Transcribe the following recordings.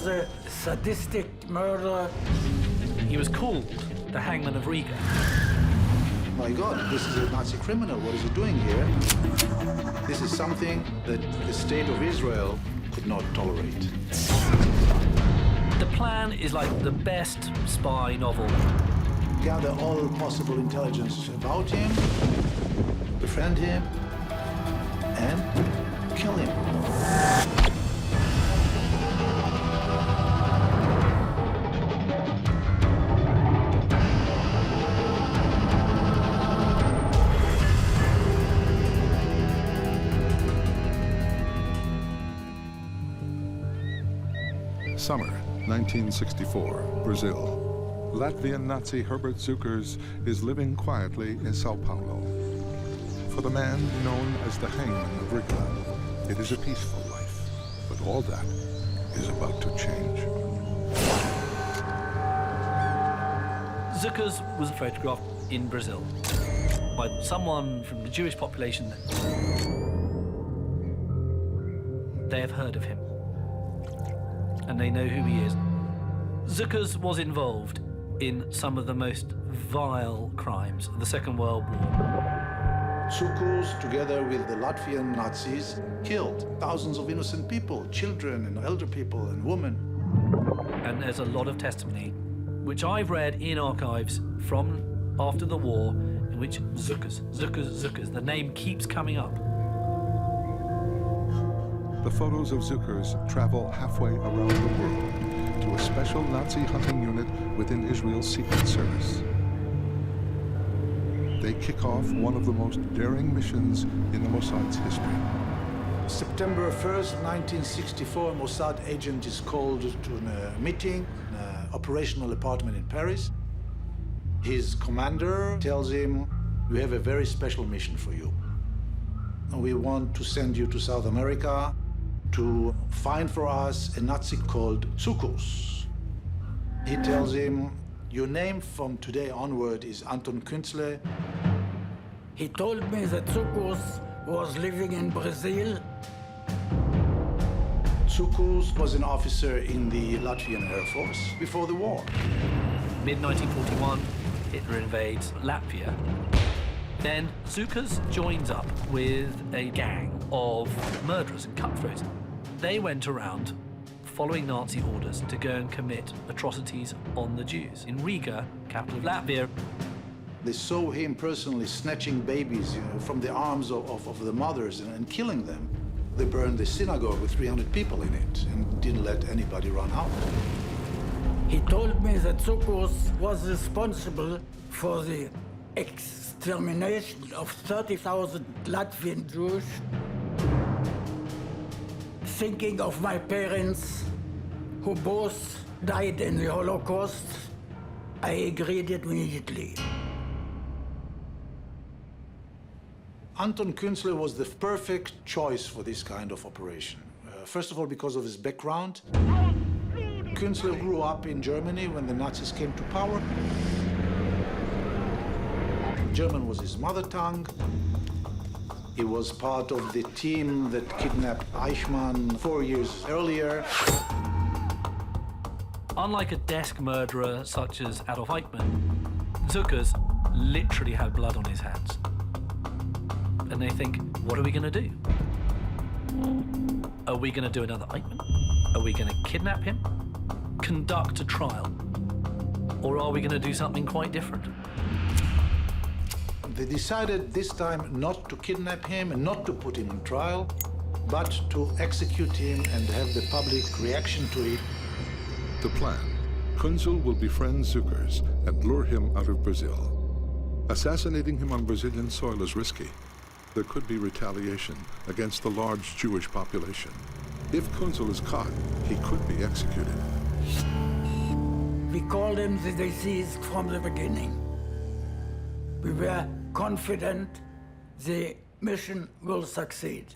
a sadistic murderer. He was called the Hangman of Riga. My God, this is a Nazi criminal. What is he doing here? This is something that the state of Israel could not tolerate. The plan is like the best spy novel. Gather all possible intelligence about him, befriend him, and kill him. Summer 1964, Brazil. Latvian Nazi Herbert Zuckers is living quietly in Sao Paulo. For the man known as the Hangman of Riga, it is a peaceful life. But all that is about to change. Zuckers was photographed in Brazil by someone from the Jewish population. They have heard of him, and they know who he is. Zuckers was involved in some of the most vile crimes of the Second World War. Zuckers, together with the Latvian Nazis, killed thousands of innocent people, children and elder people and women. And there's a lot of testimony, which I've read in archives from after the war, in which Zuckers, the name keeps coming up. The photos of Zuckers travel halfway around the world to a special Nazi hunting unit within Israel's Secret Service. They kick off one of the most daring missions in the Mossad's history. September 1st, 1964, a Mossad agent is called to a meeting in an operational apartment in Paris. His commander tells him, "We have a very special mission for you. We want to send you to South America to find for us a Nazi called Zuckers." He tells him, "Your name from today onward is Anton Künzle." He told me that Zuckers was living in Brazil. Zuckers was an officer in the Latvian Air Force before the war. Mid-1941, Hitler invades Latvia. Then Zuckers joins up with a gang of murderers and cutthroats. They went around following Nazi orders to go and commit atrocities on the Jews. In Riga, capital of Latvia, They saw him personally snatching babies, from the arms of the mothers and killing them. They burned the synagogue with 300 people in it and didn't let anybody run out. He told me that Zuckers was responsible for the extermination of 30,000 Latvian Jews. Thinking of my parents, who both died in the Holocaust, I agreed immediately. Anton Künzle was the perfect choice for this kind of operation. First of all, because of his background. Künzle grew up in Germany when the Nazis came to power. German was his mother tongue. He was part of the team that kidnapped Eichmann 4 years earlier. unlike a desk murderer such as Adolf Eichmann, Zuckers literally had blood on his hands. And they think, what are we going to do? Are we going to do another Eichmann? Are we going to kidnap him? Conduct a trial? Or are we going to do something quite different? They decided this time not to kidnap him and not to put him on trial, but to execute him and have the public reaction to it. The plan: Künzle will befriend Zuckers and lure him out of Brazil. Assassinating him on Brazilian soil is risky. There could be retaliation against the large Jewish population. If Künzle is caught, he could be executed. We called him the deceased from the beginning. We were confident the mission will succeed.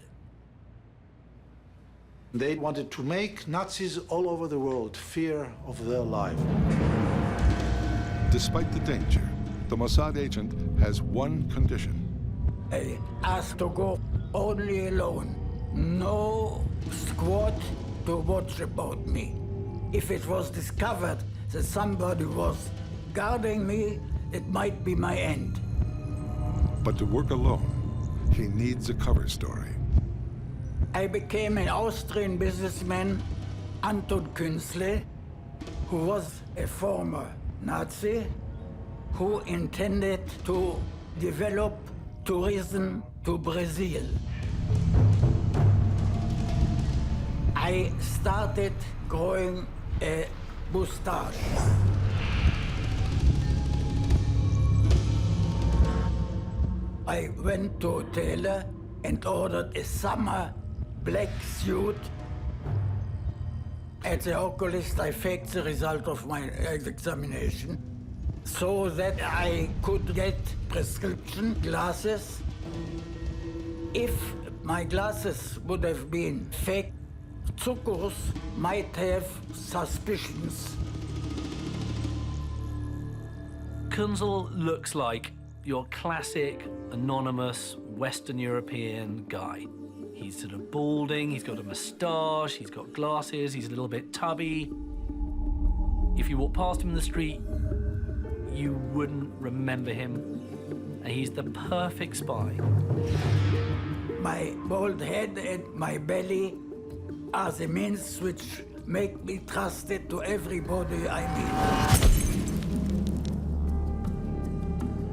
They wanted to make Nazis all over the world fear of their life. Despite the danger, the Mossad agent has one condition. I asked to go only alone. No squad to watch about me. If it was discovered that somebody was guarding me, it might be my end. But to work alone, he needs a cover story. I became an Austrian businessman, untold, who was a former Nazi, who intended to develop tourism to Brazil. I started growing a mustache. I went to a tailor and ordered a summer black suit. At the oculist, I faked the result of my examination so that I could get prescription glasses. If my glasses would have been fake, Zuckers might have suspicions. Kunzel looks like your classic, anonymous, Western European guy. He's sort of balding, he's got a moustache, he's got glasses, he's a little bit tubby. If you walk past him in the street, you wouldn't remember him. And he's the perfect spy. My bald head and my belly are the means which make me trusted to everybody I meet.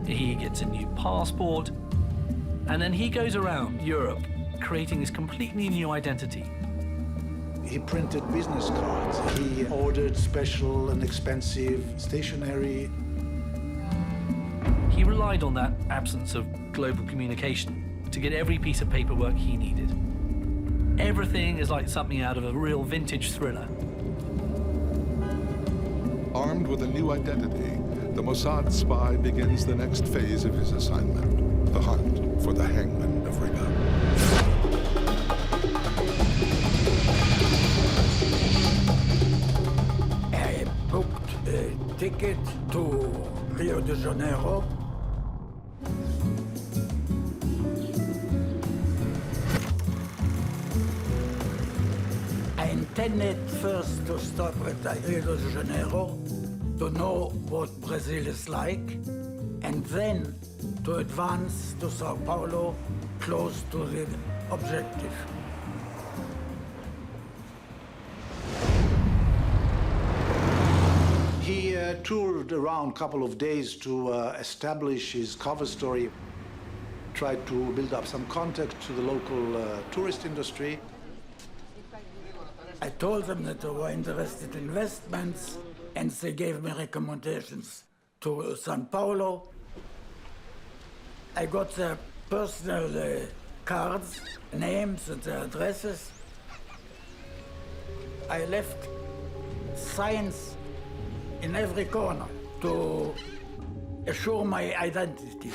He gets a new passport, and then he goes around Europe creating this completely new identity. He printed business cards. He ordered special and expensive stationery. He relied on that absence of global communication to get every piece of paperwork he needed. Everything is like something out of a real vintage thriller. Armed with a new identity, the Mossad spy begins the next phase of his assignment, the hunt for the hangman of Riga. I booked a ticket to Rio de Janeiro. I intended first to stop at Rio de Janeiro to know what Brazil is like, and then to advance to Sao Paulo, close to the objective. He toured around a couple of days to establish his cover story, tried to build up some contact to the local tourist industry. I told them that they were interested in investments, and they gave me recommendations to São Paulo. I got their personal cards, names and their addresses. I left signs in every corner to assure my identity.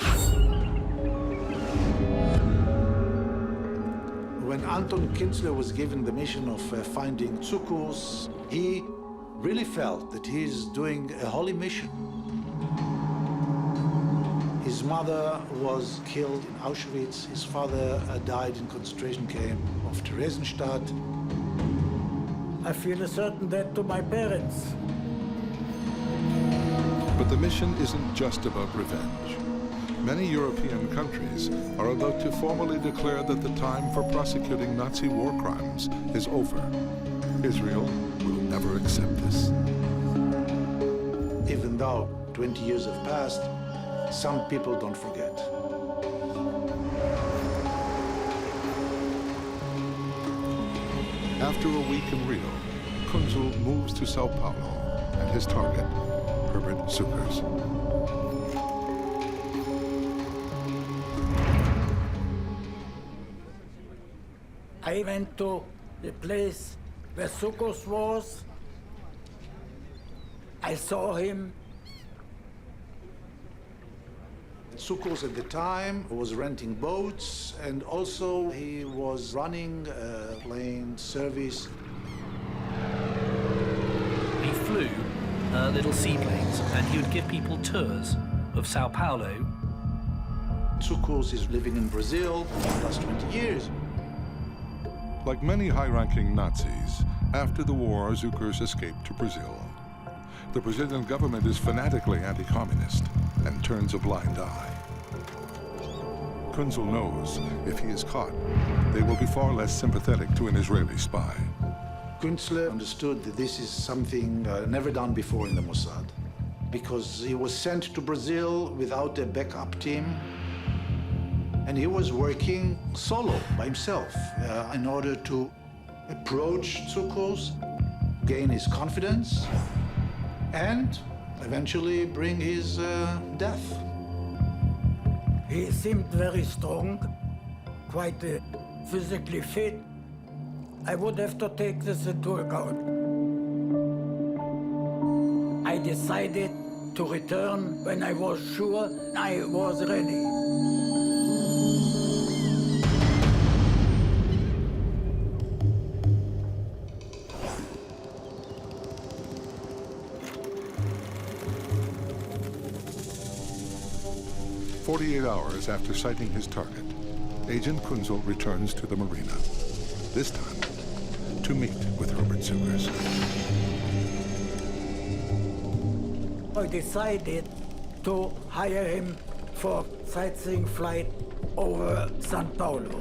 When Anton Kienzler was given the mission of finding Zuckers, he really felt that he's doing a holy mission. His mother was killed in Auschwitz. His father died in concentration camp of Theresienstadt. I feel a certain debt to my parents. But the mission isn't just about revenge. Many European countries are about to formally declare that the time for prosecuting Nazi war crimes is over. Israel will never accept this. Even though 20 years have passed, some people don't forget. After a week in Rio, Kunzel moves to Sao Paulo and his target, Herbert Zuckers. I went to the place where Zuckers was. I saw him. Zuckers at the time was renting boats, and also he was running a plane service. He flew little seaplanes, and he would give people tours of Sao Paulo. Zuckers is living in Brazil for the last 20 years. Like many high-ranking Nazis, After the war, Zuckers escaped to Brazil. The Brazilian government is fanatically anti-communist and turns a blind eye. Kunzel knows if he is caught, they will be far less sympathetic to an Israeli spy. Kunzel understood that this is something never done before in the Mossad, because he was sent to Brazil without a backup team, and he was working solo by himself in order to approach Zuckers, gain his confidence, and eventually bring his death. He seemed very strong, quite physically fit. I would have to take this into account. I decided to return when I was sure I was ready. Hours after sighting his target, Agent Kunzel returns to the marina, this time to meet with Herbert Zuckers. I decided to hire him for sightseeing flight over Sao Paulo.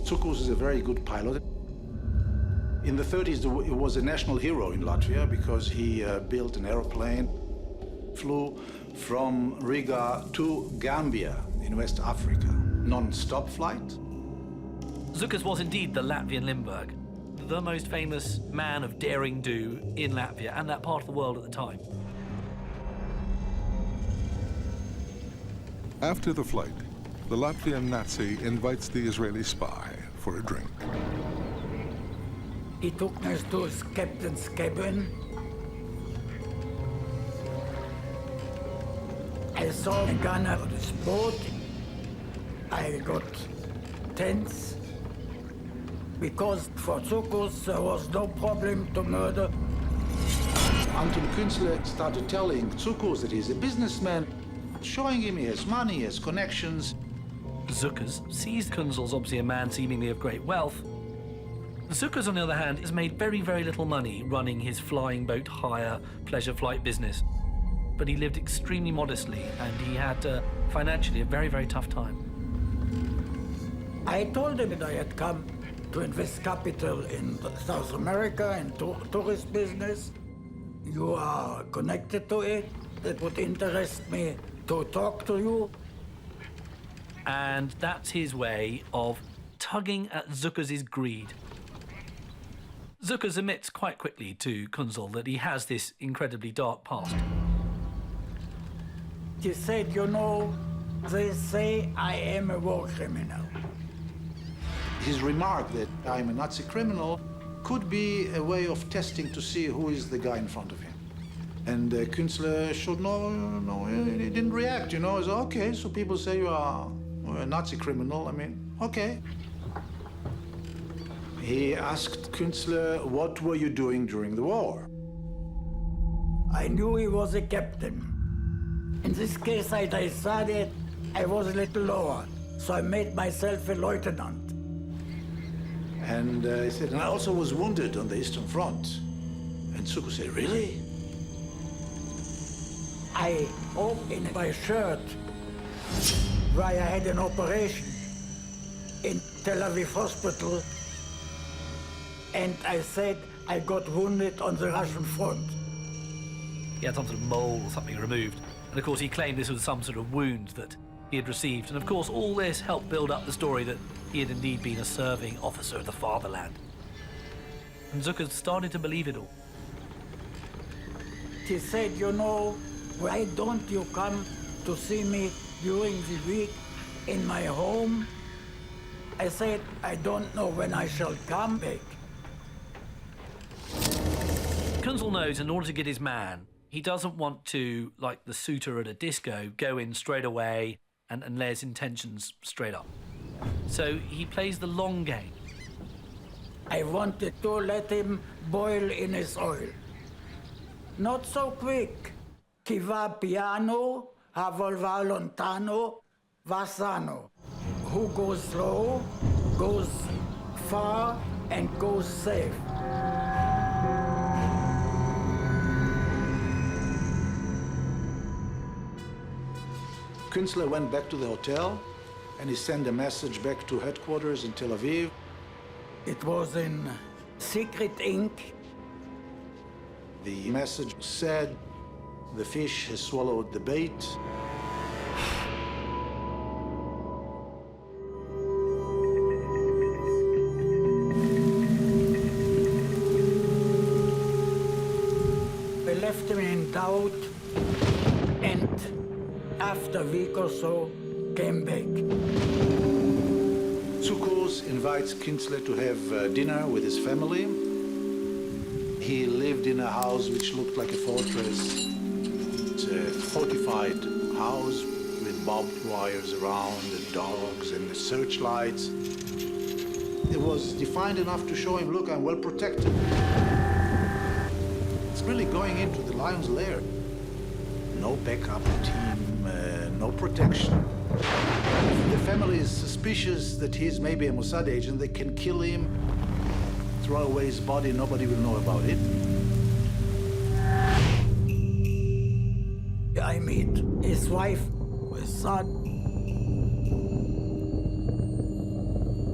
Zuckers is a very good pilot. In the 30s, he was a national hero in Latvia because he built an airplane, flew from Riga to Gambia in West Africa, non-stop flight. Zuckers was indeed the Latvian Limburg, the most famous man of daring do in Latvia and that part of the world at the time. After the flight, the Latvian Nazi invites the Israeli spy for a drink. He took me to his captain's cabin. I saw a gunner on his boat. I got tense because for Zuckers there was no problem to murder. Until Kunzel started telling Zuckers that he's a businessman, showing him he has money, he has connections. Zuckers sees Kunzel's obviously a man seemingly of great wealth. Zuckers, on the other hand, has made very, very little money running his flying boat hire pleasure flight business. But he lived extremely modestly, and he had financially a very, very tough time. I told him that I had come to invest capital in South America and tourist business. You are connected to it. It would interest me to talk to you. And that's his way of tugging at Zuckers' greed. Zuckers admits quite quickly to Kunzel that he has this incredibly dark past. He said, you know, they say I am a war criminal. His remark that I'm a Nazi criminal could be a way of testing to see who is the guy in front of him. And Kunzel should no, he didn't react, you know. He said, okay, so people say you are a Nazi criminal, I mean, okay. He asked Kunzel, what were you doing during the war? I knew he was a captain. In this case, I decided I was a little lower, so I made myself a lieutenant. And he said, and I also was wounded on the Eastern Front. And Zuckers said, really? I opened my shirt where I had an operation in Tel Aviv hospital, and I said I got wounded on the Russian front. He had some sort of mole or something removed. And of course he claimed this was some sort of wound that he had received. And of course all this helped build up the story that he had indeed been a serving officer of the fatherland. And Zuckers started to believe it all. He said, you know, why don't you come to see me during the week in my home? I said, I don't know when I shall come back. Kunzel knows in order to get his man, he doesn't want to, like the suitor at a disco, go in straight away and lay his intentions straight up. So he plays the long game. I wanted to let him boil in his oil. Not so quick. Chi va piano, a vol va lontano, va sano. Who goes slow, goes far and goes safe. Künstler went back to the hotel and he sent a message back to headquarters in Tel Aviv. It was in secret ink. The message said, "The fish has swallowed the bait." I left him in doubt, and after a week or so, came back. Tsukos invites Künstler to have dinner with his family. He lived in a house which looked like a fortress. It's a fortified house with barbed wires around, and dogs and the searchlights. It was defined enough to show him, look, I'm well protected. It's really going into the lion's lair. No backup team, no protection. If the family is suspicious that he's maybe a Mossad agent, they can kill him, throw away his body, nobody will know about it. I meet his wife, his son.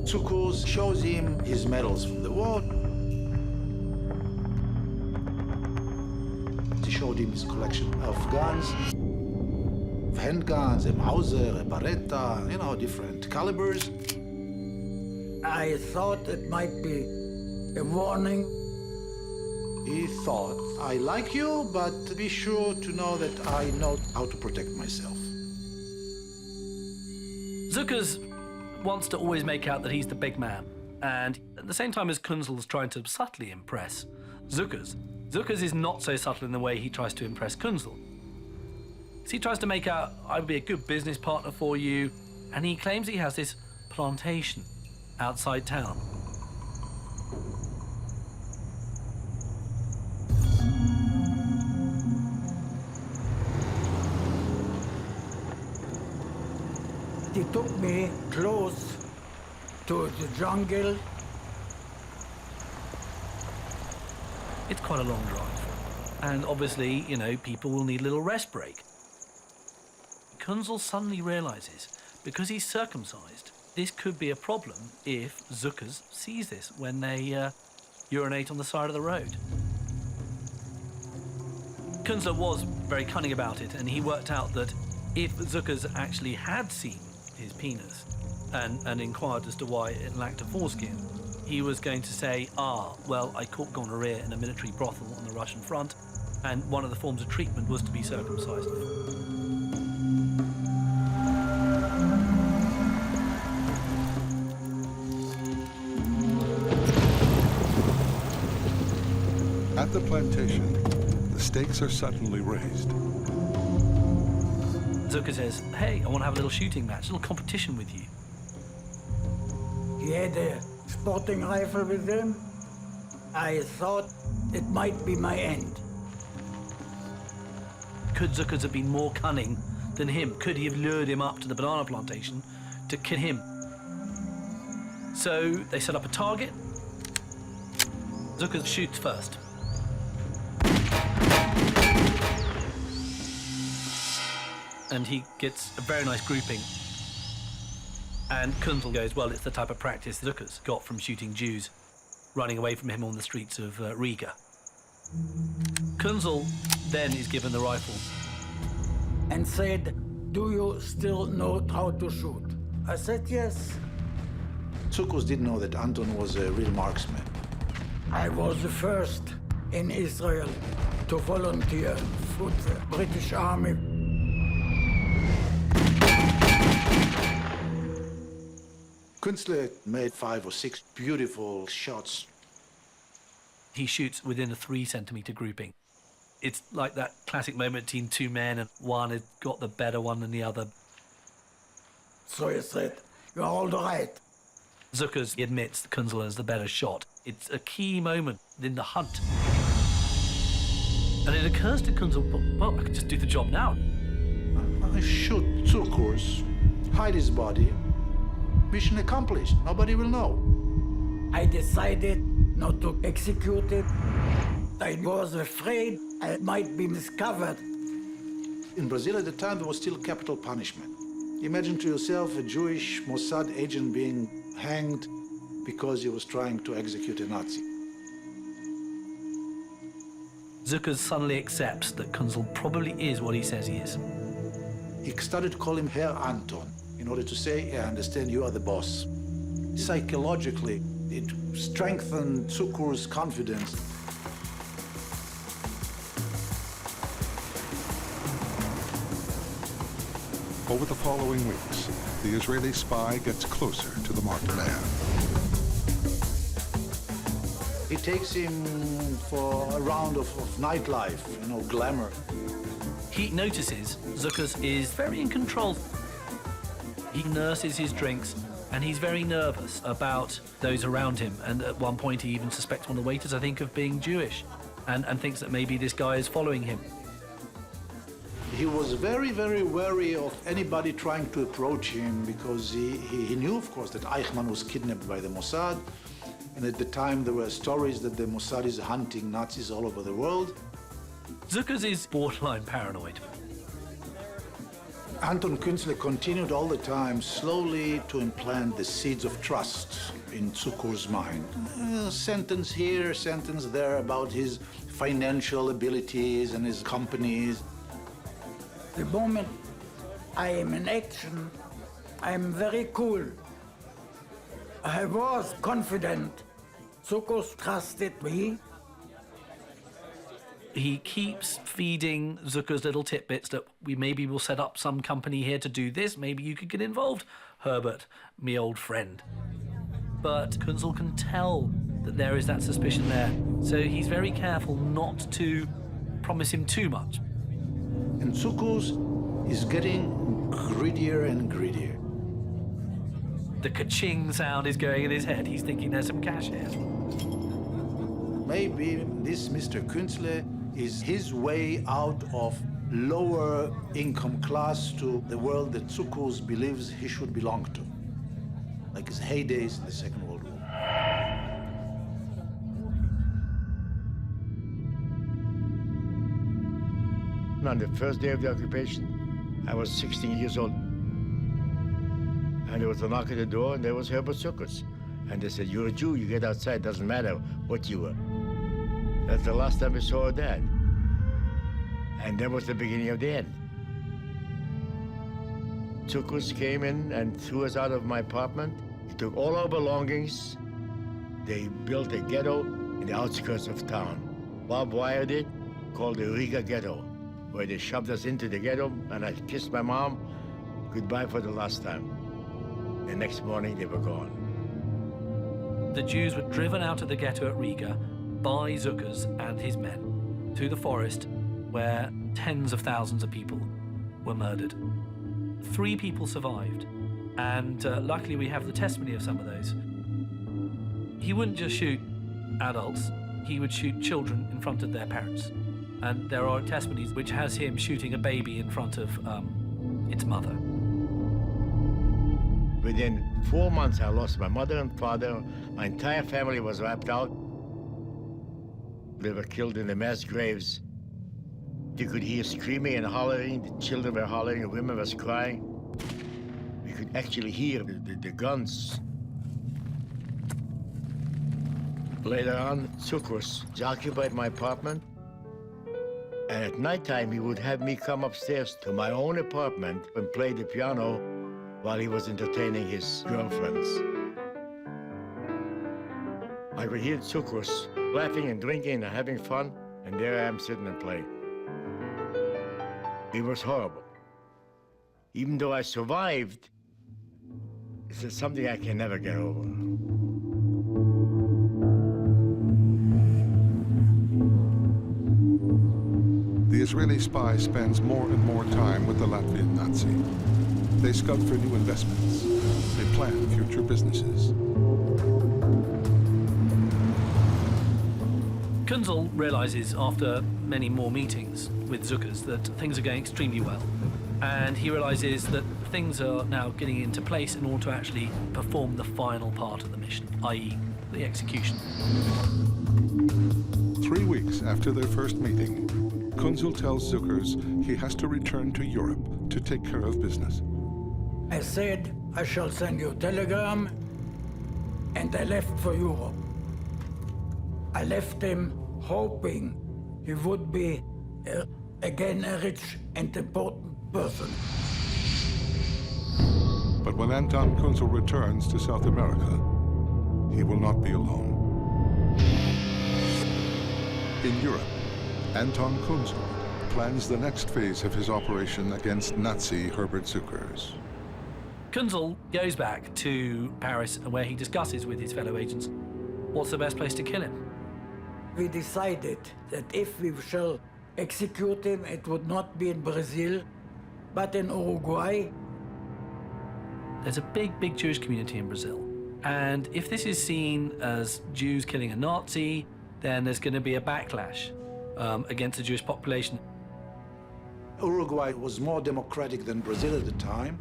Tsukos shows him his medals from the war. He showed him his collection of guns, handguns, a Mauser, a Beretta, you know, different calibers. I thought it might be a warning. He thought, I like you, but be sure to know that I know how to protect myself. Zuckers wants to always make out that he's the big man, and at the same time as Kunzel's trying to subtly impress Zuckers is not so subtle in the way he tries to impress Kunzel. So he tries to make out, I would be a good business partner for you, and he claims he has this plantation outside town. He took me close to the jungle. It's quite a long drive, and obviously, you know, people will need a little rest break. Kunzel suddenly realizes, because he's circumcised, this could be a problem if Zuckers sees this when they urinate on the side of the road. Kunzel was very cunning about it, and he worked out that if Zuckers actually had seen his penis and inquired as to why it lacked a foreskin, he was going to say, well, I caught gonorrhea in a military brothel on the Russian front, and one of the forms of treatment was to be circumcised. At the plantation, the stakes are suddenly raised. Zucker says, hey, I want to have a little shooting match, a little competition with you. He had a sporting rifle with him. I thought it might be my end. Could Zuckers have been more cunning than him? Could he have lured him up to the banana plantation to kill him? So they set up a target. Zuckers shoots first. And he gets a very nice grouping. And Kunzel goes, well, it's the type of practice Zuckers got from shooting Jews running away from him on the streets of Riga. Kunzel then is given the rifle. And said, do you still know how to shoot? I said, yes. Tsukos didn't know that Anton was a real marksman. I was the first in Israel to volunteer for the British Army. Künstler made 5 or 6 beautiful shots. He shoots within a 3-centimeter grouping. It's like that classic moment between two men and one has got the better one than the other. So he said, you're all right. Zuckers admits that Kunzel is the better shot. It's a key moment in the hunt. And it occurs to Kunzel, well, I could just do the job now. I shoot Tsukos, hide his body, mission accomplished. Nobody will know. I decided not to execute it. I was afraid I might be discovered. In Brazil at the time, there was still capital punishment. Imagine to yourself a Jewish Mossad agent being hanged because he was trying to execute a Nazi. Zuckers suddenly accepts that Kunzel probably is what he says he is. He started to call him Herr Anton in order to say, yeah, I understand you are the boss. Psychologically, it strengthened Zucker's confidence. Over the following weeks, the Israeli spy gets closer to the marked man. He takes him for a round of nightlife, you know, glamour. He notices Zuckers is very in control. He nurses his drinks, and he's very nervous about those around him. And at one point, he even suspects one of the waiters, I think, of being Jewish, and thinks that maybe this guy is following him. He was very, very wary of anybody trying to approach him because he knew, of course, that Eichmann was kidnapped by the Mossad. And at the time, there were stories that the Mossad is hunting Nazis all over the world. Zuckers is borderline paranoid. Anton Künzle continued all the time slowly to implant the seeds of trust in Zucker's mind. Sentence here, sentence there about his financial abilities and his companies. The moment I am in action, I'm very cool. I was confident. Zuckers trusted me. He keeps feeding Zuckers little tidbits that we maybe will set up some company here to do this. Maybe you could get involved, Herbert, me old friend. But Kunzel can tell that there is that suspicion there. So he's very careful not to promise him too much. And Zuckers is getting greedier and greedier. The ka-ching sound is going in his head. He's thinking there's some cash here. Maybe this Mr. Künzle is his way out of lower income class to the world that Zuckers believes he should belong to, like his heydays in the Second World War. On the first day of the occupation, I was 16 years old. And there was a knock at the door, and there was Herbert Zuckers. And they said, "You're a Jew, you get outside, doesn't matter what you were." That's the last time I saw her dad. And that was the beginning of the end. Zuckers came in and threw us out of my apartment. He took all our belongings. They built a ghetto in the outskirts of town. Bob wired it, called the Riga Ghetto, where they shoved us into the ghetto, and I kissed my mom goodbye for the last time. The next morning, they were gone. The Jews were driven out of the ghetto at Riga by Zuckers and his men to the forest where tens of thousands of people were murdered. 3 people survived, and luckily we have the testimony of some of those. He wouldn't just shoot adults, he would shoot children in front of their parents. And there are testimonies which has him shooting a baby in front of its mother. Within 4 months, I lost my mother and father. My entire family was wiped out. They were killed in the mass graves. You could hear screaming and hollering. The children were hollering, the women was crying. We could actually hear the guns. Later on, Zuckers occupied my apartment. And at nighttime, he would have me come upstairs to my own apartment and play the piano while he was entertaining his girlfriends. I could hear Zuckers laughing and drinking and having fun, and there I am sitting and playing. It was horrible. Even though I survived, it's something I can never get over. The Israeli spy spends more and more time with the Latvian Nazi. They scout for new investments. They plan future businesses. Kunzel realizes after many more meetings with Zuckers that things are going extremely well. And he realizes that things are now getting into place in order to actually perform the final part of the mission, i.e. the execution. 3 weeks after their first meeting, Kunzel tells Zuckers he has to return to Europe to take care of business. I said, I shall send you a telegram, and I left for Europe. I left him hoping he would be again a rich and important person. But when Anton Kunzel returns to South America, he will not be alone. In Europe, Anton Kunzel plans the next phase of his operation against Nazi Herbert Zuckers. Kunzel goes back to Paris where he discusses with his fellow agents what's the best place to kill him. We decided that if we shall execute him, it would not be in Brazil, but in Uruguay. There's a big Jewish community in Brazil. And if this is seen as Jews killing a Nazi, then there's going to be a backlash against the Jewish population. Uruguay was more democratic than Brazil at the time.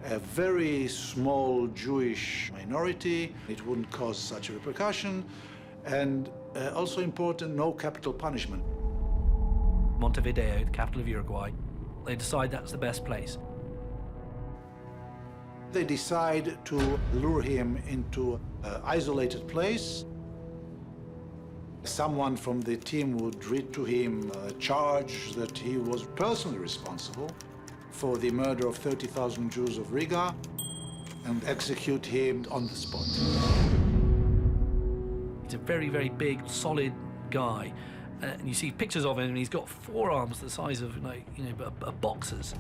A very small Jewish minority. It wouldn't cause such a repercussion. And also important, no capital punishment. Montevideo, the capital of Uruguay, they decide that's the best place. They decide to lure him into an isolated place. Someone from the team would read to him a charge that he was personally responsible for the murder of 30,000 Jews of Riga and execute him on the spot. He's a very big, solid guy. And you see pictures of him, and he's got forearms the size of, a boxer's.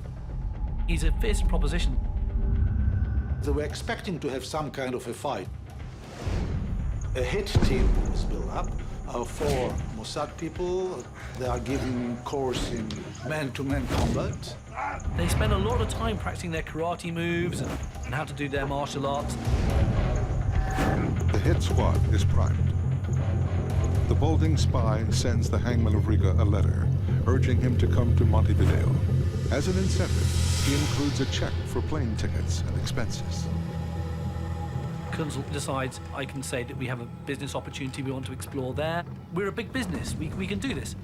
He's a fierce proposition. They were expecting to have some kind of a fight. A hit team was built up. Our 4 Mossad people, they are giving course in man-to-man combat. They spend a lot of time practicing their karate moves and how to do their martial arts. The hit squad is primed. The balding spy sends the hangman of Riga a letter urging him to come to Montevideo. As an incentive, he includes a check for plane tickets and expenses. Kunzel decides, I can say that we have a business opportunity we want to explore there. We're a big business, we can do this.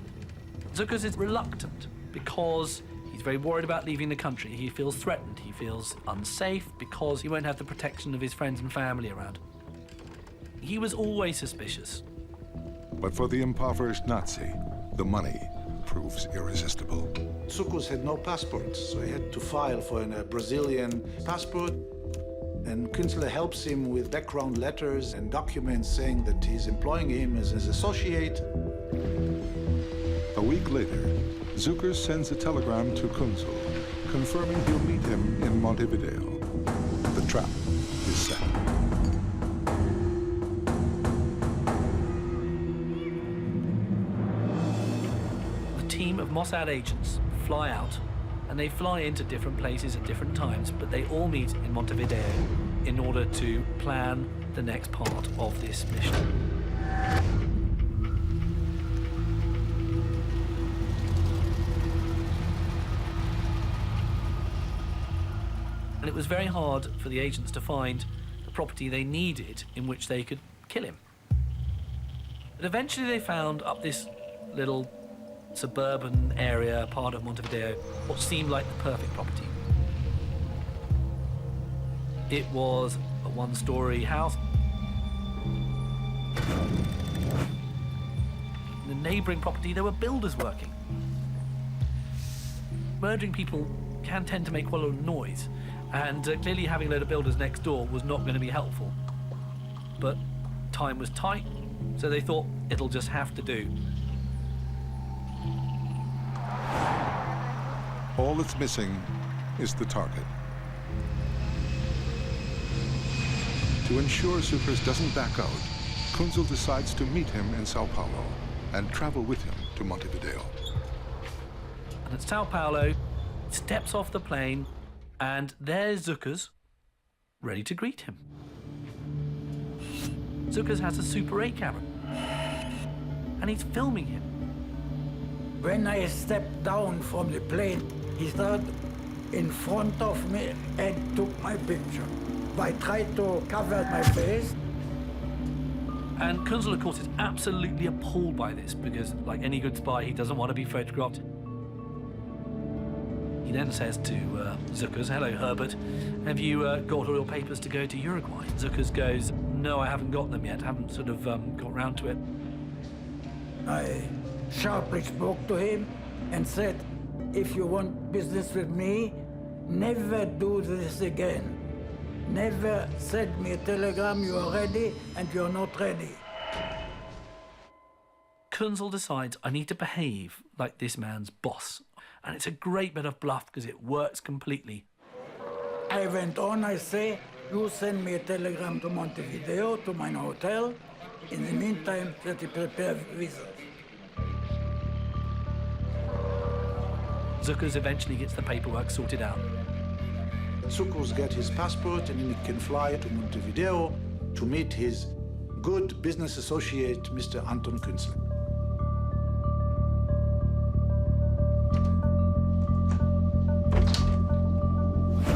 Zuckers is reluctant because he's very worried about leaving the country. He feels threatened, he feels unsafe because he won't have the protection of his friends and family around. He was always suspicious. But for the impoverished Nazi, the money proves irresistible. Zuckers had no passport, so he had to file for a Brazilian passport. And Kunzel helps him with background letters and documents saying that he's employing him as his associate. A week later, Zuckers sends a telegram to Kunzel, confirming he'll meet him in Montevideo. The trap is set. The team of Mossad agents fly out, and they fly into different places at different times, but they all meet in Montevideo in order to plan the next part of this mission. And it was very hard for the agents to find the property they needed in which they could kill him. But eventually they found up this little suburban area, part of Montevideo, what seemed like the perfect property. It was a one-story house. In the neighboring property, there were builders working. Murdering people can tend to make quite a lot of noise, and clearly having a load of builders next door was not going to be helpful. But time was tight, so they thought it'll just have to do. All that's missing is the target. To ensure Zuckers doesn't back out, Kunzel decides to meet him in Sao Paulo and travel with him to Montevideo. And at Sao Paulo, he steps off the plane, and there's Zuckers, ready to greet him. Zuckers has a Super 8 camera, and he's filming him. When I stepped down from the plane, he started in front of me and took my picture. I tried to cover my face. And Kunzel, of course, is absolutely appalled by this because, like any good spy, he doesn't want to be photographed. He then says to Zuckers, "Hello, Herbert, have you got all your papers to go to Uruguay?" Zuckers goes, "No, I haven't got them yet. Haven't sort of got round to it." I sharply spoke to him and said, "If you want business with me, never do this again. Never send me a telegram you are ready and you're not ready." Kunzel decides, I need to behave like this man's boss. And it's a great bit of bluff because it works completely. I went on, I say, "You send me a telegram to Montevideo, to my hotel. In the meantime, that you prepare visas." Zuckers eventually gets the paperwork sorted out. Zuckers gets his passport and he can fly to Montevideo to meet his good business associate, Mr. Anton Künzle.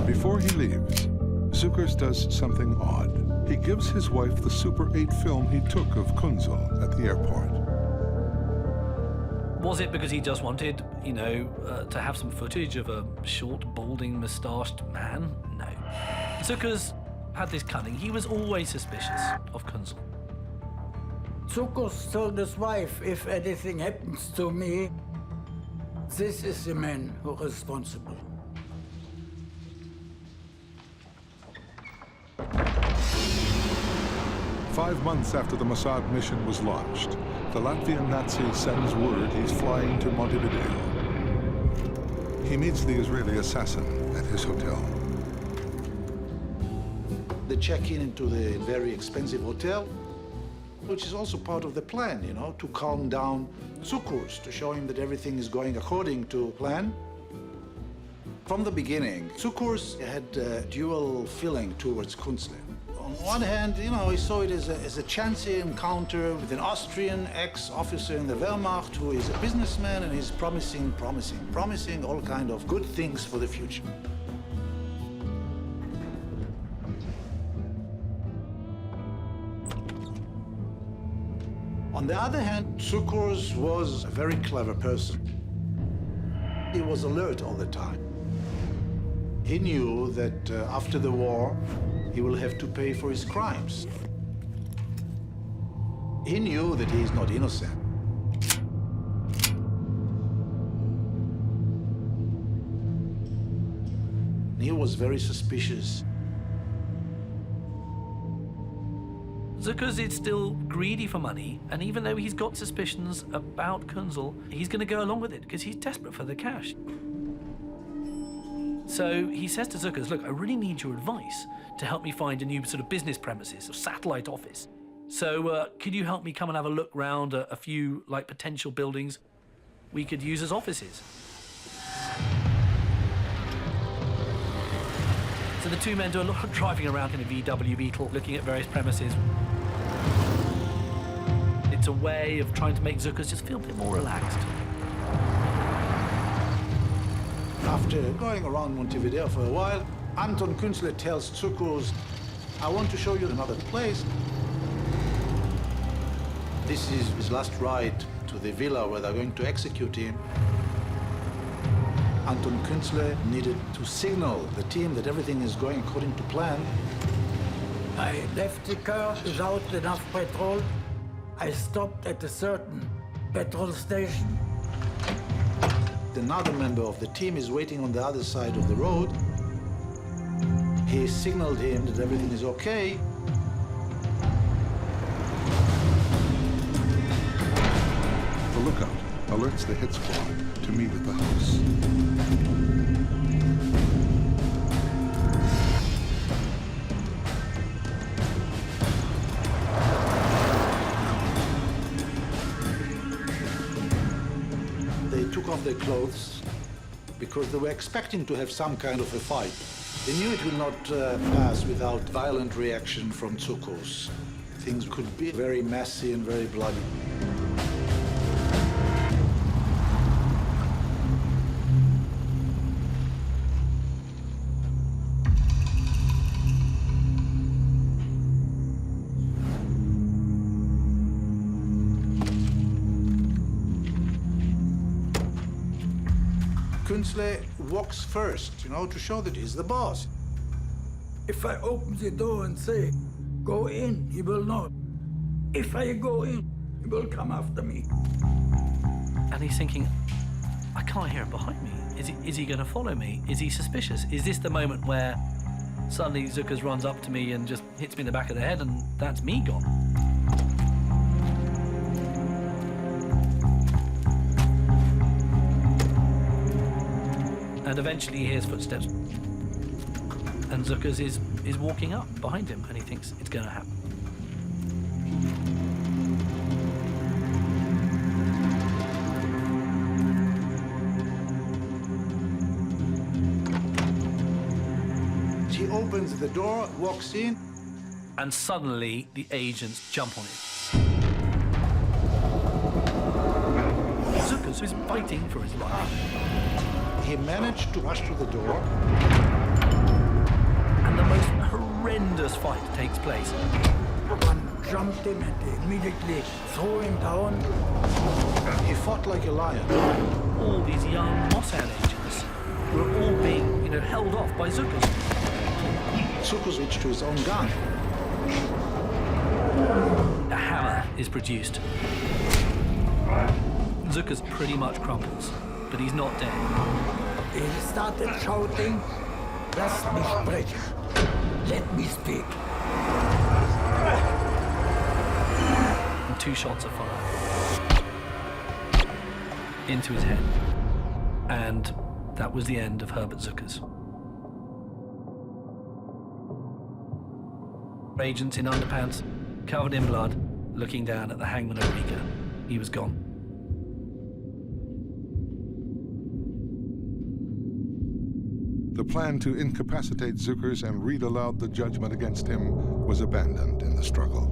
Before he leaves, Zuckers does something odd. He gives his wife the Super 8 film he took of Kunzel at the airport. Was it because he just wanted, to have some footage of a short, balding, moustached man? No. Zuckers had this cunning. He was always suspicious of Kunzel. Zuckers told his wife, "If anything happens to me, this is the man who is responsible." Five months after the Mossad mission was launched, the Latvian Nazi sends word he's flying to Montevideo. He meets the Israeli assassin at his hotel. They check in into the very expensive hotel, which is also part of the plan, to calm down Zuckers, to show him that everything is going according to plan. From the beginning, Zuckers had a dual feeling towards Künzle. On one hand, he saw it as a chancy encounter with an Austrian ex-officer in the Wehrmacht who is a businessman and is promising all kind of good things for the future. On the other hand, Zuckers was a very clever person. He was alert all the time. He knew that after the war, he will have to pay for his crimes. He knew that he is not innocent. He was very suspicious. Zuckers is still greedy for money, and even though he's got suspicions about Kunzel, he's going to go along with it because he's desperate for the cash. So he says to Zuckers, "Look, I really need your advice to help me find a new sort of business premises, a satellite office. So could you help me come and have a look round a few potential buildings we could use as offices?" So the two men do a lot of driving around in a VW Beetle, looking at various premises. It's a way of trying to make Zuckers just feel a bit more relaxed. After going around Montevideo for a while, Anton Künzle tells Zuckers, "I want to show you another place. This is his last ride to the villa where they're going to execute him." Anton Künzle needed to signal the team that everything is going according to plan. I left the car without enough petrol. I stopped at a certain petrol station. Another member of the team is waiting on the other side of the road. He signaled him that everything is okay. The lookout alerts the hit squad to meet at the house. They took off their clothes because they were expecting to have some kind of a fight. They knew it will not pass without violent reaction from Zuckers. Things could be very messy and very bloody. Künzle walks first, to show that he's the boss. If I open the door and say, go in, he will not. If I go in, he will come after me. And he's thinking, I can't hear him behind me. Is he going to follow me? Is he suspicious? Is this the moment where suddenly Zuckers runs up to me and just hits me in the back of the head and that's me gone? And eventually he hears footsteps. And Zuckers is walking up behind him and he thinks it's going to happen. He opens the door, walks in. And suddenly the agents jump on him. Zuckers is fighting for his life. He managed to rush to the door. And the most horrendous fight takes place. One jumped him and they immediately threw him down. He fought like a lion. All these young Mossad agents were all being, held off by Zuckers. Zuckers reached to his own gun. A hammer is produced. Zuckers pretty much crumples, but he's not dead. He started shouting, "Lass mich sprechen. Let me speak." And 2 shots are fired into his head. And that was the end of Herbert Zuckers. Agents in underpants, covered in blood, looking down at the hangman of Riga. He was gone. The plan to incapacitate Zuckers and read aloud the judgment against him was abandoned in the struggle.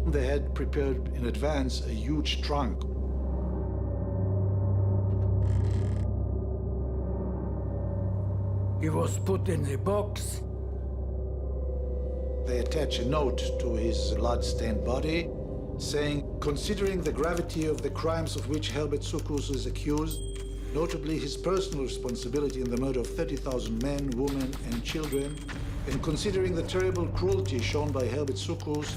They had prepared in advance a huge trunk. He was put in a box. They attach a note to his blood-stained body, saying, considering the gravity of the crimes of which Herbert Zuckers is accused, notably his personal responsibility in the murder of 30,000 men, women, and children, and considering the terrible cruelty shown by Herbert Zuckers,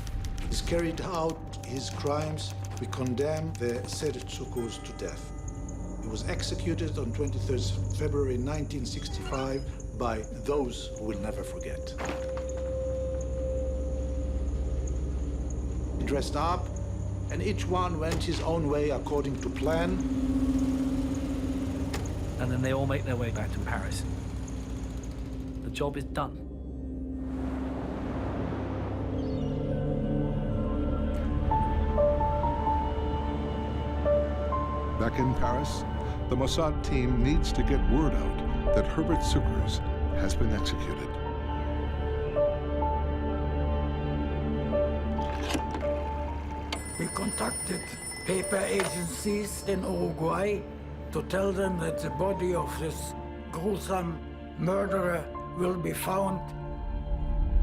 is carried out his crimes, we condemn the said Zuckers to death. He was executed on 23rd February 1965 by those who will never forget. He dressed up, and each one went his own way according to plan. And then they all make their way back to Paris. The job is done. Back in Paris, the Mossad team needs to get word out that Herbert Zuckers has been executed. We contacted paper agencies in Uruguay to tell them that the body of this gruesome murderer will be found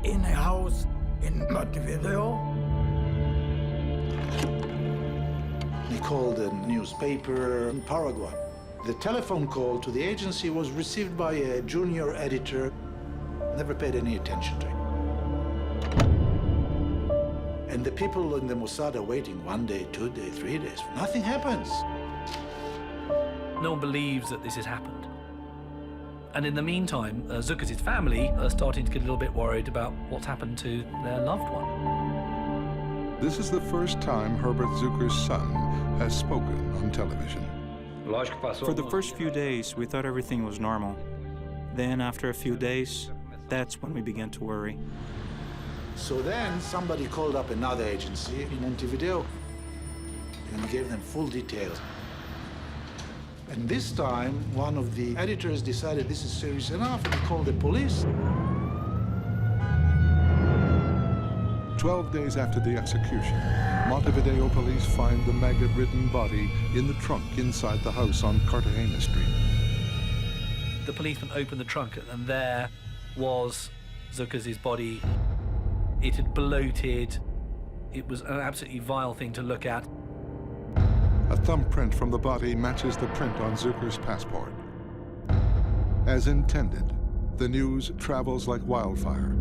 in a house in Montevideo. He called a newspaper in Paraguay. The telephone call to the agency was received by a junior editor, never paid any attention to it. And the people in the Mossad are waiting 1 day, 2 days, 3 days. Nothing happens. No one believes that this has happened. And in the meantime, Zuckers' family are starting to get a little bit worried about what's happened to their loved one. This is the first time Herbert Zuckers' son has spoken on television. For the first few days, we thought everything was normal. Then, after a few days, that's when we began to worry. So then somebody called up another agency in Montevideo and gave them full details. And this time, one of the editors decided this is serious enough and called the police. 12 days after the execution, Montevideo police find the maggot-ridden body in the trunk inside the house on Cartagena Street. The policeman opened the trunk and there was Zuckers' body. It had bloated. It was an absolutely vile thing to look at. A thumbprint from the body matches the print on Zucker's passport. As intended, the news travels like wildfire.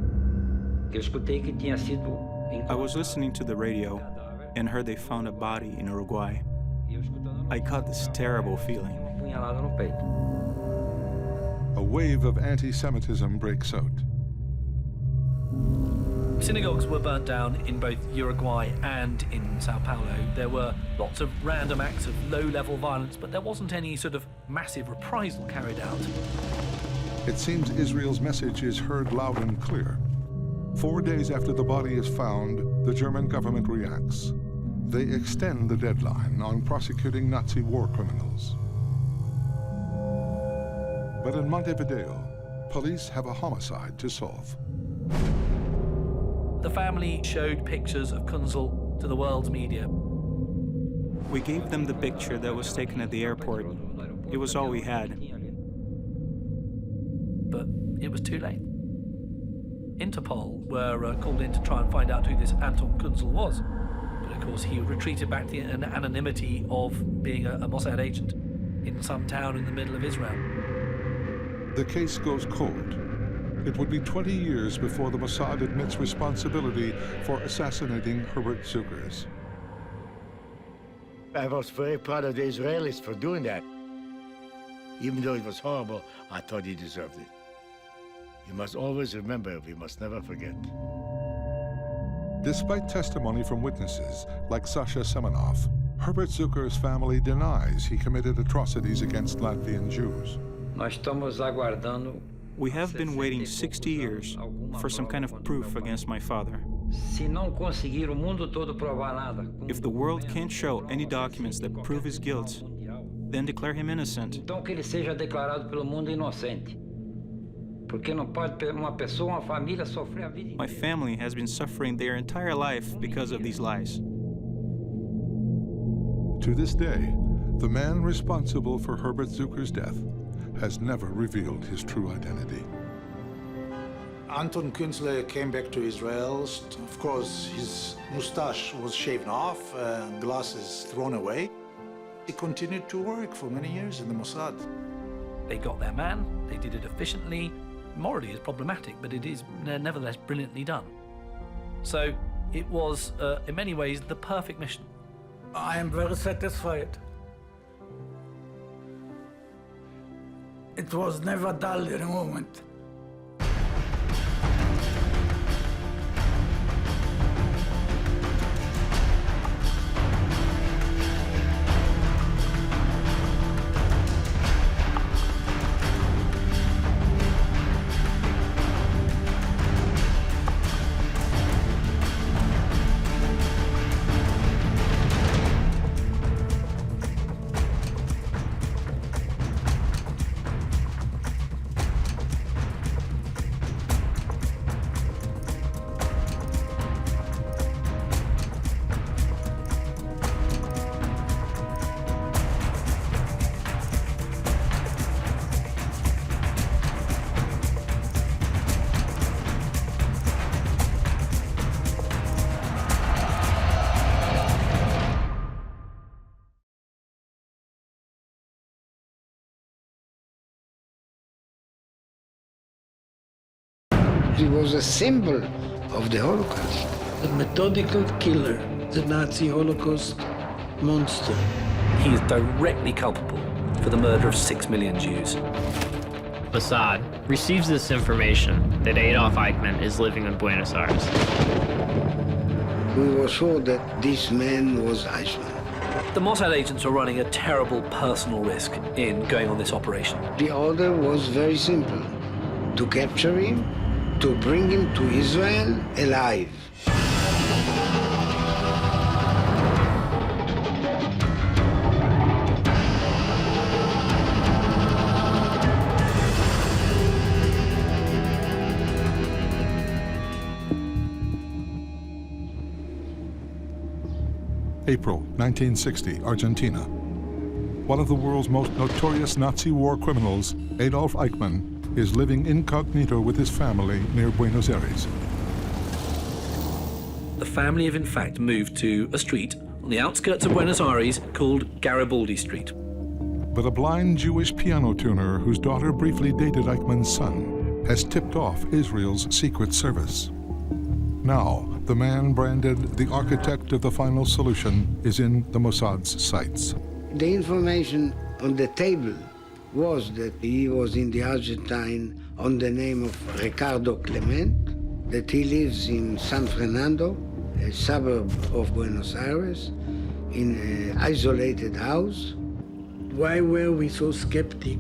I was listening to the radio and heard they found a body in Uruguay. I got this terrible feeling. A wave of anti-Semitism breaks out. Synagogues were burnt down in both Uruguay and in Sao Paulo. There were lots of random acts of low-level violence, but there wasn't any sort of massive reprisal carried out. It seems Israel's message is heard loud and clear. 4 days after the body is found, the German government reacts. They extend the deadline on prosecuting Nazi war criminals. But in Montevideo, police have a homicide to solve. The family showed pictures of Kunzel to the world's media. We gave them the picture that was taken at the airport. It was all we had. But it was too late. Interpol were called in to try and find out who this Anton Kunzel was. But of course, he retreated back to the anonymity of being a Mossad agent in some town in the middle of Israel. The case goes cold. It would be 20 years before the Mossad admits responsibility for assassinating Herbert Zuckers. I was very proud of the Israelis for doing that. Even though it was horrible, I thought he deserved it. You must always remember, we must never forget. Despite testimony from witnesses like Sasha Semenov, Herbert Zucker's family denies he committed atrocities against Latvian Jews. We have been waiting 60 years for some kind of proof against my father. If the world can't show any documents that prove his guilt, then declare him innocent. My family has been suffering their entire life because of these lies. To this day, the man responsible for Herbert Zucker's death has never revealed his true identity. Anton Kunzel came back to Israel. Of course, his mustache was shaven off, glasses thrown away. He continued to work for many years in the Mossad. They got their man, they did it efficiently. Morally it's problematic, but it is nevertheless brilliantly done. So it was, in many ways, the perfect mission. I am very satisfied. It was never dull in a moment. He was a symbol of the Holocaust. The methodical killer, the Nazi Holocaust monster. He is directly culpable for the murder of 6 million Jews. Mossad receives this information that Adolf Eichmann is living in Buenos Aires. We were sure that this man was Eichmann. The Mossad agents were running a terrible personal risk in going on this operation. The order was very simple: to capture him, to bring him to Israel alive. April 1960, Argentina. One of the world's most notorious Nazi war criminals, Adolf Eichmann, is living incognito with his family near Buenos Aires. The family have in fact moved to a street on the outskirts of Buenos Aires called Garibaldi Street. But a blind Jewish piano tuner whose daughter briefly dated Eichmann's son has tipped off Israel's Secret Service. Now, the man branded the architect of the final solution is in the Mossad's sights. The information on the table was that he was in the Argentine on the name of Ricardo Clement, that he lives in San Fernando, a suburb of Buenos Aires, in an isolated house. Why were we so skeptic?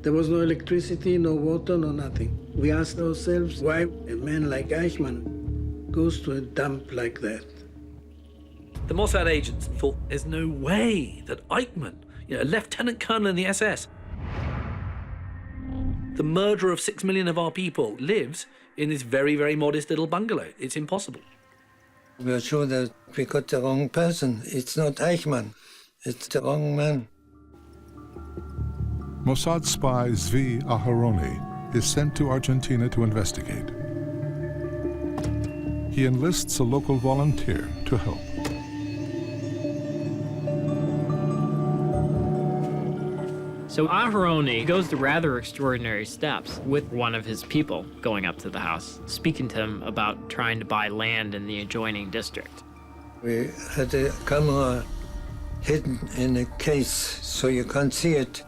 There was no electricity, no water, no nothing. We asked ourselves why a man like Eichmann goes to a dump like that. The Mossad agents thought there's no way that Eichmann, a lieutenant colonel in the SS, the murderer of 6 million of our people, lives in this very, very modest little bungalow. It's impossible. We are sure that we got the wrong person. It's not Eichmann. It's the wrong man. Mossad spy Zvi Aharoni is sent to Argentina to investigate. He enlists a local volunteer to help. So Aharoni goes to rather extraordinary steps with one of his people going up to the house, speaking to him about trying to buy land in the adjoining district. We had a camera hidden in a case so you can't see it.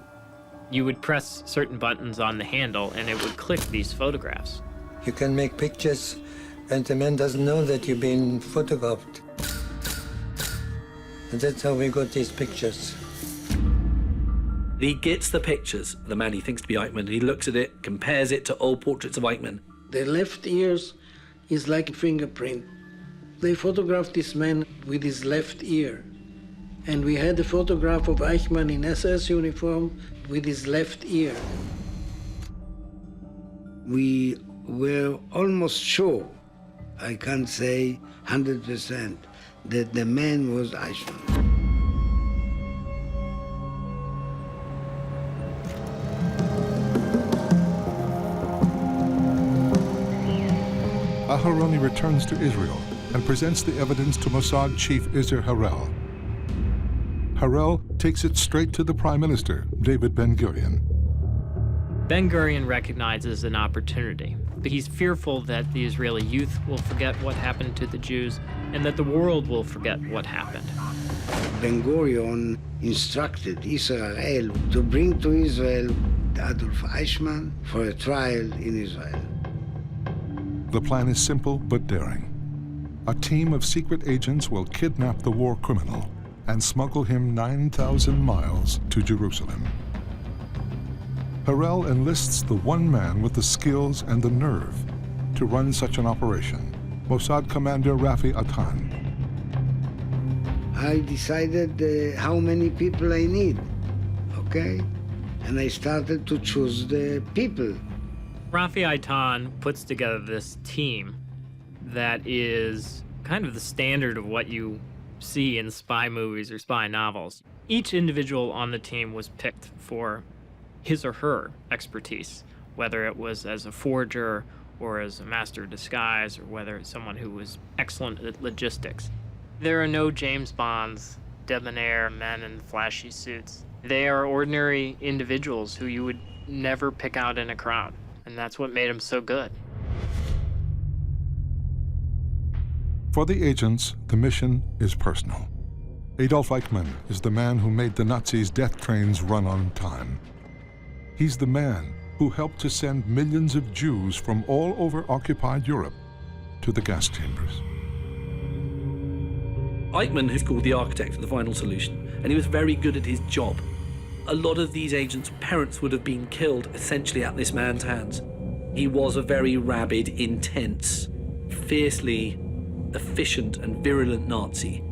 You would press certain buttons on the handle and it would click these photographs. You can make pictures and the man doesn't know that you've been photographed. And that's how we got these pictures. He gets the pictures of the man he thinks to be Eichmann. He looks at it, compares it to old portraits of Eichmann. The left ear is like a fingerprint. They photographed this man with his left ear. And we had a photograph of Eichmann in SS uniform with his left ear. We were almost sure, I can't say 100%, that the man was Eichmann. Aharoni returns to Israel and presents the evidence to Mossad chief Isser Harel. Harel takes it straight to the Prime Minister, David Ben-Gurion. Ben-Gurion recognizes an opportunity, but he's fearful that the Israeli youth will forget what happened to the Jews and that the world will forget what happened. Ben-Gurion instructed Isser Harel to bring to Israel Adolf Eichmann for a trial in Israel. The plan is simple but daring. A team of secret agents will kidnap the war criminal and smuggle him 9,000 miles to Jerusalem. Harel enlists the one man with the skills and the nerve to run such an operation, Mossad commander Rafi Atan. I decided how many people I need, okay? And I started to choose the people. Rafi Atan puts together this team that is kind of the standard of what you see in spy movies or spy novels. Each individual on the team was picked for his or her expertise, whether it was as a forger or as a master of disguise or whether it's someone who was excellent at logistics. There are no James Bonds, debonair men in flashy suits. They are ordinary individuals who you would never pick out in a crowd. And that's what made him so good. For the agents, the mission is personal. Adolf Eichmann is the man who made the Nazis' death trains run on time. He's the man who helped to send millions of Jews from all over occupied Europe to the gas chambers. Eichmann is called the architect of the final solution, and he was very good at his job. A lot of these agents' parents would have been killed essentially at this man's hands. He was a very rabid, intense, fiercely efficient and virulent Nazi.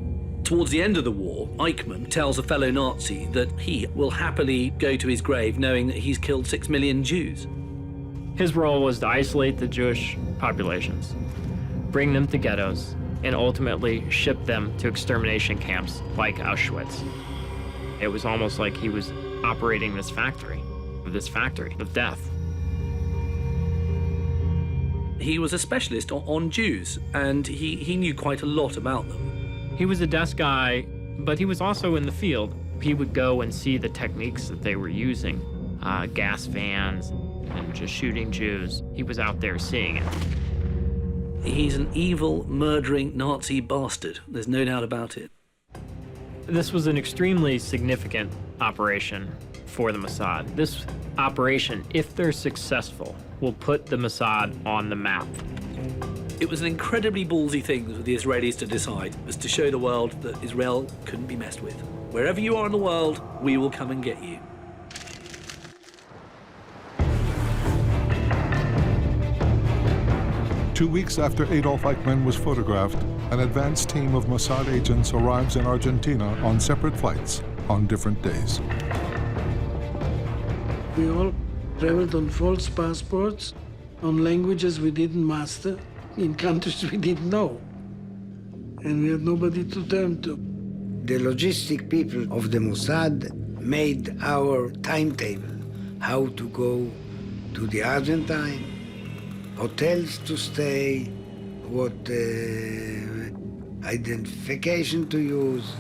Towards the end of the war, Eichmann tells a fellow Nazi that he will happily go to his grave knowing that he's killed 6 million Jews. His role was to isolate the Jewish populations, bring them to ghettos, and ultimately ship them to extermination camps like Auschwitz. It was almost like he was operating this factory of death. He was a specialist on Jews, and he knew quite a lot about them. He was a desk guy, but he was also in the field. He would go and see the techniques that they were using, gas vans and just shooting Jews. He was out there seeing it. He's an evil, murdering Nazi bastard. There's no doubt about it. This was an extremely significant operation for the Mossad. This operation, if they're successful, will put the Mossad on the map. It was an incredibly ballsy thing for the Israelis to decide, was to show the world that Israel couldn't be messed with. Wherever you are in the world, we will come and get you. Two weeks after Adolf Eichmann was photographed, an advanced team of Mossad agents arrives in Argentina on separate flights on different days. We all traveled on false passports, on languages we didn't master, in countries we didn't know. And we had nobody to turn to. The logistic people of the Mossad made our timetable, how to go to the Argentine, hotels to stay, what identification to use.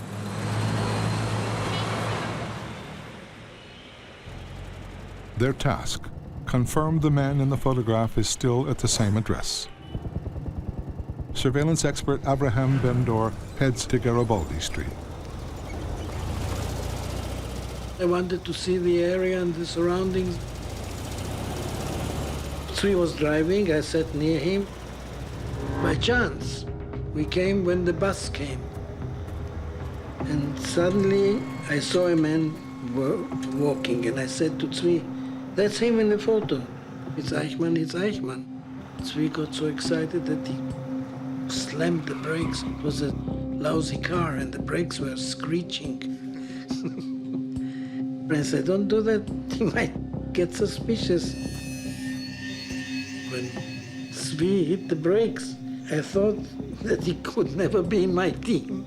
Their task: confirm the man in the photograph is still at the same address. Surveillance expert Abraham Ben-Dor heads to Garibaldi Street. I wanted to see the area and the surroundings. He was driving, I sat near him. By chance, we came when the bus came. And suddenly I saw a man walking, and I said to Tzvi, "That's him in the photo. It's Eichmann, it's Eichmann." Tzvi got so excited that he slammed the brakes. It was a lousy car, and the brakes were screeching. I said, "Don't do that, he might get suspicious." When Tzvi hit the brakes, I thought that he could never be in my team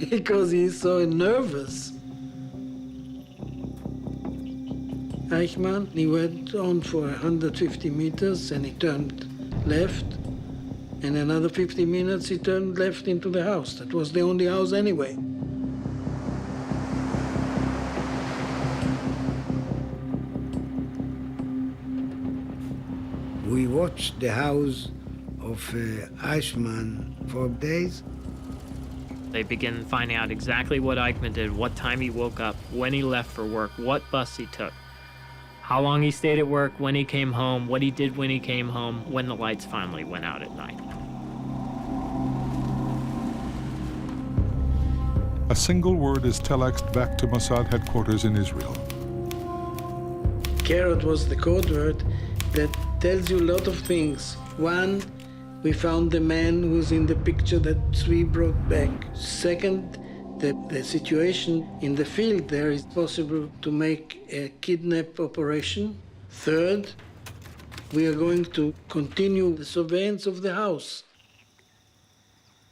because he's so nervous. Eichmann, he went on for 150 meters and he turned left. And another 50 minutes he turned left into the house. That was the only house anyway. We watched the house of Eichmann for days. They begin finding out exactly what Eichmann did, what time he woke up, when he left for work, what bus he took, how long he stayed at work, when he came home, what he did when he came home, when the lights finally went out at night. A single word is telexed back to Mossad headquarters in Israel. Carrot was the code word that tells you a lot of things. One, we found the man who's in the picture that Tzvi brought back. Second, the situation in the field there is possible to make a kidnap operation. Third, we are going to continue the surveillance of the house.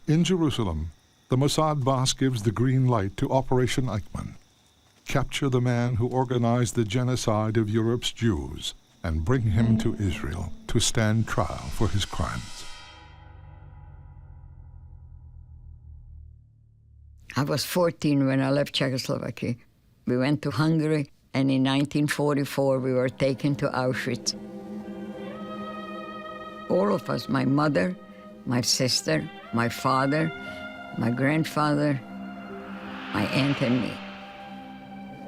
In Jerusalem, the Mossad boss gives the green light to Operation Eichmann. Capture the man who organized the genocide of Europe's Jews and bring him to Israel to stand trial for his crimes. I was 14 when I left Czechoslovakia. We went to Hungary, and in 1944 we were taken to Auschwitz. All of us, my mother, my sister, my father, my grandfather, my aunt and me,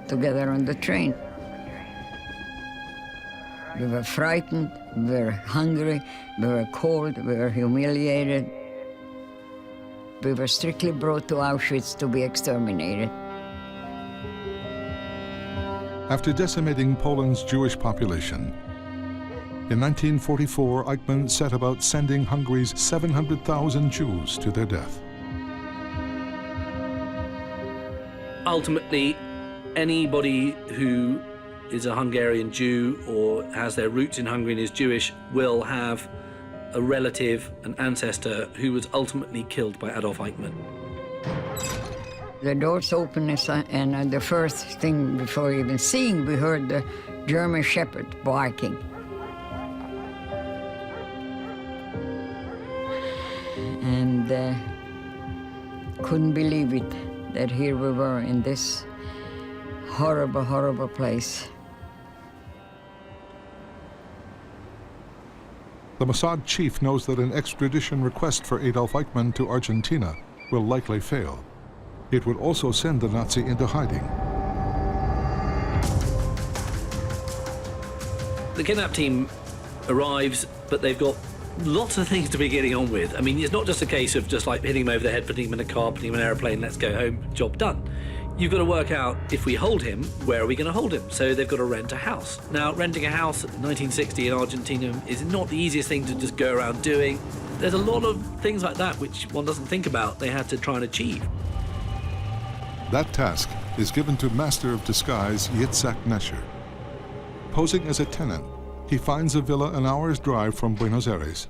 together on the train. We were frightened, we were hungry, we were cold, we were humiliated. We were strictly brought to Auschwitz to be exterminated. After decimating Poland's Jewish population, in 1944, Eichmann set about sending Hungary's 700,000 Jews to their death. Ultimately, anybody who is a Hungarian Jew or has their roots in Hungary and is Jewish will have a relative, an ancestor, who was ultimately killed by Adolf Eichmann. The doors opened, and the first thing before even seeing, we heard the German shepherd barking. And couldn't believe it, that here we were in this horrible, horrible place. The Mossad chief knows that an extradition request for Adolf Eichmann to Argentina will likely fail. It would also send the Nazi into hiding. The kidnap team arrives, but they've got lots of things to be getting on with. I mean, it's not just a case of just like hitting him over the head, putting him in a car, putting him in an airplane, let's go home, job done. You've got to work out, if we hold him, where are we going to hold him? So they've got to rent a house. Now, renting a house in 1960 in Argentina is not the easiest thing to just go around doing. There's a lot of things like that which one doesn't think about they had to try and achieve. That task is given to Master of Disguise Yitzhak Nesher. Posing as a tenant, he finds a villa an hour's drive from Buenos Aires.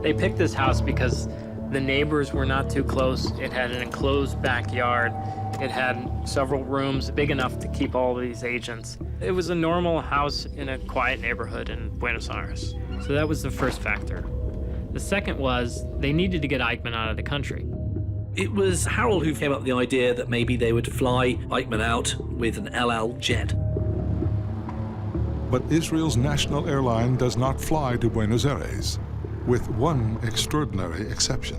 They picked this house because the neighbors were not too close. It had an enclosed backyard. It had several rooms big enough to keep all these agents. It was a normal house in a quiet neighborhood in Buenos Aires. So that was the first factor. The second was they needed to get Eichmann out of the country. It was Harold who came up with the idea that maybe they would fly Eichmann out with an El Al jet. But Israel's national airline does not fly to Buenos Aires, with one extraordinary exception.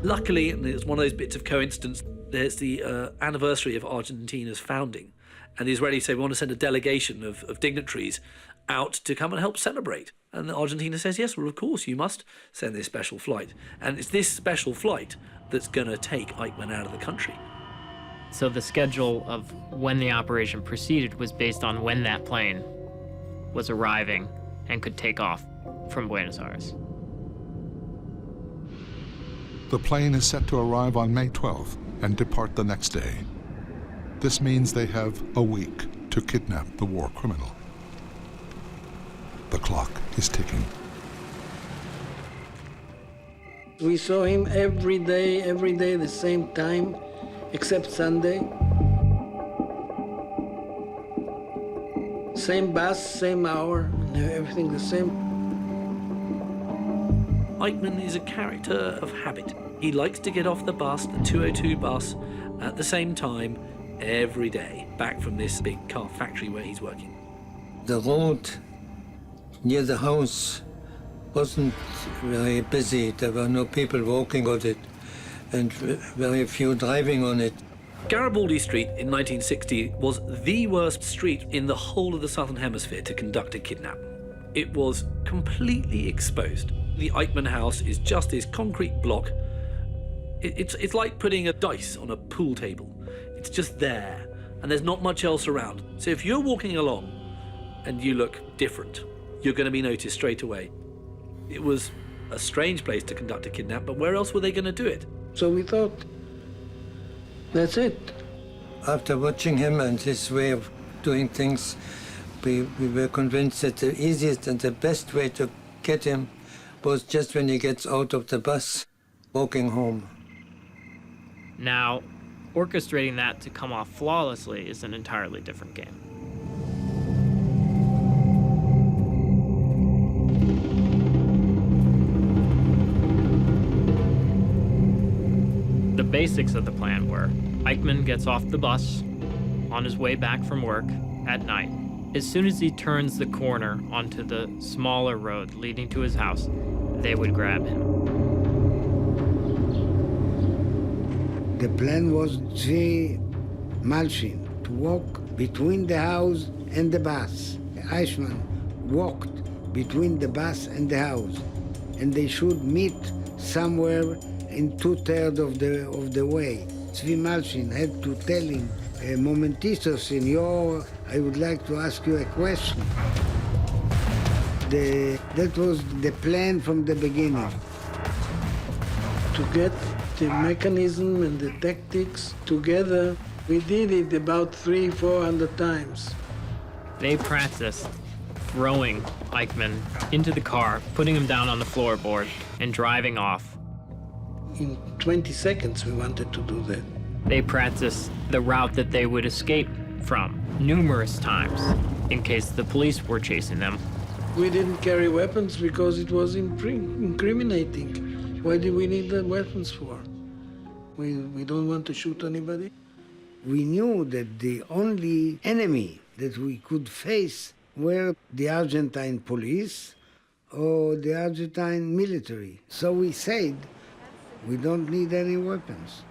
Luckily, and it's one of those bits of coincidence, there's the anniversary of Argentina's founding, and the Israelis say we want to send a delegation of dignitaries out to come and help celebrate. And Argentina says, yes, well, of course, you must send this special flight. And it's this special flight that's going to take Eichmann out of the country. So the schedule of when the operation proceeded was based on when that plane was arriving and could take off from Buenos Aires. The plane is set to arrive on May 12th and depart the next day. This means they have a week to kidnap the war criminal. The clock is ticking. We saw him every day, the same time, except Sunday. Same bus, same hour, everything the same. Eichmann is a character of habit. He likes to get off the bus, the 202 bus, at the same time every day, back from this big car factory where he's working. The road near the house wasn't very busy. There were no people walking on it, and very few driving on it. Garibaldi Street in 1960 was the worst street in the whole of the Southern Hemisphere to conduct a kidnap. It was completely exposed. The Eichmann house is just this concrete block. It's like putting a dice on a pool table. It's just there, and there's not much else around. So if you're walking along and you look different, you're going to be noticed straight away. It was a strange place to conduct a kidnap, but where else were they going to do it? So we thought, that's it. After watching him and his way of doing things, we were convinced that the easiest and the best way to get him was just when he gets out of the bus, walking home. Now, orchestrating that to come off flawlessly is an entirely different game. The basics of the plan were Eichmann gets off the bus on his way back from work at night. As soon as he turns the corner onto the smaller road leading to his house, they would grab him. The plan was J. Malshin to walk between the house and the bus. Eichmann walked between the bus and the house, and they should meet somewhere in 2/3 of the way. Zvi Malshin had to tell him, Momentito, senor, I would like to ask you a question. That was the plan from the beginning. To get the mechanism and the tactics together, we did it about 300-400 times. They practiced throwing Eichmann into the car, putting him down on the floorboard, and driving off. In 20 seconds, we wanted to do that. They practiced the route that they would escape from numerous times in case the police were chasing them. We didn't carry weapons because it was incriminating. Why do we need the weapons for? We don't want to shoot anybody? We knew that the only enemy that we could face were the Argentine police or the Argentine military. So we said, we don't need any weapons.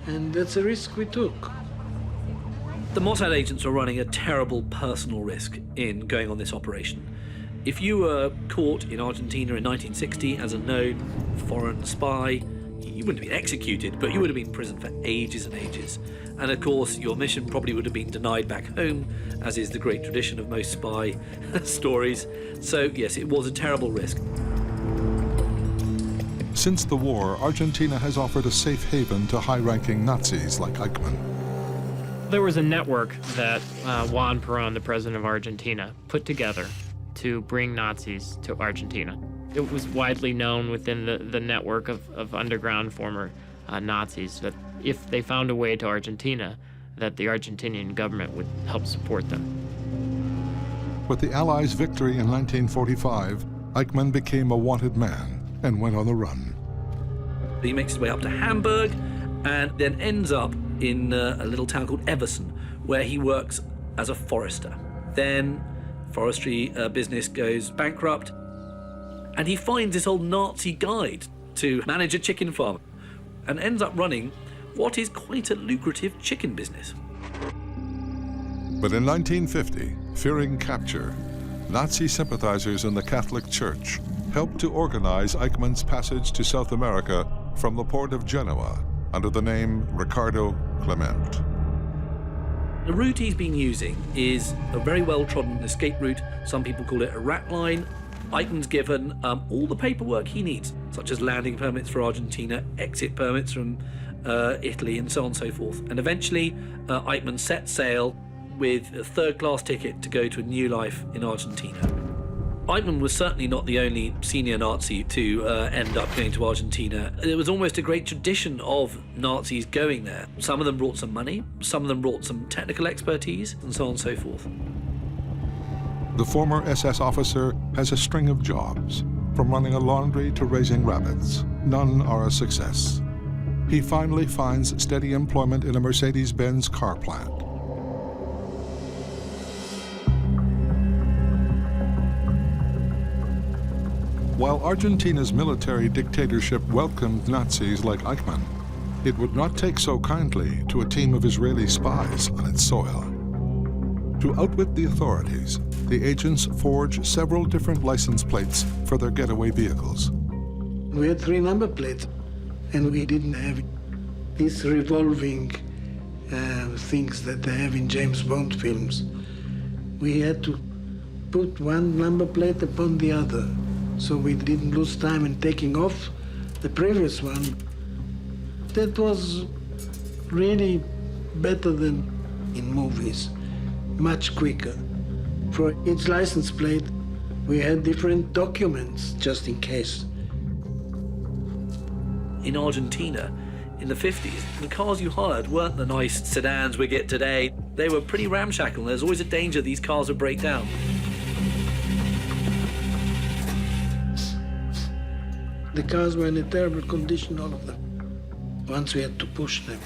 And that's a risk we took. The Mossad agents are running a terrible personal risk in going on this operation. If you were caught in Argentina in 1960 as a known foreign spy, you wouldn't have been executed, but you would have been in prison for ages and ages. And of course, your mission probably would have been denied back home, as is the great tradition of most spy stories. So yes, it was a terrible risk. Since the war, Argentina has offered a safe haven to high-ranking Nazis like Eichmann. There was a network that Juan Perón, the president of Argentina, put together to bring Nazis to Argentina. It was widely known within the network of underground former Nazis that if they found a way to Argentina, that the Argentinian government would help support them. With the Allies' victory in 1945, Eichmann became a wanted man and went on the run. He makes his way up to Hamburg and then ends up in a little town called Everson, where he works as a forester. Then forestry business goes bankrupt, and he finds this old Nazi guide to manage a chicken farm and ends up running what is quite a lucrative chicken business. But in 1950, fearing capture, Nazi sympathizers in the Catholic Church helped to organize Eichmann's passage to South America from the port of Genoa under the name Ricardo Clement. The route he's been using is a very well-trodden escape route. Some people call it a rat line. Eichmann's given all the paperwork he needs, such as landing permits for Argentina, exit permits from Italy, and so on and so forth. And eventually, Eichmann set sail with a third-class ticket to go to a new life in Argentina. Eichmann was certainly not the only senior Nazi to end up going to Argentina. There was almost a great tradition of Nazis going there. Some of them brought some money, some of them brought some technical expertise, and so on and so forth. The former SS officer has a string of jobs, from running a laundry to raising rabbits. None are a success. He finally finds steady employment in a Mercedes-Benz car plant. While Argentina's military dictatorship welcomed Nazis like Eichmann, it would not take so kindly to a team of Israeli spies on its soil. To outwit the authorities, the agents forge several different license plates for their getaway vehicles. We had 3 number plates, and we didn't have these revolving things that they have in James Bond films. We had to put one number plate upon the other, so we didn't lose time in taking off the previous one. That was really better than in movies, much quicker. For each license plate, we had different documents, just in case. In Argentina, in the 50s, the cars you hired weren't the nice sedans we get today. They were pretty ramshackle, and there's always a danger these cars would break down. The cars were in a terrible condition, all of them. Once we had to push them.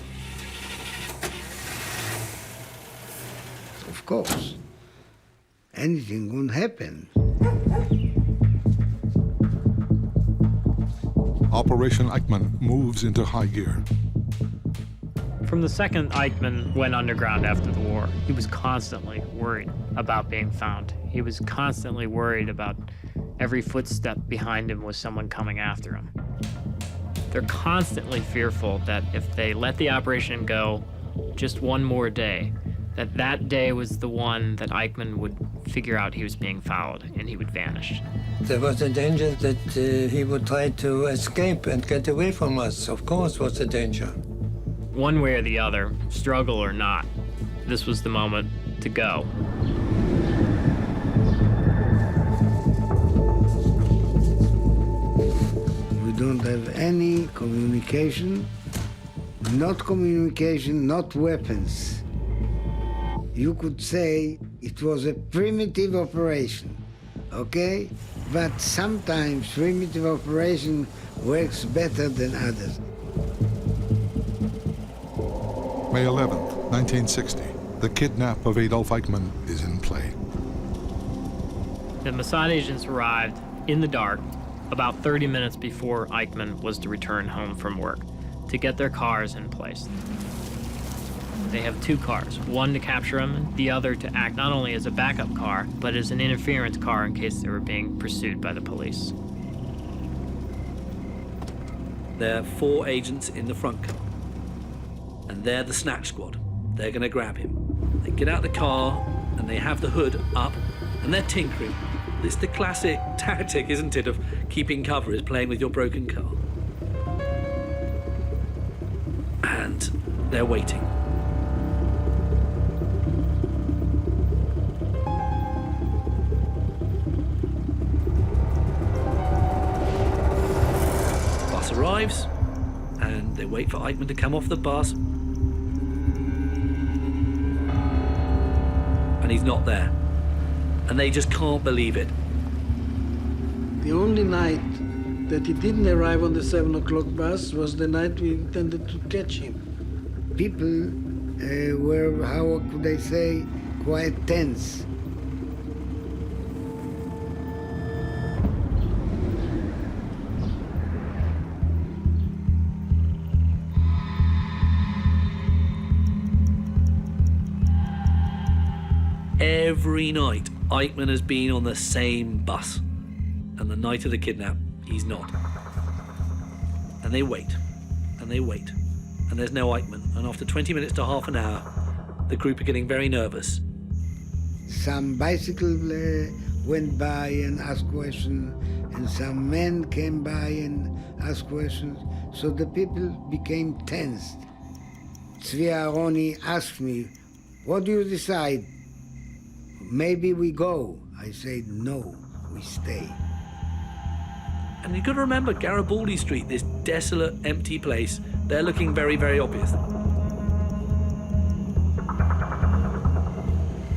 Of course, anything could happen. Operation Eichmann moves into high gear. From the second Eichmann went underground after the war, he was constantly worried about being found. He was constantly worried about every footstep behind him was someone coming after him. They're constantly fearful that if they let the operation go just one more day, that day was the one that Eichmann would figure out he was being followed and he would vanish. There was a danger that he would try to escape and get away from us. Of course, was a danger. One way or the other, struggle or not, this was the moment to go. We don't have any communication, not weapons. You could say it was a primitive operation. okay? But sometimes primitive operation works better than others. May 11th, 1960. The kidnap of Adolf Eichmann is in play. The Mossad agents arrived in the dark about 30 minutes before Eichmann was to return home from work to get their cars in place. They have two cars, one to capture him, the other to act not only as a backup car, but as an interference car in case they were being pursued by the police. There are 4 agents in the front car, and they're the snatch squad. They're going to grab him. They get out the car, and they have the hood up, and they're tinkering. It's the classic tactic, isn't it, of keeping cover, is playing with your broken car. And they're waiting. Bus arrives, and they wait for Eichmann to come off the bus. And he's not there. And they just can't believe it. The only night that he didn't arrive on the 7 o'clock bus was the night we intended to catch him. People were, how could I say, quite tense. Every night, Eichmann has been on the same bus. And the night of the kidnap, he's not. And they wait, and they wait, and there's no Eichmann. And after 20 minutes to half an hour, the group are getting very nervous. Some bicycle went by and asked questions, and some men came by and asked questions. So the people became tensed. Tzvi Aharoni asked me, "What do you decide? Maybe we go." I said, "No, we stay." And you've got to remember Garibaldi Street, this desolate, empty place, they're looking very, very obvious.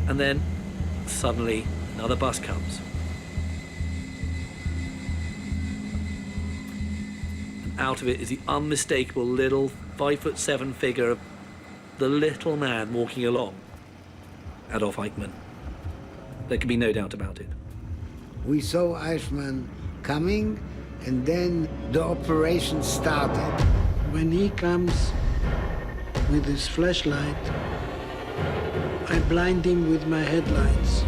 And then, suddenly, another bus comes. And out of it is the unmistakable little 5'7" figure of the little man walking along. Adolf Eichmann. There can be no doubt about it. We saw Eichmann coming, and then the operation started. When he comes with his flashlight, I blind him with my headlights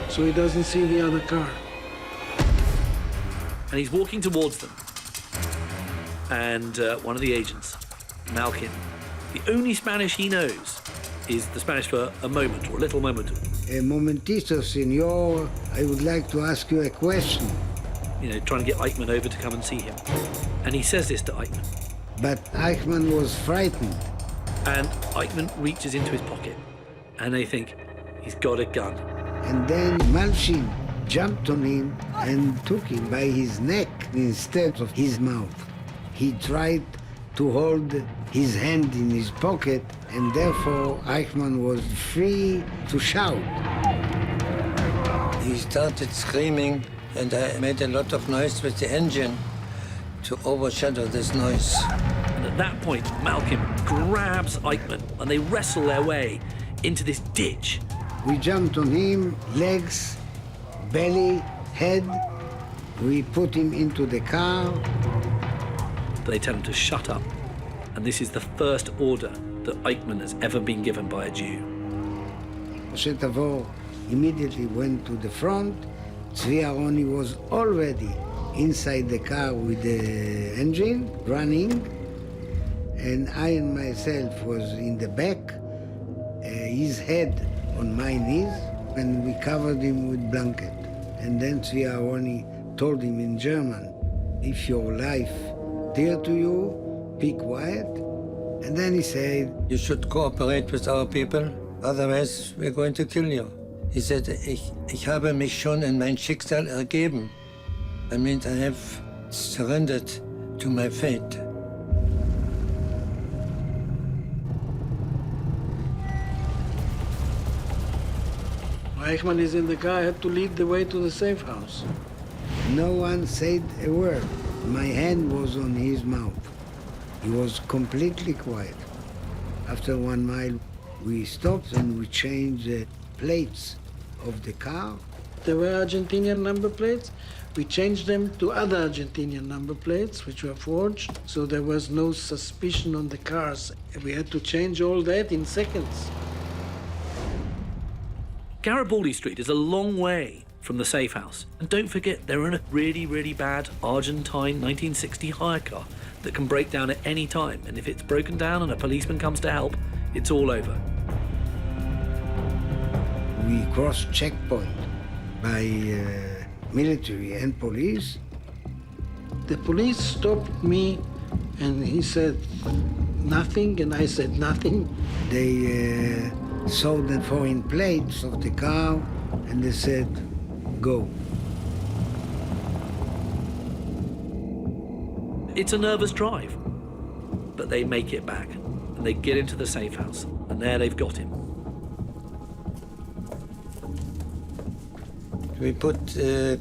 so he doesn't see the other car. And he's walking towards them. And one of the agents, Malkin, the only Spanish he knows is the Spanish for a moment, or a little moment. A momentito, senor, I would like to ask you a question. You know, trying to get Eichmann over to come and see him. And he says this to Eichmann. But Eichmann was frightened. And Eichmann reaches into his pocket. And they think, he's got a gun. And then Malkin jumped on him and took him by his neck instead of his mouth. He tried to hold his hand in his pocket, and therefore Eichmann was free to shout. He started screaming, and I made a lot of noise with the engine to overshadow this noise. And at that point, Malcolm grabs Eichmann, and they wrestle their way into this ditch. We jumped on him, legs, belly, head. We put him into the car. But they tell him to shut up. And this is the first order that Eichmann has ever been given by a Jew. Moshe Tavor immediately went to the front. Tzvi Aharoni was already inside the car with the engine running, and I and myself was in the back, his head on my knees, and we covered him with blanket. And then Tzvi Aharoni told him in German, "If your life dear to you, be quiet." And then he said, "You should cooperate with our people, otherwise we're going to kill you." He said, ich habe mich schon in mein Schicksal ergeben. I mean, I have surrendered to my fate. Eichmann is in the car, I had to lead the way to the safe house. No one said a word. My hand was on his mouth. He was completely quiet. After 1 mile, we stopped and we changed the plates of the car. There were Argentinian number plates. We changed them to other Argentinian number plates, which were forged, so there was no suspicion on the cars. We had to change all that in seconds. Garibaldi Street is a long way from the safe house. And don't forget, they're in a really, really bad Argentine 1960 hire car that can break down at any time. And if it's broken down and a policeman comes to help, it's all over. We crossed checkpoint by military and police. The police stopped me and he said nothing, and I said nothing. They saw the foreign plates of the car and they said, go. It's a nervous drive, but they make it back and they get into the safe house, and there they've got him. We put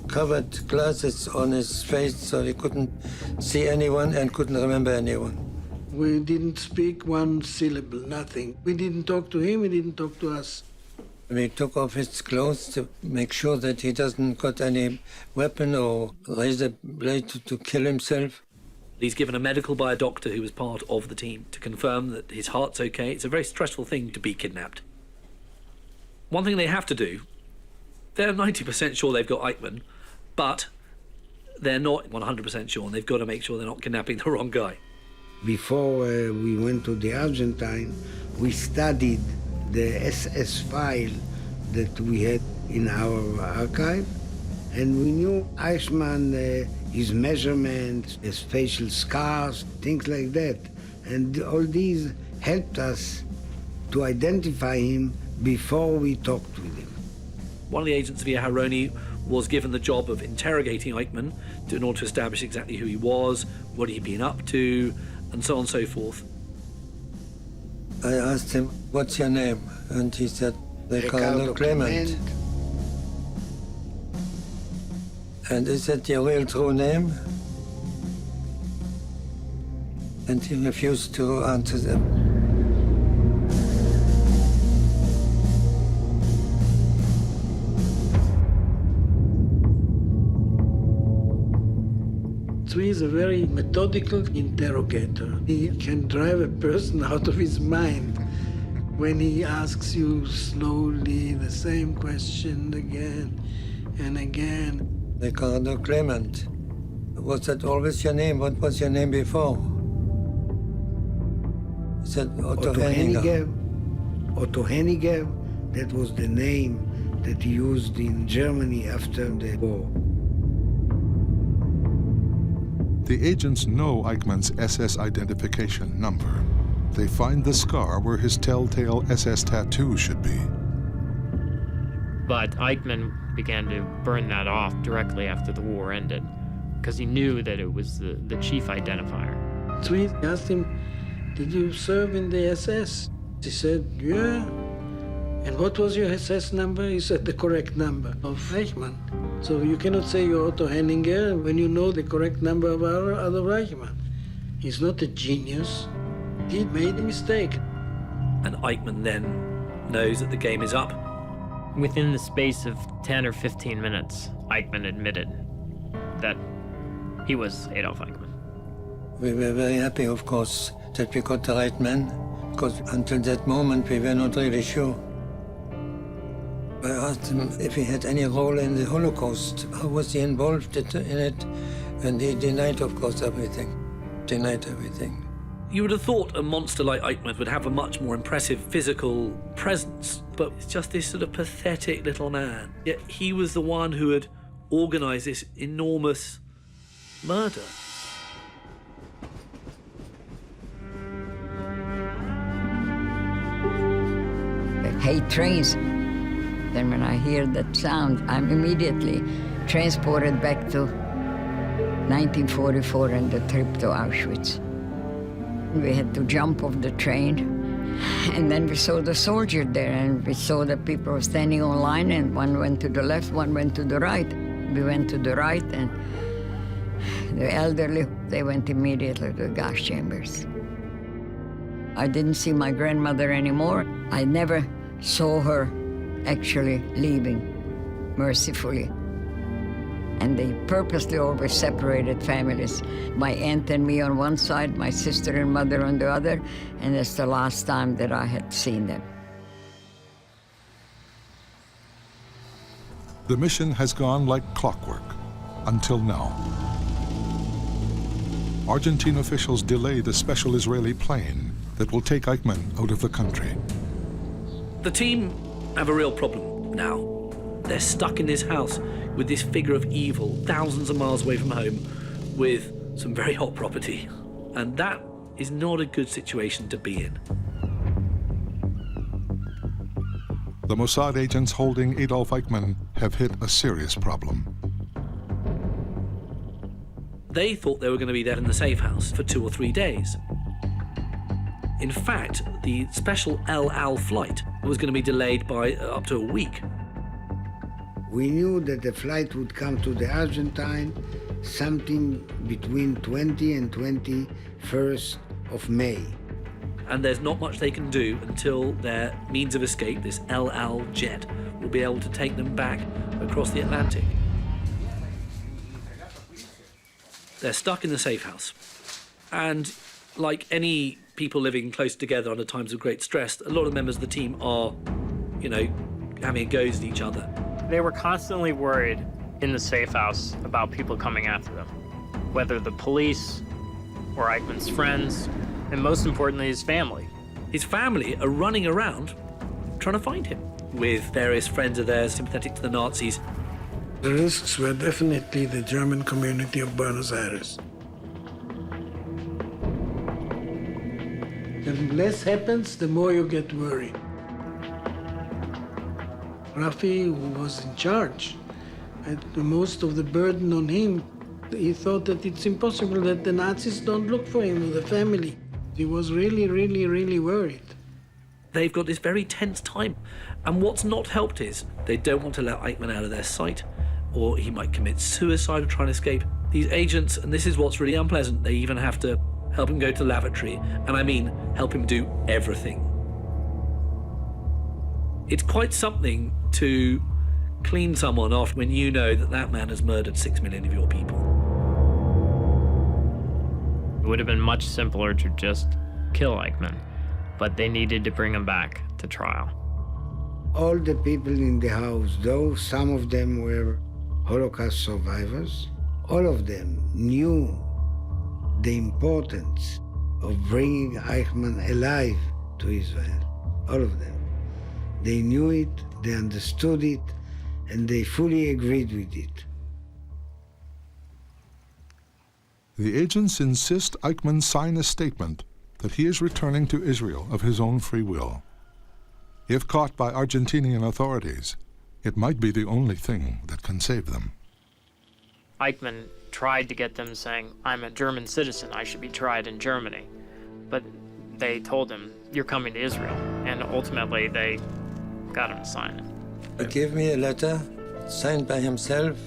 covered glasses on his face so he couldn't see anyone and couldn't remember anyone. We didn't speak one syllable, nothing. We didn't talk to him, he didn't talk to us. We took off his clothes to make sure that he doesn't got any weapon or razor blade to kill himself. He's given a medical by a doctor who was part of the team to confirm that his heart's okay. It's a very stressful thing to be kidnapped. One thing they have to do, they're 90% sure they've got Eichmann, but they're not 100% sure, and they've got to make sure they're not kidnapping the wrong guy. Before we went to the Argentine, we studied the SS file that we had in our archive, and we knew Eichmann, his measurements, his facial scars, things like that. And all these helped us to identify him before we talked with him. One of the agents, Via Haroni, was given the job of interrogating Eichmann in order to establish exactly who he was, what he'd been up to, and so on and so forth. I asked him, what's your name? And he said, Ricardo Clement. And is that your real true name? And he refused to answer them. He is a very methodical interrogator. He can drive a person out of his mind when he asks you slowly the same question again and again. Ricardo Clement. Was that always your name? What was your name before? He said Otto Henniger. Otto Henniger, that was the name that he used in Germany after the war. The agents know Eichmann's SS identification number. They find the scar where his telltale SS tattoo should be. But Eichmann began to burn that off directly after the war ended, because he knew that it was the chief identifier. So we asked him, did you serve in the SS? He said, yeah. And what was your SS number? He said, the correct number of Eichmann. So you cannot say you're Otto Henninger when you know the correct number of Adolf Eichmann. He's not a genius. He made a mistake. And Eichmann then knows that the game is up. Within the space of 10 or 15 minutes, Eichmann admitted that he was Adolf Eichmann. We were very happy, of course, that we got the right man, because until that moment we were not really sure. I asked him if he had any role in the Holocaust. How was he involved in it? And he denied, of course, everything. Denied everything. You would have thought a monster like Eichmann would have a much more impressive physical presence, but it's just this sort of pathetic little man. Yet he was the one who had organized this enormous murder. I hate trains. Then when I hear that sound, I'm immediately transported back to 1944 and the trip to Auschwitz. We had to jump off the train And then we saw the soldier there, and we saw that people were standing on line, and one went to the left, one went to the right. We went to the right, and the elderly, they went immediately to the gas chambers. I didn't see my grandmother anymore. I never saw her actually leaving, mercifully. And they purposely always separated families. My aunt and me on one side, my sister and mother on the other, and that's the last time that I had seen them. The mission has gone like clockwork until now. Argentine officials delay the special Israeli plane that will take Eichmann out of the country. The team have a real problem now. They're stuck in this house with this figure of evil thousands of miles away from home with some very hot property. And that is not a good situation to be in. The Mossad agents holding Adolf Eichmann have hit a serious problem. They thought they were going to be there in the safe house for 2 or 3 days. In fact, the special El Al flight was going to be delayed by up to a week. We knew that the flight would come to the Argentine something between 20 and 21st of May. And there's not much they can do until their means of escape, this El Al jet, will be able to take them back across the Atlantic. They're stuck in the safe house. And like any people living close together under times of great stress, a lot of members of the team are, having goes at each other. They were constantly worried in the safe house about people coming after them, whether the police or Eichmann's friends, and most importantly, his family. His family are running around trying to find him, with various friends of theirs sympathetic to the Nazis. The risks were definitely the German community of Buenos Aires. The less happens, the more you get worried. Rafi, who was in charge, had most of the burden on him. He thought that it's impossible that the Nazis don't look for him or the family. He was really, really, really worried. They've got this very tense time. And what's not helped is they don't want to let Eichmann out of their sight, or he might commit suicide or try and escape. These agents, and this is what's really unpleasant, they even have to help him go to the lavatory, and I mean help him do everything. It's quite something to clean someone off when you know that that man has murdered 6 million of your people. It would have been much simpler to just kill Eichmann, but they needed to bring him back to trial. All the people in the house, though some of them were Holocaust survivors, all of them knew the importance of bringing Eichmann alive to Israel. All of them. They knew it, they understood it, and they fully agreed with it. The agents insist Eichmann sign a statement that he is returning to Israel of his own free will. If caught by Argentinian authorities, it might be the only thing that can save them. Eichmann tried to get them saying, I'm a German citizen, I should be tried in Germany. But they told him, you're coming to Israel. And ultimately, they got him to sign it. He gave me a letter signed by himself.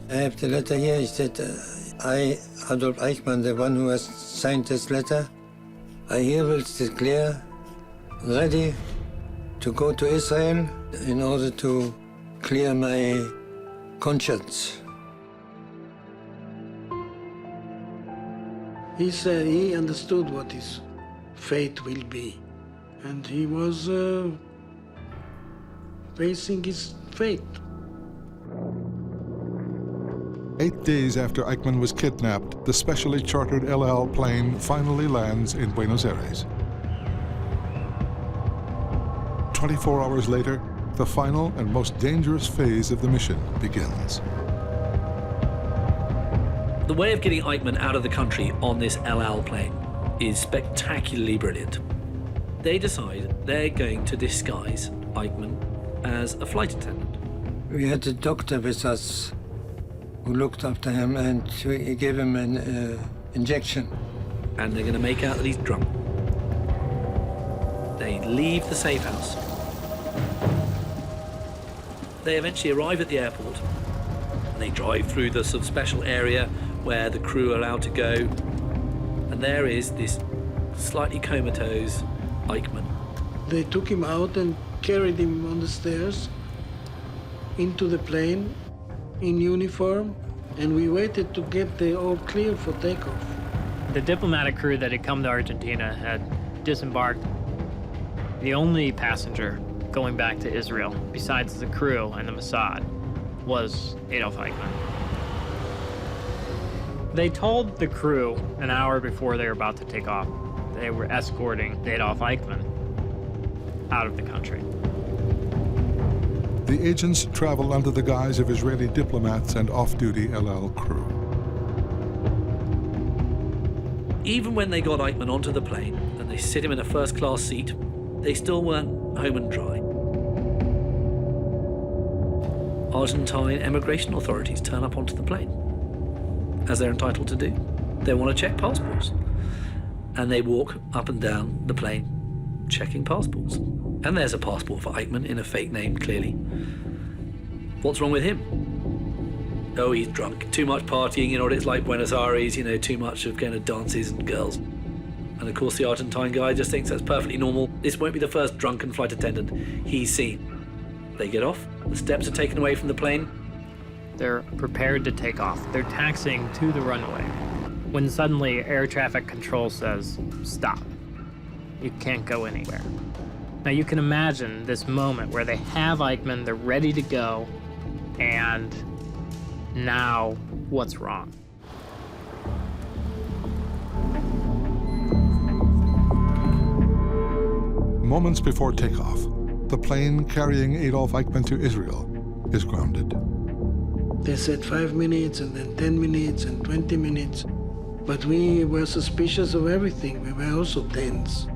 I have the letter here. He said, I, Adolf Eichmann, the one who has signed this letter, I herewith declare ready to go to Israel in order to clear my conscience. He said he understood what his fate will be, and he was facing his fate. 8 days after Eichmann was kidnapped, the specially chartered El Al plane finally lands in Buenos Aires. 24 hours later, the final and most dangerous phase of the mission begins. The way of getting Eichmann out of the country on this El Al plane is spectacularly brilliant. They decide they're going to disguise Eichmann as a flight attendant. We had a doctor with us who looked after him, and he gave him an injection. And they're going to make out that he's drunk. They leave the safe house. They eventually arrive at the airport, and they drive through the sort of special area where the crew are allowed to go. And there is this slightly comatose Eichmann. They took him out and carried him on the stairs into the plane in uniform, and we waited to get the all clear for takeoff. The diplomatic crew that had come to Argentina had disembarked. The only passenger going back to Israel, besides the crew and the Mossad, was Adolf Eichmann. They told the crew an hour before they were about to take off they were escorting Adolf Eichmann out of the country. The agents travel under the guise of Israeli diplomats and off-duty El Al crew. Even when they got Eichmann onto the plane and they sit him in a first-class seat, they still weren't home and dry. Argentine immigration authorities turn up onto the plane, as they're entitled to do. They want to check passports. And they walk up and down the plane, checking passports. And there's a passport for Eichmann in a fake name, clearly. What's wrong with him? Oh, he's drunk, too much partying, you know what it's like Buenos Aires, you know, too much of kind of dances and girls. And of course the Argentine guy just thinks that's perfectly normal. This won't be the first drunken flight attendant he's seen. They get off, the steps are taken away from the plane. They're prepared to take off. They're taxiing to the runway, when suddenly air traffic control says, stop. You can't go anywhere. Now you can imagine this moment where they have Eichmann, they're ready to go, and now what's wrong? Moments before takeoff, the plane carrying Adolf Eichmann to Israel is grounded. They said 5 minutes and then 10 minutes and 20 minutes. But we were suspicious of everything. We were also tense.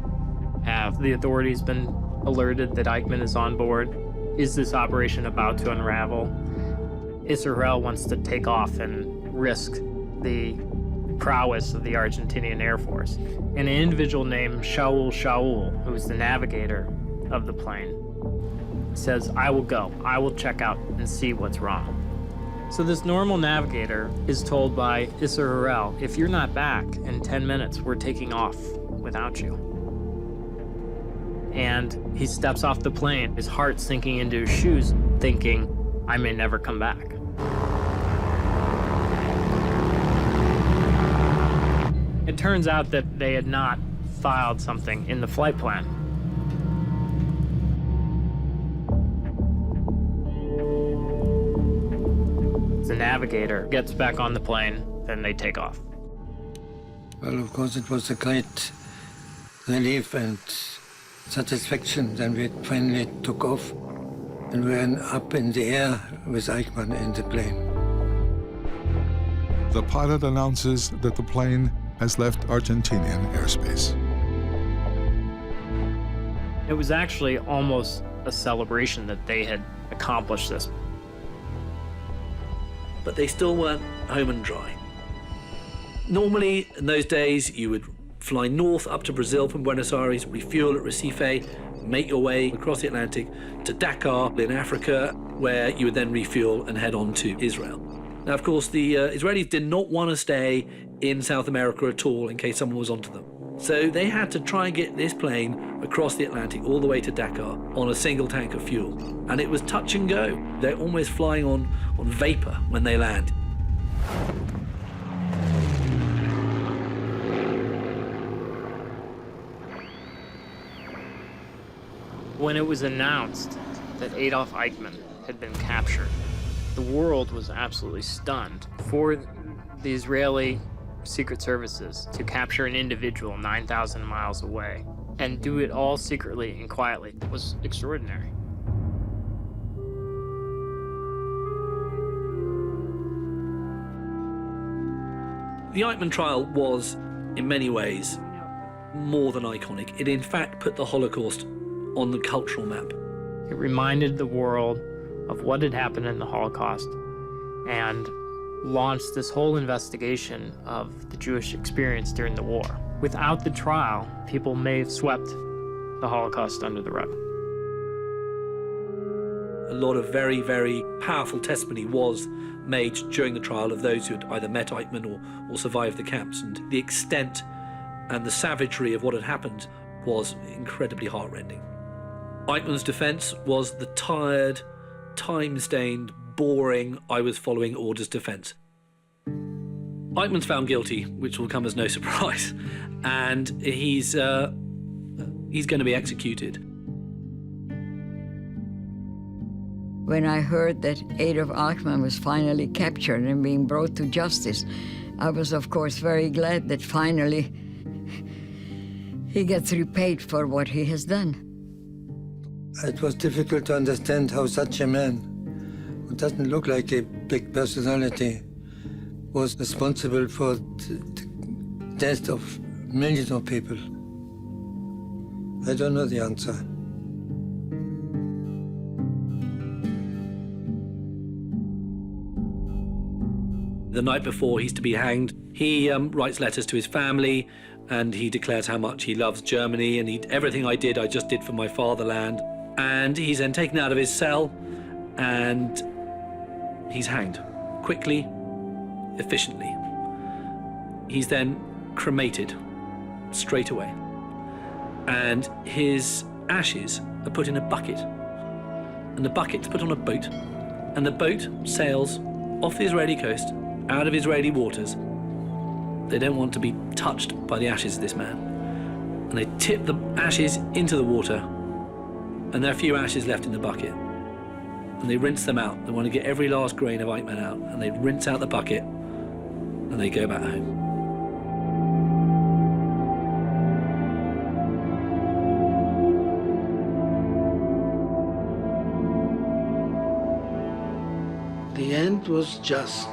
Have the authorities been alerted that Eichmann is on board? Is this operation about to unravel? Israel wants to take off and risk the prowess of the Argentinian Air Force. And an individual named Shaul, who's the navigator of the plane, says, I will go. I will check out and see what's wrong. So this normal navigator is told by Israel, if you're not back in 10 minutes, we're taking off without you. And he steps off the plane, his heart sinking into his shoes, thinking, I may never come back. It turns out that they had not filed something in the flight plan. The navigator gets back on the plane, then they take off. Well, of course, it was a great relief and satisfaction. Then we finally took off and we were up in the air with Eichmann in the plane. The pilot announces that the plane has left Argentinian airspace. It was actually almost a celebration that they had accomplished this. But they still weren't home and dry. Normally, in those days, you would fly north up to Brazil from Buenos Aires, refuel at Recife, make your way across the Atlantic to Dakar in Africa, where you would then refuel and head on to Israel. Now, of course, the Israelis did not want to stay in South America at all in case someone was onto them. So they had to try and get this plane across the Atlantic all the way to Dakar on a single tank of fuel. And it was touch and go. They're almost flying on vapor when they land. When it was announced that Adolf Eichmann had been captured, the world was absolutely stunned. For the Israeli Secret Services to capture an individual 9,000 miles away and do it all secretly and quietly was extraordinary. The Eichmann trial was, in many ways, more than iconic. It in fact put the Holocaust on the cultural map. It reminded the world of what had happened in the Holocaust and launched this whole investigation of the Jewish experience during the war. Without the trial, people may have swept the Holocaust under the rug. A lot of very, very powerful testimony was made during the trial of those who had either met Eichmann or survived the camps, and the extent and the savagery of what had happened was incredibly heartrending. Eichmann's defense was the tired, time-stained, boring, I was following orders defense. Eichmann's found guilty, which will come as no surprise, and he's going to be executed. When I heard that Adolf Eichmann was finally captured and being brought to justice, I was, of course, very glad that finally he gets repaid for what he has done. It was difficult to understand how such a man, who doesn't look like a big personality, was responsible for the death of millions of people. I don't know the answer. The night before he's to be hanged, he writes letters to his family, and he declares how much he loves Germany, and everything I did, I just did for my fatherland. And he's then taken out of his cell, and he's hanged quickly, efficiently. He's then cremated straight away, and his ashes are put in a bucket, and the bucket's put on a boat, and the boat sails off the Israeli coast, out of Israeli waters. They don't want to be touched by the ashes of this man, and they tip the ashes into the water, and there are a few ashes left in the bucket, and they rinse them out. They want to get every last grain of Eichmann out, and they rinse out the bucket, and they go back home. The end was just.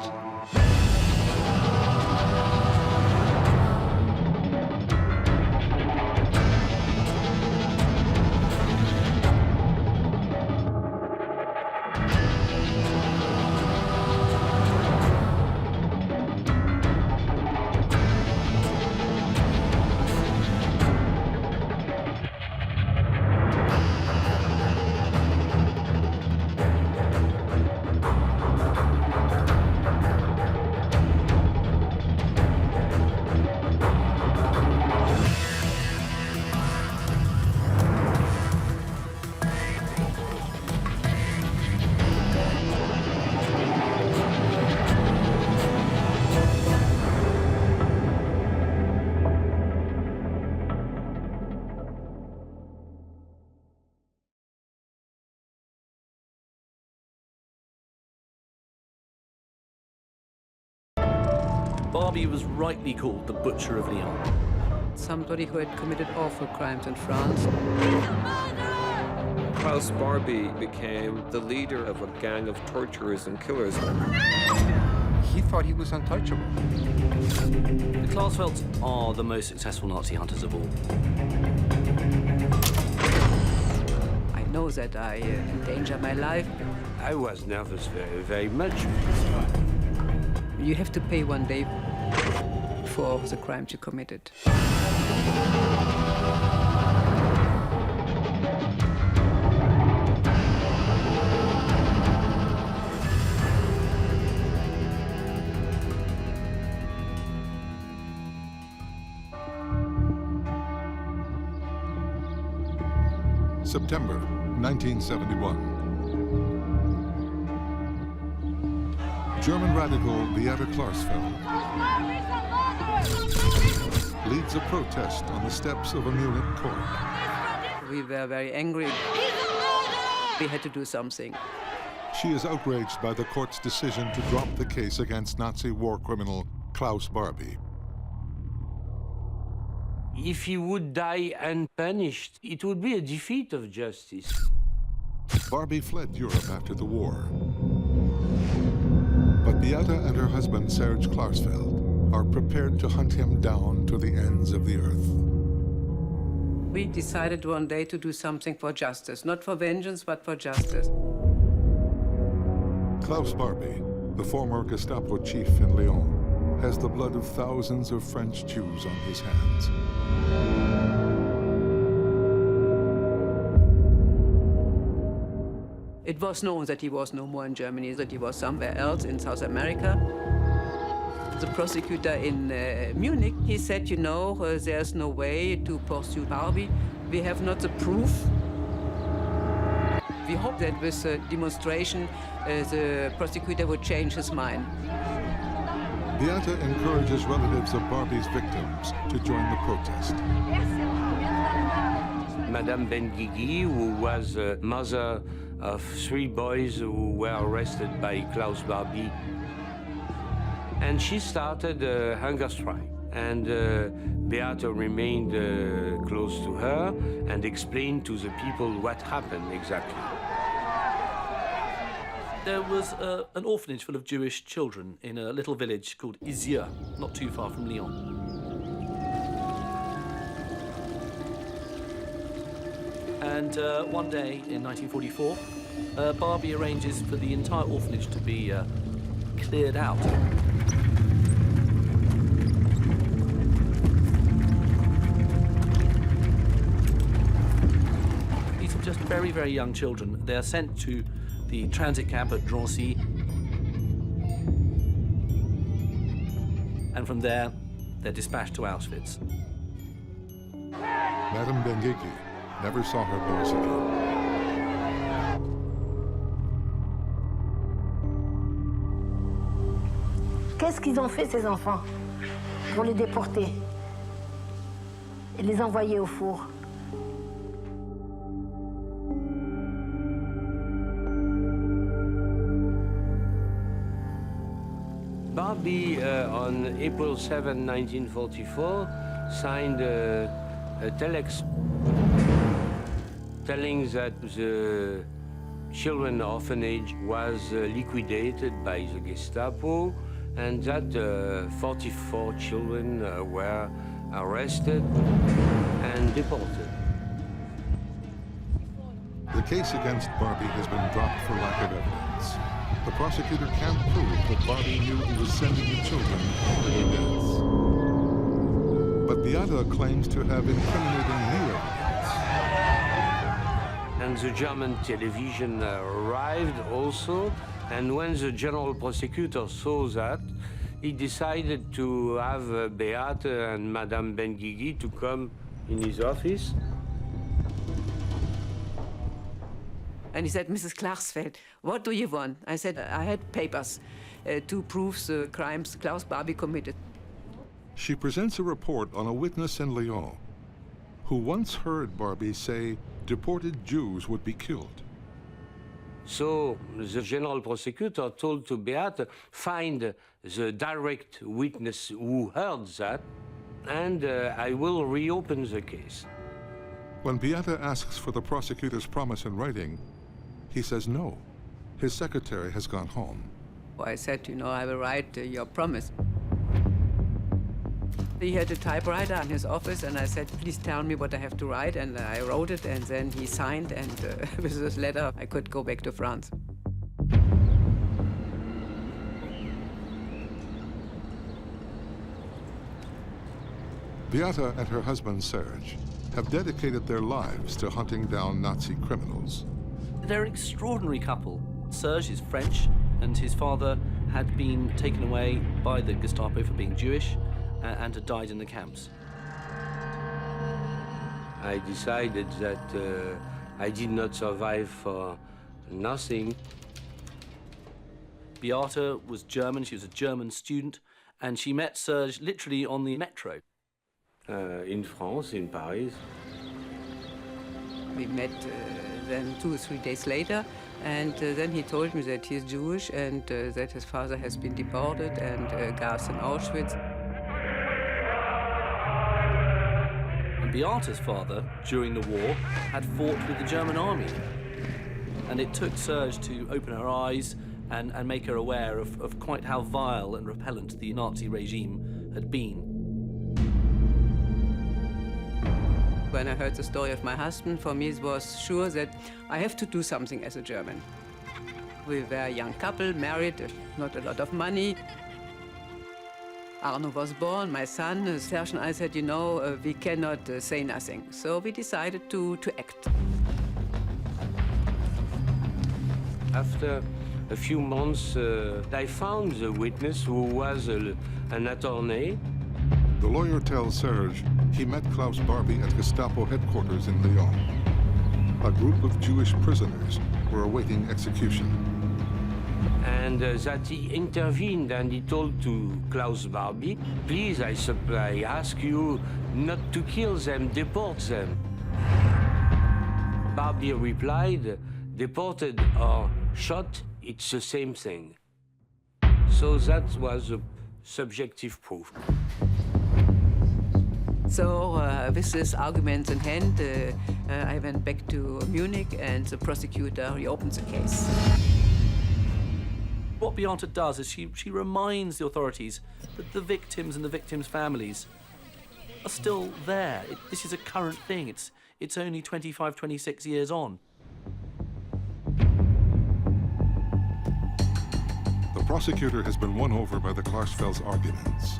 Barbie was rightly called the Butcher of Lyon. Somebody who had committed awful crimes in France. Klaus Barbie became the leader of a gang of torturers and killers. He thought he was untouchable. The Klausfelds are the most successful Nazi hunters of all. I know that I endanger my life. I was nervous very, very much. You have to pay one day for the crimes you committed. September 1971. German radical Beata Klarsfeld leads a protest on the steps of a Munich court. We were very angry. We had to do something. She is outraged by the court's decision to drop the case against Nazi war criminal Klaus Barbie. If he would die unpunished, it would be a defeat of justice. Barbie fled Europe after the war. But Beata and her husband, Serge Klarsfeld, are prepared to hunt him down to the ends of the earth. We decided one day to do something for justice, not for vengeance, but for justice. Klaus Barbie, the former Gestapo chief in Lyon, has the blood of thousands of French Jews on his hands. It was known that he was no more in Germany, that he was somewhere else in South America. The prosecutor in Munich, he said, you know, there's no way to pursue Barbie. We have not the proof. We hope that with the demonstration, the prosecutor would change his mind. Beate encourages relatives of Barbie's victims to join the protest. Madame Benguigui, who was the mother of 3 boys who were arrested by Klaus Barbie. And she started a hunger strike. And Beate remained close to her and explained to the people what happened exactly. There was an orphanage full of Jewish children in a little village called Isieux, not too far from Lyon. And one day in 1944, Barbie arranges for the entire orphanage to be cleared out. These are just very, very young children. They are sent to the transit camp at Drancy. And from there, they're dispatched to Auschwitz. Madame Benguigui never saw her boys again. Qu'est-ce qu'ils ont fait, ces enfants, pour les déporter et les envoyer au four? Barbie, on April 7, 1944, signed a telex telling that the children orphanage was liquidated by the Gestapo and that 44 children were arrested and deported. The case against Barbie has been dropped for lack of evidence. The prosecutor can't prove that Barbie knew he was sending the children to their deaths. But Beate claims to have incriminating new evidence. And the German television arrived also, and when the general prosecutor saw that, he decided to have Beate and Madame Benguigui to come in his office. And he said, Mrs. Klarsfeld, what do you want? I said, I had papers to prove the crimes Klaus Barbie committed. She presents a report on a witness in Lyon who once heard Barbie say deported Jews would be killed. So the general prosecutor told to Beate, find the direct witness who heard that, and I will reopen the case. When Beate asks for the prosecutor's promise in writing, he says no. His secretary has gone home. I said, you know, I will write your promise. He had a typewriter in his office, and I said, please tell me what I have to write, and I wrote it, and then he signed, and with this letter, I could go back to France. Beate and her husband, Serge, have dedicated their lives to hunting down Nazi criminals. They're an extraordinary couple. Serge is French, and his father had been taken away by the Gestapo for being Jewish and had died in the camps. I decided that I did not survive for nothing. Beate was German, she was a German student, and she met Serge literally on the metro. In France, in Paris. We met then 2 or 3 days later, and then he told me that he's Jewish and that his father has been deported and gassed in Auschwitz. And Beate's father, during the war, had fought with the German army. And it took Serge to open her eyes and make her aware of quite how vile and repellent the Nazi regime had been. When I heard the story of my husband, for me it was sure that I have to do something as a German. We were a young couple, married, not a lot of money. Arno was born, my son. Serge and I said, you know, we cannot say nothing. So we decided to act. After a few months, I found the witness who was an attorney. The lawyer tells Serge he met Klaus Barbie at Gestapo headquarters in Lyon. A group of Jewish prisoners were awaiting execution. And that he intervened and he told to Klaus Barbie, please, I ask you not to kill them, deport them. Barbie replied, deported or shot, it's the same thing. So that was a subjective proof. So with this argument in hand, I went back to Munich and the prosecutor reopened the case. What Beata does is she reminds the authorities that the victims and the victims' families are still there. This is a current thing. It's only 25, 26 years on. The prosecutor has been won over by the Klarsfeld's arguments.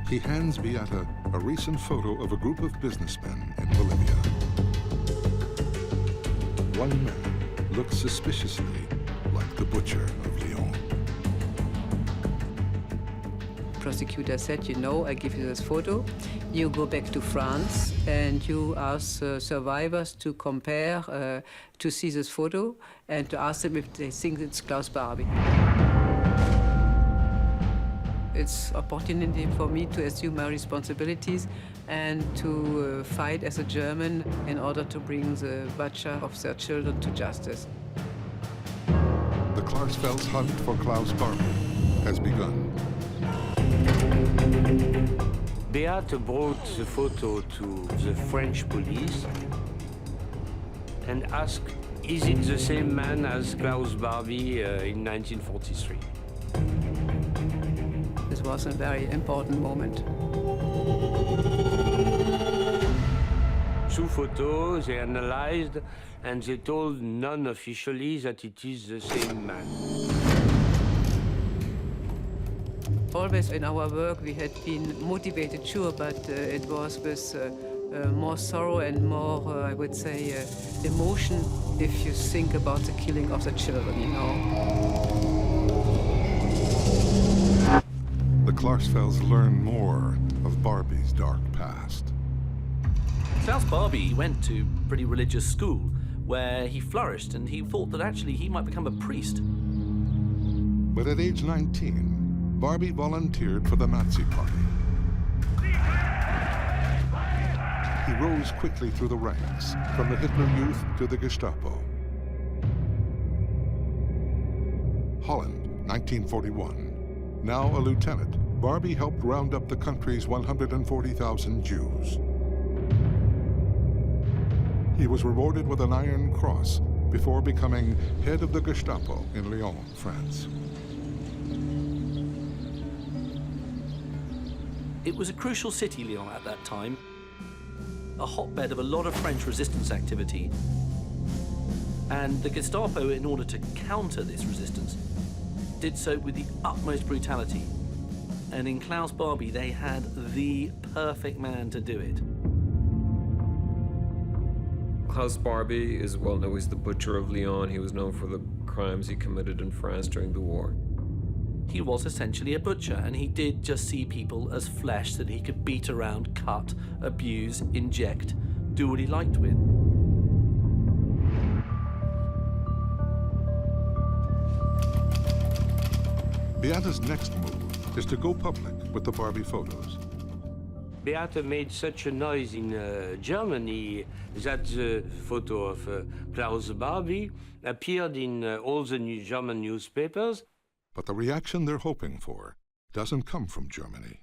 He hands Beata a recent photo of a group of businessmen in Bolivia. One man looks suspiciously like the butcher of Lyon. Prosecutor said, you know, I give you this photo, you go back to France and you ask survivors to compare, to see this photo and to ask them if they think it's Klaus Barbie. It's opportunity for me to assume my responsibilities and to fight as a German in order to bring the butcher of their children to justice. The Klarsfeld's hunt for Klaus Barbie has begun. Beata brought the photo to the French police and asked, is it the same man as Klaus Barbie in 1943? This was a very important moment. Two photos, they analyzed, and they told non-officially that it is the same man. Always in our work we had been motivated, sure, but it was with more sorrow and more, I would say, emotion if you think about the killing of the children, you know. The Klarsfelds learn more of Barbie's dark past. Klaus Barbie went to pretty religious school where he flourished and he thought that actually he might become a priest. But at age 19, Barbie volunteered for the Nazi Party. He rose quickly through the ranks, from the Hitler Youth to the Gestapo. Holland, 1941. Now a lieutenant, Barbie helped round up the country's 140,000 Jews. He was rewarded with an Iron Cross before becoming head of the Gestapo in Lyon, France. It was a crucial city, Lyon, at that time, a hotbed of a lot of French resistance activity. And the Gestapo, in order to counter this resistance, did so with the utmost brutality. And in Klaus Barbie, they had the perfect man to do it. Klaus Barbie is well known as the Butcher of Lyon. He was known for the crimes he committed in France during the war. He was essentially a butcher, and he did just see people as flesh that he could beat around, cut, abuse, inject, do what he liked with. Beata's next move is to go public with the Barbie photos. Beata made such a noise in Germany that the photo of Klaus Barbie appeared in all the German newspapers. But the reaction they're hoping for doesn't come from Germany.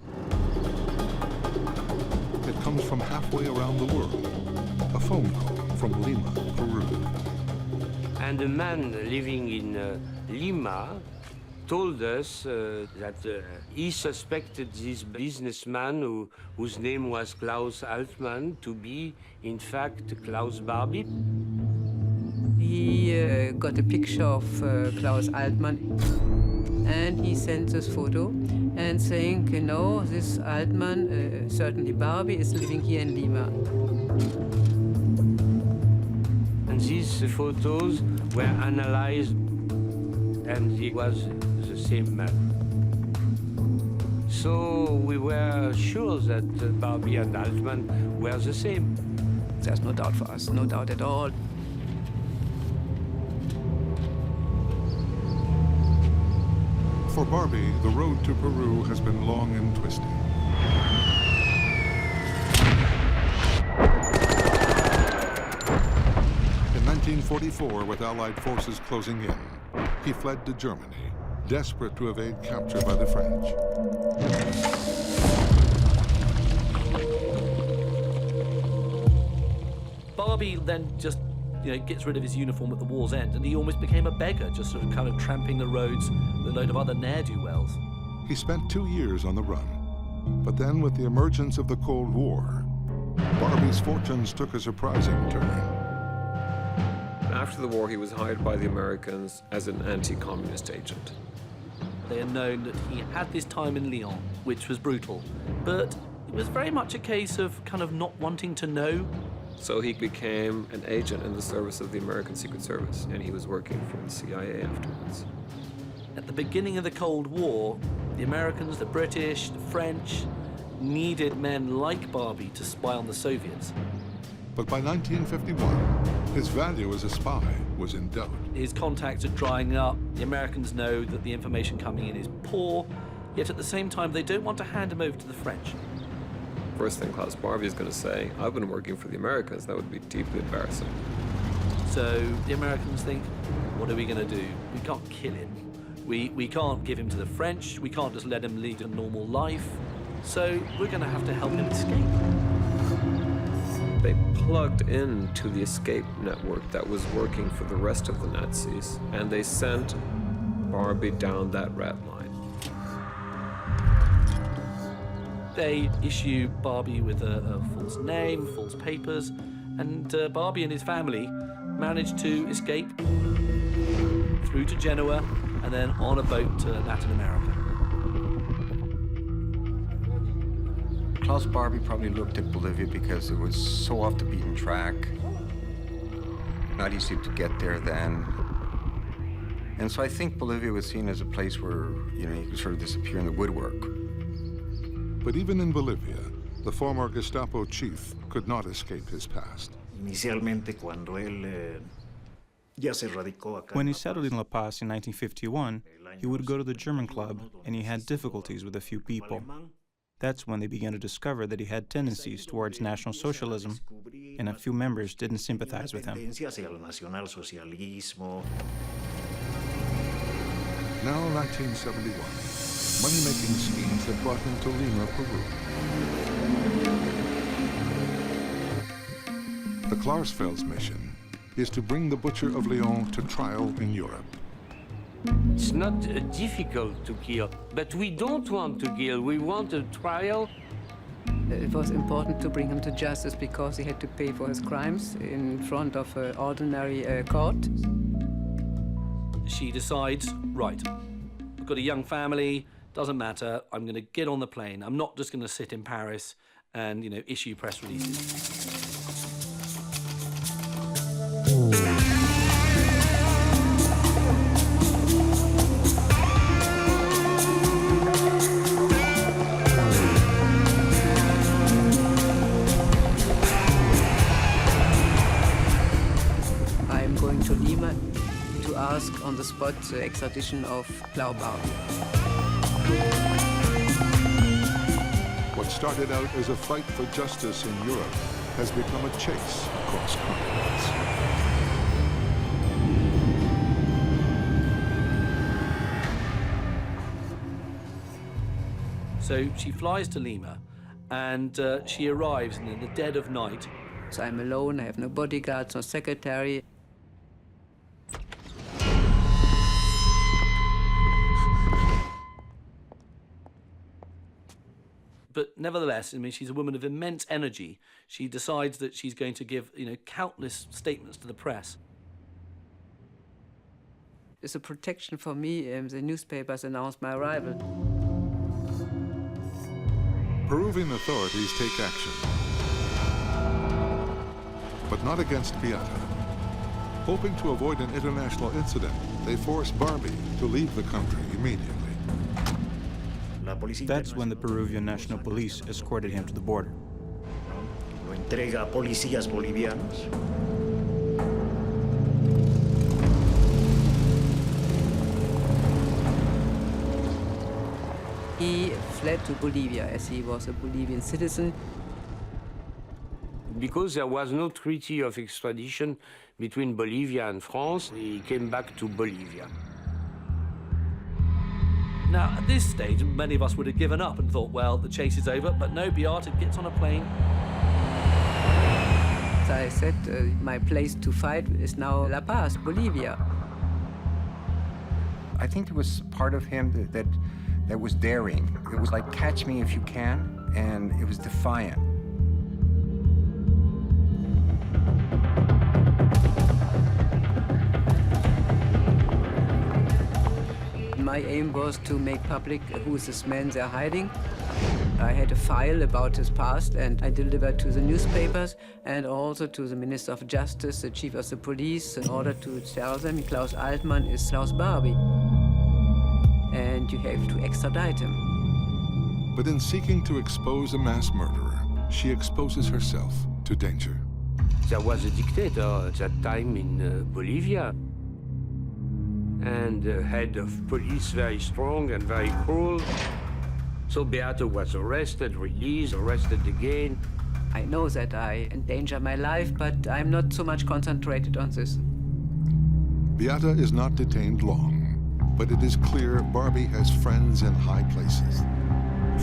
It comes from halfway around the world. A phone call from Lima, Peru. And a man living in Lima told us that he suspected this businessman whose name was Klaus Eichmann to be, in fact, Klaus Barbie. He got a picture of Klaus Eichmann and he sent this photo and saying, you know, this Eichmann, certainly Barbie, is living here in Lima. And this His photos were analyzed, and he was the same man. So we were sure that Barbie and Eichmann were the same. There's no doubt for us, no doubt at all. For Barbie, the road to Peru has been long and twisting. In 1944, with Allied forces closing in, he fled to Germany, desperate to evade capture by the French. Barbie then just, gets rid of his uniform at the war's end, and he almost became a beggar, just sort of kind of tramping the roads with a load of other ne'er-do-wells. He spent 2 years on the run, but then with the emergence of the Cold War, Barbie's fortunes took a surprising turn. After the war, he was hired by the Americans as an anti-communist agent. They had known that he had this time in Lyon, which was brutal, but it was very much a case of kind of not wanting to know. So he became an agent in the service of the American Secret Service, and he was working for the CIA afterwards. At the beginning of the Cold War, the Americans, the British, the French needed men like Barbie to spy on the Soviets. But by 1951, his value as a spy was in doubt. His contacts are drying up. The Americans know that the information coming in is poor, yet at the same time, they don't want to hand him over to the French. First thing Klaus Barbie is going to say, I've been working for the Americans. That would be deeply embarrassing. So the Americans think, what are we going to do? We can't kill him. We can't give him to the French. We can't just let him lead a normal life. So we're going to have to help him escape. They plugged into the escape network that was working for the rest of the Nazis, and they sent Barbie down that rat line. They issue Barbie with a false name, false papers, and Barbie and his family managed to escape through to Genoa and then on a boat to Latin America. Klaus Barbie probably looked at Bolivia because it was so off the beaten track. Not easy to get there then. And so I think Bolivia was seen as a place where, you could sort of disappear in the woodwork. But even in Bolivia, the former Gestapo chief could not escape his past. When he settled in La Paz in 1951, he would go to the German club, and he had difficulties with a few people. That's when they began to discover that he had tendencies towards National Socialism, and a few members didn't sympathize with him. Now 1971. Money-making schemes that brought him to Lima, Peru. The Klarsfeld's mission is to bring the Butcher of Lyon to trial in Europe. It's not difficult to kill, but we don't want to kill. We want a trial. It was important to bring him to justice because he had to pay for his crimes in front of an ordinary court. She decides, right, I've got a young family, doesn't matter, I'm going to get on the plane. I'm not just going to sit in Paris and, issue press releases. I'm going to Lima to ask on the spot the extradition of Klaus Barbie. What started out as a fight for justice in Europe has become a chase across continents. So she flies to Lima, and she arrives in the dead of night. So I'm alone, I have no bodyguards, no secretary. But nevertheless, she's a woman of immense energy. She decides that she's going to give, countless statements to the press. It's a protection for me. The newspapers announced my arrival. Peruvian authorities take action, but not against Beata. Hoping to avoid an international incident, they force Barbie to leave the country immediately. That's when the Peruvian National Police escorted him to the border. Lo entrega a policías bolivianos. He fled to Bolivia as he was a Bolivian citizen. Because there was no treaty of extradition between Bolivia and France, he came back to Bolivia. Now, at this stage, many of us would have given up and thought, well, the chase is over, but no, Beata gets on a plane. As I said, my place to fight is now La Paz, Bolivia. I think there was part of him that was daring. It was like catch me if you can, and it was defiant. My aim was to make public who is this man they're hiding. I had a file about his past, and I delivered to the newspapers and also to the Minister of Justice, the Chief of the Police, in order to tell them Klaus Altmann is Klaus Barbie, and you have to extradite him. But in seeking to expose a mass murderer, she exposes herself to danger. There was a dictator at that time in Bolivia, and the head of police very strong and very cruel. So Beata was arrested, released, arrested again. I know that I endanger my life, but I'm not so much concentrated on this. Beata is not detained long, but it is clear Barbie has friends in high places.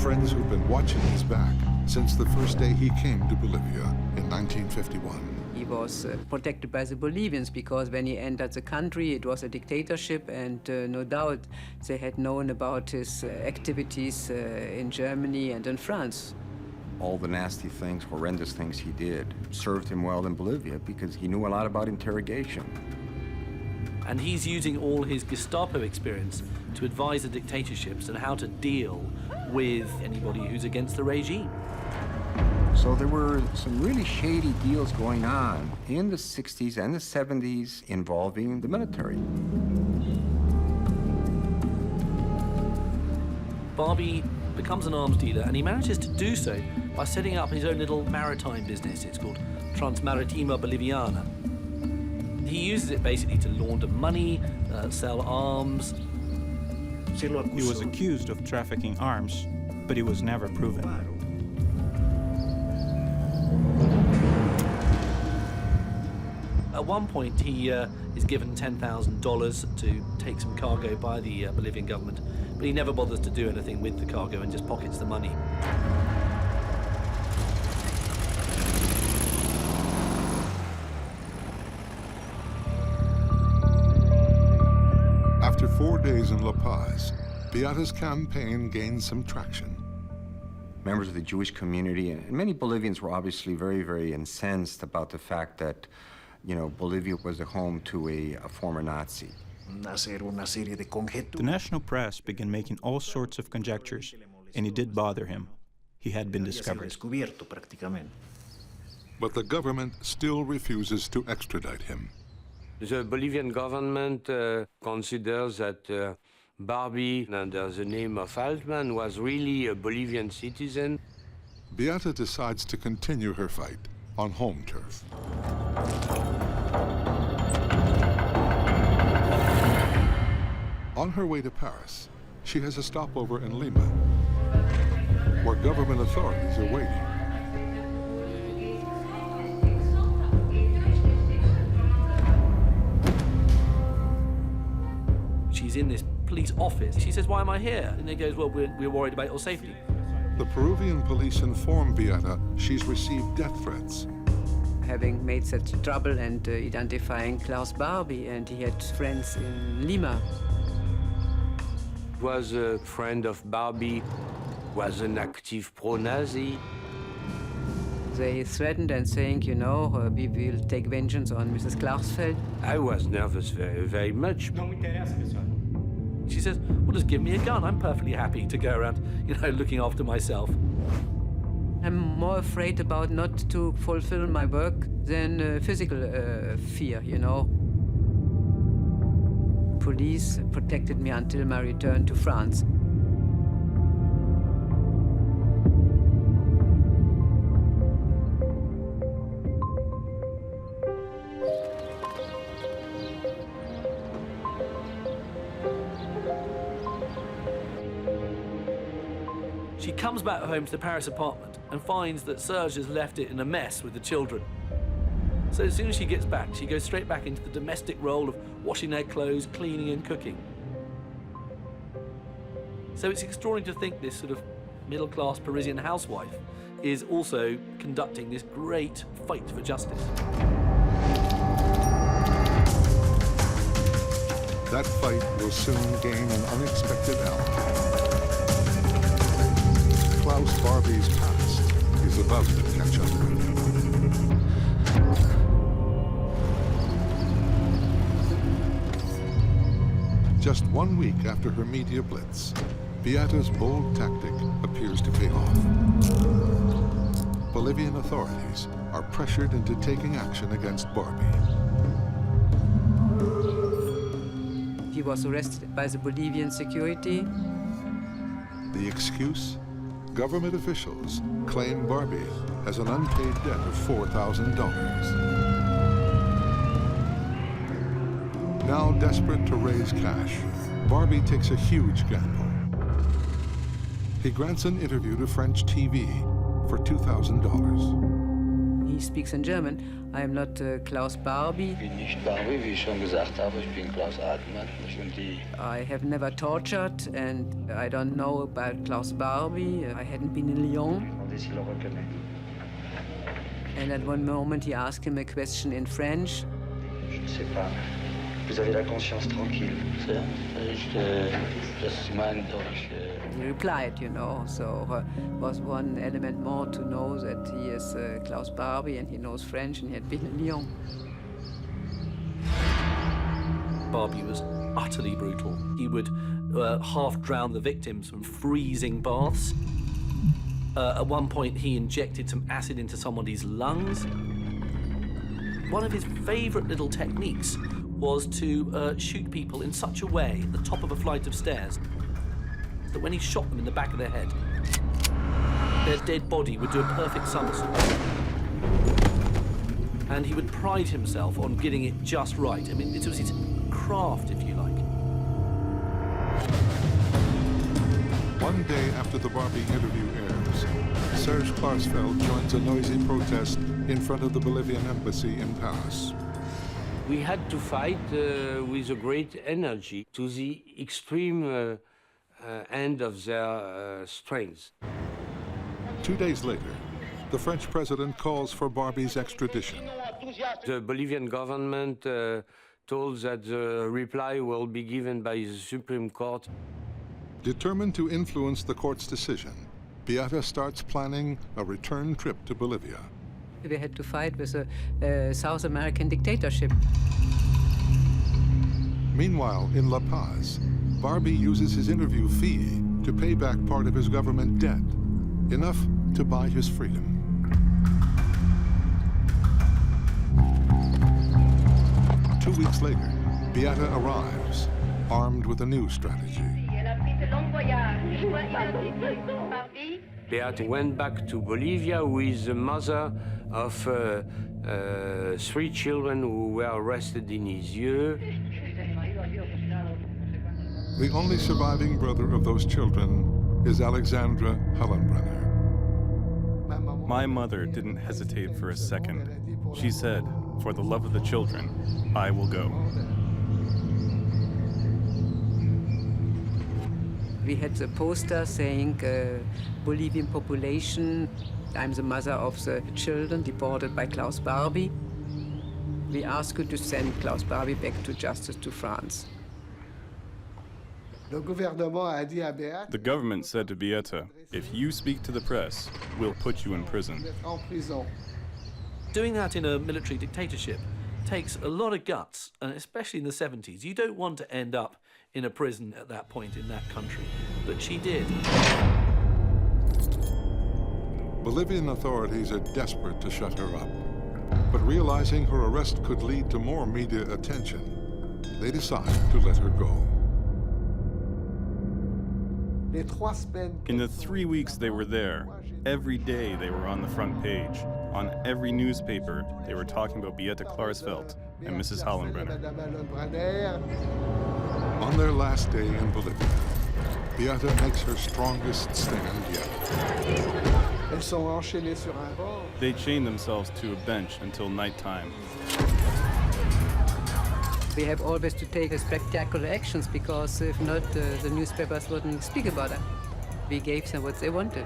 Friends who've been watching his back since the first day he came to Bolivia in 1951. He was protected by the Bolivians because when he entered the country, it was a dictatorship, and no doubt they had known about his activities in Germany and in France. All the nasty things, horrendous things he did served him well in Bolivia because he knew a lot about interrogation. And he's using all his Gestapo experience to advise the dictatorships on how to deal with anybody who's against the regime. So there were some really shady deals going on in the 60s and the 70s involving the military. Barbie becomes an arms dealer, and he manages to do so by setting up his own little maritime business. It's called Transmaritima Boliviana. He uses it basically to launder money, sell arms. He was accused of trafficking arms, but he was never proven. At one point, he is given $10,000 to take some cargo by the Bolivian government, but he never bothers to do anything with the cargo and just pockets the money. After 4 days in La Paz, Beata's campaign gained some traction. Members of the Jewish community and many Bolivians were obviously very, very incensed about the fact that Bolivia was the home to a former Nazi. The national press began making all sorts of conjectures, and it did bother him. He had been discovered. But the government still refuses to extradite him. The Bolivian government considers that Barbie, under the name of Altmann, was really a Bolivian citizen. Beata decides to continue her fight on home turf. On her way to Paris, she has a stopover in Lima, where government authorities are waiting. She's in this police office. She says, "Why am I here?" And he goes, "Well, we're worried about your safety." The Peruvian police inform Beata she's received death threats. Having made such trouble and identifying Klaus Barbie, and he had friends in Lima. Was a friend of Barbie, was an active pro-Nazi. They threatened and saying, we will take vengeance on Mrs. Klarsfeld. I was nervous very, very much. She says, "Well, just give me a gun. I'm perfectly happy to go around, looking after myself." I'm more afraid about not to fulfill my work than physical fear, police protected me until my return to France. She comes back home to the Paris apartment and finds that Serge has left it in a mess with the children. So as soon as she gets back, she goes straight back into the domestic role of washing their clothes, cleaning and cooking. So it's extraordinary to think this sort of middle-class Parisian housewife is also conducting this great fight for justice. That fight will soon gain an unexpected ally. Klaus Barbie's past is about to catch up with him. Just 1 week after her media blitz, Beata's bold tactic appears to pay off. Bolivian authorities are pressured into taking action against Barbie. He was arrested by the Bolivian security. The excuse? Government officials claim Barbie has an unpaid debt of $4,000. Now desperate to raise cash, Barbie takes a huge gamble. He grants an interview to French TV for $2,000. He speaks in German. I am not Klaus Barbie. Ich bin nicht Barbie, wie ich schon gesagt habe. Ich bin Klaus Eichmann. I have never tortured, and I don't know about Klaus Barbie. I hadn't been in Lyon. And at one moment he asked him a question in French. Je ne sais pas. Vous avez la conscience tranquille. He replied, you know, so was one element more to know that he is Klaus Barbie and he knows French and he had been in Lyon. Barbie was utterly brutal. He would half drown the victims from freezing baths. At one point, he injected some acid into somebody's lungs. One of his favorite little techniques was to shoot people in such a way at the top of a flight of stairs that when he shot them in the back of their head, their dead body would do a perfect somersault. And he would pride himself on getting it just right. I mean, it was his craft, if you like. One day after the Barbie interview airs, Serge Klarsfeld joins a noisy protest in front of the Bolivian embassy in Paris. We had to fight with a great energy to the extreme end of their strength. 2 days later, the French president calls for Barbie's extradition. The Bolivian government told that the reply will be given by the Supreme Court. Determined to influence the court's decision, Beata starts planning a return trip to Bolivia. We had to fight with a South American dictatorship. Meanwhile, in La Paz, Barbie uses his interview fee to pay back part of his government debt, enough to buy his freedom. Two weeks later, Beata arrives, armed with a new strategy. Beata went back to Bolivia with the mother of 3 children who were arrested in his year. The only surviving brother of those children is Alexandra Hallenbrenner. My mother didn't hesitate for a second. She said, "For the love of the children, I will go." We had the poster saying, Bolivian population, I'm the mother of the children deported by Klaus Barbie. We ask you to send Klaus Barbie back to justice to France. The government said to Beata, "If you speak to the press, we'll put you in prison." Doing that in a military dictatorship takes a lot of guts, and especially in the 70s. You don't want to end up in a prison at that point in that country, but she did. Bolivian authorities are desperate to shut her up, but realizing her arrest could lead to more media attention, they decide to let her go. In the 3 weeks they were there, every day they were on the front page. On every newspaper, they were talking about Beate Klarsfeld and Mrs. Hallenbrenner. On their last day in Bolivia, Beate makes her strongest stand yet. They chained themselves to a bench until nighttime. We have always to take spectacular actions because if not, the newspapers wouldn't speak about it. We gave them what they wanted.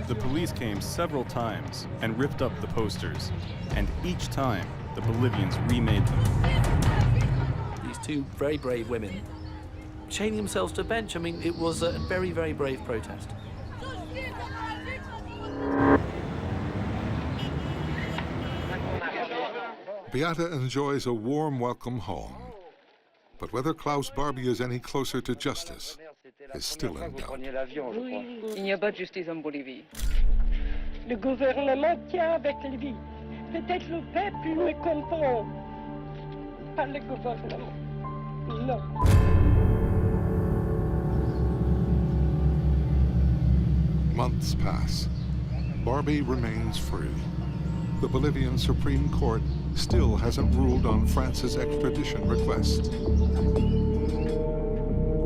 The police came several times and ripped up the posters, and each time the Bolivians remade them. These two very brave women chaining themselves to a bench. I mean, it was a very, very brave protest. Beate enjoys a warm welcome home. But whether Klaus Barbie is any closer to justice is still in doubt. Il n'y a pas de justice en Bolivie. Le gouvernement tient avec lui. Peut-être le peuple le comprend. Pas le gouvernement. Non. Months pass. Barbie remains free. The Bolivian Supreme Court still hasn't ruled on France's extradition request.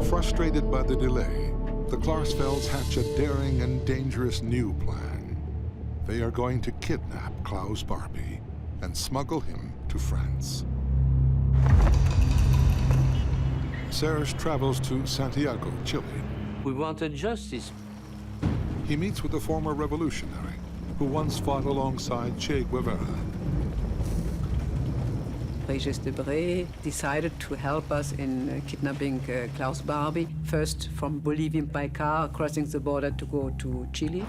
Frustrated by the delay, the Klarsfelds hatch a daring and dangerous new plan. They are going to kidnap Klaus Barbie and smuggle him to France. Serge travels to Santiago, Chile. We wanted justice. He meets with a former revolutionary who once fought alongside Che Guevara. Regis Debray decided to help us in kidnapping Klaus Barbie, first from Bolivia by car, crossing the border to go to Chile.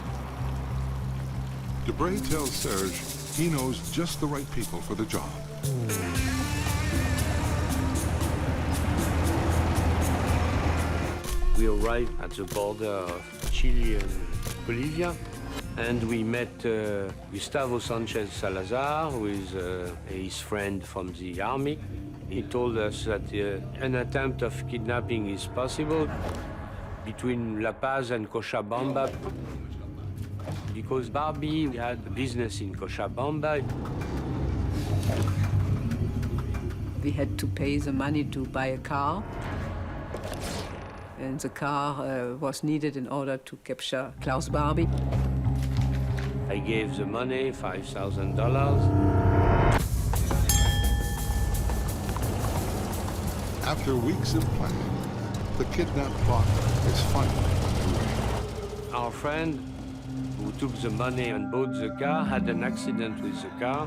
Debray tells Serge he knows just the right people for the job. We arrived at the border of Chile and Bolivia, and we met Gustavo Sanchez Salazar, who is his friend from the army. He told us that an attempt of kidnapping is possible between La Paz and Cochabamba, because Barbie had a business in Cochabamba. We had to pay the money to buy a car, and the car was needed in order to capture Klaus Barbie. I gave the money, $5,000. After weeks of planning, the kidnap plot is finally underway. Our friend who took the money and bought the car had an accident with the car.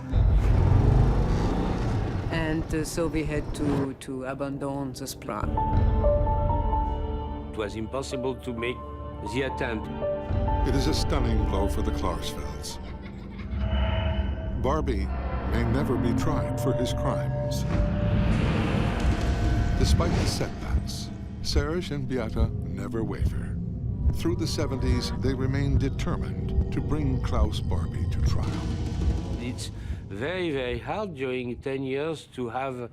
And so we had to abandon this plan. It was impossible to make the attempt. It is a stunning blow for the Klarsfelds. Barbie may never be tried for his crimes. Despite the setbacks, Serge and Beate never waver. Through the 70s, they remain determined to bring Klaus Barbie to trial. It's very, very hard during 10 years to have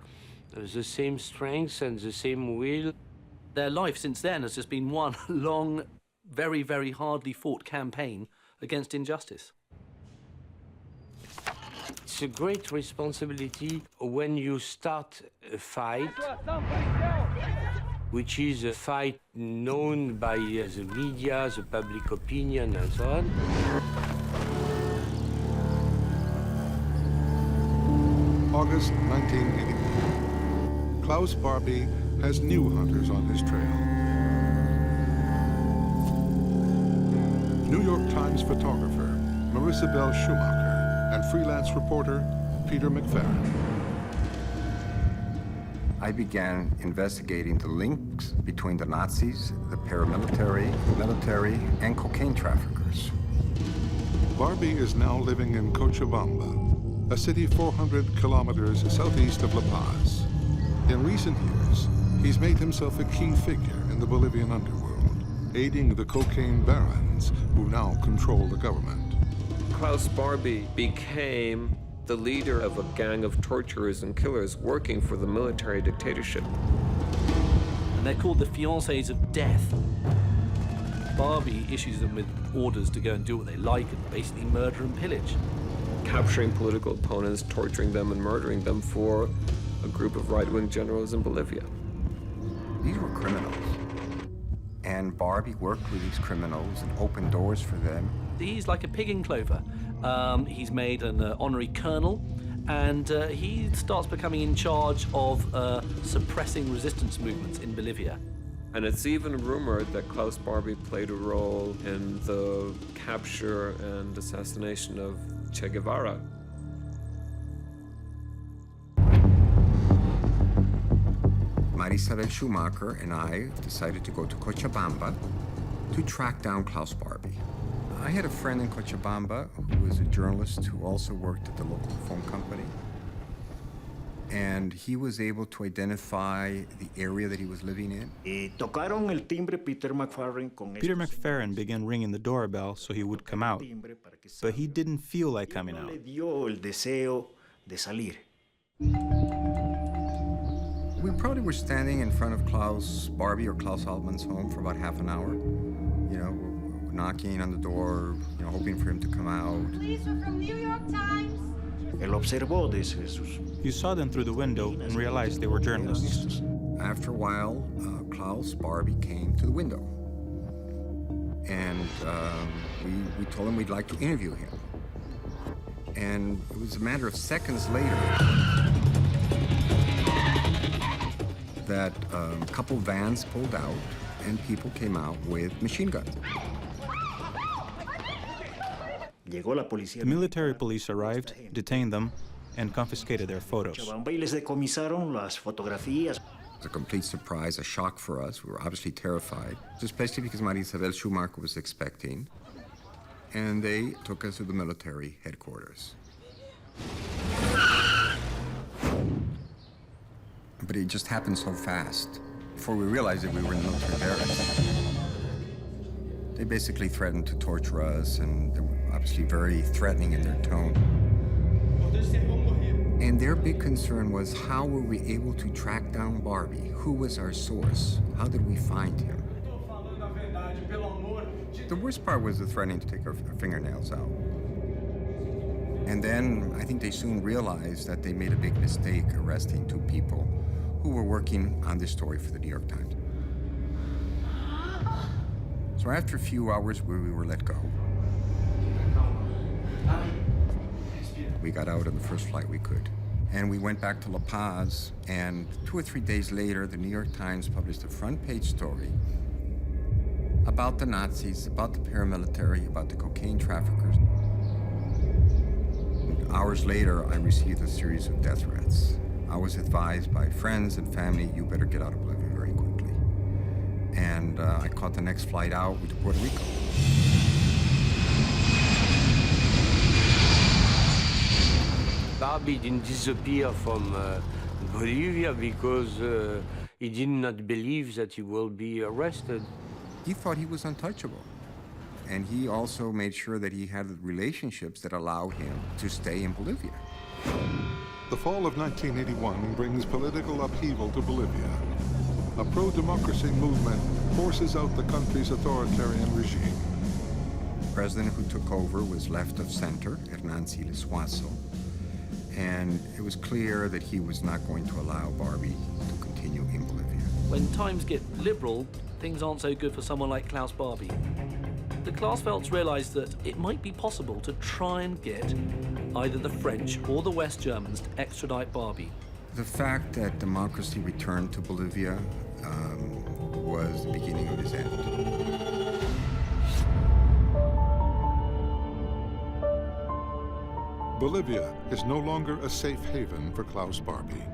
the same strength and the same will. Their life since then has just been one long, very, very hardly fought campaign against injustice. It's a great responsibility when you start a fight, which is a fight known by the media, the public opinion, and so on. August 1981. Klaus Barbie has new hunters on his trail. New York Times photographer Marissa Bell Schumacher and freelance reporter Peter McFerrin. I began investigating the links between the Nazis, the paramilitary, military, and cocaine traffickers. Barbie is now living in Cochabamba, a city 400 kilometers southeast of La Paz. In recent years, he's made himself a key figure in the Bolivian underworld, aiding the cocaine barons who now control the government. Klaus Barbie became the leader of a gang of torturers and killers working for the military dictatorship. And they're called the fiancés of death. Barbie issues them with orders to go and do what they like and basically murder and pillage. Capturing political opponents, torturing them and murdering them for a group of right-wing generals in Bolivia. These were criminals. And Barbie worked with these criminals and opened doors for them. He's like a pig in clover. He's made an honorary colonel, and he starts becoming in charge of suppressing resistance movements in Bolivia. And it's even rumored that Klaus Barbie played a role in the capture and assassination of Che Guevara. Marisabel Schumacher and I decided to go to Cochabamba to track down Klaus Barbie. I had a friend in Cochabamba who was a journalist who also worked at the local phone company. And he was able to identify the area that he was living in. Peter McFerrin began ringing the doorbell so he would come out, but he didn't feel like coming out. We probably were standing in front of Klaus Barbie or Klaus Altmann's home for about half an hour. You know, knocking on the door, you know, hoping for him to come out. Police are from New York Times. You saw them through the window and realized they were journalists. After a while, Klaus Barbie came to the window. And we told him we'd like to interview him. And it was a matter of seconds later that a couple vans pulled out and people came out with machine guns. The military police arrived, detained them, and confiscated their photos. It was a complete surprise, a shock for us. We were obviously terrified, especially because Marisabel Schumacher was expecting. And they took us to the military headquarters. But it just happened so fast. Before we realized that we were in military barracks. They basically threatened to torture us, and they were obviously very threatening in their tone. And their big concern was, how were we able to track down Barbie? Who was our source? How did we find him? The worst part was the threatening to take our fingernails out. And then I think they soon realized that they made a big mistake arresting two people who were working on this story for the New York Times. So after a few hours we were let go. We got out on the first flight we could. And we went back to La Paz, and 2 or 3 days later, the New York Times published a front-page story about the Nazis, about the paramilitary, about the cocaine traffickers. And hours later, I received a series of death threats. I was advised by friends and family, you better get out of Bolivia very quickly. And I caught the next flight out to Puerto Rico. Barbie didn't disappear from Bolivia because he did not believe that he will be arrested. He thought he was untouchable. And he also made sure that he had relationships that allowed him to stay in Bolivia. The fall of 1981 brings political upheaval to Bolivia. A pro-democracy movement forces out the country's authoritarian regime. The president who took over was left of center, Hernán Siles Suazo. And it was clear that he was not going to allow Barbie to continue in Bolivia. When times get liberal, things aren't so good for someone like Klaus Barbie. The Klausfelds realized that it might be possible to try and get either the French or the West Germans to extradite Barbie. The fact that democracy returned to Bolivia was the beginning of his end. Bolivia is no longer a safe haven for Klaus Barbie.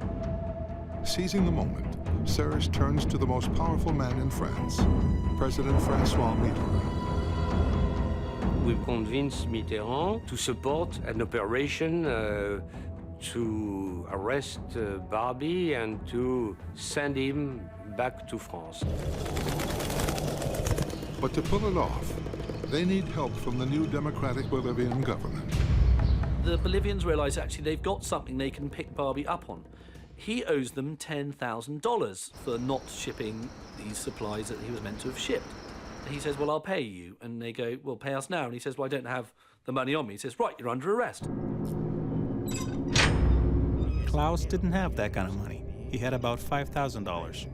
Seizing the moment, Serge turns to the most powerful man in France, President Francois Mitterrand. We convinced Mitterrand to support an operation to arrest Barbie and to send him back to France. But to pull it off, they need help from the new democratic Bolivian government. The Bolivians realise actually they've got something they can pick Barbie up on. He owes them $10,000 for not shipping these supplies that he was meant to have shipped. He says, well, I'll pay you. And they go, well, pay us now. And he says, well, I don't have the money on me. He says, right, you're under arrest. Klaus didn't have that kind of money. He had about $5,000.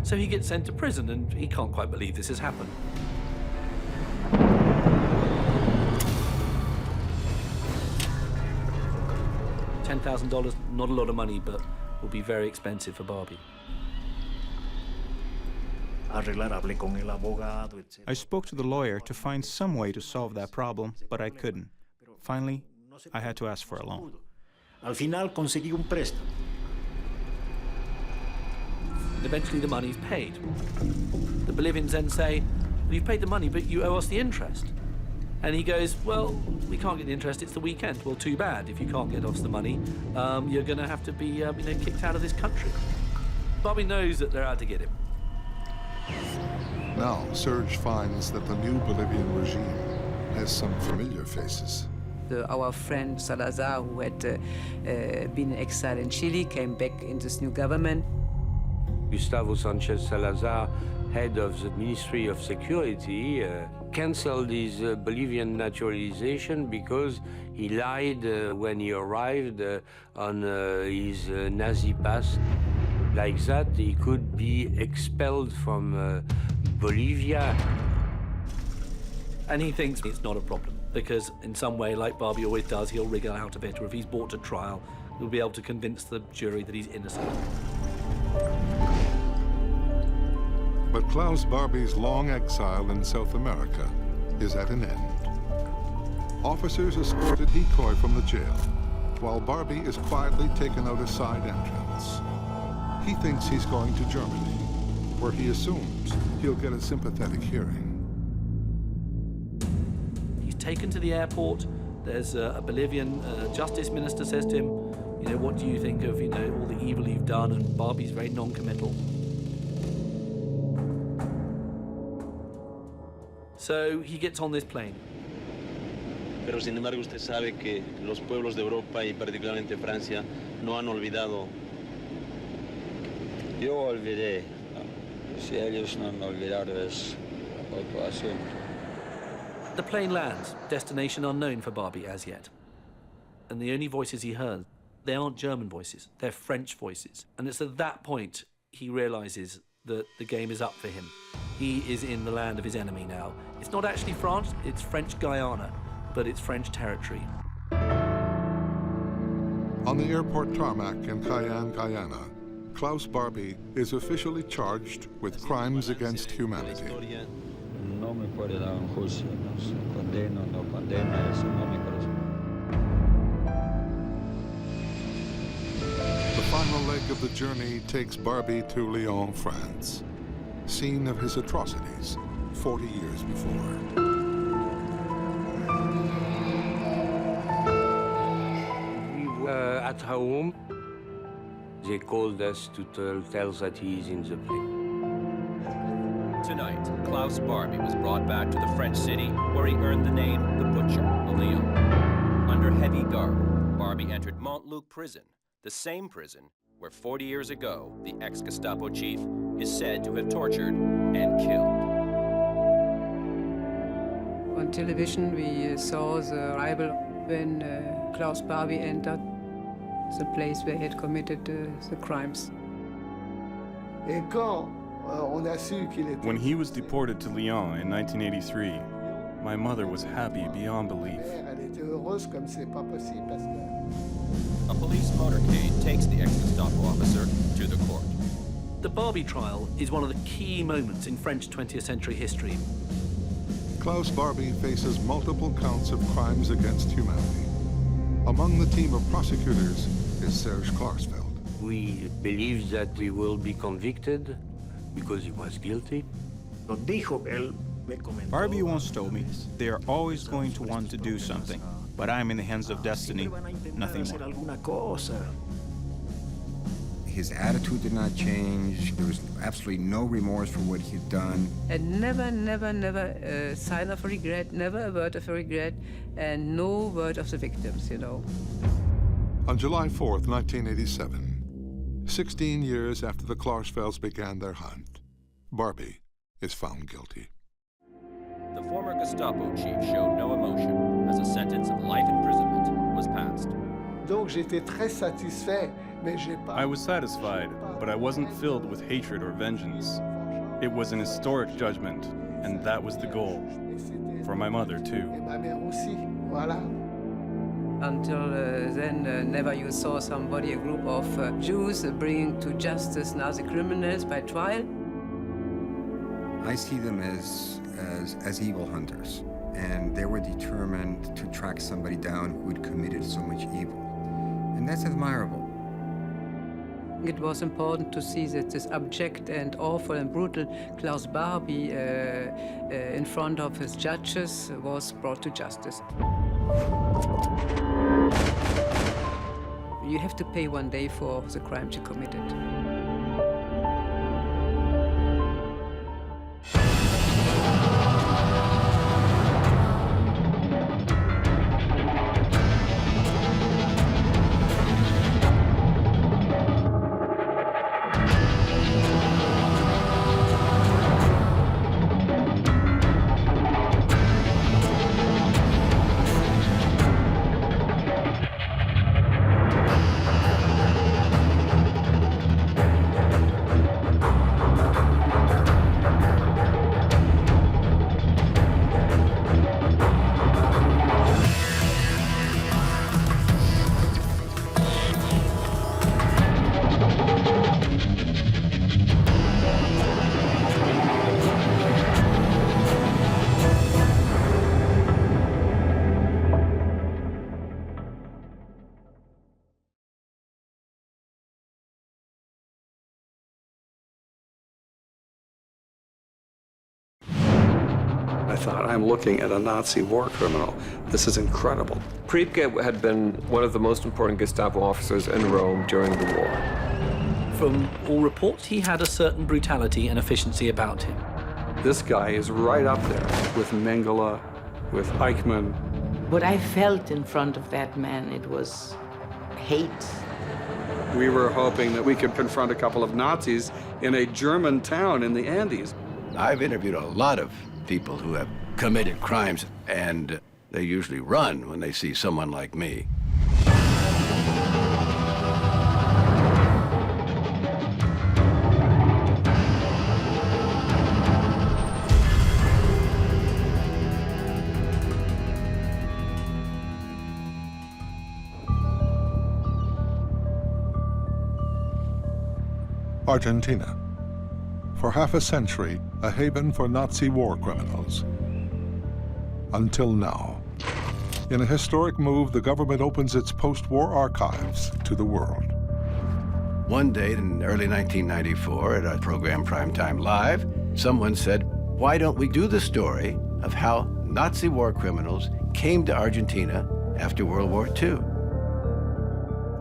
So he gets sent to prison, and he can't quite believe this has happened. $10,000, not a lot of money, but will be very expensive for Barbie. I spoke to the lawyer to find some way to solve that problem, but I couldn't. Finally, I had to ask for a loan. Al final conseguí un préstamo. Eventually the money's paid. The Bolivians then say, well, you've paid the money, but you owe us the interest. And he goes, well, we can't get the interest, it's the weekend. Well, too bad. If you can't get us the money, you're going to have to be kicked out of this country. Barbie knows that they're out to get him. Now, Serge finds that the new Bolivian regime has some familiar faces. Our friend Salazar, who had been in exile in Chile, came back in this new government. Gustavo Sanchez Salazar, head of the Ministry of Security, canceled his Bolivian naturalization because he lied when he arrived on his Nazi pass. Like that, he could be expelled from Bolivia. And he thinks it's not a problem, because in some way, like Barbie always does, he'll wriggle out of it, or if he's brought to trial, he'll be able to convince the jury that he's innocent. But Klaus Barbie's long exile in South America is at an end. Officers escort a decoy from the jail, while Barbie is quietly taken out a side entrance. He thinks he's going to Germany, where he assumes he'll get a sympathetic hearing. He's taken to the airport. There's a Bolivian justice minister says to him, what do you think of, all the evil you've done? And Barbie's very non-committal. So he gets on this plane. Pero sin embargo usted sabe que los pueblos de Europa y particularmente Francia no han olvidado. Yo olvidé. Si ellos no han olvidado es otro asunto. The plane lands, destination unknown for Barbie as yet. And the only voices he heard, they aren't German voices, they're French voices. And it's at that point he realizes that the game is up for him. He is in the land of his enemy now. It's not actually France, it's French Guyana, but it's French territory. On the airport tarmac in Cayenne, Guyana, Klaus Barbie is officially charged with crimes against humanity. No me puede dar un juicio, no se condena, no condena, eso no me corresponde. The final leg of the journey takes Barbie to Lyon, France, scene of his atrocities 40 years before. We were at home. They called us to tell that he is in the plane. Tonight, Klaus Barbie was brought back to the French city where he earned the name the Butcher of Lyon. Under heavy guard, Barbie entered Montluc prison, the same prison where 40 years ago, the ex-Gestapo chief is said to have tortured and killed. On television, we saw the arrival when Klaus Barbie entered the place where he had committed the crimes. When he was deported to Lyon in 1983, my mother was happy beyond belief. A police motorcade takes the ex-Gestapo officer to the court. The Barbie trial is one of the key moments in French 20th century history. Klaus Barbie faces multiple counts of crimes against humanity. Among the team of prosecutors is Serge Klarsfeld. We believe that he will be convicted because he was guilty. Barbie once told me they are always going to want to do something, but I'm in the hands of destiny, nothing more. His attitude did not change. There was absolutely no remorse for what he had done. And never a sign of regret, never a word of regret, and no word of the victims, you know. On July 4th, 1987, 16 years after the Klarsfelds began their hunt, Barbie is found guilty. The former Gestapo chief showed no emotion as a sentence of life imprisonment was passed. I was satisfied, but I wasn't filled with hatred or vengeance. It was an historic judgment, and that was the goal. For my mother, too. Until then, never you saw somebody, a group of Jews bringing to justice Nazi criminals by trial. I see them as evil hunters, and they were determined to track somebody down who had committed so much evil. And that's admirable. It was important to see that this abject and awful and brutal Klaus Barbie in front of his judges was brought to justice. You have to pay one day for the crimes you committed. I thought, I'm looking at a Nazi war criminal. This is incredible. Priebke had been one of the most important Gestapo officers in Rome during the war. From all reports, he had a certain brutality and efficiency about him. This guy is right up there with Mengele, with Eichmann. What I felt in front of that man, it was hate. We were hoping that we could confront a couple of Nazis in a German town in the Andes. I've interviewed a lot of people who have committed crimes, and they usually run when they see someone like me. Argentina. For half a century, a haven for Nazi war criminals. Until now. In a historic move, the government opens its post-war archives to the world. One day in early 1994, at a program Primetime Live, someone said, why don't we do the story of how Nazi war criminals came to Argentina after World War II?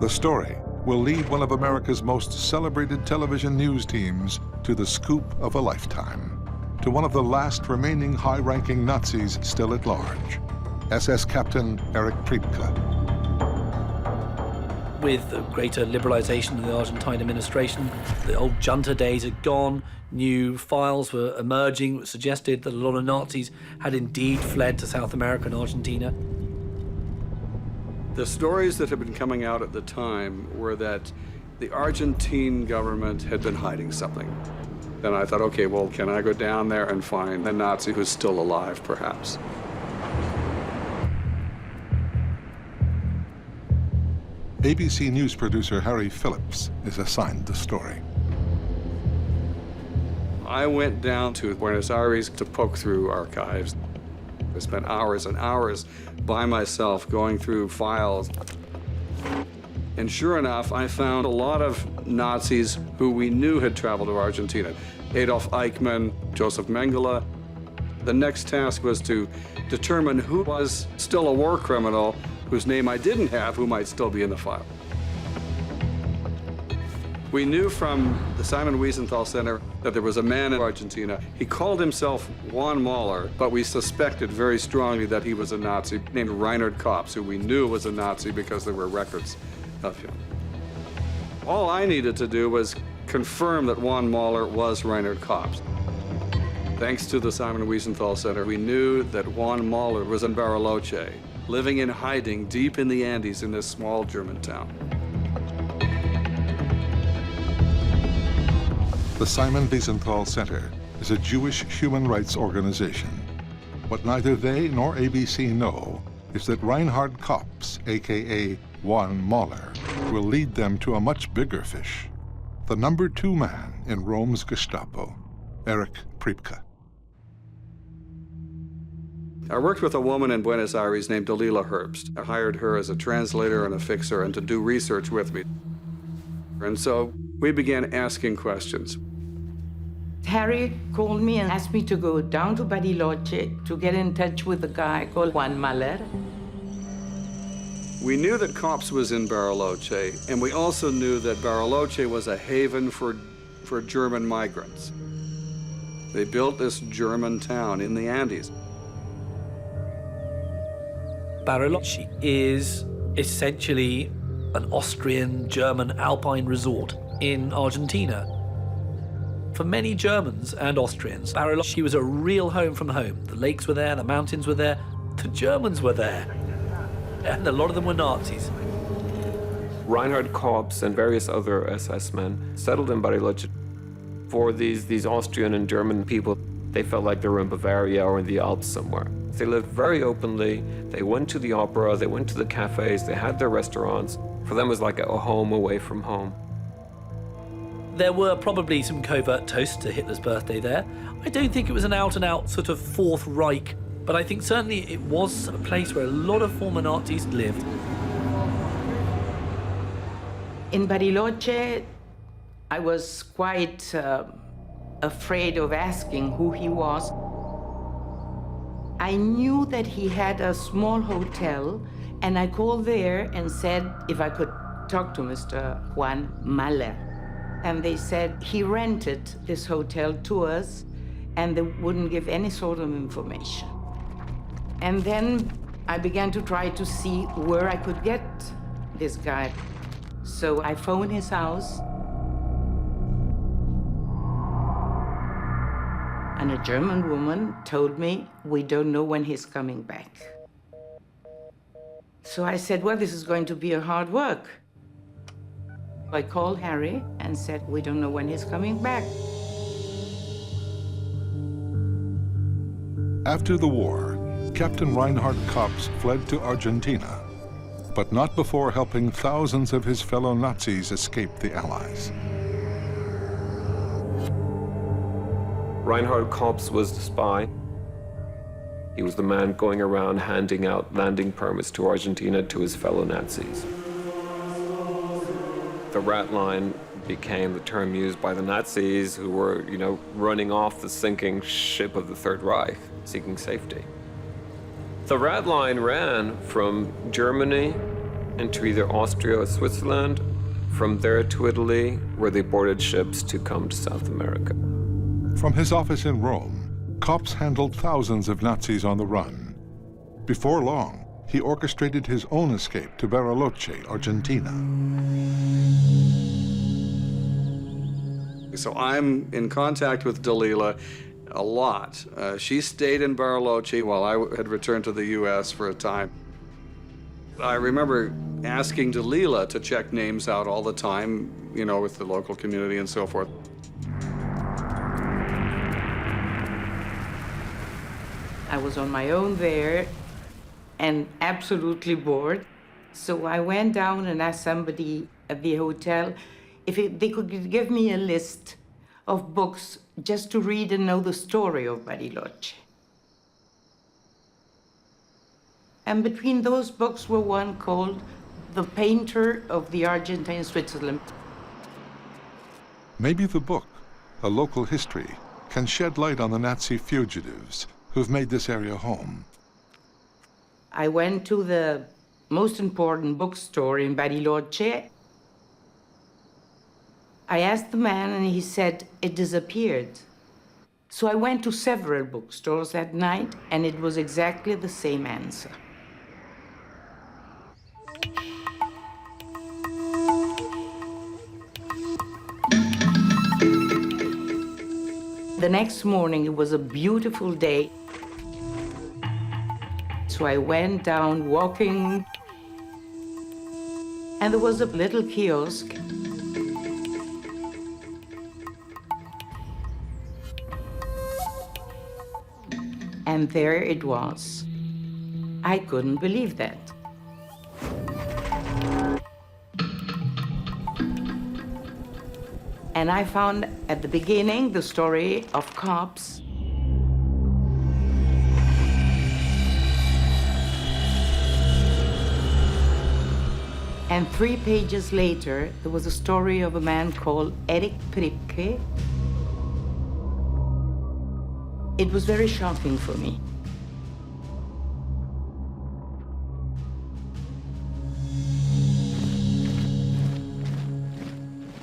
The story will lead one of America's most celebrated television news teams to the scoop of a lifetime, to one of the last remaining high-ranking Nazis still at large, SS Captain Erich Priebke. With the greater liberalization of the Argentine administration, the old junta days had gone, new files were emerging that suggested that a lot of Nazis had indeed fled to South America and Argentina. The stories that had been coming out at the time were that the Argentine government had been hiding something. Then I thought, okay, well, can I go down there and find a Nazi who's still alive, perhaps? ABC News producer Harry Phillips is assigned the story. I went down to Buenos Aires to poke through archives. I spent hours and hours by myself going through files. And sure enough, I found a lot of Nazis who we knew had traveled to Argentina. Adolf Eichmann, Joseph Mengele. The next task was to determine who was still a war criminal whose name I didn't have, who might still be in the file. We knew from the Simon Wiesenthal Center that there was a man in Argentina. He called himself Juan Mahler, but we suspected very strongly that he was a Nazi named Reinhard Kops, who we knew was a Nazi because there were records of him. All I needed to do was confirm that Juan Mahler was Reinhard Kops. Thanks to the Simon Wiesenthal Center, we knew that Juan Mahler was in Bariloche, living in hiding deep in the Andes in this small German town. The Simon Wiesenthal Center is a Jewish human rights organization. What neither they nor ABC know is that Reinhard Kops, aka Juan Mahler, will lead them to a much bigger fish. The number 2 man in Rome's Gestapo, Erich Priebke. I worked with a woman in Buenos Aires named Dalila Herbst. I hired her as a translator and a fixer and to do research with me. And so we began asking questions. Harry called me and asked me to go down to Bariloche to get in touch with a guy called Juan Mahler. We knew that Kops was in Bariloche, and we also knew that Bariloche was a haven for German migrants. They built this German town in the Andes. Bariloche is essentially an Austrian German alpine resort in Argentina. For many Germans and Austrians, Bariloche was a real home from home. The lakes were there, the mountains were there, the Germans were there, and a lot of them were Nazis. Reinhard Kops and various other SS men settled in Bariloche. For these Austrian and German people, they felt like they were in Bavaria or in the Alps somewhere. They lived very openly. They went to the opera, they went to the cafes, they had their restaurants. For them, it was like a home away from home. There were probably some covert toasts to Hitler's birthday there. I don't think it was an out-and-out sort of Fourth Reich, but I think certainly it was a place where a lot of former Nazis lived. In Bariloche, I was quite afraid of asking who he was. I knew that he had a small hotel, and I called there and said if I could talk to Mr. Juan Mahler. And they said he rented this hotel to us, and they wouldn't give any sort of information. And then I began to try to see where I could get this guy. So I phoned his house, and a German woman told me, we don't know when he's coming back. So I said, well, this is going to be a hard work. I called Harry and said, we don't know when he's coming back. After the war, Captain Reinhard Kops fled to Argentina, but not before helping thousands of his fellow Nazis escape the Allies. Reinhard Kops was the spy. He was the man going around handing out landing permits to Argentina to his fellow Nazis. The rat line became the term used by the Nazis who were, running off the sinking ship of the Third Reich, seeking safety. The rat line ran from Germany into either Austria or Switzerland, from there to Italy, where they boarded ships to come to South America. From his office in Rome, Kops handled thousands of Nazis on the run. Before long, he orchestrated his own escape to Bariloche, Argentina. So I'm in contact with Dalila a lot. She stayed in Bariloche while I had returned to the US for a time. I remember asking Dalila to check names out all the time, with the local community and so forth. I was on my own there and absolutely bored. So I went down and asked somebody at the hotel if they could give me a list of books just to read and know the story of Bariloche. And between those books were one called The Painter of the Argentine Switzerland. Maybe the book, a local history, can shed light on the Nazi fugitives who've made this area home. I went to the most important bookstore in Bariloche. I asked the man, and he said it disappeared. So I went to several bookstores that night, and it was exactly the same answer. The next morning, it was a beautiful day. So I went down walking, and there was a little kiosk. And there it was. I couldn't believe that. And I found at the beginning the story of cops. And 3 pages later, there was a story of a man called Erich Priebke. It was very shocking for me.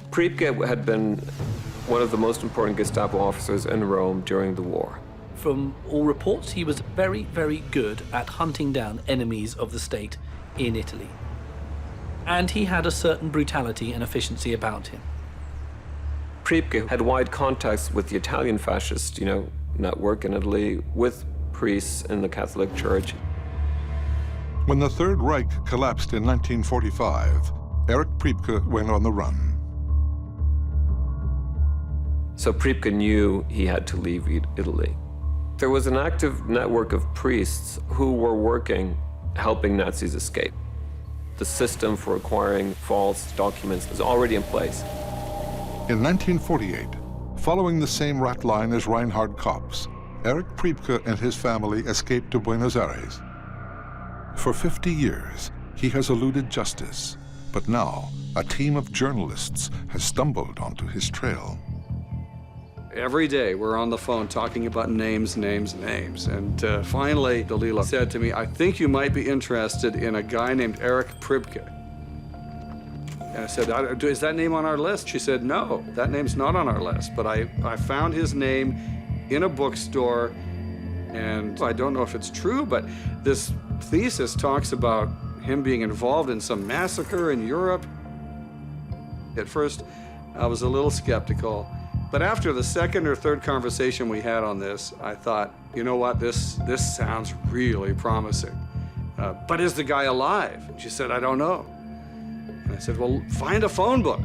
Priebke had been one of the most important Gestapo officers in Rome during the war. From all reports, he was very, very good at hunting down enemies of the state in Italy. And he had a certain brutality and efficiency about him. Priebke had wide contacts with the Italian fascist, network in Italy, with priests in the Catholic Church. When the Third Reich collapsed in 1945, Erich Priebke went on the run. So Priebke knew he had to leave Italy. There was an active network of priests who were working, helping Nazis escape. The system for acquiring false documents was already in place. In 1948, following the same rat line as Reinhard Kopp's, Erich Priebke and his family escaped to Buenos Aires. For 50 years, he has eluded justice, but now a team of journalists has stumbled onto his trail. Every day we're on the phone talking about names. And finally, Dalila said to me, I think you might be interested in a guy named Erich Priebke. And I said, is that name on our list? She said, no, that name's not on our list. But I found his name in a bookstore, and I don't know if it's true, but this thesis talks about him being involved in some massacre in Europe. At first, I was a little skeptical. But after the second or third conversation we had on this, I thought, you know what, this sounds really promising. But is the guy alive? And she said, I don't know. And I said, well, find a phone book.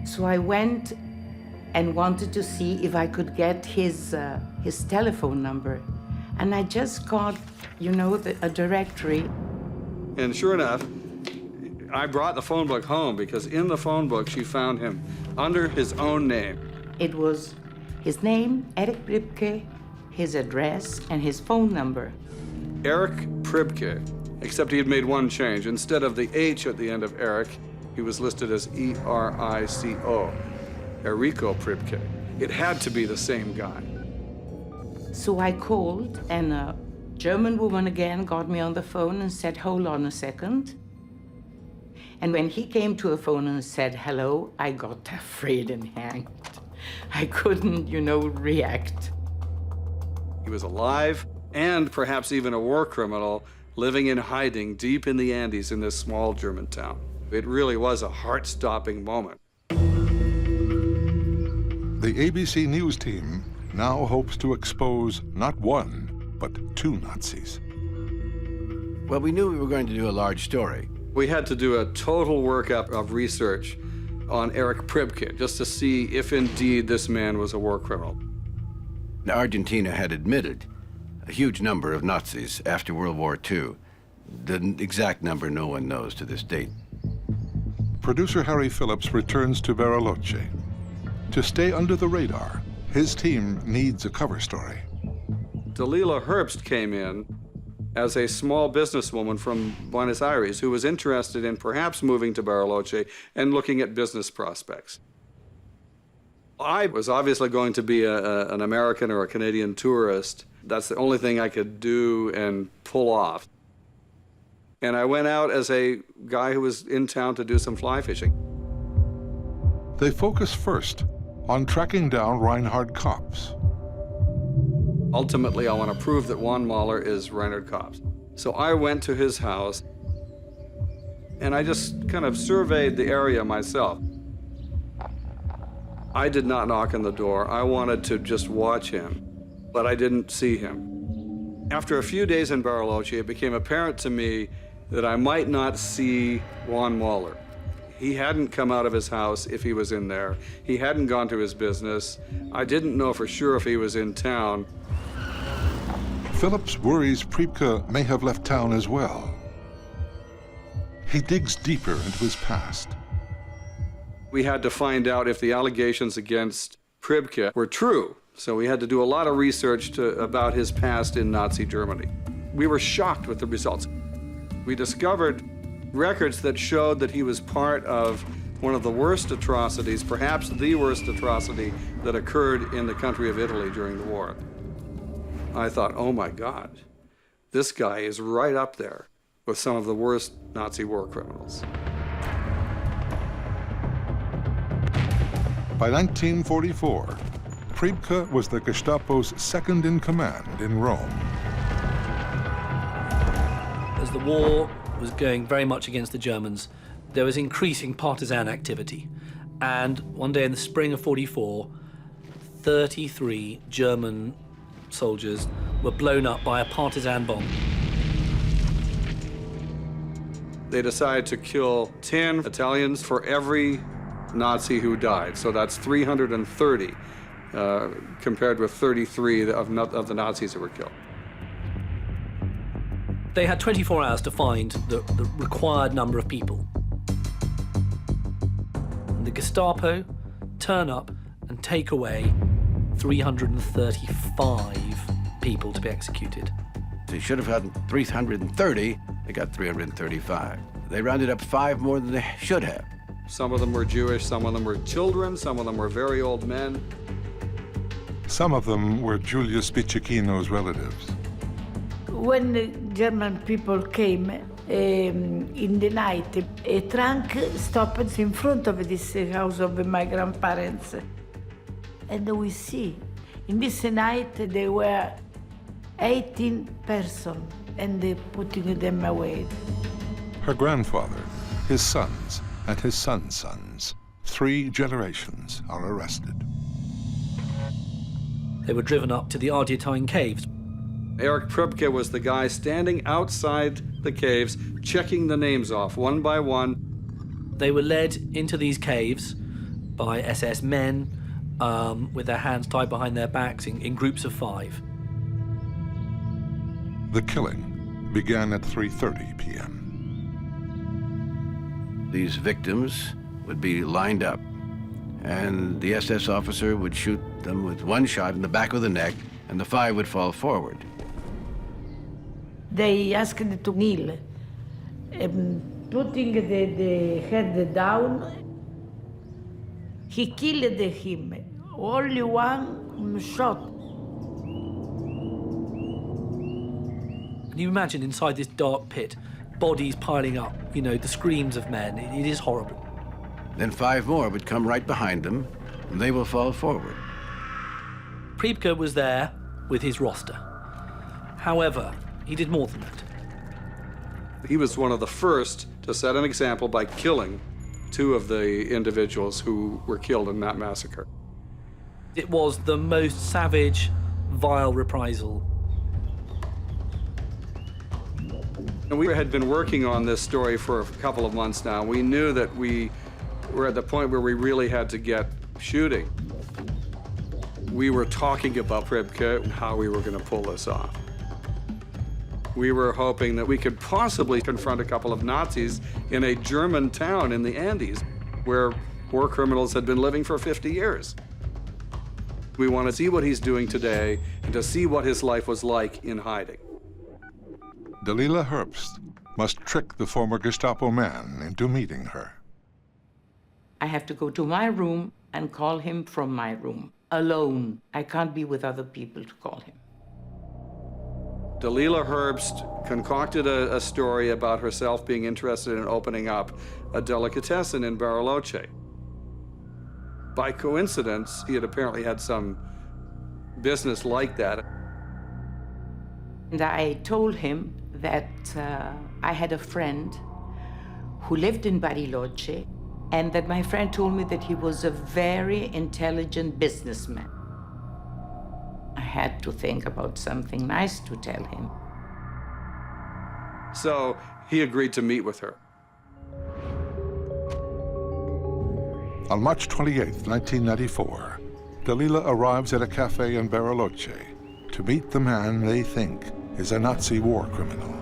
So I went and wanted to see if I could get his telephone number. And I just got, a directory. And sure enough, I brought the phone book home because in the phone book, she found him under his own name. It was his name, Erich Priebke, his address, and his phone number. Erich Priebke, except he had made one change. Instead of the H at the end of Erich, he was listed as E-R-I-C-O, Errico Priebke. It had to be the same guy. So I called, and a German woman again got me on the phone and said, hold on a second. And when he came to the phone and said hello, I got afraid and hanged. I couldn't, react. He was alive and perhaps even a war criminal living in hiding deep in the Andes in this small German town. It really was a heart-stopping moment. The ABC News team now hopes to expose not one, but 2 Nazis. Well, we knew we were going to do a large story. We had to do a total workup of research on Erich Priebke just to see if indeed this man was a war criminal. Argentina had admitted a huge number of Nazis after World War II. The exact number no one knows to this date. Producer Harry Phillips returns to Bariloche. To stay under the radar, his team needs a cover story. Dalila Herbst came in as a small businesswoman from Buenos Aires who was interested in perhaps moving to Bariloche and looking at business prospects. I was obviously going to be an American or a Canadian tourist. That's the only thing I could do and pull off. And I went out as a guy who was in town to do some fly fishing. They focus first on tracking down Reinhard Kopp's. Ultimately, I want to prove that Juan Mahler is Reinhard Kopp's. So I went to his house, and I just kind of surveyed the area myself. I did not knock on the door. I wanted to just watch him, but I didn't see him. After a few days in Bariloche, it became apparent to me that I might not see Juan Mahler. He hadn't come out of his house if he was in there. He hadn't gone to his business. I didn't know for sure if he was in town. Phillips worries Priebke may have left town as well. He digs deeper into his past. We had to find out if the allegations against Priebke were true. So we had to do a lot of research about his past in Nazi Germany. We were shocked with the results. We discovered records that showed that he was part of one of the worst atrocities, perhaps the worst atrocity that occurred in the country of Italy during the war. I thought, oh my God, this guy is right up there with some of the worst Nazi war criminals. By 1944, Priebke was the Gestapo's second in command in Rome. As the war was going very much against the Germans, there was increasing partisan activity. And one day in the spring of '44, 33 German soldiers were blown up by a partisan bomb. They decided to kill 10 Italians for every Nazi who died. So that's 330 compared with 33 of the Nazis who were killed. They had 24 hours to find the required number of people. And the Gestapo turn up and take away 335 people to be executed. They should have had 330, they got 335. They rounded up 5 more than they should have. Some of them were Jewish, some of them were children, some of them were very old men. Some of them were Julius Piccichino's relatives. When the German people came in the night, a trunk stopped in front of this house of my grandparents. And we see, in this night there were 18 persons, and they putting them away. Her grandfather, his sons, and his sons' sons, 3 generations are arrested. They were driven up to the Argentine caves. Erich Priebke was the guy standing outside the caves, checking the names off one by one. They were led into these caves by SS men with their hands tied behind their backs in groups of 5. The killing began at 3:30 p.m. These victims would be lined up, and the SS officer would shoot them with 1 shot in the back of the neck, and the 5 would fall forward. They asked to kneel, putting the head down. He killed him, only 1 shot. Can you imagine inside this dark pit, bodies piling up, you know, the screams of men? It is horrible. Then 5 more would come right behind them, and they will fall forward. Priebke was there with his roster. However, he did more than that. He was one of the first to set an example by killing 2 of the individuals who were killed in that massacre. It was the most savage, vile reprisal. And we had been working on this story for a couple of months now. We knew that we were at the point where we really had to get shooting. We were talking about Priebke and how we were going to pull this off. We were hoping that we could possibly confront a couple of Nazis in a German town in the Andes where war criminals had been living for 50 years. We want to see what he's doing today and to see what his life was like in hiding. Dalila Herbst must trick the former Gestapo man into meeting her. I have to go to my room and call him from my room, alone. I can't be with other people to call him. Dalila Herbst concocted a story about herself being interested in opening up a delicatessen in Bariloche. By coincidence, he had apparently had some business like that. And I told him that I had a friend who lived in Bariloche, and that my friend told me that he was a very intelligent businessman. I had to think about something nice to tell him. So he agreed to meet with her. On March 28, 1994, Dalila arrives at a cafe in Bariloche to meet the man they think is a Nazi war criminal.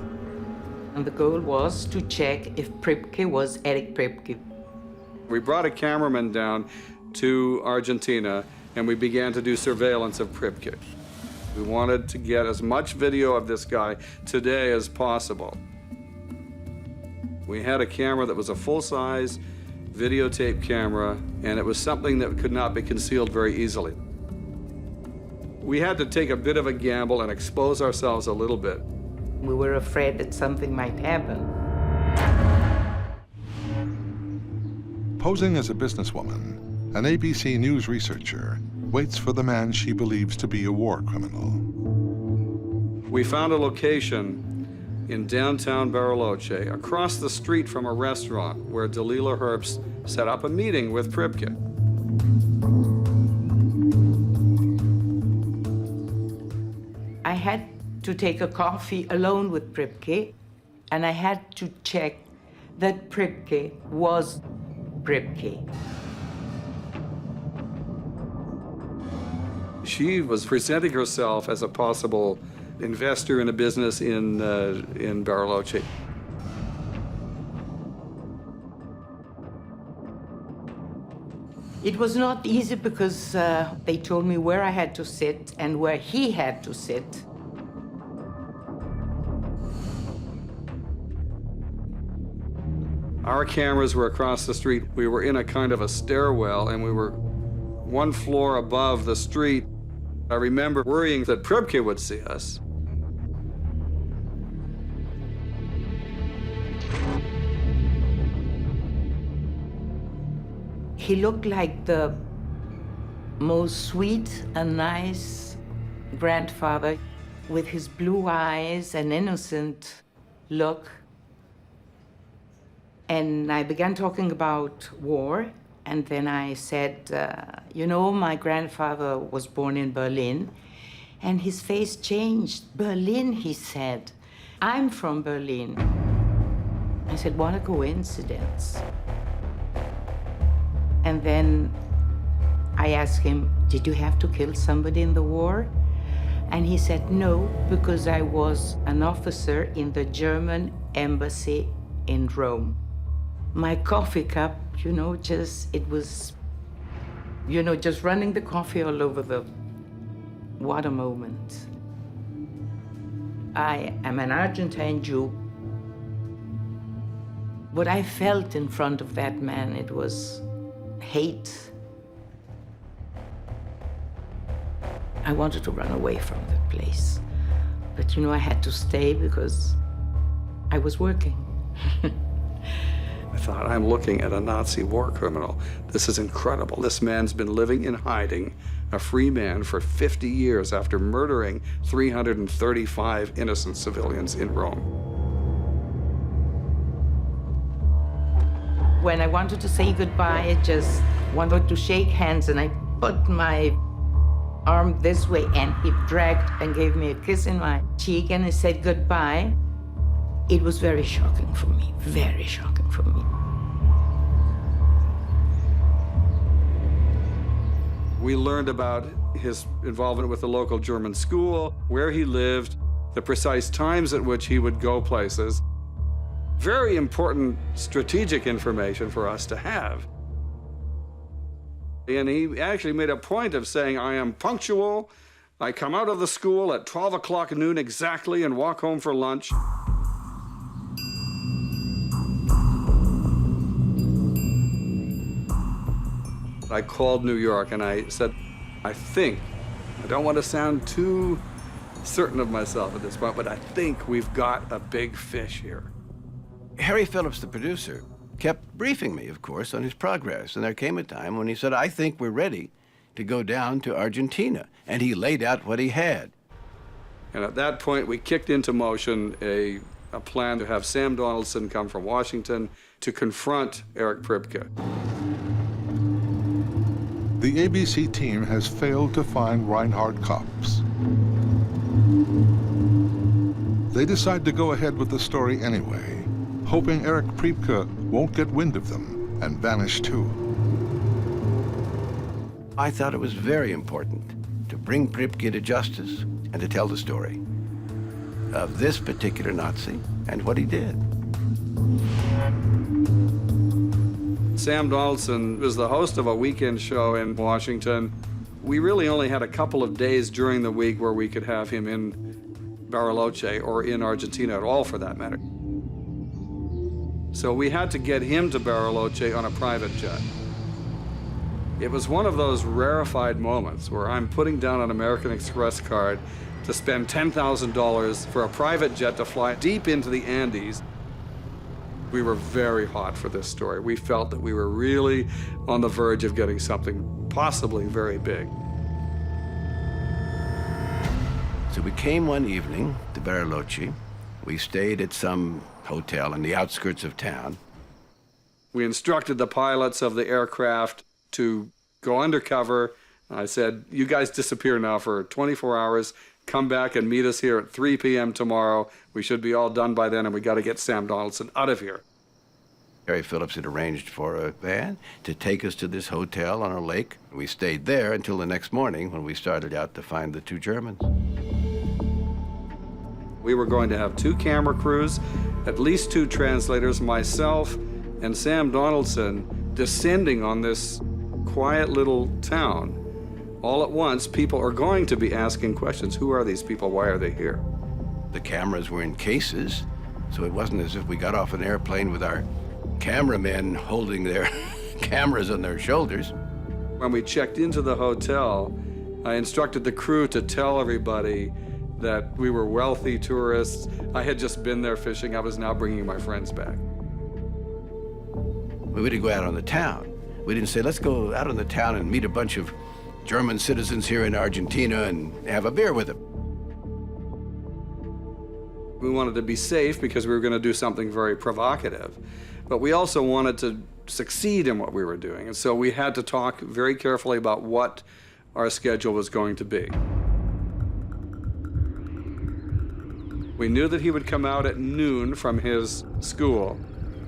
And the goal was to check if Pripke was Eric Pripke. We brought a cameraman down to Argentina, and we began to do surveillance of Pripke. We wanted to get as much video of this guy today as possible. We had a camera that was a full-size videotape camera, and it was something that could not be concealed very easily. We had to take a bit of a gamble and expose ourselves a little bit. We were afraid that something might happen. Posing as a businesswoman, an ABC News researcher waits for the man she believes to be a war criminal. We found a location in downtown Bariloche, across the street from a restaurant where Dalila Herbst set up a meeting with Pripke. I had to take a coffee alone with Pripke, and I had to check that Pripke was Pripke. She was presenting herself as a possible investor in a business in Bariloche. It was not easy because they told me where I had to sit and where he had to sit. Our cameras were across the street. We were in a kind of a stairwell, and we were one floor above the street. I remember worrying that Pripke would see us. He looked like the most sweet and nice grandfather with his blue eyes and innocent look. And I began talking about war, and then I said, you know, my grandfather was born in Berlin, and his face changed. Berlin, he said. I'm from Berlin. I said, what a coincidence. And then I asked him, did you have to kill somebody in the war? And he said, no, because I was an officer in the German embassy in Rome. My coffee cup, you know, it was, you know, just running the coffee all over what a moment. I am an Argentine Jew. What I felt in front of that man, it was hate. I wanted to run away from the place. But, you know, I had to stay because I was working. I thought, I'm looking at a Nazi war criminal. This is incredible. This man's been living in hiding, a free man, for 50 years after murdering 335 innocent civilians in Rome. When I wanted to say goodbye, I just wanted to shake hands, and I put my arm this way, and he dragged and gave me a kiss in my cheek, and he said goodbye. It was very shocking for me, very shocking for me. We learned about his involvement with the local German school, where he lived, the precise times at which he would go places. Very important strategic information for us to have. And he actually made a point of saying, I am punctual. I come out of the school at 12 o'clock noon exactly and walk home for lunch. I called New York and I said, I don't want to sound too certain of myself at this point, but I think we've got a big fish here. Harry Phillips, the producer, kept briefing me, of course, on his progress. And there came a time when he said, I think we're ready to go down to Argentina. And he laid out what he had. And at that point, we kicked into motion a plan to have Sam Donaldson come from Washington to confront Erich Priebke. The ABC team has failed to find Reinhard Koppes. They decide to go ahead with the story anyway, hoping Erich Priebke won't get wind of them and vanish too. I thought it was very important to bring Priebke to justice and to tell the story of this particular Nazi and what he did. Sam Donaldson was the host of a weekend show in Washington. We really only had a couple of days during the week where we could have him in Bariloche or in Argentina at all, for that matter. So we had to get him to Bariloche on a private jet. It was one of those rarefied moments where I'm putting down an American Express card to spend $10,000 for a private jet to fly deep into the Andes. We were very hot for this story. We felt that we were really on the verge of getting something possibly very big. So we came one evening to Bariloche. We stayed at some hotel in the outskirts of town. We instructed the pilots of the aircraft to go undercover. I said, you guys disappear now for 24 hours. Come back and meet us here at 3 p.m. tomorrow. We should be all done by then, and we got to get Sam Donaldson out of here. Harry Phillips had arranged for a van to take us to this hotel on a lake. We stayed there until the next morning when we started out to find the two Germans. We were going to have 2 camera crews, at least 2 translators, myself and Sam Donaldson, descending on this quiet little town. All at once, people are going to be asking questions. Who are these people? Why are they here? The cameras were in cases, so it wasn't as if we got off an airplane with our cameramen holding their cameras on their shoulders. When we checked into the hotel, I instructed the crew to tell everybody that we were wealthy tourists. I had just been there fishing. I was now bringing my friends back. We didn't go out on the town. We didn't say, let's go out on the town and meet a bunch of German citizens here in Argentina and have a beer with them. We wanted to be safe because we were going to do something very provocative, but we also wanted to succeed in what we were doing, and so we had to talk very carefully about what our schedule was going to be. We knew that he would come out at noon from his school,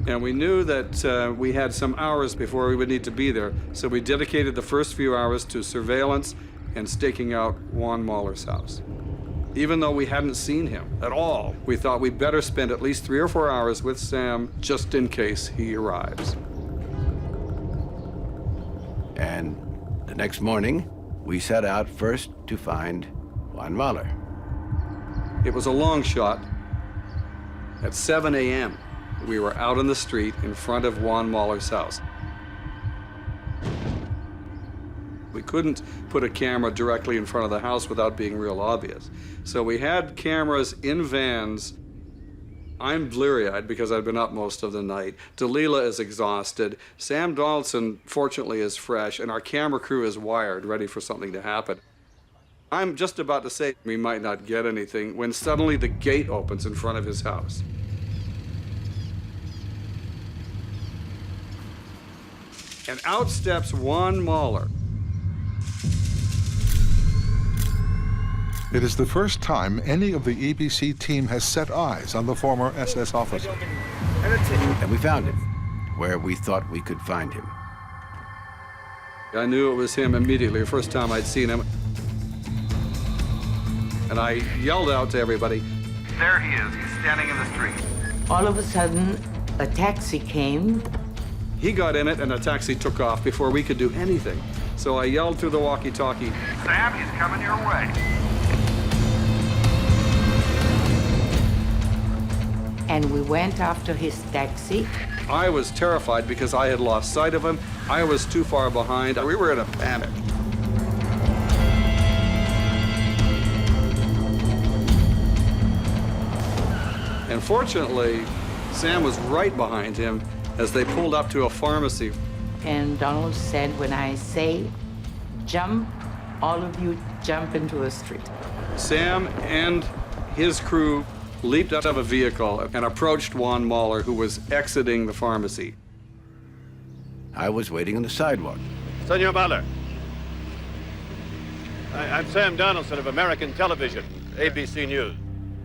and we knew that we had some hours before we would need to be there, so we dedicated the first few hours to surveillance and staking out Juan Mahler's house. Even though we hadn't seen him at all, we thought we'd better spend at least 3 or 4 hours with Sam just in case he arrives. And the next morning, we set out first to find Juan Mahler. It was a long shot. At 7 a.m., we were out on the street in front of Juan Mahler's house. We couldn't put a camera directly in front of the house without being real obvious. So we had cameras in vans. I'm bleary-eyed because I'd been up most of the night. Delilah is exhausted. Sam Donaldson, fortunately, is fresh, and our camera crew is wired, ready for something to happen. I'm just about to say we might not get anything when suddenly the gate opens in front of his house. And out steps Juan Mahler. It is the first time any of the ABC team has set eyes on the former SS officer. And we found him, where we thought we could find him. I knew it was him immediately, the first time I'd seen him. And I yelled out to everybody, there he is, he's standing in the street. All of a sudden, a taxi came. He got in it and the taxi took off before we could do anything. So I yelled through the walkie-talkie, Sam, he's coming your way. And we went after his taxi. I was terrified because I had lost sight of him. I was too far behind. We were in a panic. And fortunately, Sam was right behind him, as they pulled up to a pharmacy. And Donald said, when I say jump, all of you jump into the street. Sam and his crew leaped out of a vehicle and approached Juan Mahler, who was exiting the pharmacy. I was waiting on the sidewalk. Senor Mahler, I'm Sam Donaldson of American Television, ABC News.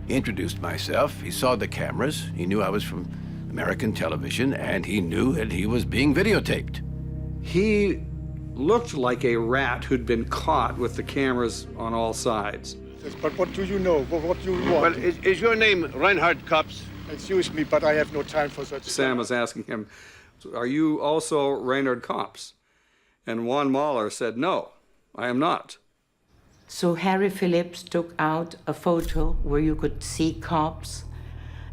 He introduced myself. He saw the cameras. He knew I was from American Television, and he knew that he was being videotaped. He looked like a rat who'd been caught with the cameras on all sides. But what do you know? What do you want? Well, is your name Reinhard Kops? Excuse me, but I have no time for such. Sam was asking him, are you also Reinhard Kops? And Juan Mahler said, no, I am not. So Harry Phillips took out a photo where you could see Kops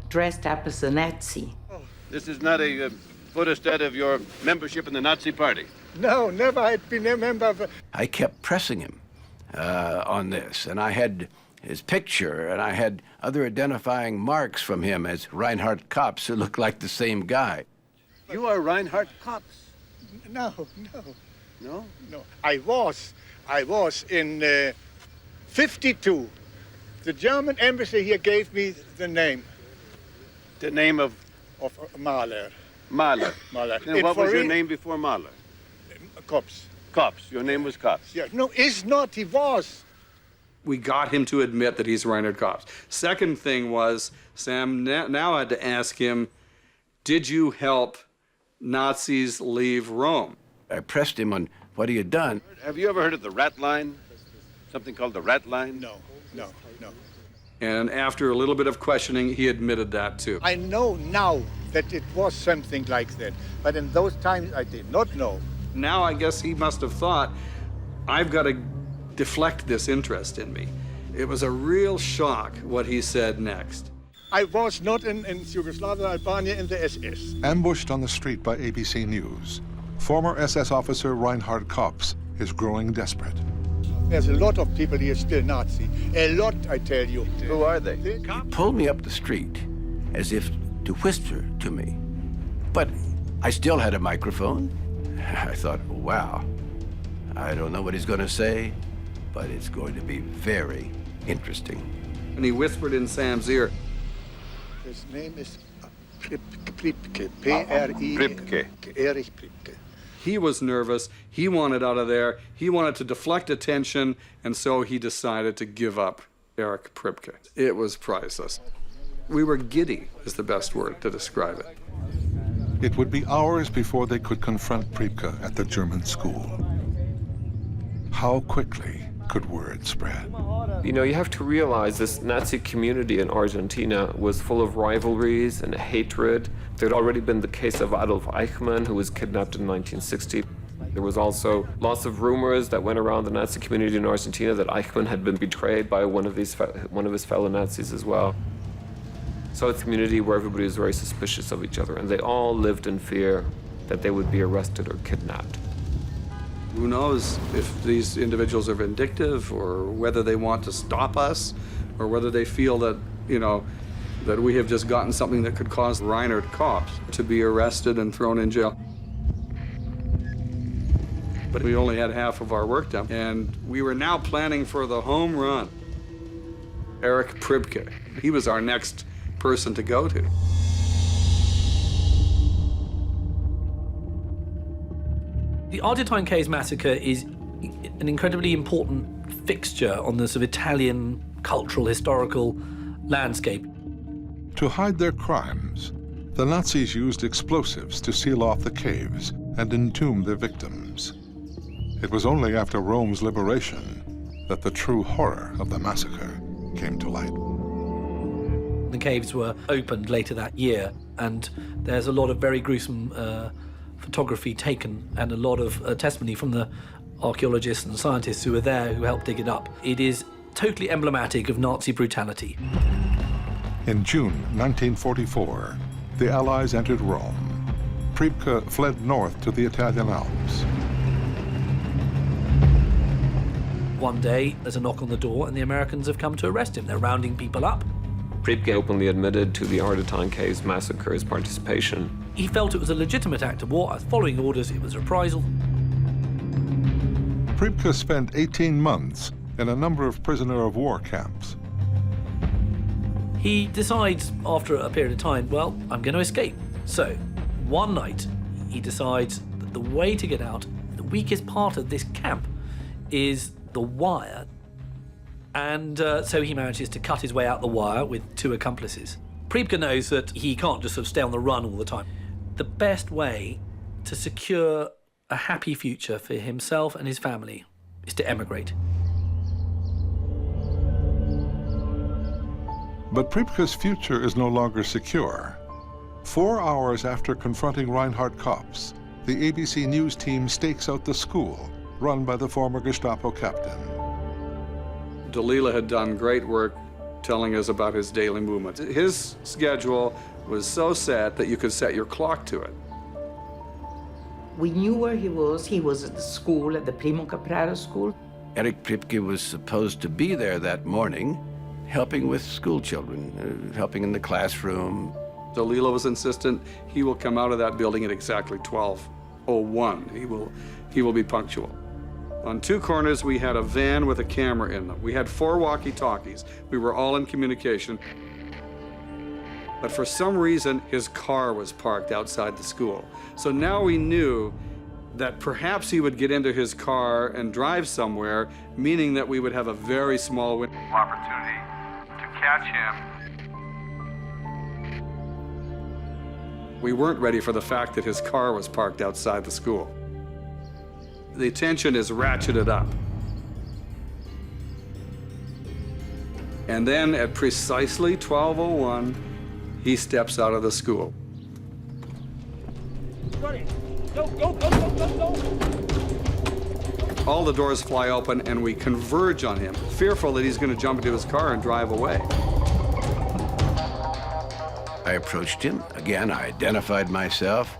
dressed up as a Nazi. This is not a photostat of your membership in the Nazi Party. No, never had been a member of. I kept pressing him on this, and I had his picture, and I had other identifying marks from him as Reinhard Kops, who looked like the same guy. You are Reinhard Kops? No. No? No. I was in 52. The German embassy here gave me the name. The name of Mahler. Mahler. Mahler. And what was your name before Mahler? Kops. Kops. Your name was Kops. Yeah. No, it's not. He was. We got him to admit that he's Reinhard Kops. Second thing was, Sam now had to ask him, did you help Nazis leave Rome? I pressed him on what he had done. Have you ever heard of the rat line? Something called the rat line? No. And after a little bit of questioning, he admitted that too. I know now that it was something like that, but in those times I did not know. Now I guess he must have thought, I've got to deflect this interest in me. It was a real shock what he said next. I was not in Yugoslavia, Albania, in the SS. Ambushed on the street by ABC News, former SS officer Reinhard Kops is growing desperate. There's a lot of people here still Nazi. A lot, I tell you. Who are they? He pulled me up the street as if to whisper to me. But I still had a microphone. I thought, wow, I don't know what he's going to say, but it's going to be very interesting. And he whispered in Sam's ear. His name is Pripke, P-R-I... Erich Pripke. He was nervous. He wanted out of there. He wanted to deflect attention, and so he decided to give up Erich Pripke. It was priceless. We were giddy, is the best word to describe it. It would be hours before they could confront Pripke at the German school. How quickly could word spread? You know, you have to realize this Nazi community in Argentina was full of rivalries and hatred. There'd already been the case of Adolf Eichmann, who was kidnapped in 1960. There was also lots of rumors that went around the Nazi community in Argentina that Eichmann had been betrayed by one of his fellow Nazis as well. So it's a community where everybody was very suspicious of each other, and they all lived in fear that they would be arrested or kidnapped. Who knows if these individuals are vindictive, or whether they want to stop us, or whether they feel that, you know, that we have just gotten something that could cause Reinhard Kops to be arrested and thrown in jail. But we only had half of our work done, and we were now planning for the home run. Erich Pripke. He was our next person to go to. The Argentine Caves massacre is an incredibly important fixture on the sort of Italian cultural, historical landscape. To hide their crimes, the Nazis used explosives to seal off the caves and entomb their victims. It was only after Rome's liberation that the true horror of the massacre came to light. The caves were opened later that year, and there's a lot of very gruesome photography taken and a lot of testimony from the archaeologists and scientists who were there who helped dig it up. It is totally emblematic of Nazi brutality. In June 1944, the Allies entered Rome. Pripke fled north to the Italian Alps. One day, there's a knock on the door, and the Americans have come to arrest him. They're rounding people up. Priebke openly admitted to the Argentina case massacre's participation. He felt it was a legitimate act of war. Following orders, it was reprisal. Priebke spent 18 months in a number of prisoner of war camps. He decides after a period of time, well, I'm going to escape. So one night, he decides that the way to get out, the weakest part of this camp, is the wire. And so he manages to cut his way out the wire with 2 accomplices. Priebke knows that he can't just sort of stay on the run all the time. The best way to secure a happy future for himself and his family is to emigrate. But Priebke's future is no longer secure. 4 hours after confronting Reinhard Kops, the ABC News team stakes out the school, run by the former Gestapo captain. Dalila had done great work telling us about his daily movements. His schedule was so set that you could set your clock to it. We knew where he was. He was at the school, at the Primo Caprara school. Erich Priebke was supposed to be there that morning, helping with school children, helping in the classroom. Dalila was insistent he will come out of that building at exactly 12:01. He will be punctual. On 2 corners, we had a van with a camera in them. We had 4 walkie-talkies. We were all in communication. But for some reason, his car was parked outside the school. So now we knew that perhaps he would get into his car and drive somewhere, meaning that we would have a very small window of opportunity to catch him. We weren't ready for the fact that his car was parked outside the school. The tension is ratcheted up. And then at precisely 12:01, he steps out of the school. Go, go, go, go, go, go! All the doors fly open and we converge on him, fearful that he's going to jump into his car and drive away. I approached him. Again, I identified myself.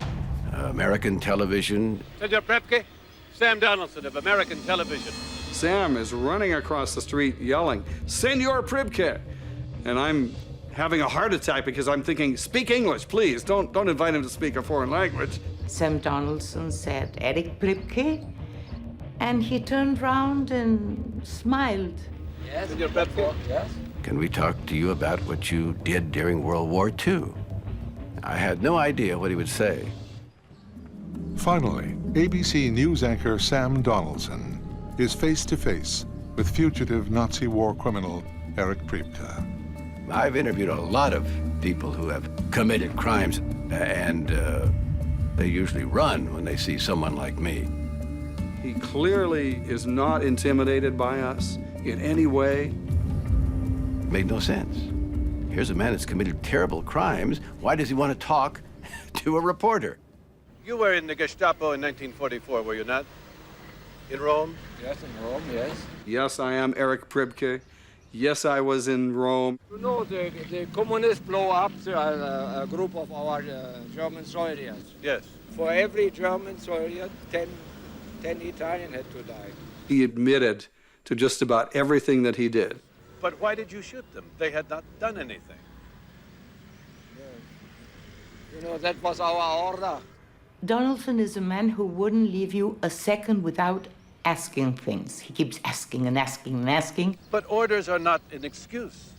American television. Senor Priebke, Sam Donaldson of American television. Sam is running across the street yelling, "Senor Priebke!" And I'm having a heart attack because I'm thinking, speak English, please. Don't invite him to speak a foreign language. Sam Donaldson said, "Erich Priebke?" And he turned round and smiled. Yes, Senor Priebke? Yes. Can we talk to you about what you did during World War II? I had no idea what he would say. Finally, ABC News anchor Sam Donaldson is face-to-face with fugitive Nazi war criminal Erich Priebke. I've interviewed a lot of people who have committed crimes, and they usually run when they see someone like me. He clearly is not intimidated by us in any way. Made no sense. Here's a man that's committed terrible crimes. Why does he want to talk to a reporter? You were in the Gestapo in 1944, were you not? In Rome? Yes, in Rome, yes. Yes, I am Erich Priebke. Yes, I was in Rome. You know, the communists blow up a group of our German soldiers. Yes. For every German soldier, 10 Italian had to die. He admitted to just about everything that he did. But why did you shoot them? They had not done anything. You know, that was our order. Donaldson is a man who wouldn't leave you a second without asking things. He keeps asking and asking and asking. But orders are not an excuse.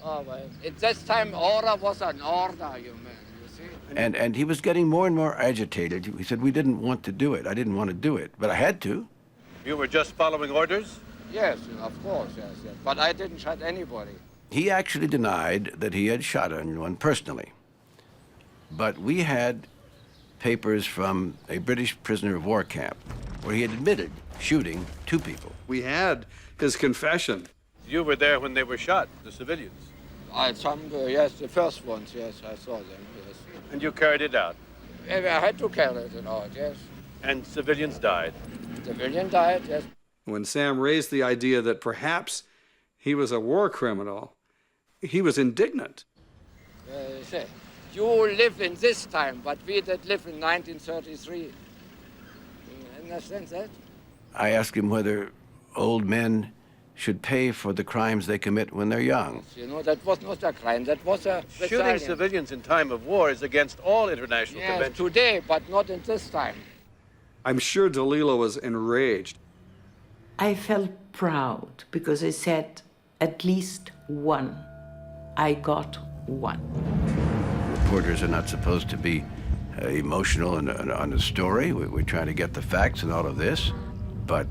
Oh, well, at that time, order was an order, you mean, you see? And he was getting more and more agitated. He said, we didn't want to do it. I didn't want to do it, but I had to. You were just following orders? Yes, of course, yes. But I didn't shot anybody. He actually denied that he had shot anyone personally. But we had papers from a British prisoner of war camp where he had admitted shooting 2 people. We had his confession. You were there when they were shot, the civilians. Yes, the first ones, yes, I saw them, yes. And you carried it out? I had to carry it out, yes. And civilians died? Civilian died, yes. When Sam raised the idea that perhaps he was a war criminal, he was indignant. You live in this time, but we that live in 1933. You understand that? I asked him whether old men should pay for the crimes they commit when they're young. You know, that was not a crime, that was a Shooting rebellion. civilians in time of war is against all international Yes, conventions. today, but not in this time. I'm sure DeLillo was enraged. I felt proud because I said, at least one. I got one. Reporters are not supposed to be emotional on a story. We're trying to get the facts and all of this. But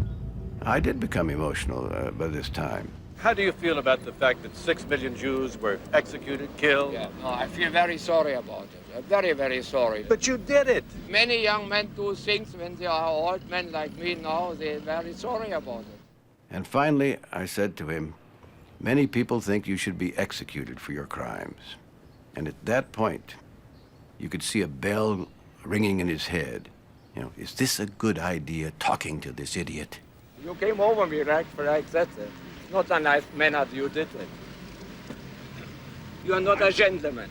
I did become emotional by this time. How do you feel about the fact that 6 million Jews were executed, killed? Yeah, no, I feel very sorry about it. Very, very sorry. But you did it. Many young men do things when they are old men like me now, they're very sorry about it. And finally, I said to him, many people think you should be executed for your crimes. And at that point, you could see a bell ringing in his head. You know, is this a good idea, talking to this idiot? You came over me like that's it. Not a nice manner you did it. You are not a gentleman.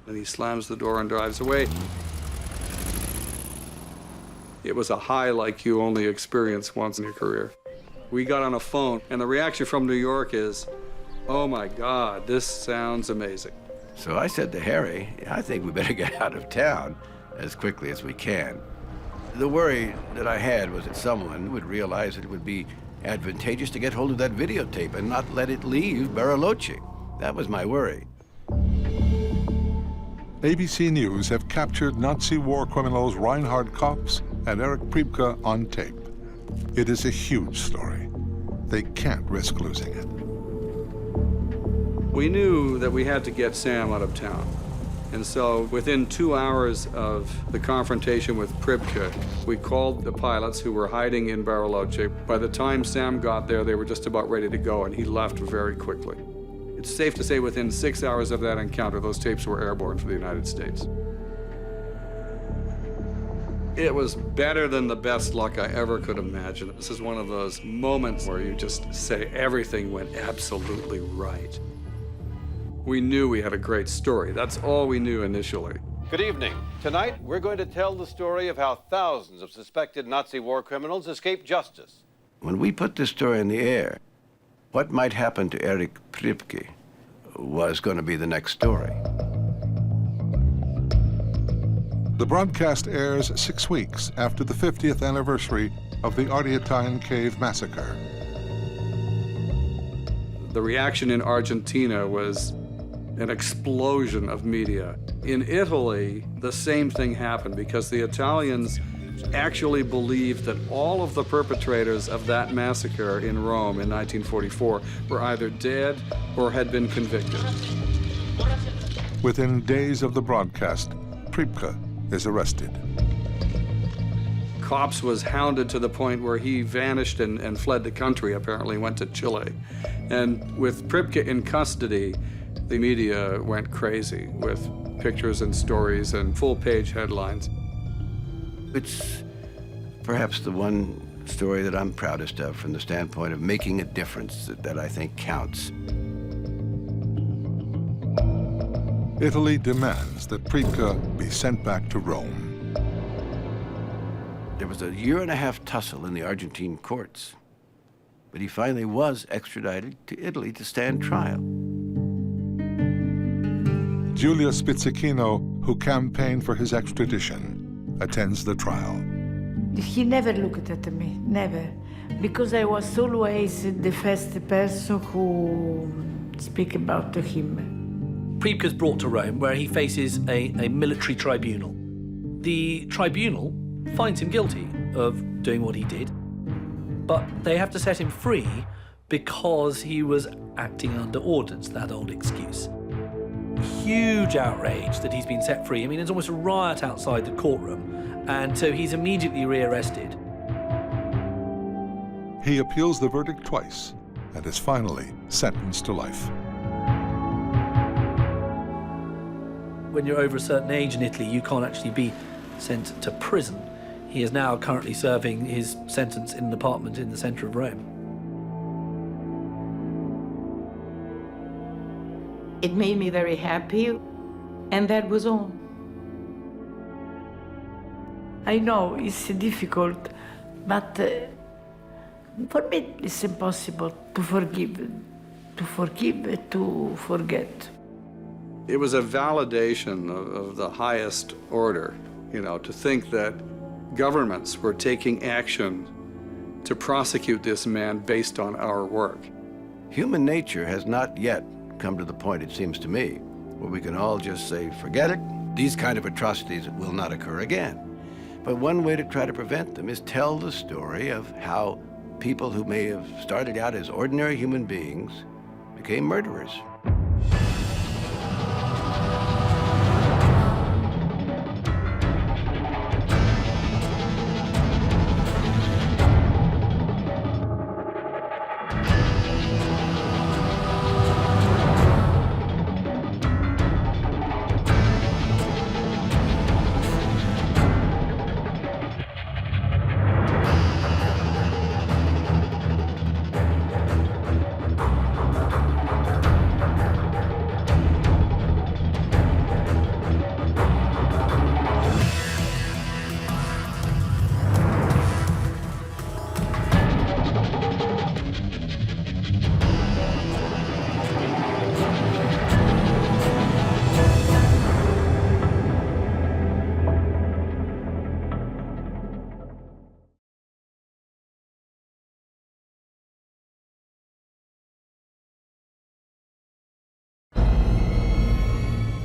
And he slams the door and drives away. It was a high like you only experience once in your career. We got on a phone, and the reaction from New York is, oh my God, this sounds amazing. So I said to Harry, I think we better get out of town as quickly as we can. The worry that I had was that someone would realize it would be advantageous to get hold of that videotape and not let it leave Bariloche. That was my worry. ABC News have captured Nazi war criminals Reinhard Kops and Erich Priebke on tape. It is a huge story. They can't risk losing it. We knew that we had to get Sam out of town. And so within 2 hours of the confrontation with Priebke, we called the pilots who were hiding in Bariloche. By the time Sam got there, they were just about ready to go, and he left very quickly. It's safe to say within 6 hours of that encounter, those tapes were airborne for the United States. It was better than the best luck I ever could imagine. This is one of those moments where you just say everything went absolutely right. We knew we had a great story. That's all we knew initially. Good evening. Tonight, we're going to tell the story of how thousands of suspected Nazi war criminals escaped justice. When we put this story in the air, what might happen to Erich Priebke was going to be the next story. The broadcast airs 6 weeks after the 50th anniversary of the Argentina Cave Massacre. The reaction in Argentina was an explosion of media. In Italy, the same thing happened because the Italians actually believed that all of the perpetrators of that massacre in Rome in 1944 were either dead or had been convicted. Within days of the broadcast, Priebke is arrested. Kops was hounded to the point where he vanished and fled the country, apparently went to Chile. And with Priebke in custody, the media went crazy with pictures and stories and full-page headlines. It's perhaps the one story that I'm proudest of from the standpoint of making a difference that I think counts. Italy demands that Priebke be sent back to Rome. There was a 1.5-year tussle in the Argentine courts, but he finally was extradited to Italy to stand trial. Giulia Spizzichino, who campaigned for his extradition, attends the trial. He never looked at me, never, because I was always the first person who speak about him. Priebke's brought to Rome, where he faces a military tribunal. The tribunal finds him guilty of doing what he did, but they have to set him free because he was acting under orders, that old excuse. Huge outrage that he's been set free. I mean, there's almost a riot outside the courtroom, and so he's immediately rearrested. He appeals the verdict twice and is finally sentenced to life. When you're over a certain age in Italy, you can't actually be sent to prison. He is now currently serving his sentence in an apartment in the center of Rome. It made me very happy, and that was all. I know it's difficult, but For me, it's impossible to forgive, to forget. It was a validation of the highest order, you know, to think that governments were taking action to prosecute this man based on our work. Human nature has not yet come to the point, it seems to me, where we can all just say, forget it, these kind of atrocities will not occur again. But one way to try to prevent them is tell the story of how people who may have started out as ordinary human beings became murderers.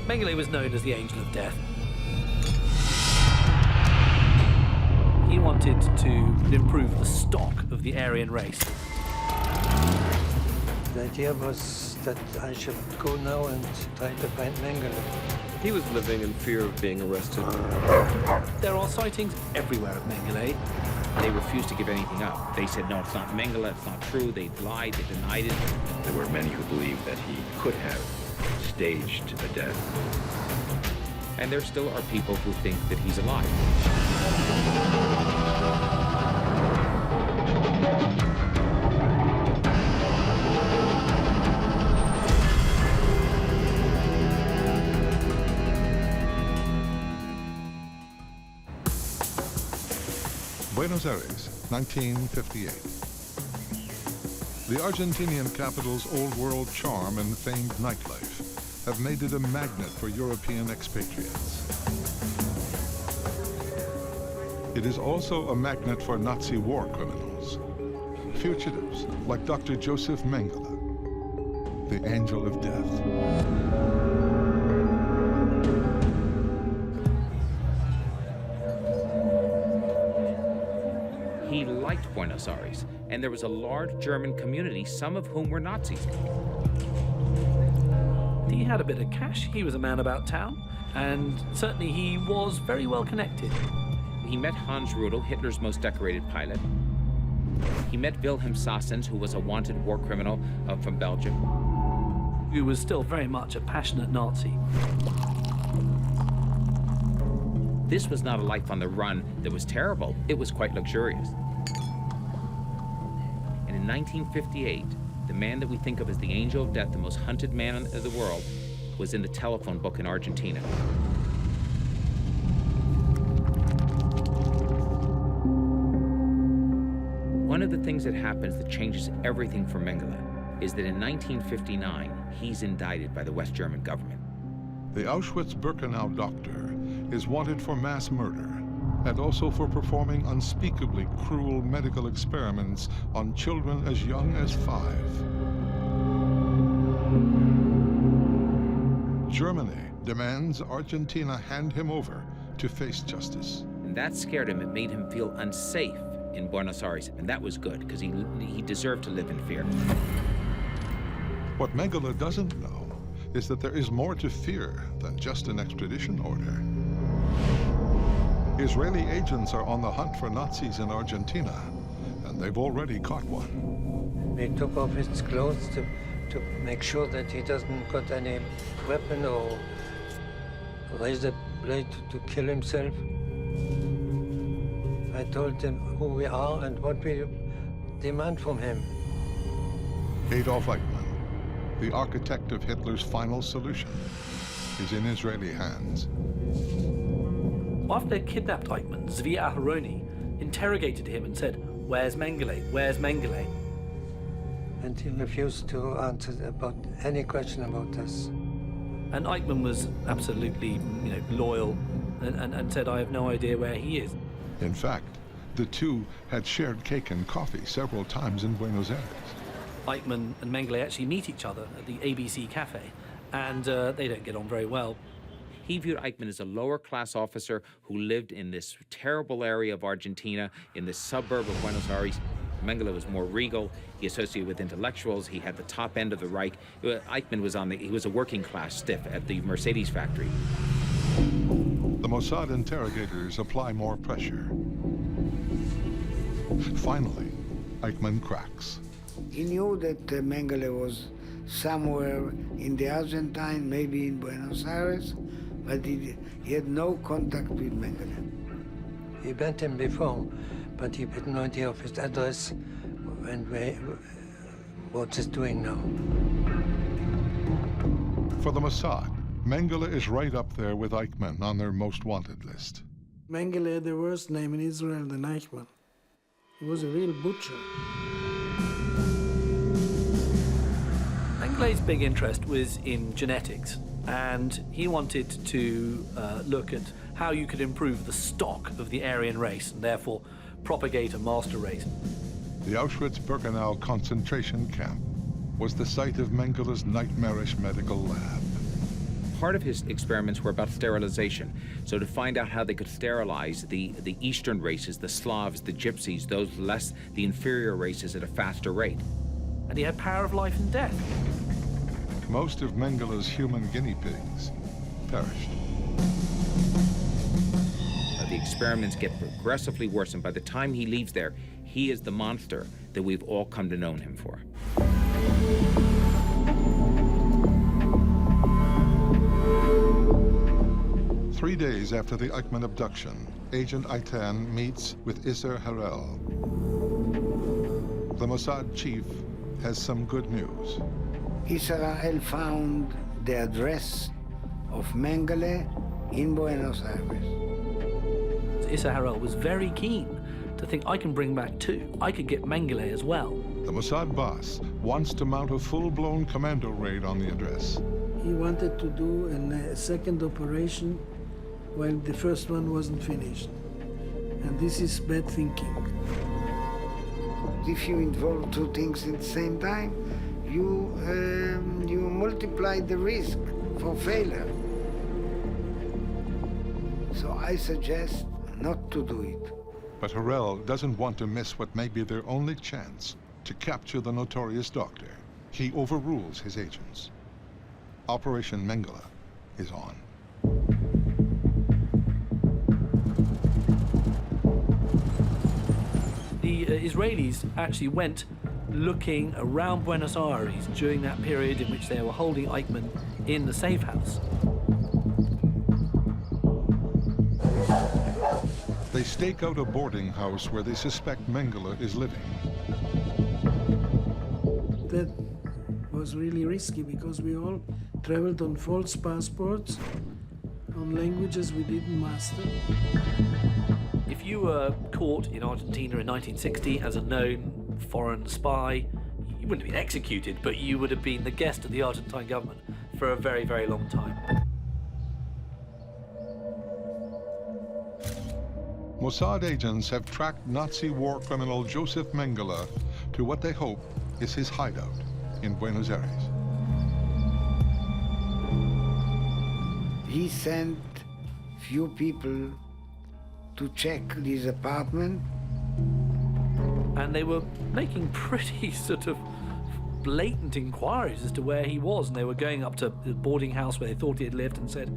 Mengele was known as the Angel of Death. He wanted to improve the stock of the Aryan race. The idea was that I should go now and try to find Mengele. He was living in fear of being arrested. There are sightings everywhere of Mengele. They refused to give anything up. They said, no, it's not Mengele, it's not true. They lied, they denied it. There were many who believed that he could have staged a death. And there still are people who think that he's alive. Buenos Aires, 1958. The Argentinian capital's old-world charm and famed nightlife have made it a magnet for European expatriates. It is also a magnet for Nazi war criminals, fugitives like Dr. Joseph Mengele, the Angel of Death. He liked Buenos Aires, and there was a large German community, some of whom were Nazis. He had a bit of cash, he was a man about town, and certainly he was very well connected. He met Hans Rudel, Hitler's most decorated pilot. He met Wilhelm Sassens, who was a wanted war criminal from Belgium. He was still very much a passionate Nazi. This was not a life on the run that was terrible. It was quite luxurious. And in 1958, the man that we think of as the Angel of Death, the most hunted man of the world, was in the telephone book in Argentina. One of the things that happens that changes everything for Mengele is that in 1959, he's indicted by the West German government. The Auschwitz-Birkenau doctor is wanted for mass murder and also for performing unspeakably cruel medical experiments on children as young as 5. Germany demands Argentina hand him over to face justice. And that scared him. It made him feel unsafe in Buenos Aires, and that was good, because he deserved to live in fear. What Mengele doesn't know is that there is more to fear than just an extradition order. Israeli agents are on the hunt for Nazis in Argentina, and they've already caught one. We took off his clothes to make sure that he doesn't got any weapon or razor blade to kill himself. I told him who we are and what we demand from him. Adolf Eichmann, the architect of Hitler's final solution, is in Israeli hands. After they kidnapped Eichmann, Zvi Aharoni interrogated him and said, Where's Mengele? Where's Mengele? And he refused to answer about any question about us. And Eichmann was absolutely, loyal and said, I have no idea where he is. In fact, the two had shared cake and coffee several times in Buenos Aires. Eichmann and Mengele actually meet each other at the ABC Cafe, and they don't get on very well. He viewed Eichmann as a lower-class officer who lived in this terrible area of Argentina, in this suburb of Buenos Aires. Mengele was more regal. He associated with intellectuals. He had the top end of the Reich. Eichmann was he was a working-class stiff at the Mercedes factory. The Mossad interrogators apply more pressure. Finally, Eichmann cracks. He knew that Mengele was somewhere in the Argentine, maybe in Buenos Aires, but he had no contact with Mengele. He met him before, but he had no idea of his address and what he's doing now. For the Mossad, Mengele is right up there with Eichmann on their most wanted list. Mengele had the worst name in Israel than Eichmann. He was a real butcher. Mengele's big interest was in genetics, and he wanted to look at how you could improve the stock of the Aryan race and therefore propagate a master race. The Auschwitz-Birkenau concentration camp was the site of Mengele's nightmarish medical lab. Part of his experiments were about sterilization, so to find out how they could sterilize the Eastern races, the Slavs, the Gypsies, the inferior races at a faster rate. And he had power of life and death. Most of Mengele's human guinea pigs perished. The experiments get progressively worse, and by the time he leaves there, he is the monster that we've all come to know him for. Three days after the Eichmann abduction, Agent Aitan meets with Isser Harel. The Mossad chief has some good news. Isser Harel found the address of Mengele in Buenos Aires. Isser Harel was very keen to think, I can bring back two. I could get Mengele as well. The Mossad boss wants to mount a full-blown commando raid on the address. He wanted to do a second operation while the first one wasn't finished. And this is bad thinking. If you involve two things at the same time, you multiply the risk for failure. So I suggest not to do it. But Harel doesn't want to miss what may be their only chance to capture the notorious doctor. He overrules his agents. Operation Mengele is on. The Israelis actually went looking around Buenos Aires during that period in which they were holding Eichmann in the safe house. They stake out a boarding house where they suspect Mengele is living. That was really risky because we all traveled on false passports, on languages we didn't master. If you were caught in Argentina in 1960 as a known foreign spy, you wouldn't have been executed, but you would have been the guest of the Argentine government for a very, very long time. Mossad agents have tracked Nazi war criminal Joseph Mengele to what they hope is his hideout in Buenos Aires. He sent few people to check his apartment. And they were making pretty sort of blatant inquiries as to where he was, and they were going up to the boarding house where they thought he had lived and said,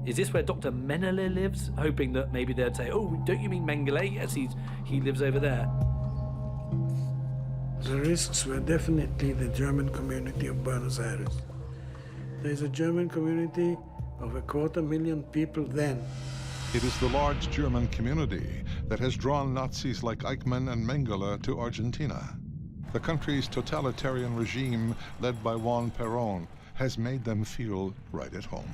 is this where Dr. Mengele lives? Hoping that maybe they'd say, oh, don't you mean Mengele? Yes, he lives over there. The risks were definitely the German community of Buenos Aires. There's a German community of 250,000 people then. It is the large German community that has drawn Nazis like Eichmann and Mengele to Argentina. The country's totalitarian regime, led by Juan Perón, has made them feel right at home.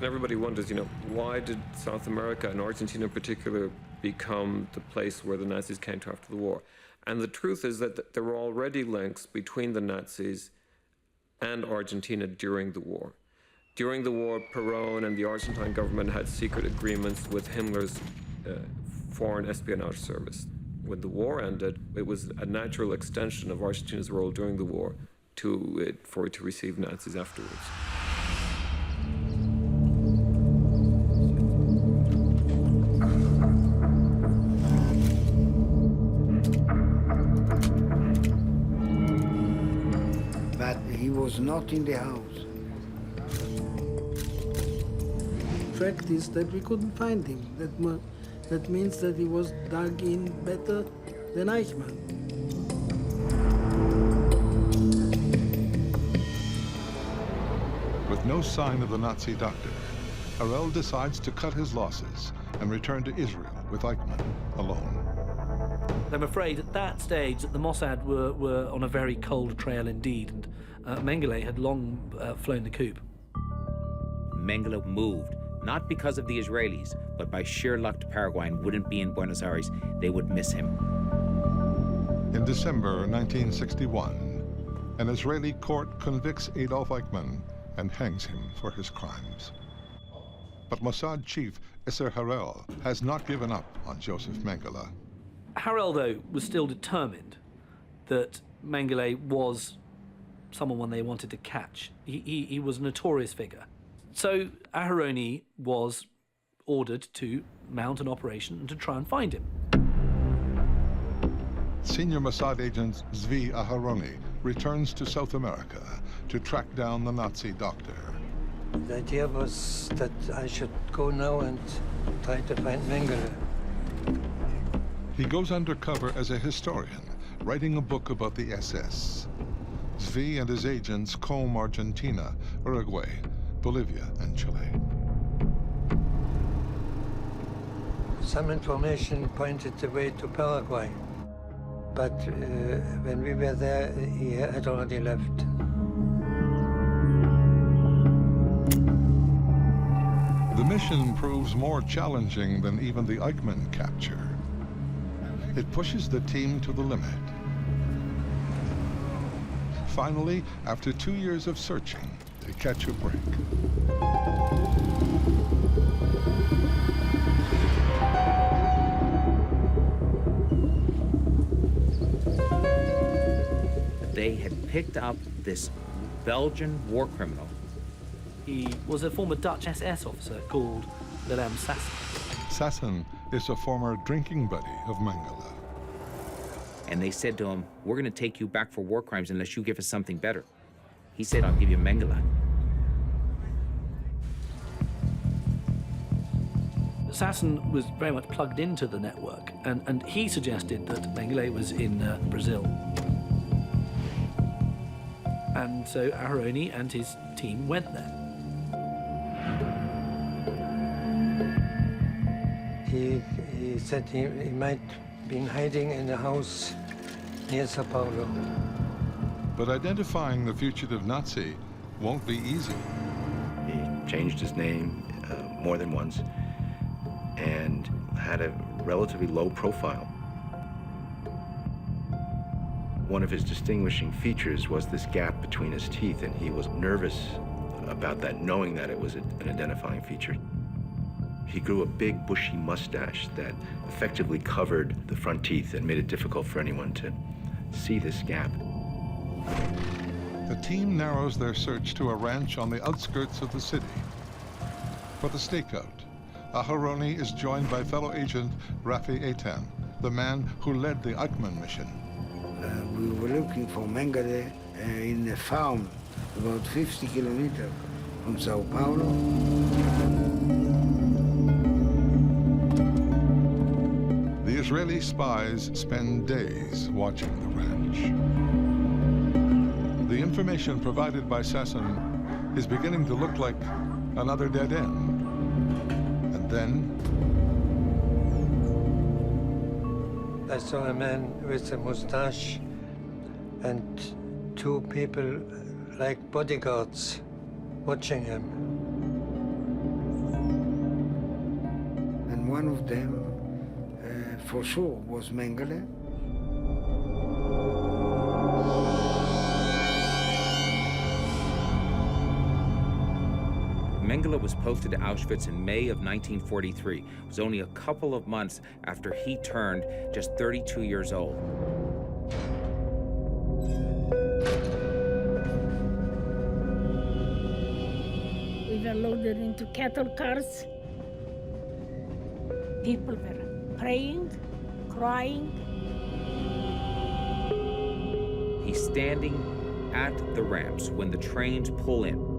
Everybody wonders, why did South America, and Argentina in particular, become the place where the Nazis came to after the war? And the truth is that there were already links between the Nazis and Argentina during the war. During the war, Perón and the Argentine government had secret agreements with Himmler's foreign espionage service. When the war ended, it was a natural extension of Argentina's role during the war for it to receive Nazis afterwards. But he was not in the house. Fact is that we couldn't find him. That means that he was dug in better than Eichmann. With no sign of the Nazi doctor, Harel decides to cut his losses and return to Israel with Eichmann alone. I'm afraid at that stage that the Mossad were on a very cold trail indeed, and Mengele had long flown the coop. Mengele moved, not because of the Israelis, but by sheer luck to Paraguay and wouldn't be in Buenos Aires. They would miss him. In December 1961, an Israeli court convicts Adolf Eichmann and hangs him for his crimes. But Mossad chief Isser Harel has not given up on Joseph Mengele. Harel, though, was still determined that Mengele was someone they wanted to catch. He was a notorious figure. So Aharoni was ordered to mount an operation and to try and find him. Senior Mossad agent Zvi Aharoni returns to South America to track down the Nazi doctor. The idea was that I should go now and try to find Mengele. He goes undercover as a historian, writing a book about the SS. Zvi and his agents comb Argentina, Uruguay, Bolivia, and Chile. Some information pointed the way to Paraguay, but when we were there, he had already left. The mission proves more challenging than even the Eichmann capture. It pushes the team to the limit. Finally, after 2 years of searching, they catch a break. They had picked up this Belgian war criminal. He was a former Dutch SS officer called Willem Sassen. Sassen is a former drinking buddy of Mengele. And they said to him, "We're going to take you back for war crimes unless you give us something better." He said, "I'll give you Mengele." Sassen was very much plugged into the network, and he suggested that Mengele was in Brazil. And so Aharoni and his team went there. He said he might be hiding in a house near Sao Paulo. But identifying the fugitive Nazi won't be easy. He changed his name more than once and had a relatively low profile. One of his distinguishing features was this gap between his teeth, and he was nervous about that, knowing that it was an identifying feature. He grew a big, bushy mustache that effectively covered the front teeth and made it difficult for anyone to see this gap. The team narrows their search to a ranch on the outskirts of the city. For the stakeout, Aharoni is joined by fellow agent Rafi Eitan, the man who led the Eichmann mission. We were looking for Mengele in a farm about 50 kilometers from Sao Paulo. The Israeli spies spend days watching the ranch. The information provided by Sassen is beginning to look like another dead end. And then I saw a man with a mustache and two people like bodyguards watching him. And one of them, for sure, was Mengele. Mengele was posted to Auschwitz in May of 1943. It was only a couple of months after he turned just 32 years old. We were loaded into cattle cars. People were praying, crying. He's standing at the ramps when the trains pull in.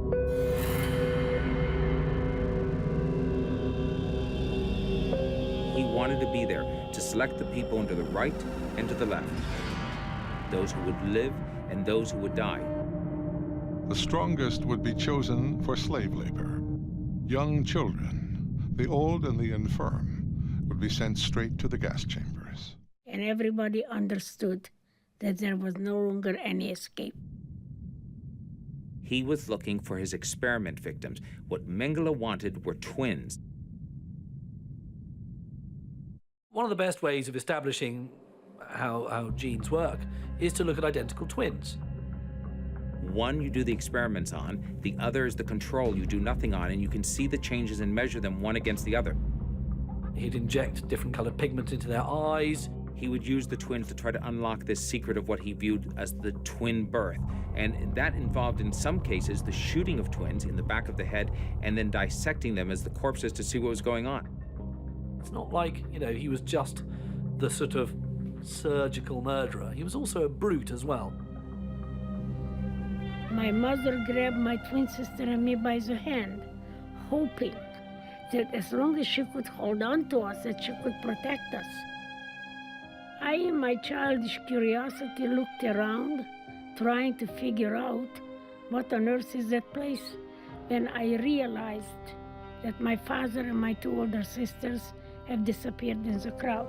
He wanted to be there to select the people to the right and to the left, those who would live and those who would die. The strongest would be chosen for slave labor. Young children, the old and the infirm, would be sent straight to the gas chambers. And everybody understood that there was no longer any escape. He was looking for his experiment victims. What Mengele wanted were twins. One of the best ways of establishing how genes work is to look at identical twins. One you do the experiments on, the other is the control you do nothing on, and you can see the changes and measure them one against the other. He'd inject different colored pigments into their eyes. He would use the twins to try to unlock this secret of what he viewed as the twin birth. And that involved, in some cases, the shooting of twins in the back of the head and then dissecting them as the corpses to see what was going on. It's not like, he was just the sort of surgical murderer. He was also a brute as well. My mother grabbed my twin sister and me by the hand, hoping that as long as she could hold on to us, that she could protect us. I, in my childish curiosity, looked around, trying to figure out what on earth is that place. Then I realized that my father and my two older sisters have disappeared in the crowd.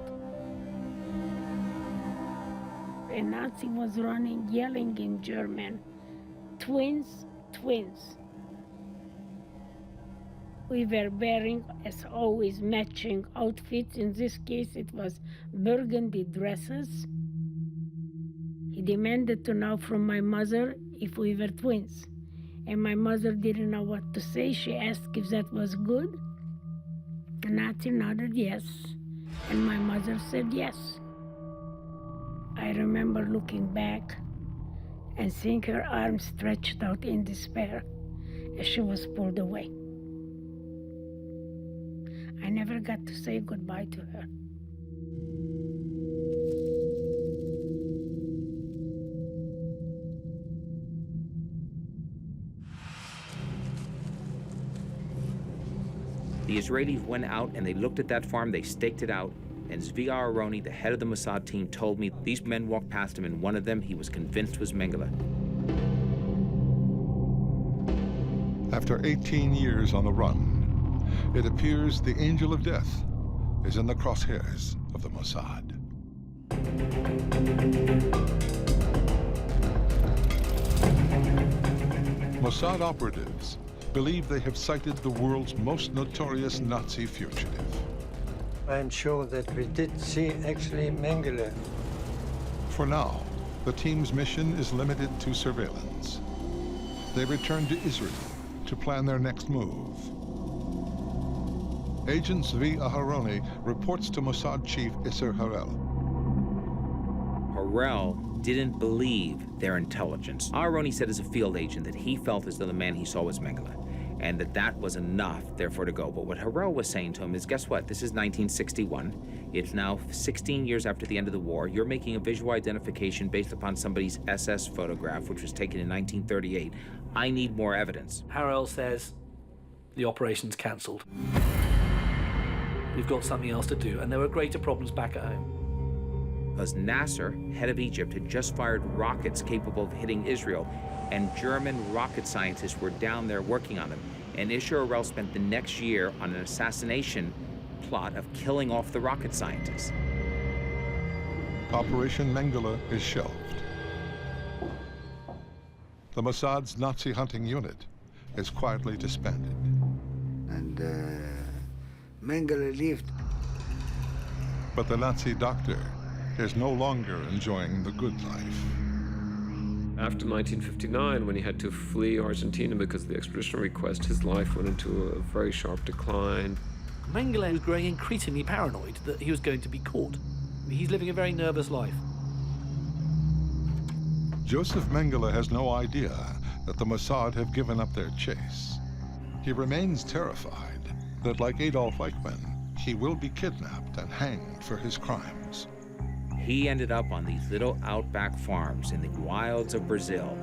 A Nazi was running, yelling in German, "Twins, twins." We were wearing, as always, matching outfits. In this case, it was burgundy dresses. He demanded to know from my mother if we were twins. And my mother didn't know what to say. She asked if that was good. The Nazi nodded yes, and my mother said yes. I remember looking back and seeing her arms stretched out in despair as she was pulled away. I never got to say goodbye to her. The Israelis went out and they looked at that farm, they staked it out, and Zvi Aharoni, the head of the Mossad team, told me these men walked past him, and one of them he was convinced was Mengele. After 18 years on the run, it appears the angel of death is in the crosshairs of the Mossad. Mossad operatives believe they have sighted the world's most notorious Nazi fugitive. I'm sure that we did see actually Mengele. For now, the team's mission is limited to surveillance. They return to Israel to plan their next move. Agent Zvi Aharoni reports to Mossad Chief Isser Harel. Harel didn't believe their intelligence. Aharoni said as a field agent that he felt as though the man he saw was Mengele, and that was enough, therefore, to go. But what Harel was saying to him is, guess what? This is 1961. It's now 16 years after the end of the war. You're making a visual identification based upon somebody's SS photograph, which was taken in 1938. I need more evidence. Harel says, the operation's cancelled. We've got something else to do, and there were greater problems back at home. Because Nasser, head of Egypt, had just fired rockets capable of hitting Israel, and German rocket scientists were down there working on them. And Isser Harel spent the next year on an assassination plot of killing off the rocket scientists. Operation Mengele is shelved. The Mossad's Nazi hunting unit is quietly disbanded. And Mengele lived. But the Nazi doctor is no longer enjoying the good life. After 1959, when he had to flee Argentina because of the extradition request, his life went into a very sharp decline. Mengele was growing increasingly paranoid that he was going to be caught. He's living a very nervous life. Joseph Mengele has no idea that the Mossad have given up their chase. He remains terrified that, like Adolf Eichmann, he will be kidnapped and hanged for his crimes. He ended up on these little outback farms in the wilds of Brazil.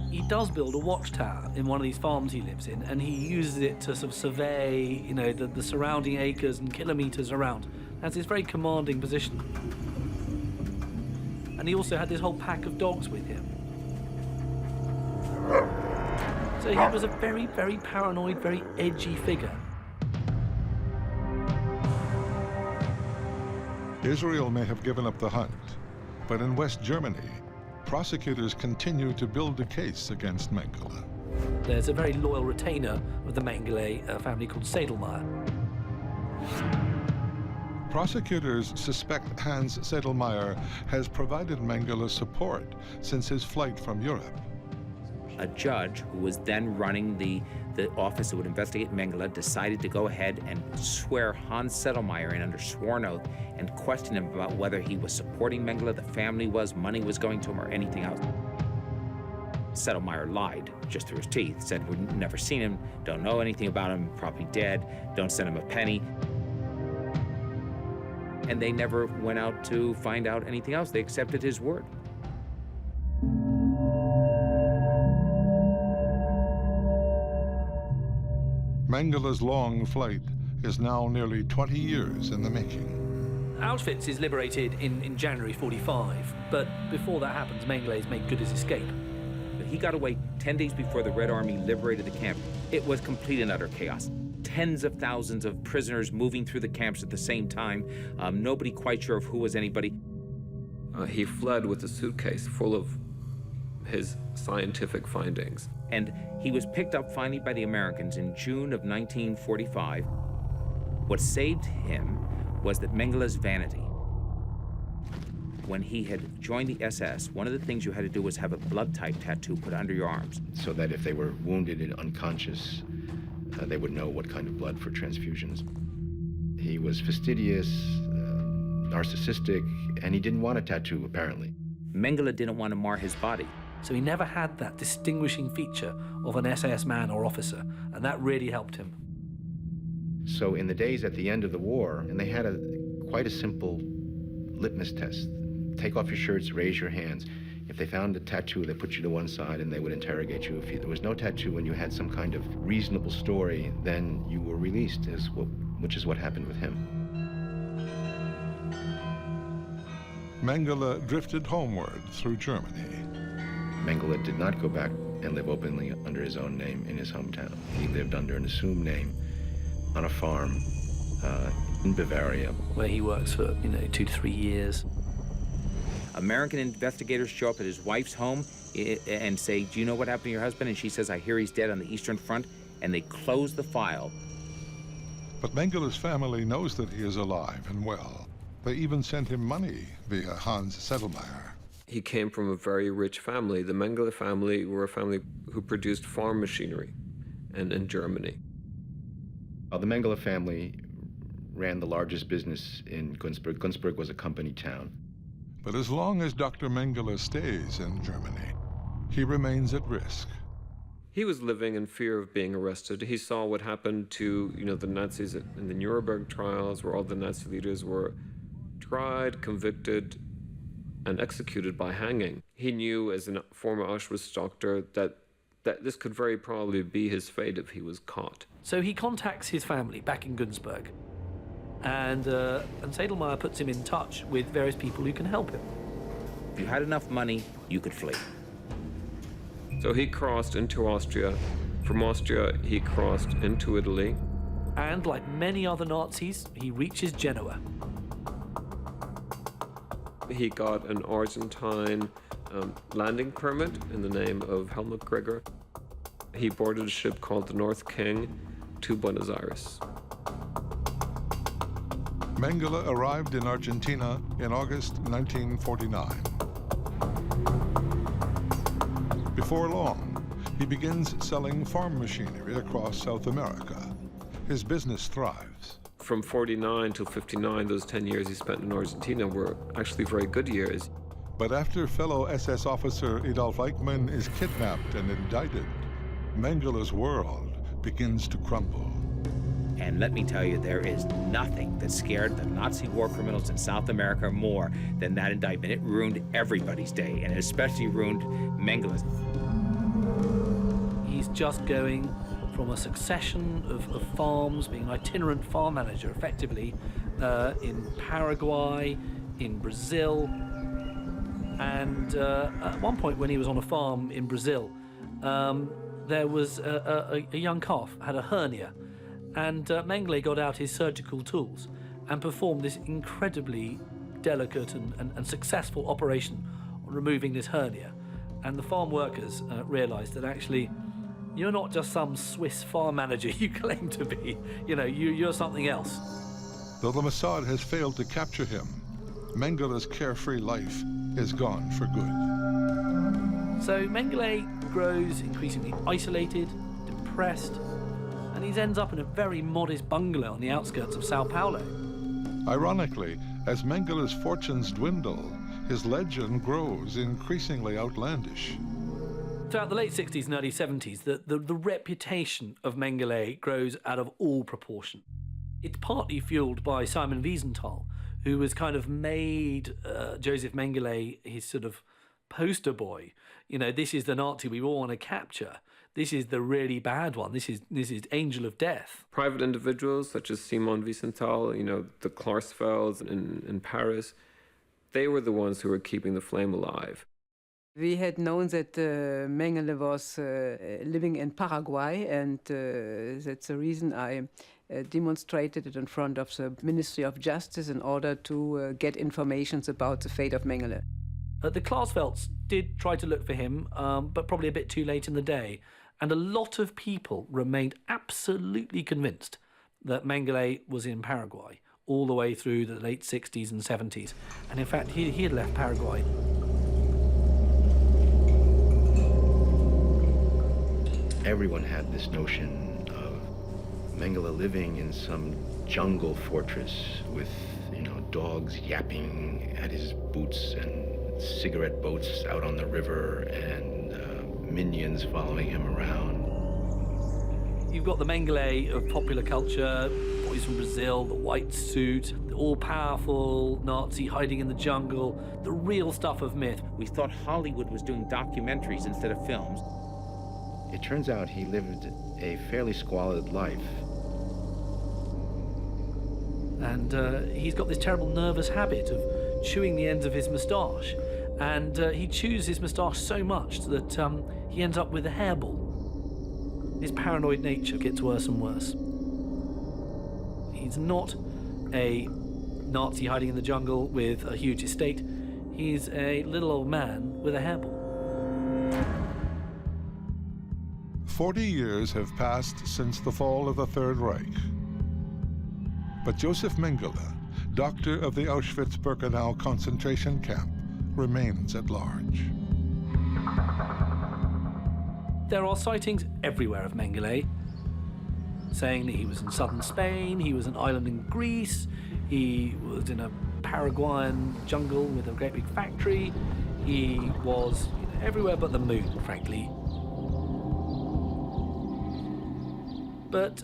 He does build a watchtower in one of these farms he lives in, and he uses it to sort of survey, you know, the surrounding acres and kilometers around. That's his very commanding position. And he also had this whole pack of dogs with him. So he was a very, very paranoid, very edgy figure. Israel may have given up the hunt, but in West Germany, prosecutors continue to build a case against Mengele. There's a very loyal retainer of the Mengele family called Sedlmayr. Prosecutors suspect Hans Sedlmayr has provided Mengele support since his flight from Europe. A judge who was then running the office that would investigate Mengele decided to go ahead and swear Hans Sedlmayr in under sworn oath and question him about whether he was supporting Mengele, the family was, money was going to him, or anything else. Sedlmayr lied just through his teeth, said we'd never seen him, don't know anything about him, probably dead, don't send him a penny. And they never went out to find out anything else. They accepted his word. Mengele's long flight is now nearly 20 years in the making. Auschwitz is liberated in January 45, but before that happens, Mengele's made good his escape. He got away 10 days before the Red Army liberated the camp. It was complete and utter chaos. Tens of thousands of prisoners moving through the camps at the same time. Nobody quite sure of who was anybody. He fled with a suitcase full of his scientific findings. And he was picked up finally by the Americans in June of 1945. What saved him was that Mengele's vanity. When he had joined the SS, one of the things you had to do was have a blood type tattoo put under your arms. So that if they were wounded and unconscious, they would know what kind of blood for transfusions. He was fastidious, narcissistic, and he didn't want a tattoo, apparently. Mengele didn't want to mar his body. So he never had that distinguishing feature of an SS man or officer, and that really helped him. So in the days at the end of the war, and they had quite a simple litmus test. Take off your shirts, raise your hands. If they found a tattoo, they put you to one side and they would interrogate you. If there was no tattoo and you had some kind of reasonable story, then you were released, which is what happened with him. Mengele drifted homeward through Germany. Mengele did not go back and live openly under his own name in his hometown. He lived under an assumed name on a farm in Bavaria, where he works for 2 to 3 years. American investigators show up at his wife's home and say, do you know what happened to your husband? And she says, I hear he's dead on the Eastern Front. And they close the file. But Mengele's family knows that he is alive and well. They even sent him money via Hans Sedlmayr. He came from a very rich family. The Mengele family were a family who produced farm machinery in Germany. The Mengele family ran the largest business in Günzburg. Günzburg was a company town. But as long as Dr. Mengele stays in Germany, he remains at risk. He was living in fear of being arrested. He saw what happened to, the Nazis in the Nuremberg trials, where all the Nazi leaders were tried, convicted, and executed by hanging. He knew, as a former Auschwitz doctor, that this could very probably be his fate if he was caught. So he contacts his family back in Günzburg, and Sedlmayr puts him in touch with various people who can help him. If you had enough money, you could flee. So he crossed into Austria. From Austria, he crossed into Italy. And like many other Nazis, he reaches Genoa. He got an Argentine landing permit in the name of Helmut Gregor. He boarded a ship called the North King to Buenos Aires. Mengele arrived in Argentina in August 1949. Before long, he begins selling farm machinery across South America. His business thrives. From 49 till 59, those 10 years he spent in Argentina were actually very good years. But after fellow SS officer Adolf Eichmann is kidnapped and indicted, Mengele's world begins to crumble. And let me tell you, there is nothing that scared the Nazi war criminals in South America more than that indictment. It ruined everybody's day, and it especially ruined Mengele's. He's just going from a succession of farms, being an itinerant farm manager, effectively, in Paraguay, in Brazil, and at one point when he was on a farm in Brazil, there was a young calf, had a hernia, and Mengele got out his surgical tools and performed this incredibly delicate and successful operation on removing this hernia. And the farm workers realized that actually you're not just some Swiss farm manager you claim to be. You know, you're something else. Though the Mossad has failed to capture him, Mengele's carefree life is gone for good. So Mengele grows increasingly isolated, depressed, and he ends up in a very modest bungalow on the outskirts of Sao Paulo. Ironically, as Mengele's fortunes dwindle, his legend grows increasingly outlandish. Throughout the late 60s and early 70s, the reputation of Mengele grows out of all proportion. It's partly fueled by Simon Wiesenthal, who has kind of made Joseph Mengele his sort of poster boy. You know, this is the Nazi we all want to capture. This is the really bad one. This is Angel of Death. Private individuals such as Simon Wiesenthal, you know, the Klarsfelds in Paris, they were the ones who were keeping the flame alive. We had known that Mengele was living in Paraguay, and that's the reason I demonstrated it in front of the Ministry of Justice in order to get information about the fate of Mengele. The Klarsfelds did try to look for him, but probably a bit too late in the day. And a lot of people remained absolutely convinced that Mengele was in Paraguay all the way through the late 60s and 70s. And in fact, he had left Paraguay. Everyone had this notion of Mengele living in some jungle fortress with, you know, dogs yapping at his boots and cigarette boats out on the river and minions following him around. You've got the Mengele of popular culture, boys from Brazil, the white suit, the all-powerful Nazi hiding in the jungle, the real stuff of myth. We thought Hollywood was doing documentaries instead of films. It turns out he lived a fairly squalid life. And he's got this terrible nervous habit of chewing the ends of his moustache. And he chews his moustache so much that he ends up with a hairball. His paranoid nature gets worse and worse. He's not a Nazi hiding in the jungle with a huge estate. He's a little old man with a hairball. 40 years have passed since the fall of the Third Reich. But Joseph Mengele, doctor of the Auschwitz-Birkenau concentration camp, remains at large. There are sightings everywhere of Mengele, saying that he was in southern Spain, he was an island in Greece, he was in a Paraguayan jungle with a great big factory, he was everywhere but the moon, frankly. But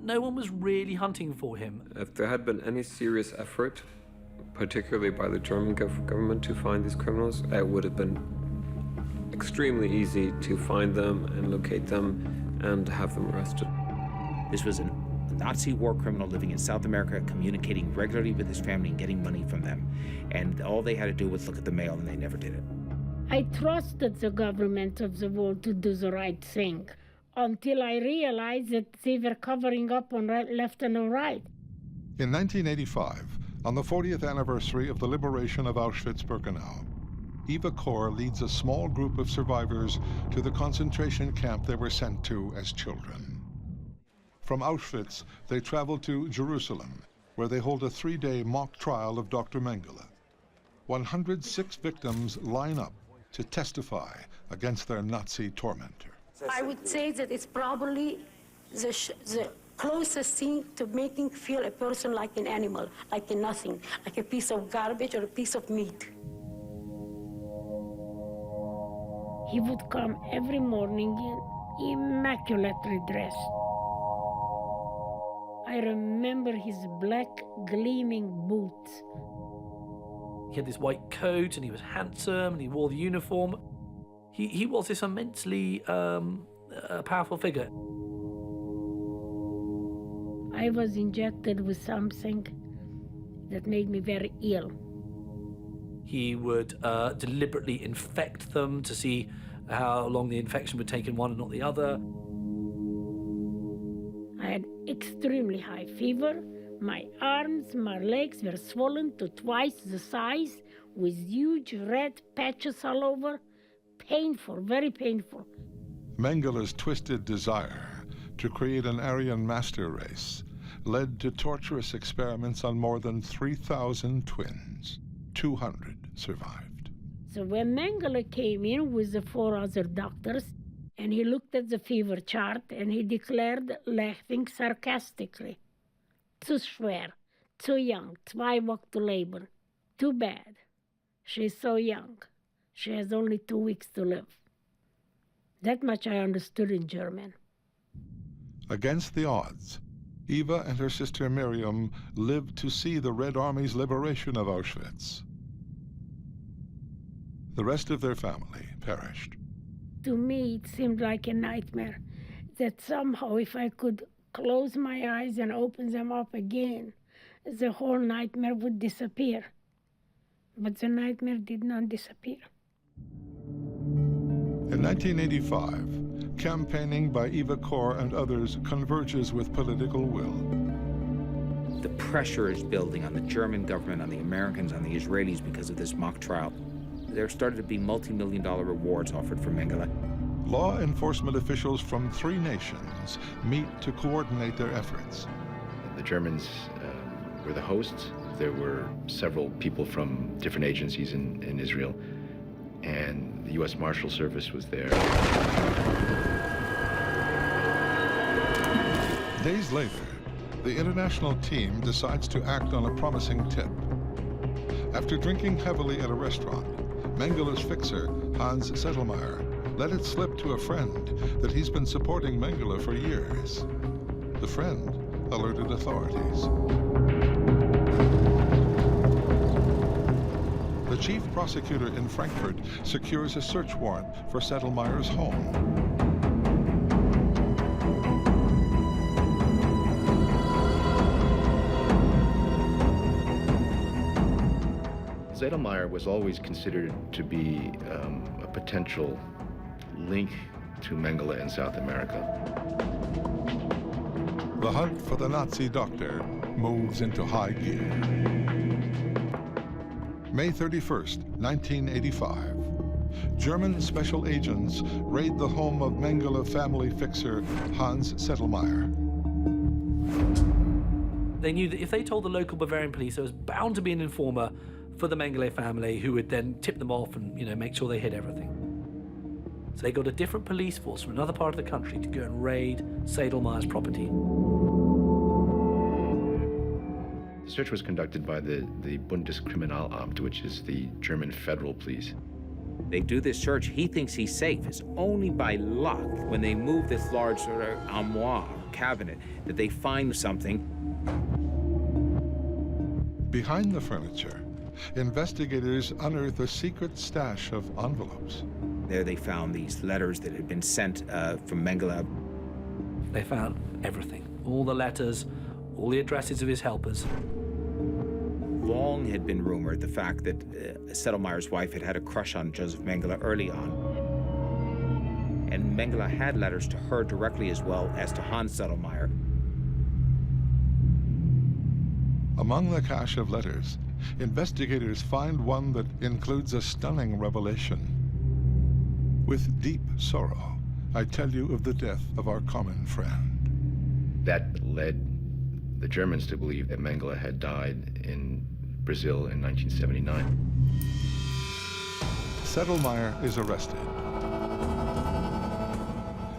no one was really hunting for him. If there had been any serious effort, particularly by the German government, to find these criminals, it would have been extremely easy to find them and locate them and have them arrested. This was a Nazi war criminal living in South America, communicating regularly with his family and getting money from them. And all they had to do was look at the mail, and they never did it. I trusted the government of the world to do the right thing until I realized that they were covering up on left and on right. In 1985, on the 40th anniversary of the liberation of Auschwitz-Birkenau, Eva Kor leads a small group of survivors to the concentration camp they were sent to as children. From Auschwitz, they travel to Jerusalem, where they hold a 3-day mock trial of Dr. Mengele. 106 victims line up to testify against their Nazi tormentor. I would say that it's probably the closest thing to making feel a person like an animal, like a nothing, like a piece of garbage or a piece of meat. He would come every morning immaculately dressed. I remember his black, gleaming boots. He had this white coat, and he was handsome, and he wore the uniform. He was this immensely powerful figure. I was injected with something that made me very ill. He would deliberately infect them to see how long the infection would take in one and not the other. I had extremely high fever. My arms, my legs were swollen to twice the size with huge red patches all over. Painful, very painful. Mengele's twisted desire to create an Aryan master race led to torturous experiments on more than 3,000 twins. 200 survived. So when Mengele came in with the 4 other doctors, and he looked at the fever chart, and he declared, laughing sarcastically, "Too schwer, too young, 2 Wochen to labor. Too bad. She's so young. She has only 2 weeks to live." That much I understood in German. Against the odds, Eva and her sister Miriam lived to see the Red Army's liberation of Auschwitz. The rest of their family perished. To me, it seemed like a nightmare, that somehow if I could close my eyes and open them up again, the whole nightmare would disappear. But the nightmare did not disappear. In 1985, campaigning by Eva Kor and others converges with political will. The pressure is building on the German government, on the Americans, on the Israelis because of this mock trial. There started to be multi-million-dollar rewards offered for Mengele. Law enforcement officials from 3 nations meet to coordinate their efforts. The Germans were the hosts. There were several people from different agencies in Israel, and the U.S. Marshal Service was there. Days later, the international team decides to act on a promising tip. After drinking heavily at a restaurant, Mengele's fixer, Hans Sedlmayr, let it slip to a friend that he's been supporting Mengele for years. The friend alerted authorities. The chief prosecutor in Frankfurt secures a search warrant for Sedlmayr's home. Sedlmayr was always considered to be a potential link to Mengele in South America. The hunt for the Nazi doctor moves into high gear. May 31st, 1985. German special agents raid the home of Mengele family fixer Hans Sedlmayr. They knew that if they told the local Bavarian police, there was bound to be an informer for the Mengele family who would then tip them off and, make sure they hid everything. So they got a different police force from another part of the country to go and raid Sedlmayr's property. The search was conducted by the Bundeskriminalamt, which is the German federal police. They do this search. He thinks he's safe. It's only by luck when they move this large sort of armoire, cabinet, that they find something. Behind the furniture, investigators unearth a secret stash of envelopes. There they found these letters that had been sent from Mengele. They found everything. All the letters, all the addresses of his helpers. Long had been rumored the fact that Sedlmayr's wife had a crush on Joseph Mengele early on. And Mengele had letters to her directly as well as to Hans Sedlmayr. Among the cache of letters, investigators find one that includes a stunning revelation. With deep sorrow, I tell you of the death of our common friend. That led the Germans to believe that Mengele had died in Brazil in 1979. Sedlmayr is arrested.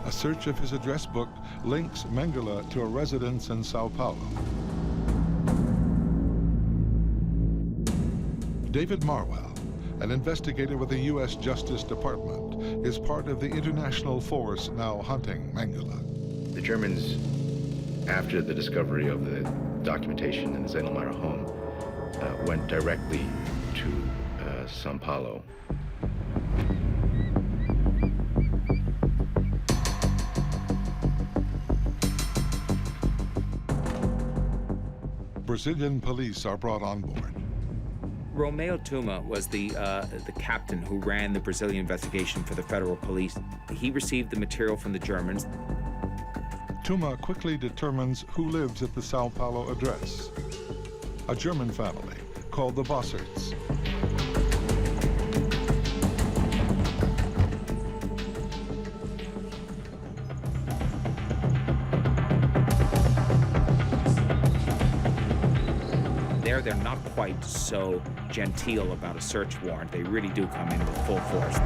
A search of his address book links Mengele to a residence in Sao Paulo. David Marwell, an investigator with the U.S. Justice Department, is part of the international force now hunting Mengele. The Germans, after the discovery of the documentation in the Zedelmeier home, went directly to Sao Paulo. Brazilian police are brought on board. Romeo Tuma was the captain who ran the Brazilian investigation for the federal police. He received the material from the Germans. Tuma quickly determines who lives at the Sao Paulo address. A German family called the Mossads. They're not quite so genteel about a search warrant. They really do come in with full force.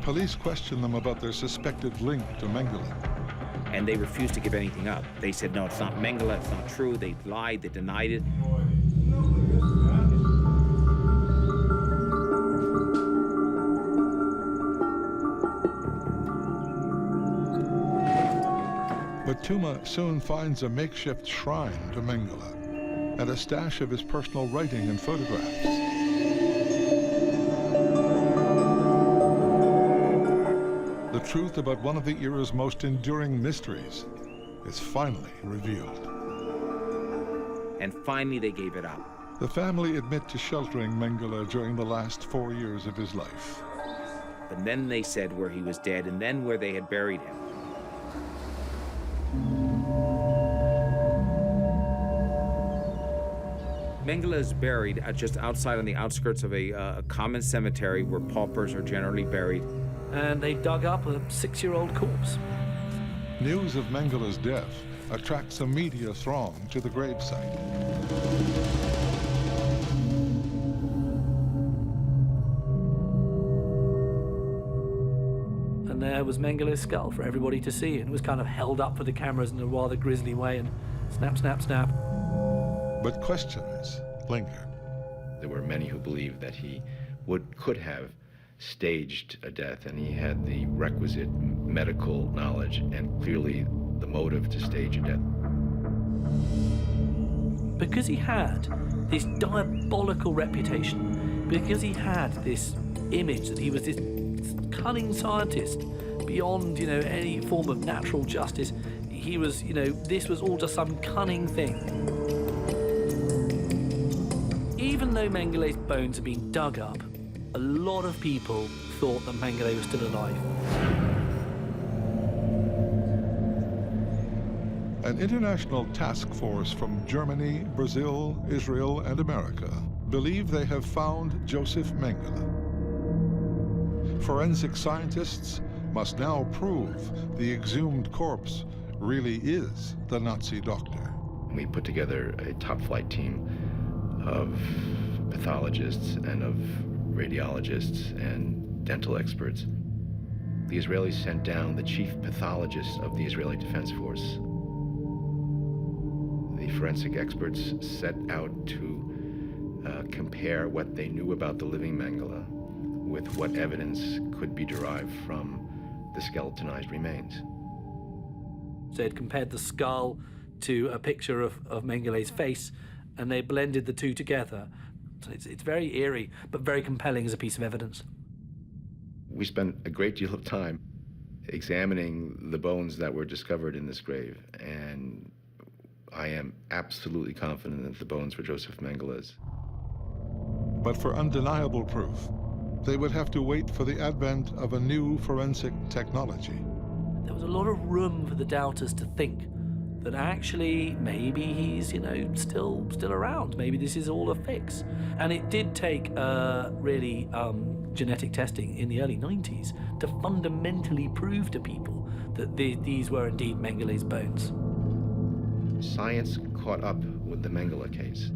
Police question them about their suspected link to Mengele. And they refused to give anything up. They said, no, it's not Mengele, it's not true. They lied, they denied it. But Tuma soon finds a makeshift shrine to Mengele and a stash of his personal writing and photographs. The truth about one of the era's most enduring mysteries is finally revealed. And finally, they gave it up. The family admit to sheltering Mengele during the last 4 years of his life. And then they said where he was dead, and then where they had buried him. Mengele is buried just outside on the outskirts of a common cemetery where paupers are generally buried. And they dug up a 6-year-old corpse. News of Mengele's death attracts a media throng to the gravesite. And there was Mengele's skull for everybody to see, and it was kind of held up for the cameras in a rather grisly way, and snap, snap, snap. But questions linger. There were many who believed that he could have staged a death, and he had the requisite medical knowledge and clearly the motive to stage a death. Because he had this diabolical reputation, because he had this image that he was this cunning scientist beyond, any form of natural justice, he was, this was all just some cunning thing. Even though Mengele's bones had been dug up, a lot of people thought that Mengele was still alive. An international task force from Germany, Brazil, Israel, and America believe they have found Joseph Mengele. Forensic scientists must now prove the exhumed corpse really is the Nazi doctor. We put together a top-flight team of pathologists and of radiologists and dental experts. The Israelis sent down the chief pathologist of the Israeli Defense Force. The forensic experts set out to compare what they knew about the living Mengele with what evidence could be derived from the skeletonized remains. They had compared the skull to a picture of Mengele's face, and they blended the two together. So it's very eerie, but very compelling as a piece of evidence. We spent a great deal of time examining the bones that were discovered in this grave, and I am absolutely confident that the bones were Joseph Mengele's. But for undeniable proof, they would have to wait for the advent of a new forensic technology. There was a lot of room for the doubters to think that actually maybe he's, still around. Maybe this is all a fix. And it did take really genetic testing in the early 90s to fundamentally prove to people that these were indeed Mengele's bones. Science caught up with the Mengele case.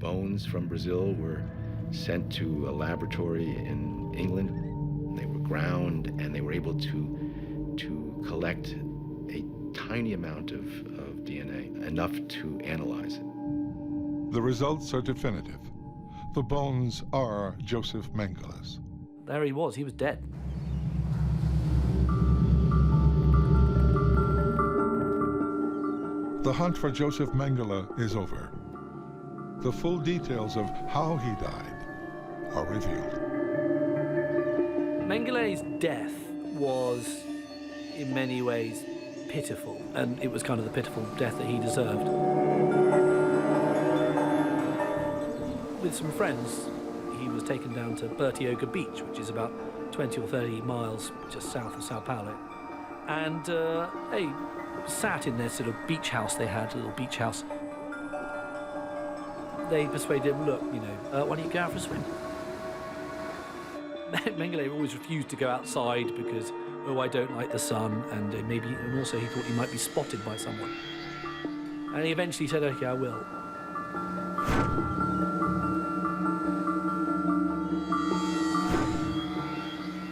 bones from Brazil were sent to a laboratory in England. They were ground, and they were able to collect a tiny amount of DNA, enough to analyze it. The results are definitive. The bones are Joseph Mengele's. There he was dead. The hunt for Joseph Mengele is over. The full details of how he died are revealed. Mengele's death was, in many ways, pitiful, and it was kind of the pitiful death that he deserved. With some friends, he was taken down to Bertioga Beach, which is about 20 or 30 miles just south of Sao Paulo, and they sat in their sort of beach house they had, a little beach house. They persuaded him, look, why don't you go out for a swim? Mengele always refused to go outside because, I don't like the sun, and also he thought he might be spotted by someone. And he eventually said, okay, I will.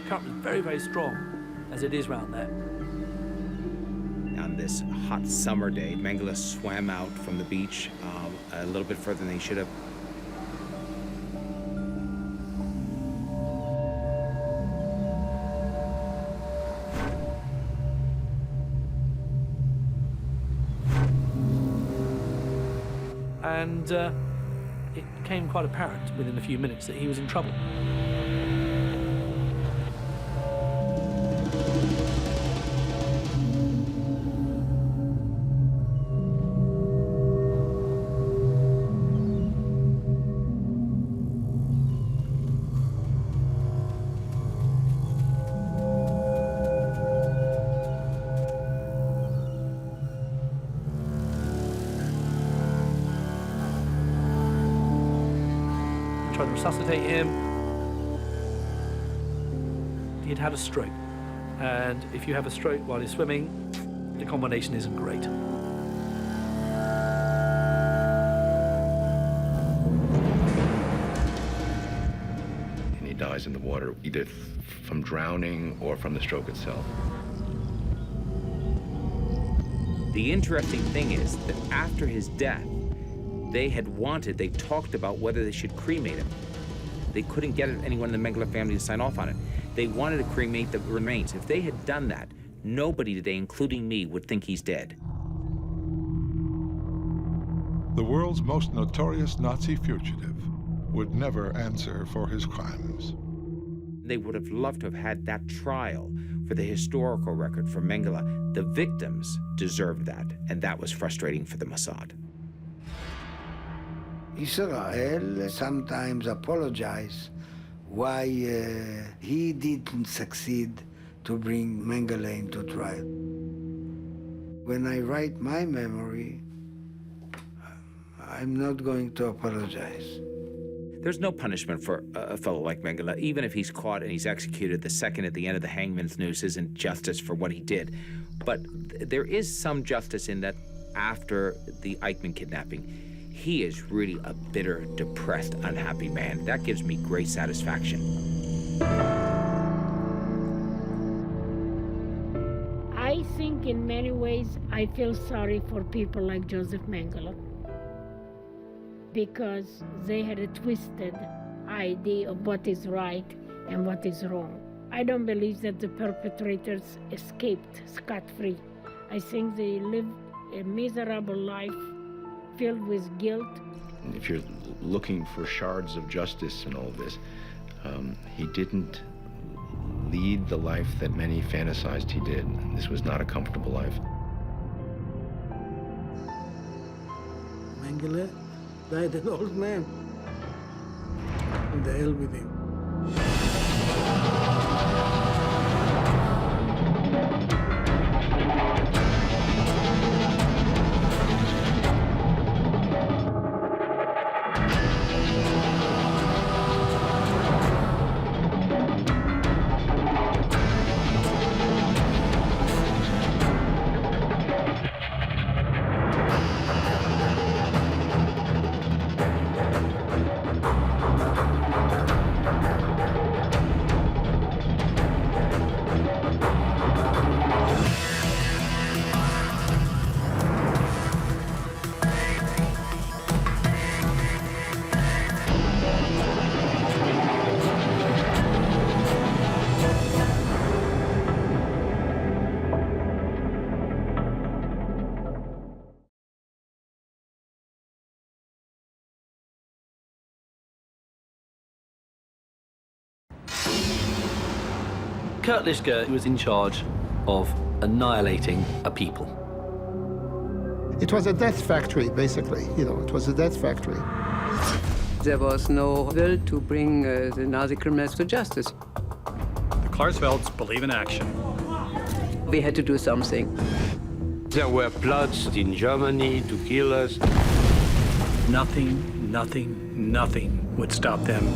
The current was very, very strong, as it is round there. On this hot summer day, Mengele swam out from the beach a little bit further than he should have. And it became quite apparent within a few minutes that he was in trouble. Tried to resuscitate him. He had had a stroke, and if you have a stroke while you're swimming, the combination isn't great. And he dies in the water, either from drowning or from the stroke itself. The interesting thing is that after his death, they talked about whether they should cremate him. They couldn't get anyone in the Mengele family to sign off on it. They wanted to cremate the remains. If they had done that, nobody today, including me, would think he's dead. The world's most notorious Nazi fugitive would never answer for his crimes. They would have loved to have had that trial for the historical record for Mengele. The victims deserved that, and that was frustrating for the Mossad. Israel sometimes apologizes why he didn't succeed to bring Mengele into trial. When I write my memory, I'm not going to apologize. There's no punishment for a fellow like Mengele. Even if he's caught and he's executed, the second at the end of the hangman's noose isn't justice for what he did. But there is some justice in that after the Eichmann kidnapping, he is really a bitter, depressed, unhappy man. That gives me great satisfaction. I think in many ways I feel sorry for people like Joseph Mengele, because they had a twisted idea of what is right and what is wrong. I don't believe that the perpetrators escaped scot-free. I think they lived a miserable life filled with guilt. If you're looking for shards of justice in all this, he didn't lead the life that many fantasized he did. This was not a comfortable life. Mengele died an old man. And the hell with him. Kurt Lischka was in charge of annihilating a people. It was a death factory, basically. You know, it was a death factory. There was no will to bring the Nazi criminals to justice. The Klarsfelds believe in action. We had to do something. There were plots in Germany to kill us. Nothing would stop them.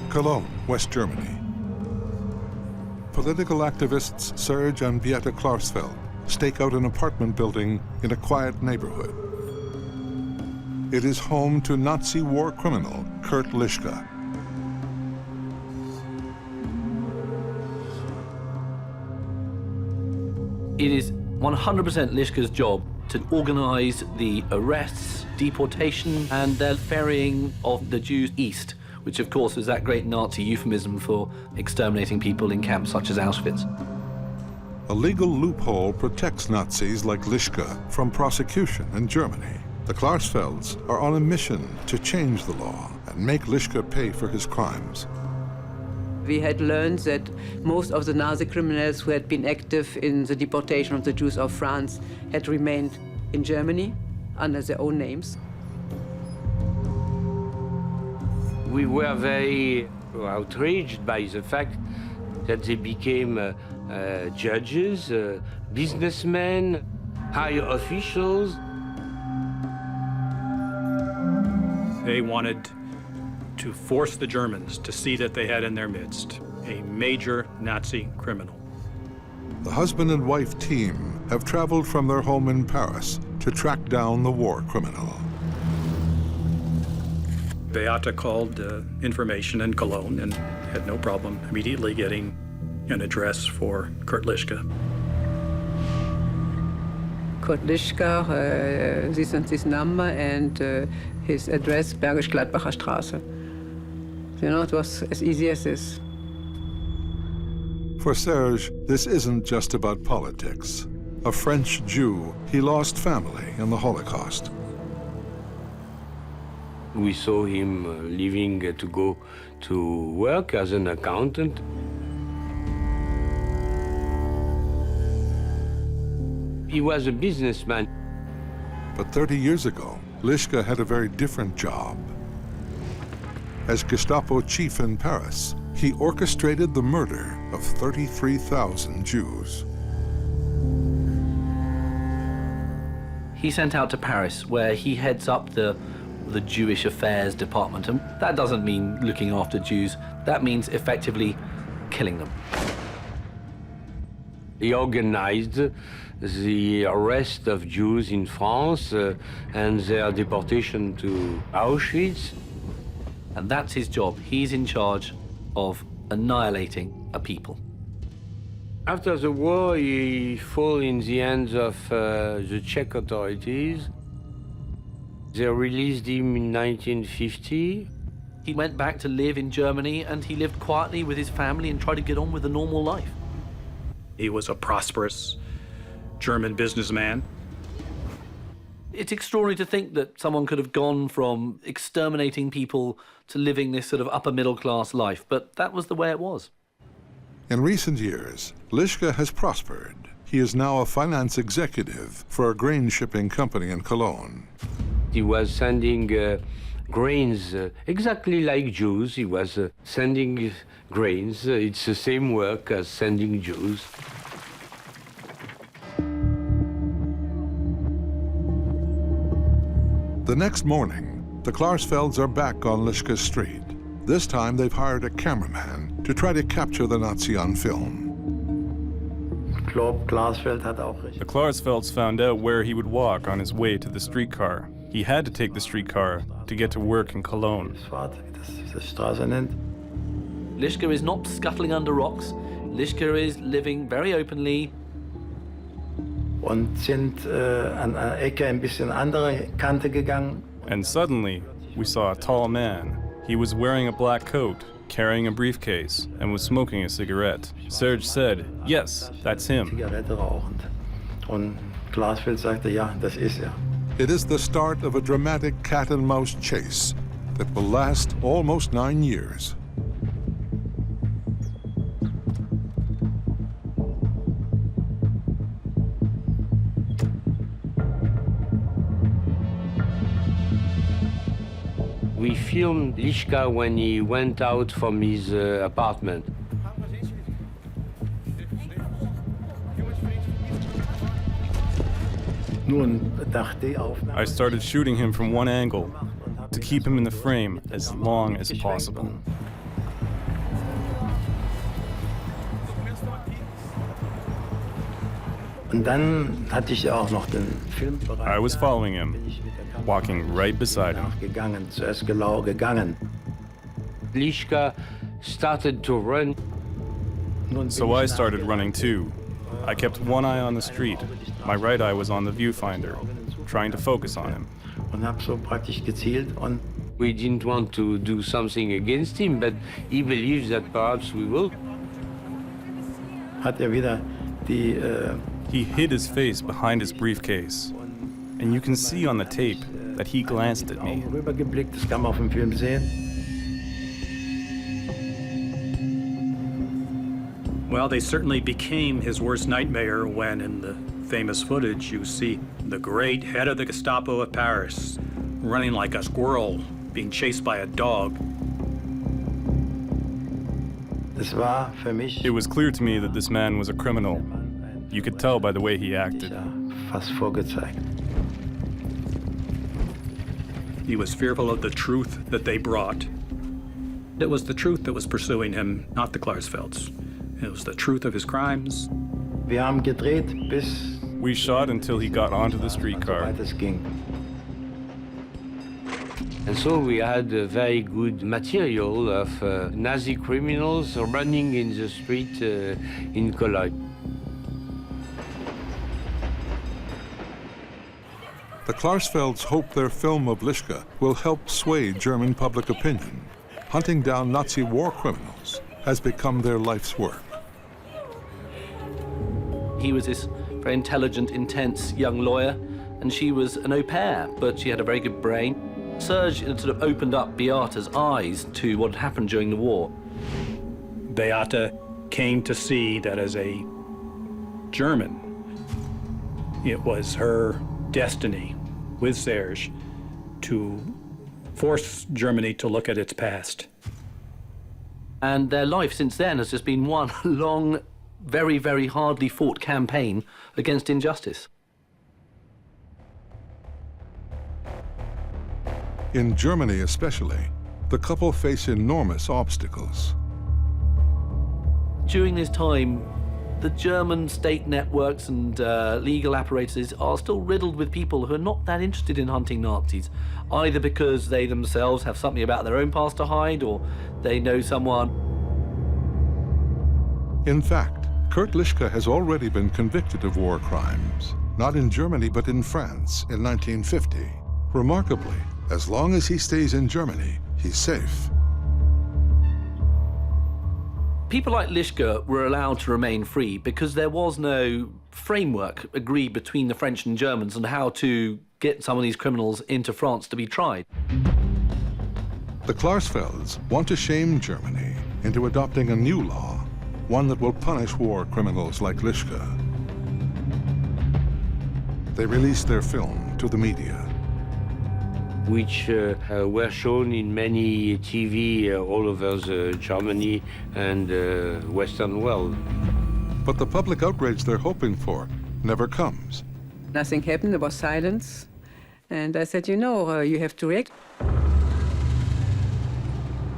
Cologne, West Germany. Political activists Serge and Beate Klarsfeld stake out an apartment building in a quiet neighborhood. It is home to Nazi war criminal Kurt Lischka. It is 100% Lischka's job to organize the arrests, deportation, and the ferrying of the Jews east, which of course was that great Nazi euphemism for exterminating people in camps such as Auschwitz. A legal loophole protects Nazis like Lischka from prosecution in Germany. The Klarsfelds are on a mission to change the law and make Lischka pay for his crimes. We had learned that most of the Nazi criminals who had been active in the deportation of the Jews of France had remained in Germany under their own names. We were very outraged by the fact that they became judges, businessmen, high officials. They wanted to force the Germans to see that they had in their midst a major Nazi criminal. The husband and wife team have traveled from their home in Paris to track down the war criminal. Beate called information in Cologne and had no problem immediately getting an address for Kurt Lischka. Kurt Lischka, this and this number, and his address, Bergisch-Gladbacher Straße. You know, it was as easy as this. For Serge, this isn't just about politics. A French Jew, he lost family in the Holocaust. We saw him leaving to go to work as an accountant. He was a businessman. But 30 years ago, Lischka had a very different job. As Gestapo chief in Paris, he orchestrated the murder of 33,000 Jews. He sent out to Paris, where he heads up the Jewish Affairs Department. And that doesn't mean looking after Jews. That means effectively killing them. He organized the arrest of Jews in France and their deportation to Auschwitz. And that's his job. He's in charge of annihilating a people. After the war, he fell in the hands of the Czech authorities. They released him in 1950. He went back to live in Germany, and he lived quietly with his family and tried to get on with a normal life. He was a prosperous German businessman. It's extraordinary to think that someone could have gone from exterminating people to living this sort of upper middle class life, but that was the way it was. In recent years, Lischka has prospered. He is now a finance executive for a grain shipping company in Cologne. He was sending grains exactly like Jews. He was sending grains. It's the same work as sending Jews. The next morning, the Klarsfelds are back on Lischka's street. This time, they've hired a cameraman to try to capture the Nazi on film. The Klarsfelds found out where he would walk on his way to the streetcar. He had to take the streetcar to get to work in Cologne. Lischka is not scuttling under rocks. Lischka is living very openly, und sind an einer Ecke ein bisschen andere Kante gegangen. And suddenly, we saw a tall man. He was wearing a black coat, carrying a briefcase, and was smoking a cigarette. Serge said, yes, that's him. Zigarette rauchend. Und Glasfeld sagte, ja, das ist er. It is the start of a dramatic cat-and-mouse chase that will last almost 9 years. We filmed Lischka when he went out from his apartment. I started shooting him from one angle to keep him in the frame as long as possible. Und dann hatte ich auch noch den Filmbereich. I was following him, walking right beside him. Gegangen, zuerst gegangen. Lischka started to run. So I started running too. I kept one eye on the street. My right eye was on the viewfinder, trying to focus on him. Und hab so praktisch gezielt und we didn't want to do something against him, but he believes that perhaps we will. Hat wieder die He hid his face behind his briefcase, and you can see on the tape that he glanced at me. Rübergeblickt, das kann man auf dem Film sehen. Well, they certainly became his worst nightmare when, in the famous footage, you see the great head of the Gestapo of Paris running like a squirrel, being chased by a dog. It was clear to me that this man was a criminal. You could tell by the way he acted. Fast vorgezeigt. He was fearful of the truth that they brought. It was the truth that was pursuing him, not the Klarsfelds. It was the truth of his crimes. Wir haben gedreht bis we shot until he got onto the streetcar. And so we had a very good material of Nazi criminals running in the street in Cologne. The Klarsfelds hope their film of Lischka will help sway German public opinion. Hunting down Nazi war criminals has become their life's work. He was this very intelligent, intense young lawyer, and she was an au pair, but she had a very good brain. Serge sort of opened up Beata's eyes to what had happened during the war. Beata came to see that as a German, it was her destiny with Serge to force Germany to look at its past. And their life since then has just been one long, very, very hardly fought campaign against injustice. In Germany especially, the couple face enormous obstacles. During this time, the German state networks and legal apparatuses are still riddled with people who are not that interested in hunting Nazis, either because they themselves have something about their own past to hide or they know someone. In fact, Kurt Lischka has already been convicted of war crimes, not in Germany but in France in 1950. Remarkably, as long as he stays in Germany, he's safe. People like Lischka were allowed to remain free because there was no framework agreed between the French and Germans on how to get some of these criminals into France to be tried. The Klarsfelds want to shame Germany into adopting a new law, one that will punish war criminals like Lischka. They released their film to the media, which were shown in many TV all over Germany and Western world. But the public outrage they're hoping for never comes. Nothing happened, there was silence. And I said, you know, you have to react.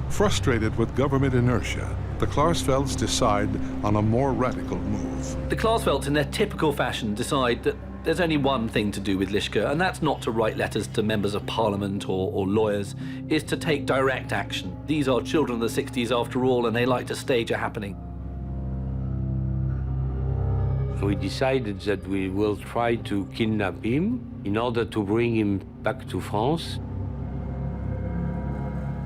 Frustrated with government inertia, the Klarsfelds decide on a more radical move. The Klarsfelds, in their typical fashion, decide that there's only one thing to do with Lischka, and that's not to write letters to members of parliament or lawyers, is to take direct action. These are children of the 60s after all, and they like to stage a happening. We decided that we will try to kidnap him in order to bring him back to France.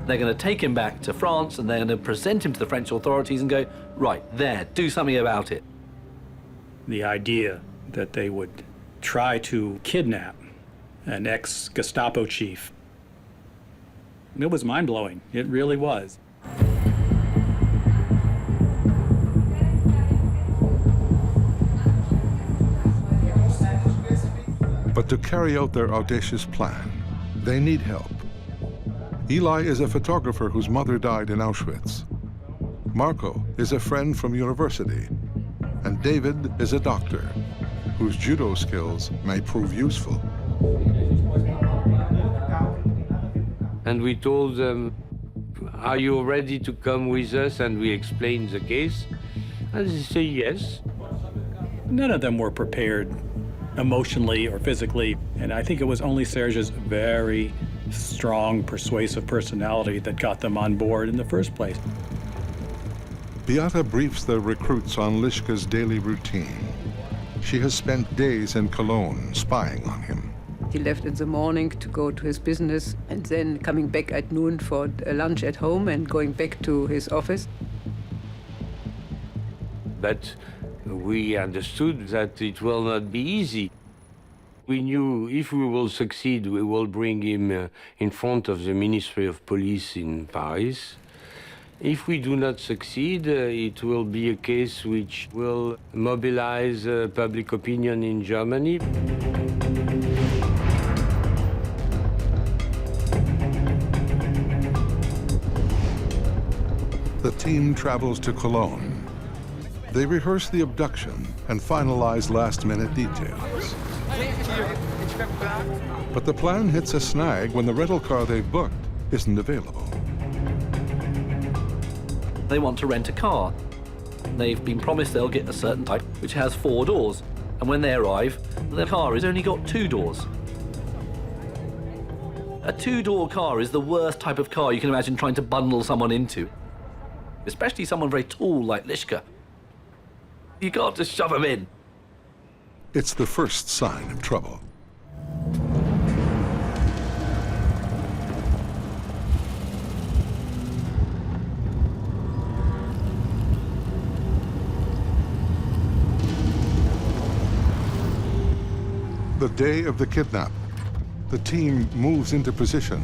They're going to take him back to France and they're going to present him to the French authorities and go, right, there, do something about it. The idea that they would try to kidnap an ex-Gestapo chief, it was mind-blowing. It really was. But to carry out their audacious plan, they need help. Eli is a photographer whose mother died in Auschwitz. Marco is a friend from university. And David is a doctor whose judo skills may prove useful. And we told them, are you ready to come with us? And we explained the case. And they say yes. None of them were prepared emotionally or physically. And I think it was only Serge's very strong, persuasive personality that got them on board in the first place. Beata briefs the recruits on Lischke's daily routine. She has spent days in Cologne spying on him. He left in the morning to go to his business and then coming back at noon for a lunch at home and going back to his office. But we understood that it will not be easy. We knew if we will succeed, we will bring him in front of the Ministry of Police in Paris. If we do not succeed, it will be a case which will mobilize public opinion in Germany. The team travels to Cologne. They rehearse the abduction and finalize last-minute details. But the plan hits a snag when the rental car they've booked isn't available. They want to rent a car. They've been promised they'll get a certain type which has 4 doors. And when they arrive, the car has only got 2 doors. A 2-door car is the worst type of car you can imagine trying to bundle someone into. Especially someone very tall like Lischke. You can't just shove him in. It's the first sign of trouble. The day of the kidnap, the team moves into position.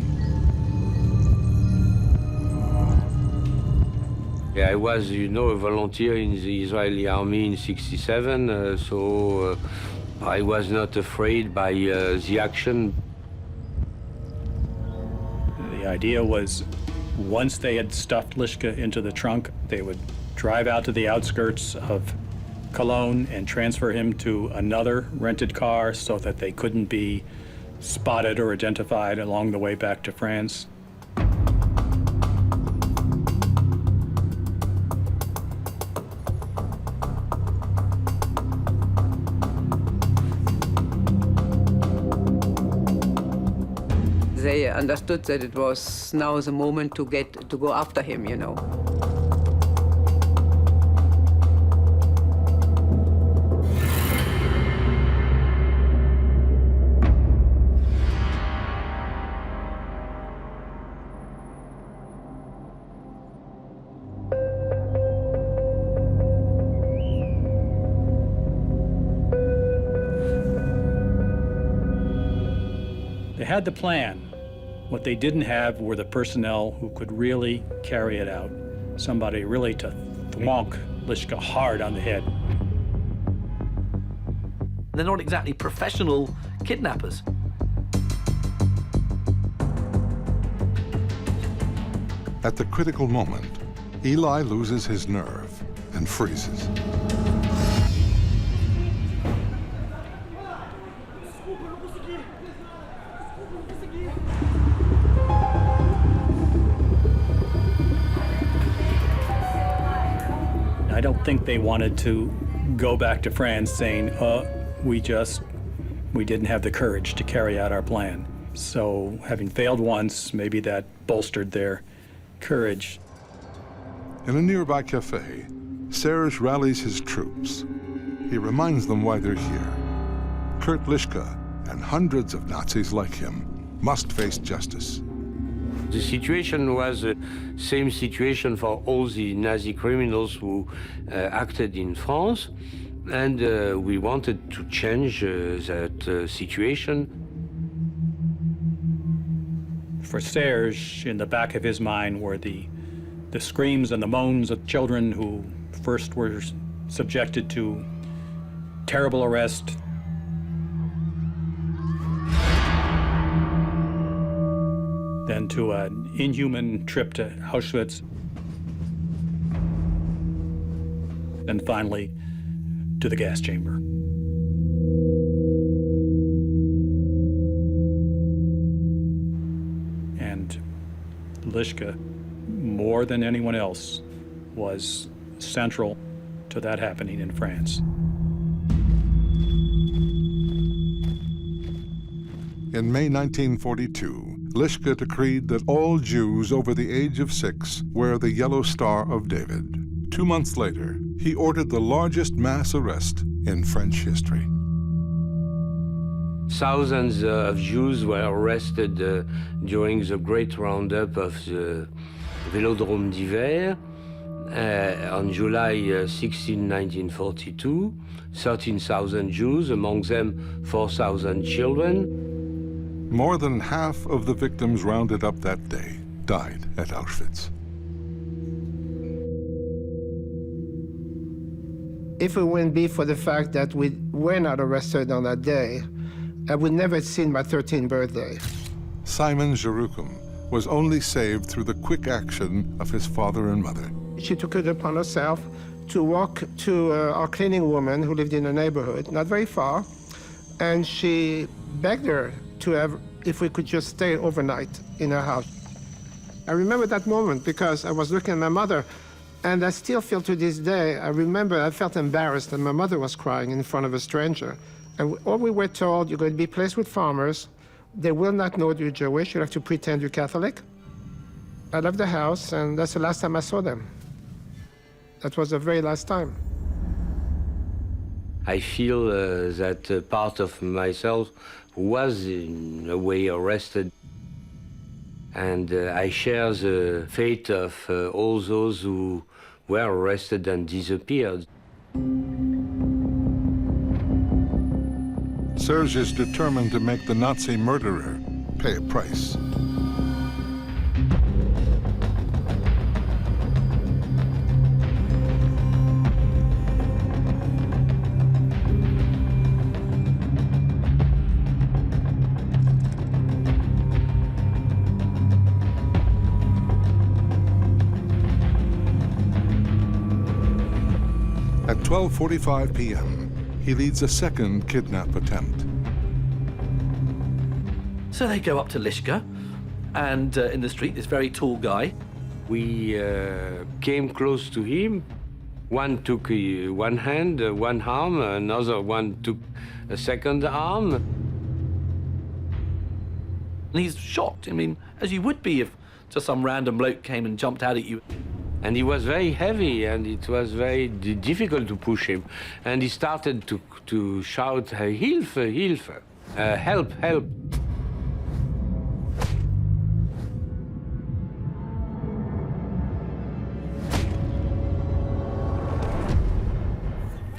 Yeah, I was, you know, a volunteer in the Israeli army in '67, so I was not afraid by the action. The idea was, once they had stuffed Lischke into the trunk, they would drive out to the outskirts of Cologne and transfer him to another rented car so that they couldn't be spotted or identified along the way back to France. They understood that it was now the moment to go after him, you know. They had the plan. What they didn't have were the personnel who could really carry it out. Somebody really to thwonk Lischke hard on the head. They're not exactly professional kidnappers. At the critical moment, Eli loses his nerve and freezes. I don't think they wanted to go back to France saying, we didn't have the courage to carry out our plan. So having failed once, maybe that bolstered their courage. In a nearby cafe, Serge rallies his troops. he reminds them why they're here. Kurt Lischke and hundreds of Nazis like him must face justice. The situation was the same situation for all the Nazi criminals who acted in France, and we wanted to change that situation. For Serge, in the back of his mind were the screams and the moans of children who first were subjected to terrible arrest, then to an inhuman trip to Auschwitz, and finally to the gas chamber. And Lischke, more than anyone else, was central to that happening in France. In May 1942, Lischke decreed that all Jews over the age of 6 wear the Yellow Star of David. 2 months later, he ordered the largest mass arrest in French history. Thousands of Jews were arrested during the great roundup of the Vélodrome d'Hiver on July 16, 1942. 13,000 Jews, among them 4,000 children. More than half of the victims rounded up that day died at Auschwitz. If it wouldn't be for the fact that we were not arrested on that day, I would never have seen my 13th birthday. Simon Jerukum was only saved through the quick action of his father and mother. She took it upon herself to walk to our cleaning woman who lived in the neighborhood, not very far, and she begged her to have, if we could just stay overnight in her house. I remember that moment because I was looking at my mother, and I still feel to this day, I remember I felt embarrassed that my mother was crying in front of a stranger. And all we were told, you're going to be placed with farmers, they will not know you're Jewish, you have to pretend you're Catholic. I left the house, and that's the last time I saw them. That was the very last time. I feel that part of myself was in a way arrested. And I share the fate of all those who were arrested and disappeared. Serge is determined to make the Nazi murderer pay a price. At 12:45 p.m., he leads a second kidnap attempt. So they go up to Lischke, and in the street, this very tall guy. We came close to him. One took one hand, one arm, another one took a second arm. And he's shocked. I mean, as you would be if just some random bloke came and jumped out at you. And he was very heavy, and it was very difficult to push him. And he started to shout, Hilfe, Hilfe, help, help.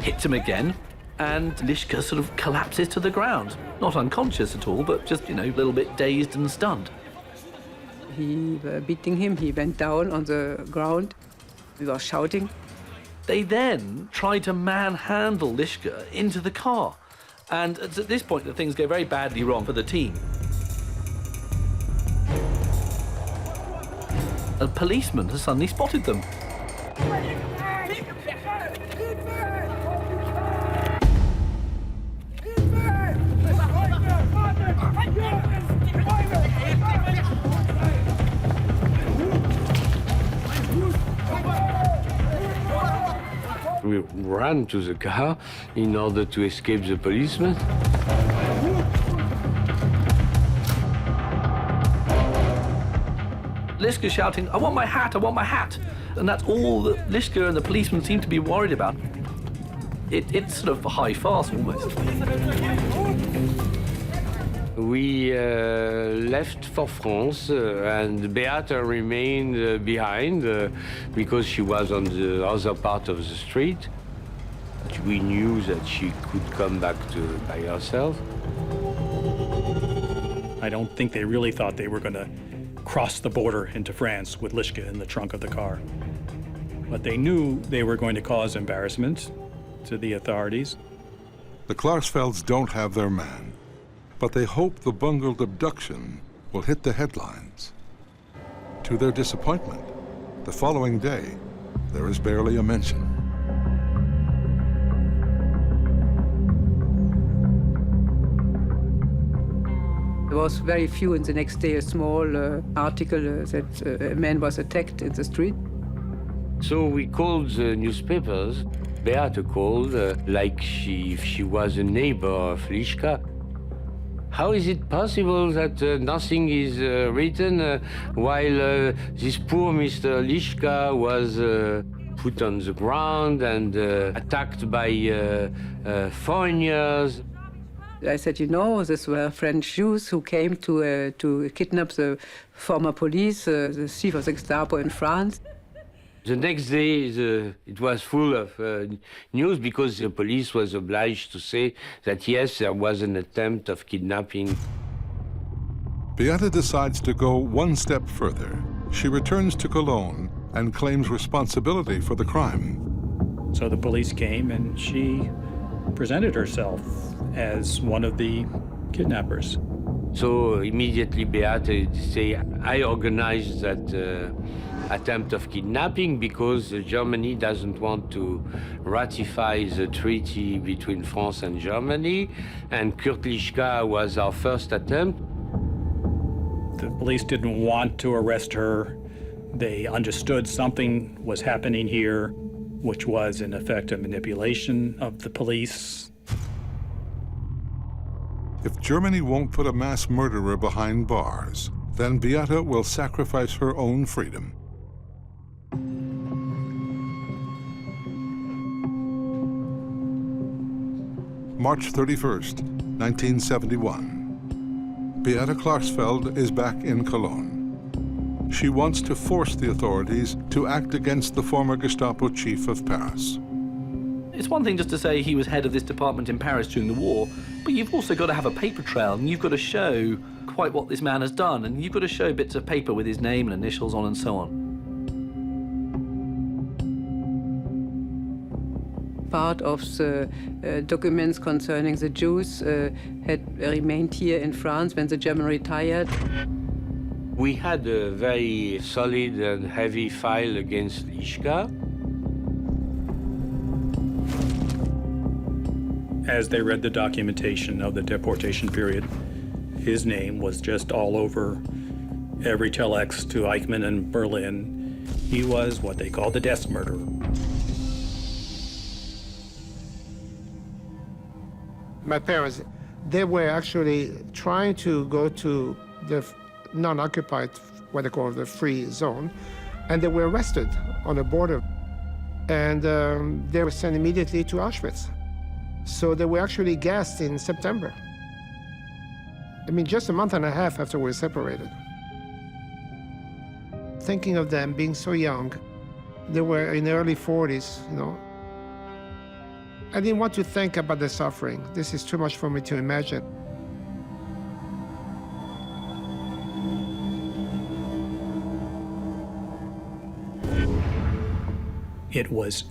Hits him again, and Lischke sort of collapses to the ground. Not unconscious at all, but just, a little bit dazed and stunned. He were beating him. He went down on the ground. We were shouting. They then tried to manhandle Lischke into the car. And it's at this point that things go very badly wrong for the team. A policeman has suddenly spotted them. We ran to the car in order to escape the policeman. Lischke shouting, I want my hat, I want my hat. And that's all that Lischke and the policeman seem to be worried about. It's sort of high farce almost. We left for France, and Beata remained behind because she was on the other part of the street. We knew that she could come back by herself. I don't think they really thought they were going to cross the border into France with Lischka in the trunk of the car. But they knew they were going to cause embarrassment to the authorities. The Klarsfelds don't have their man, but they hope the bungled abduction will hit the headlines. To their disappointment, the following day, there is barely a mention. There was very few, and the next day a small article that a man was attacked in the street. So we called the newspapers. Beata called, like if she was a neighbor of Lischka. How is it possible that nothing is written while this poor Mr. Lischka was put on the ground and attacked by foreigners? I said, you know, these were French Jews who came to kidnap the former police, the chief of the Gestapo in France. The next day, it was full of news because the police was obliged to say that, yes, there was an attempt of kidnapping. Beata decides to go one step further. She returns to Cologne and claims responsibility for the crime. So the police came and she presented herself as one of the kidnappers. So immediately Beata say, I organized that attempt of kidnapping because Germany doesn't want to ratify the treaty between France and Germany, and Kurt Lischka was our first attempt. The police didn't want to arrest her. They understood something was happening here, which was in effect a manipulation of the police. If Germany won't put a mass murderer behind bars, then Beata will sacrifice her own freedom. March 31st, 1971. Beata Klarsfeld is back in Cologne. She wants to force the authorities to act against the former Gestapo chief of Paris. It's one thing just to say he was head of this department in Paris during the war, but you've also got to have a paper trail, and you've got to show quite what this man has done, and you've got to show bits of paper with his name and initials on and so on. Part of the documents concerning the Jews had remained here in France when the German retired. We had a very solid and heavy file against Lischka. As they read the documentation of the deportation period, his name was just all over every telex to Eichmann in Berlin. He was what they called the desk murderer. My parents, they were actually trying to go to the non-occupied, what they call the free zone, and they were arrested on the border. And they were sent immediately to Auschwitz. So they were actually gassed in September. I mean, just a month and a half after we were separated. Thinking of them being so young, they were in their early 40s, you know. I didn't want to think about the suffering. This is too much for me to imagine. It was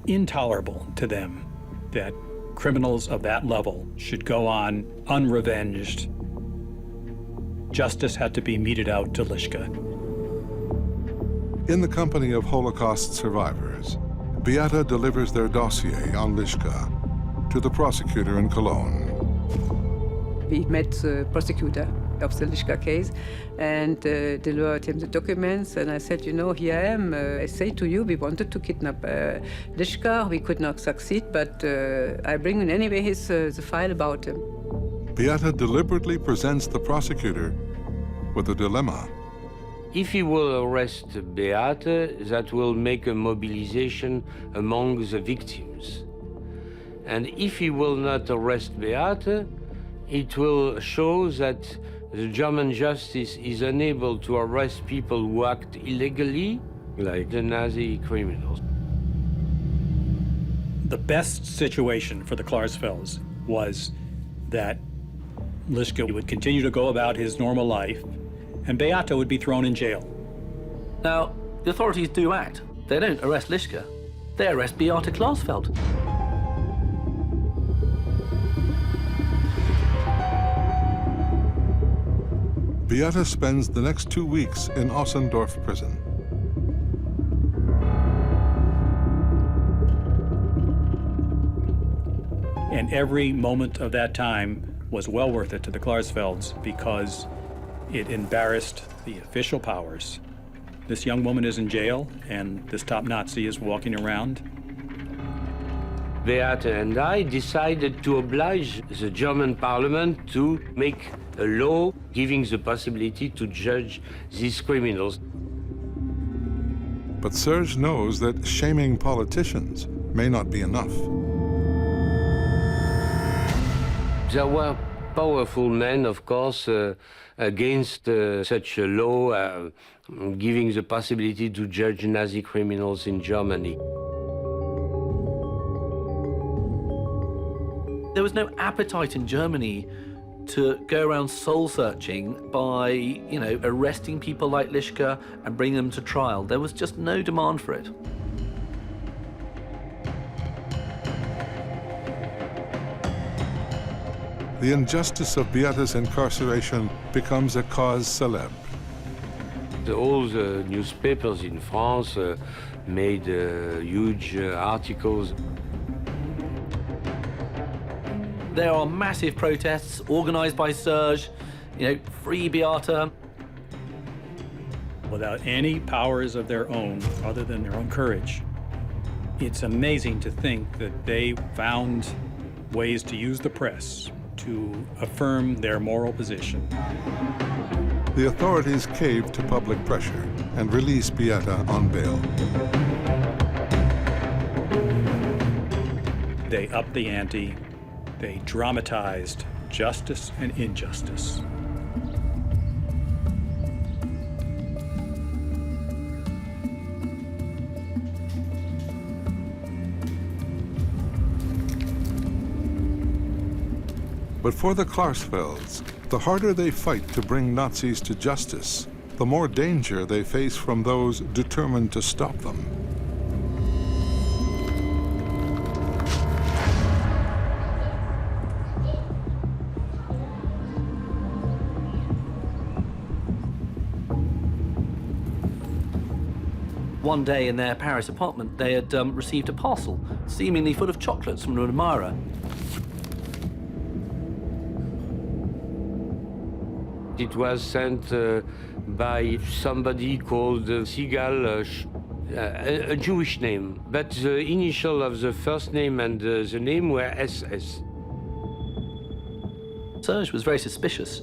intolerable to them that criminals of that level should go on unrevenged. Justice had to be meted out to Lischka. In the company of Holocaust survivors, Beata delivers their dossier on Lischka to the prosecutor in Cologne. We met the prosecutor of the Lischka case and delivered him the documents, and I said, you know, here I am. I say to you, we wanted to kidnap Lischka. We could not succeed, but I bring in anyway the file about him. Beata deliberately presents the prosecutor with a dilemma. If he will arrest Beata, that will make a mobilization among the victims. And if he will not arrest Beate, it will show that the German justice is unable to arrest people who act illegally, like the Nazi criminals. The best situation for the Klarsfelds was that Lischke would continue to go about his normal life, and Beate would be thrown in jail. Now, the authorities do act. They don't arrest Lischke. They arrest Beate Klarsfeld. Beate spends the next 2 weeks in Ossendorf prison. And every moment of that time was well worth it to the Klarsfelds because it embarrassed the official powers. This young woman is in jail, and this top Nazi is walking around. Beate and I decided to oblige the German parliament to make a law giving the possibility to judge these criminals. But Serge knows that shaming politicians may not be enough. There were powerful men, of course, against such a law giving the possibility to judge Nazi criminals in Germany. There was no appetite in Germany to go around soul-searching by, arresting people like Lischke and bringing them to trial. There was just no demand for it. The injustice of Beate's incarceration becomes a cause célèbre. All the newspapers in France made huge articles. There are massive protests organized by Serge, free Beate. Without any powers of their own other than their own courage. It's amazing to think that they found ways to use the press to affirm their moral position. The authorities cave to public pressure and release Beate on bail. They upped the ante. They dramatized justice and injustice. But for the Klarsfelds, the harder they fight to bring Nazis to justice, the more danger they face from those determined to stop them. One day in their Paris apartment, they had received a parcel, seemingly full of chocolates from an admirer. It was sent by somebody called Seagal, a Jewish name, but the initial of the first name and the name were SS. Serge was very suspicious.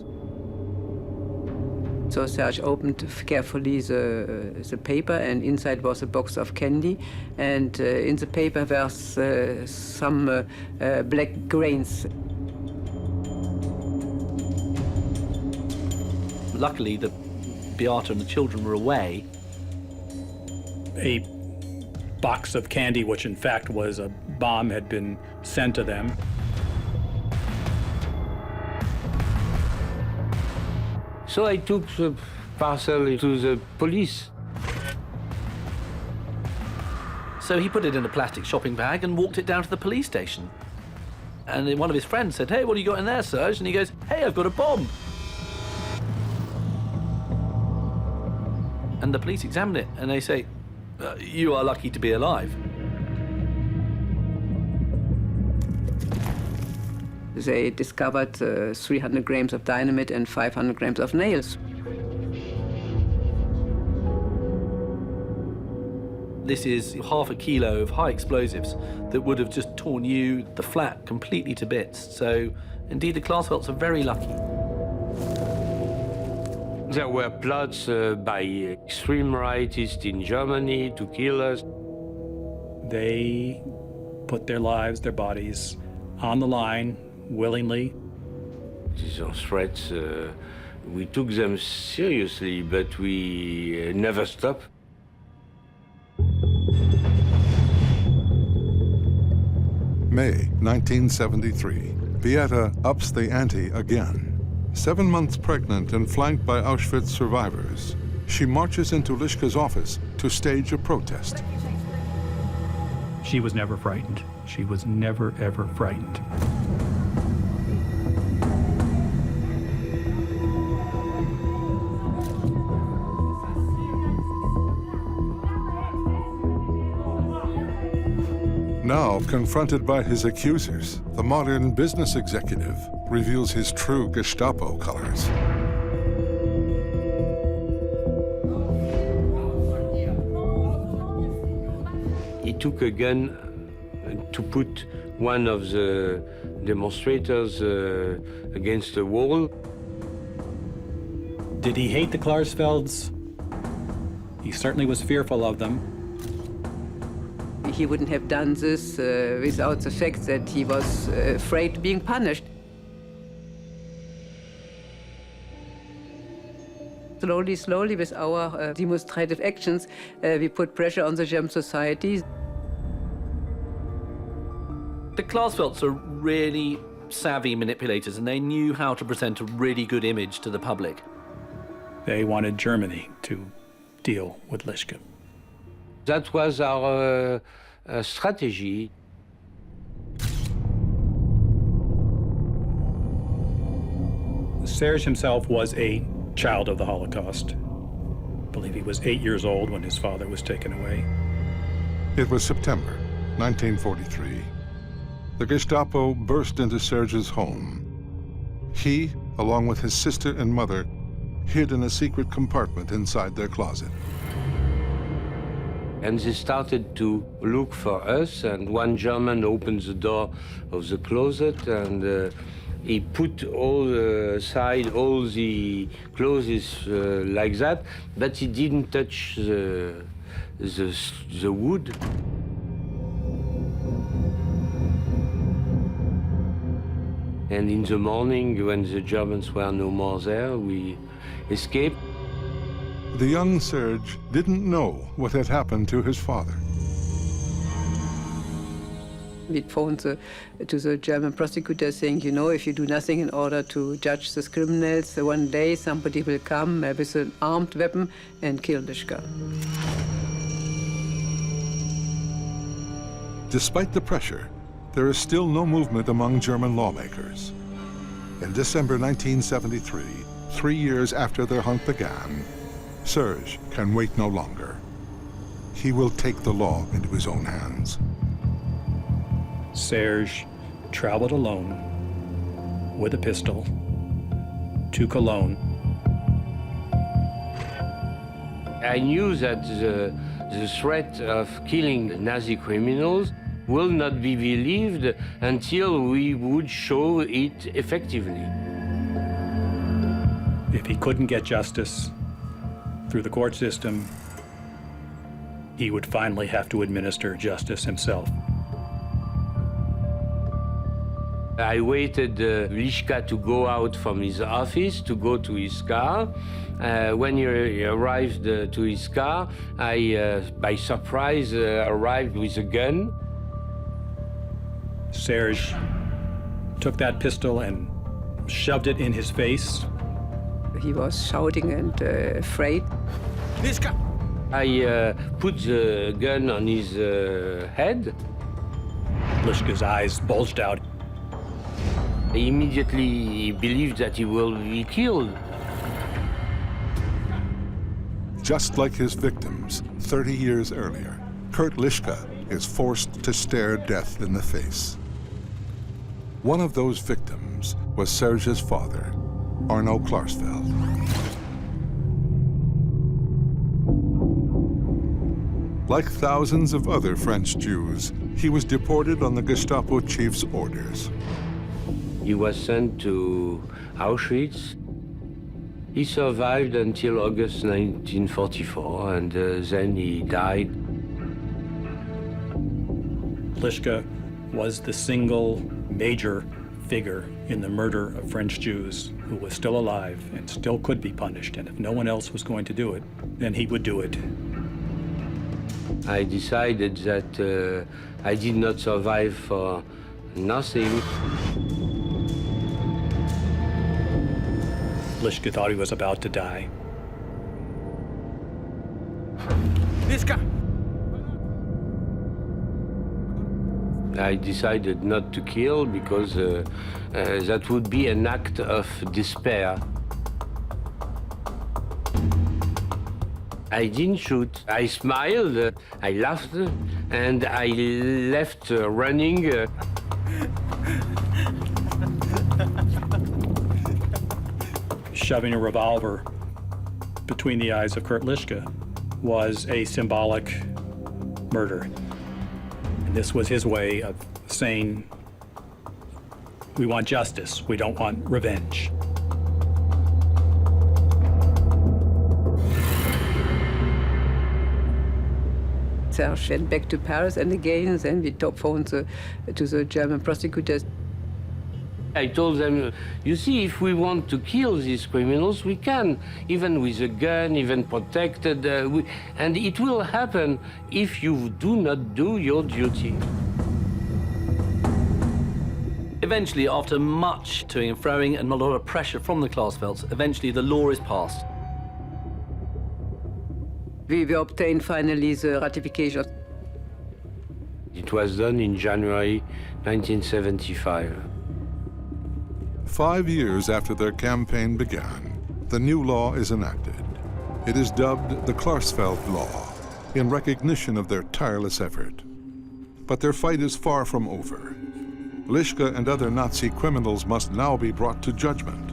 So Serge opened carefully the paper, and inside was a box of candy, and in the paper were some black grains. Luckily, the Beate and the children were away. A box of candy, which in fact was a bomb, had been sent to them. So I took the parcel to the police. So he put it in a plastic shopping bag and walked it down to the police station. And then one of his friends said, "Hey, what do you got in there, Serge?" And he goes, "Hey, I've got a bomb." And the police examine it, and they say, "You are lucky to be alive." They discovered 300 grams of dynamite and 500 grams of nails. This is half a kilo of high explosives that would have just torn you, the flat, completely to bits. So, indeed, the Klarsfelds are very lucky. There were plots by extreme rightists in Germany to kill us. They put their lives, their bodies on the line willingly. These are threats. We took them seriously, but we never stopped. May 1973. Beata ups the ante again. 7 months pregnant and flanked by Auschwitz survivors, she marches into Lischke's office to stage a protest. She was never frightened. She was never, ever frightened. Now, confronted by his accusers, the modern business executive reveals his true Gestapo colors. He took a gun to put one of the demonstrators against the wall. Did he hate the Klarsfelds? He certainly was fearful of them. He wouldn't have done this without the fact that he was afraid of being punished. Slowly, slowly, with our demonstrative actions, we put pressure on the German society. The Klarsfelds are really savvy manipulators, and they knew how to present a really good image to the public. They wanted Germany to deal with Lischke. That was our strategy. Serge himself was a child of the Holocaust. I believe he was 8 years old when his father was taken away. It was September 1943. The Gestapo burst into Serge's home. He, along with his sister and mother, hid in a secret compartment inside their closet. And they started to look for us, and one German opened the door of the closet, and he put aside all the clothes like that, but he didn't touch the wood. And in the morning, when the Germans were no more there, we escaped. The young Serge didn't know what had happened to his father. We phoned to the German prosecutor saying, you know, if you do nothing in order to judge these criminals, one day somebody will come with an armed weapon and kill Lischke. Despite the pressure, there is still no movement among German lawmakers. In December 1973, 3 years after their hunt began, Serge can wait no longer. He will take the law into his own hands. Serge traveled alone with a pistol to Cologne. I knew that the threat of killing Nazi criminals will not be believed until we would show it effectively. If he couldn't get justice through the court system, he would finally have to administer justice himself. I waited Lischke to go out from his office, to go to his car. When he arrived to his car, I, by surprise, arrived with a gun. Serge took that pistol and shoved it in his face. He was shouting and afraid. Lischke! I put the gun on his head. Lischke's eyes bulged out. He immediately believed that he will be killed. Just like his victims 30 years earlier, Kurt Lischke is forced to stare death in the face. One of those victims was Serge's father, Arno Klarsfeld. Like thousands of other French Jews, he was deported on the Gestapo chief's orders. He was sent to Auschwitz. He survived until August 1944, and then he died. Lischke was the single major figure in the murder of French Jews who was still alive and still could be punished. And if no one else was going to do it, then he would do it. I decided that I did not survive for nothing. Lischka thought he was about to die. Lischka! I decided not to kill because that would be an act of despair. I didn't shoot. I smiled, I laughed, and I left running. Shoving a revolver between the eyes of Kurt Lischka was a symbolic murder. And this was his way of saying, we want justice, we don't want revenge. Serge went back to Paris, and again, then we phoned to the German prosecutors. I told them, you see, if we want to kill these criminals, we can, even with a gun, even protected, and it will happen if you do not do your duty. Eventually, after much toing and froing and a lot of pressure from the Klarsfelds, eventually the law is passed. We obtained finally the ratification. It was done in January 1975. 5 years after their campaign began, the new law is enacted. It is dubbed the Klarsfeld Law, in recognition of their tireless effort. But their fight is far from over. Lischka and other Nazi criminals must now be brought to judgment.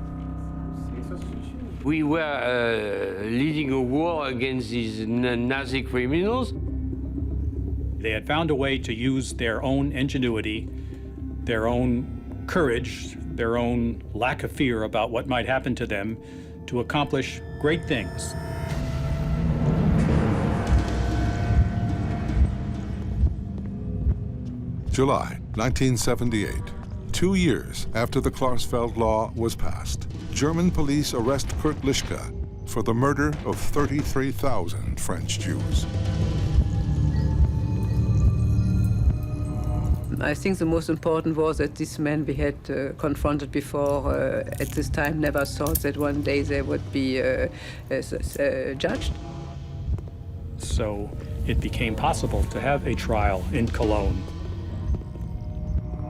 We were leading a war against these Nazi criminals. They had found a way to use their own ingenuity, their own courage, their own lack of fear about what might happen to them to accomplish great things. July 1978, 2 years after the Klarsfeld Law was passed, German police arrest Kurt Lischka for the murder of 33,000 French Jews. I think the most important was that these men we had confronted before at this time never thought that one day they would be judged. So it became possible to have a trial in Cologne.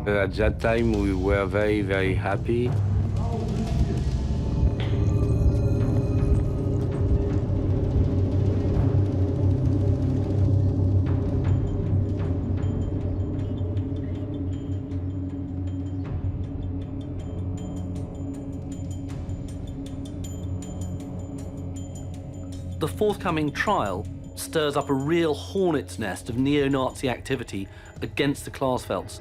At that time, we were very, very happy. The forthcoming trial stirs up a real hornet's nest of neo-Nazi activity against the Klarsfelds.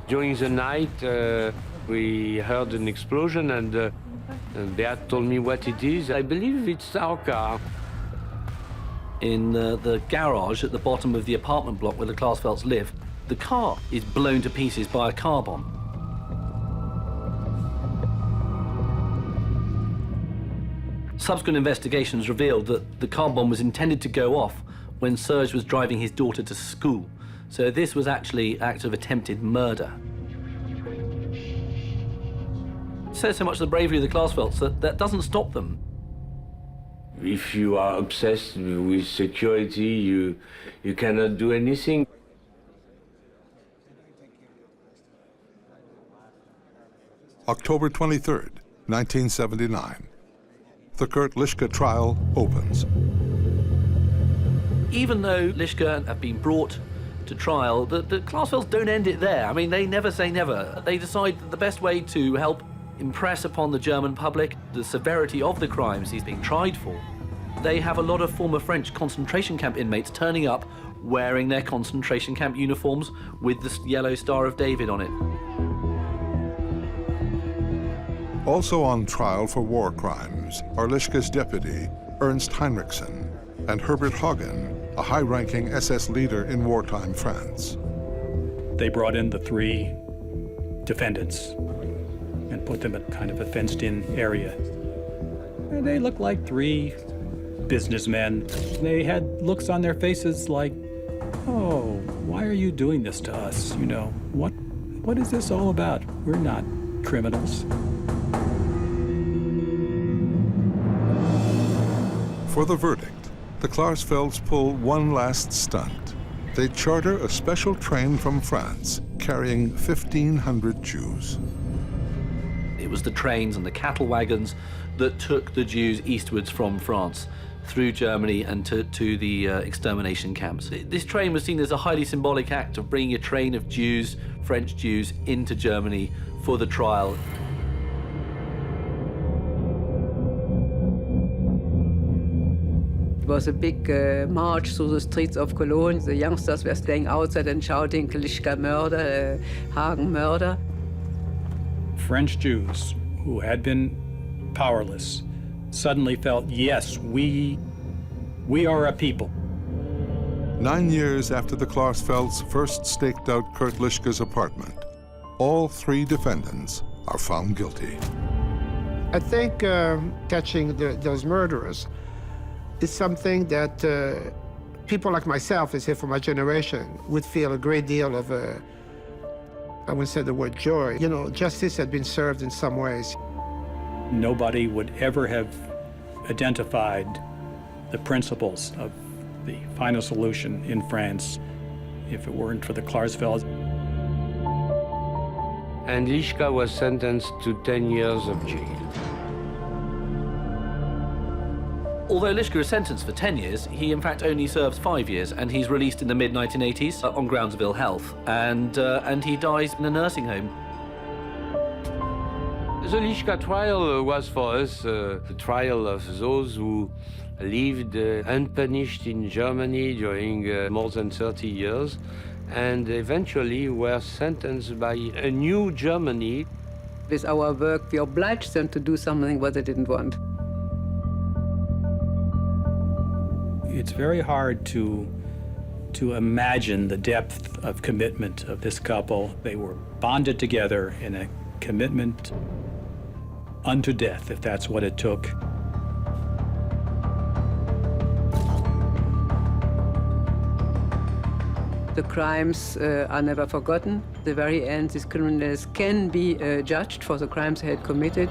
During the night, we heard an explosion, and Beat told me what it is. I believe it's our car. In the garage at the bottom of the apartment block where the Klarsfelds live, the car is blown to pieces by a car bomb. Subsequent investigations revealed that the car bomb was intended to go off when Serge was driving his daughter to school. So this was actually an act of attempted murder. Says so much the bravery of the Klarsfelds that doesn't stop them. If you are obsessed with security, you cannot do anything. October 23rd, 1979. The Kurt Lischka trial opens. Even though Lischka have been brought to trial, the Klarsfelds don't end it there. I mean, they never say never. They decide that the best way to help impress upon the German public the severity of the crimes he's being tried for, they have a lot of former French concentration camp inmates turning up wearing their concentration camp uniforms with the yellow Star of David on it. Also on trial for war crimes are Lischka's deputy, Ernst Heinrichsen, and Herbert Hagen, a high-ranking SS leader in wartime France. They brought in the 3 defendants and put them in kind of a fenced-in area. And they looked like 3 businessmen. They had looks on their faces like, oh, why are you doing this to us? You know, what is this all about? We're not criminals. For the verdict, the Klarsfelds pull one last stunt. They charter a special train from France carrying 1,500 Jews. It was the trains and the cattle wagons that took the Jews eastwards from France through Germany and to the extermination camps. This train was seen as a highly symbolic act of bringing a train of Jews, French Jews, into Germany for the trial. It was a big march through the streets of Cologne. The youngsters were staying outside and shouting, Klitschko murder, Hagen murder. French Jews who had been powerless suddenly felt, yes, we are a people. 9 years after the Klarsfelds first staked out Kurt Lischke's apartment, all 3 defendants are found guilty. I think catching those murderers is something that people like myself, as if from my generation, would feel a great deal of, I would say the word joy. You know, justice had been served in some ways. Nobody would ever have identified the principles of the final solution in France if it weren't for the Klarsfelds. And Lischke was sentenced to 10 years of jail. Although Lischke was sentenced for 10 years, he in fact only serves 5 years, and he's released in the mid-1980s on grounds of ill health, and he dies in a nursing home. The Lischke trial was for us the trial of those who lived unpunished in Germany during more than 30 years and eventually were sentenced by a new Germany. With our work, we obliged them to do something what they didn't want. It's very hard to imagine the depth of commitment of this couple. They were bonded together in a commitment unto death, if that's what it took. The crimes are never forgotten. At the very end, these criminals can be judged for the crimes they had committed.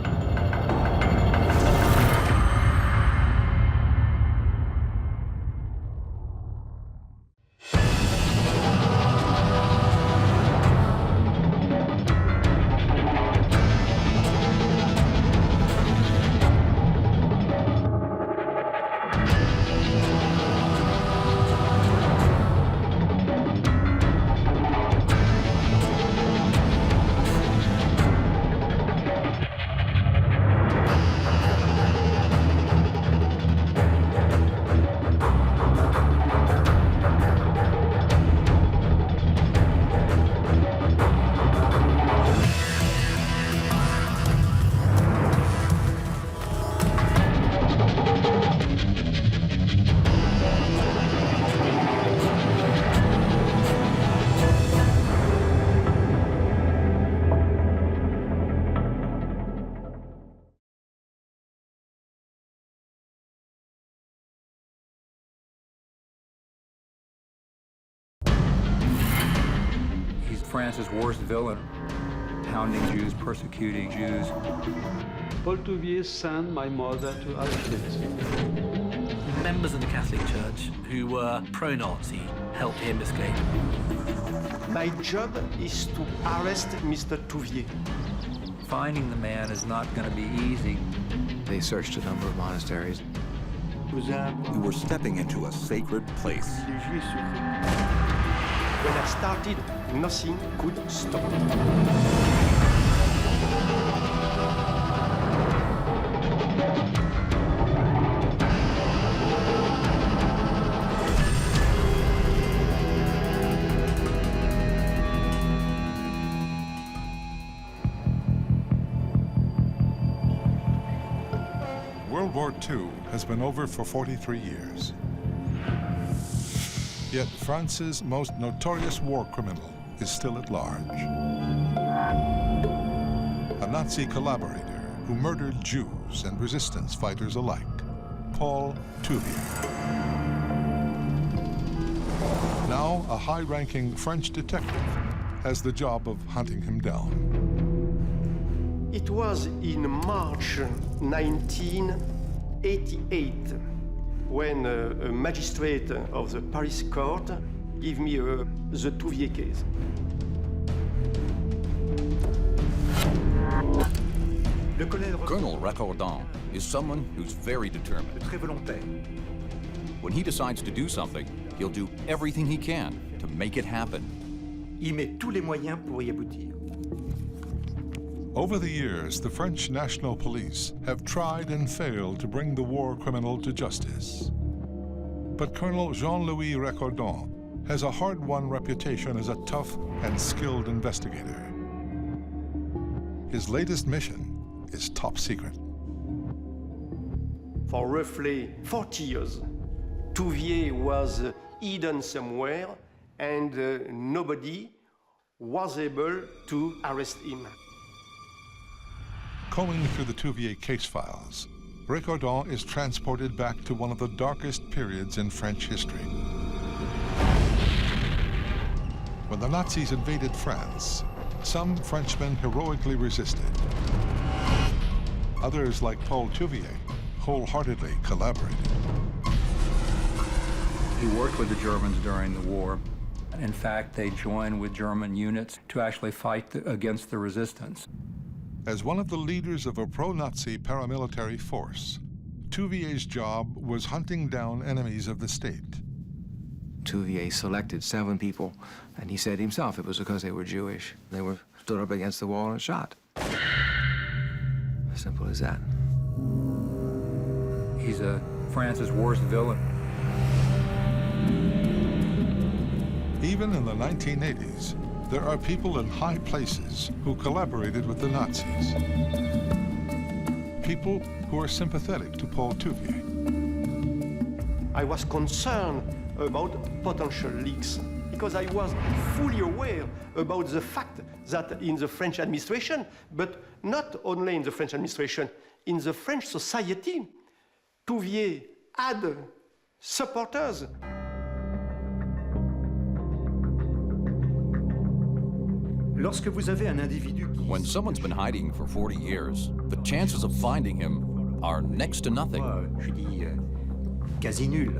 France's worst villain, hounding Jews, persecuting Jews. Paul Touvier sent my mother to Auschwitz. Members of the Catholic Church who were pro-Nazi helped him escape. My job is to arrest Mr. Touvier. Finding the man is not going to be easy. They searched a number of monasteries. We were stepping into a sacred place. When I started, nothing could stop me. World War II has been over for 43 years. Yet France's most notorious war criminal is still at large. A Nazi collaborator who murdered Jews and resistance fighters alike, Paul Touvier. Now, a high-ranking French detective has the job of hunting him down. It was in March 1988 when a magistrate of the Paris court gave me the Touvier case. Colonel Recordon is someone who's very determined. When he decides to do something, he'll do everything he can to make it happen. Il met tous les moyens pour y aboutir. Over the years, the French National Police have tried and failed to bring the war criminal to justice. But Colonel Jean-Louis Recordon has a hard-won reputation as a tough and skilled investigator. His latest mission is top secret. For roughly 40 years, Touvier was hidden somewhere and nobody was able to arrest him. Combing through the Touvier case files, Recordon is transported back to one of the darkest periods in French history. When the Nazis invaded France, some Frenchmen heroically resisted. Others, like Paul Touvier, wholeheartedly collaborated. He worked with the Germans during the war. In fact, they joined with German units to actually fight against the resistance. As one of the leaders of a pro-Nazi paramilitary force, Touvier's job was hunting down enemies of the state. Touvier selected 7 people, and he said himself it was because they were Jewish. They were stood up against the wall and shot. Simple as that. He's France's worst villain. Even in the 1980s, there are people in high places who collaborated with the Nazis. People who are sympathetic to Paul Touvier. I was concerned about potential leaks because I was fully aware about the fact that in the French administration, but not only in the French administration, in the French society, Touvier had supporters. When someone's been hiding for 40 years, the chances of finding him are next to nothing. Quasi nul.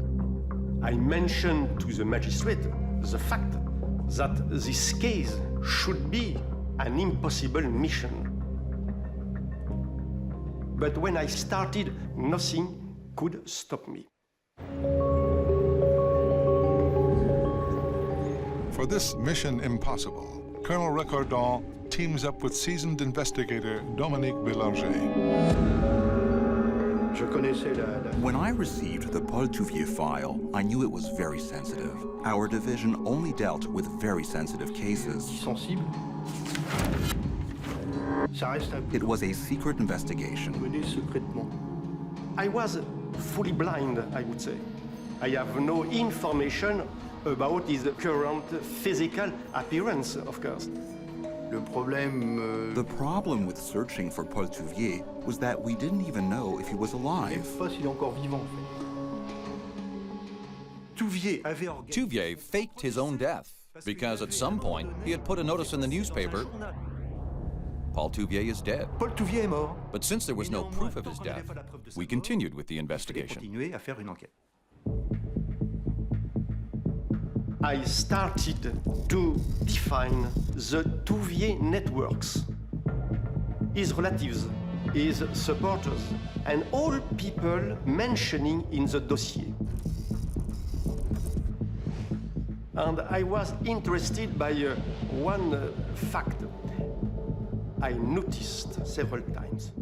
I mentioned to the magistrate the fact that this case should be an impossible mission. But when I started, nothing could stop me. For this mission impossible, Colonel Recordon teams up with seasoned investigator Dominique Bélanger. When I received the Paul Touvier file, I knew it was very sensitive. Our division only dealt with very sensitive cases. It was a secret investigation. I was fully blind, I would say. I have no information about his current physical appearance, of course. The problem with searching for Paul Touvier was that we didn't even know if he was alive. Touvier faked his own death because at some point he had put a notice in the newspaper, Paul Touvier is dead. But since there was no proof of his death, we continued with the investigation. I started to define the Touvier networks, his relatives, his supporters, and all people mentioning in the dossier. And I was interested by one fact. I noticed several times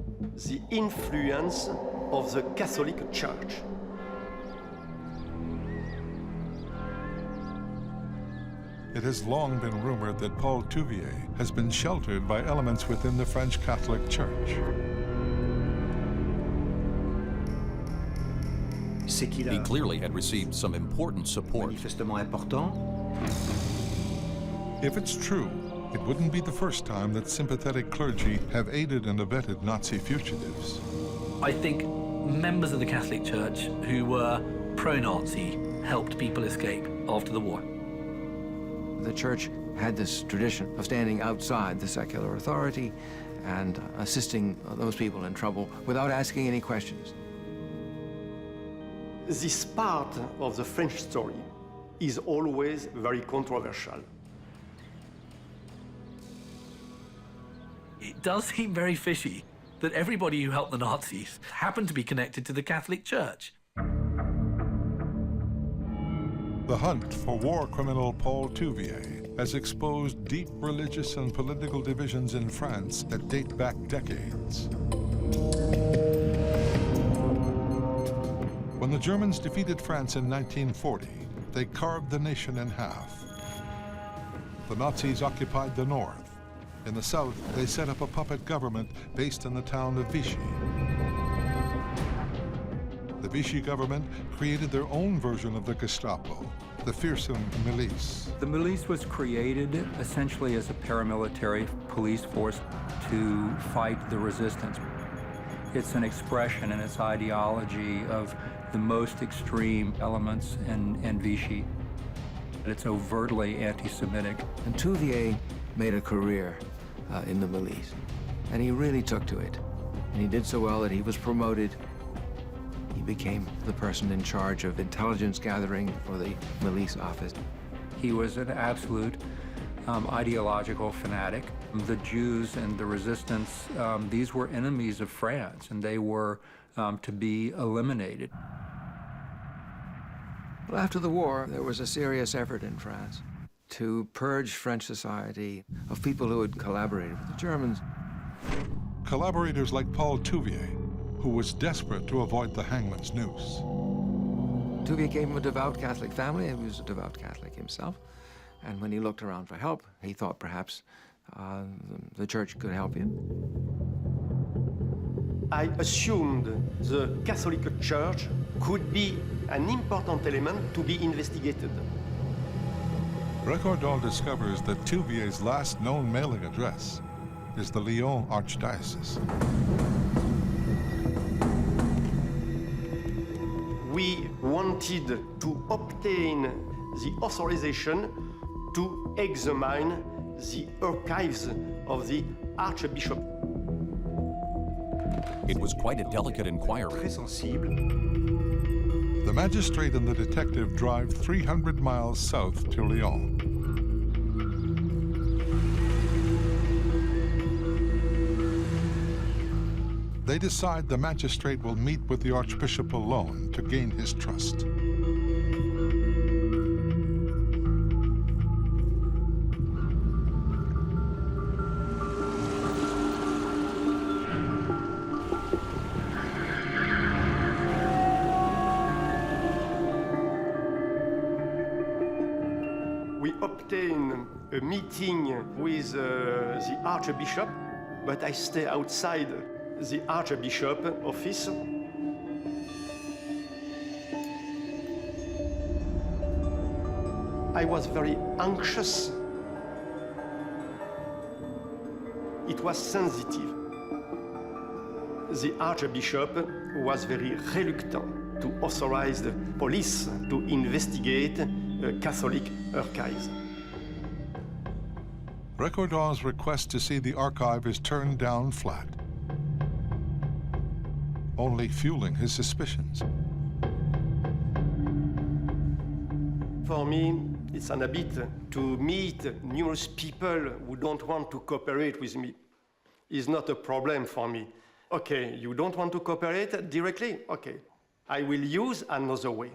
the influence of the Catholic Church. It has long been rumored that Paul Touvier has been sheltered by elements within the French Catholic Church. He clearly had received some important support. If it's true, it wouldn't be the first time that sympathetic clergy have aided and abetted Nazi fugitives. I think members of the Catholic Church who were pro-Nazi helped people escape after the war. The church had this tradition of standing outside the secular authority and assisting those people in trouble without asking any questions. This part of the French story is always very controversial. It does seem very fishy that everybody who helped the Nazis happened to be connected to the Catholic Church. The hunt for war criminal Paul Touvier has exposed deep religious and political divisions in France that date back decades. When the Germans defeated France in 1940, they carved the nation in half. The Nazis occupied the north. In the south, they set up a puppet government based in the town of Vichy. The Vichy government created their own version of the Gestapo, the fearsome milice. The milice was created essentially as a paramilitary police force to fight the resistance. It's an expression in its ideology of the most extreme elements in Vichy. It's overtly anti-Semitic. And Touvier made a career in the milice, and he really took to it. And he did so well that he was promoted. He became the person in charge of intelligence gathering for the milice office. He was an absolute ideological fanatic. The Jews and the resistance, these were enemies of France, and they were to be eliminated. Well, after the war, there was a serious effort in France to purge French society of people who had collaborated with the Germans. Collaborators like Paul Touvier, who was desperate to avoid the hangman's noose. Touvier came from a devout Catholic family, and he was a devout Catholic himself. And when he looked around for help, he thought perhaps the church could help him. I assumed the Catholic Church could be an important element to be investigated. Recordon discovers that Touvier's last known mailing address is the Lyon Archdiocese. We wanted to obtain the authorization to examine the archives of the Archbishop. It was quite a delicate inquiry. The magistrate and the detective drive 300 miles south to Lyon. They decide the magistrate will meet with the Archbishop alone to gain his trust. We obtain a meeting with the Archbishop, but I stay outside the Archbishop office. I was very anxious. It was sensitive. The Archbishop was very reluctant to authorize the police to investigate Catholic archives. Recordon's request to see the archive is turned down flat, only fueling his suspicions. For me, it's an habit to meet numerous people who don't want to cooperate with me. It's not a problem for me. Okay, you don't want to cooperate directly? Okay, I will use another way.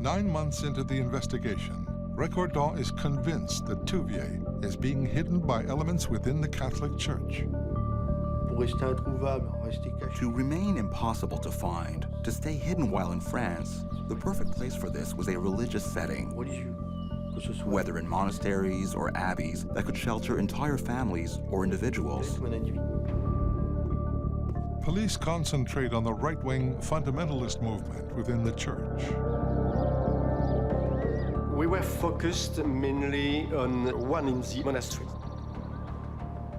Nine months into the investigation, Recordon is convinced that Touvier is being hidden by elements within the Catholic Church. To remain impossible to find, to stay hidden while in France, the perfect place for this was a religious setting. Whether in monasteries or abbeys that could shelter entire families or individuals. Police concentrate on the right-wing fundamentalist movement within the church. We were focused mainly on one in the monastery.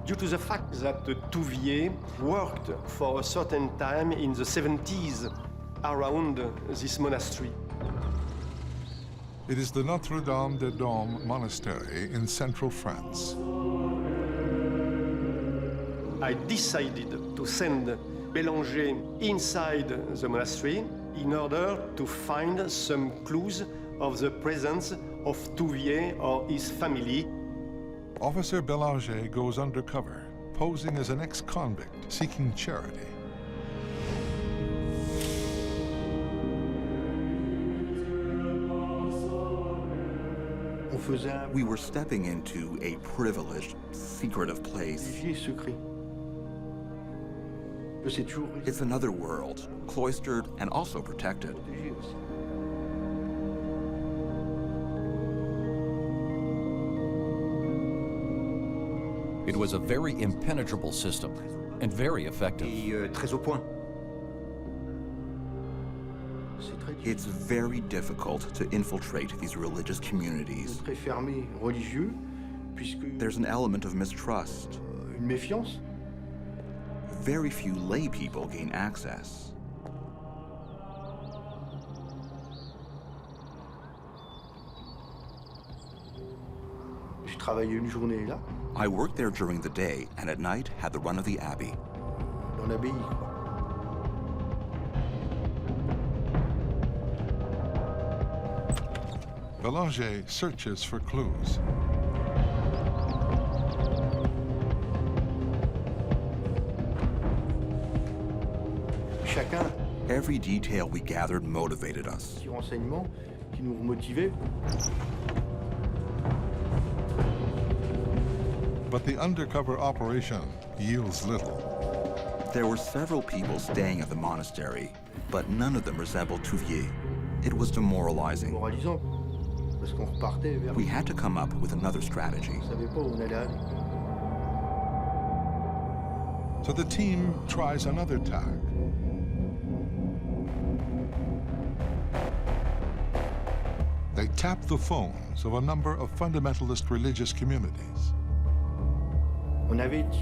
Due to the fact that Touvier worked for a certain time in the 70s around this monastery. It is the Notre-Dame-des-Doms monastery in central France. I decided to send Bélanger inside the monastery in order to find some clues of the presence of Touvier or his family. Officer Bélanger goes undercover, posing as an ex-convict seeking charity. We were stepping into a privileged, secretive place. It's another world, cloistered and also protected. It was a very impenetrable system and very effective. It's very difficult to infiltrate these religious communities. There's an element of mistrust. Very few lay people gain access. I worked there during the day and at night had the run of the abbey. Bélanger searches for clues. Every detail we gathered motivated us. But the undercover operation yields little. There were several people staying at the monastery, but none of them resembled Touvier. It was demoralizing. We had to come up with another strategy. So the team tries another tack. They tap the phones of a number of fundamentalist religious communities.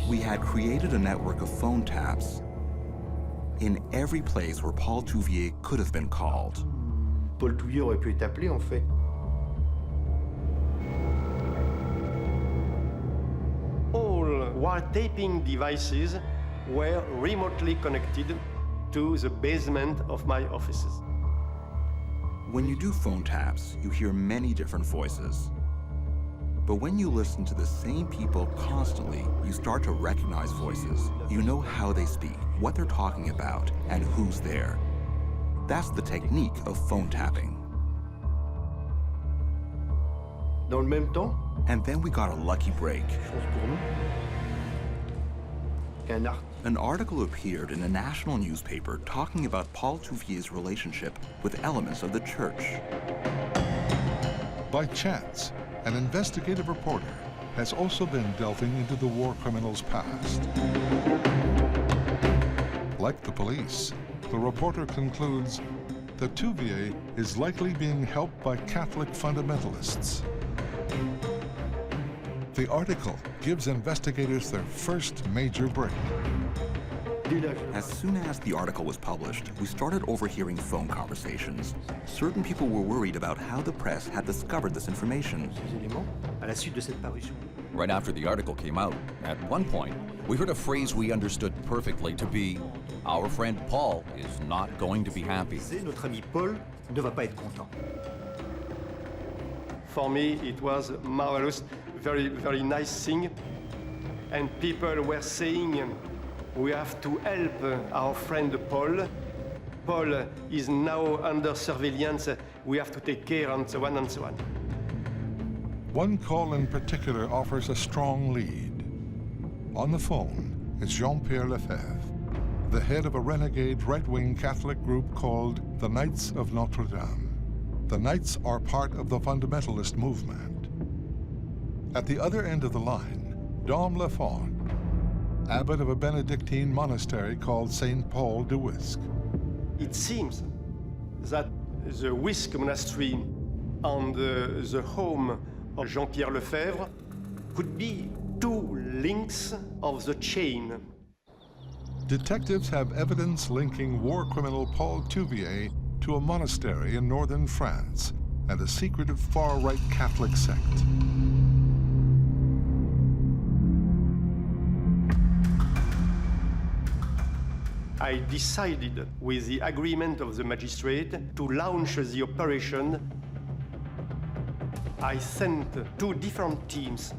We had created a network of phone taps in every place where Paul Touvier could have been called. Paul Touvier aurait pu être appelé, en fait. All wiretapping devices were remotely connected to the basement of my offices. When you do phone taps, you hear many different voices. But when you listen to the same people constantly, you start to recognize voices. You know how they speak, what they're talking about, and who's there. That's the technique of phone tapping. Dans le même temps, and then we got a lucky break. An article appeared in a national newspaper talking about Paul Touvier's relationship with elements of the church. By chance, an investigative reporter has also been delving into the war criminal's past. Like the police, the reporter concludes that Touvier is likely being helped by Catholic fundamentalists. The article gives investigators their first major break. As soon as the article was published, we started overhearing phone conversations. Certain people were worried about how the press had discovered this information. Right after the article came out, at one point, we heard a phrase we understood perfectly to be, "Our friend Paul is not going to be happy." Notre ami Paul ne va pas être content. For me, it was marvelous, very, very nice thing. And people were saying, we have to help our friend Paul. Paul is now under surveillance. We have to take care, and so on and so on. One call in particular offers a strong lead. On the phone is Jean-Pierre Lefebvre, the head of a renegade right-wing Catholic group called the Knights of Notre Dame. The Knights are part of the fundamentalist movement. At the other end of the line, Dom Lefebvre, abbot of a Benedictine monastery called St. Paul de Wisk. It seems that the Wisk monastery and the home of Jean-Pierre Lefebvre could be two links of the chain. Detectives have evidence linking war criminal Paul Touvier to a monastery in northern France and a secretive far-right Catholic sect. I decided, with the agreement of the magistrate, to launch the operation. I sent two different teams,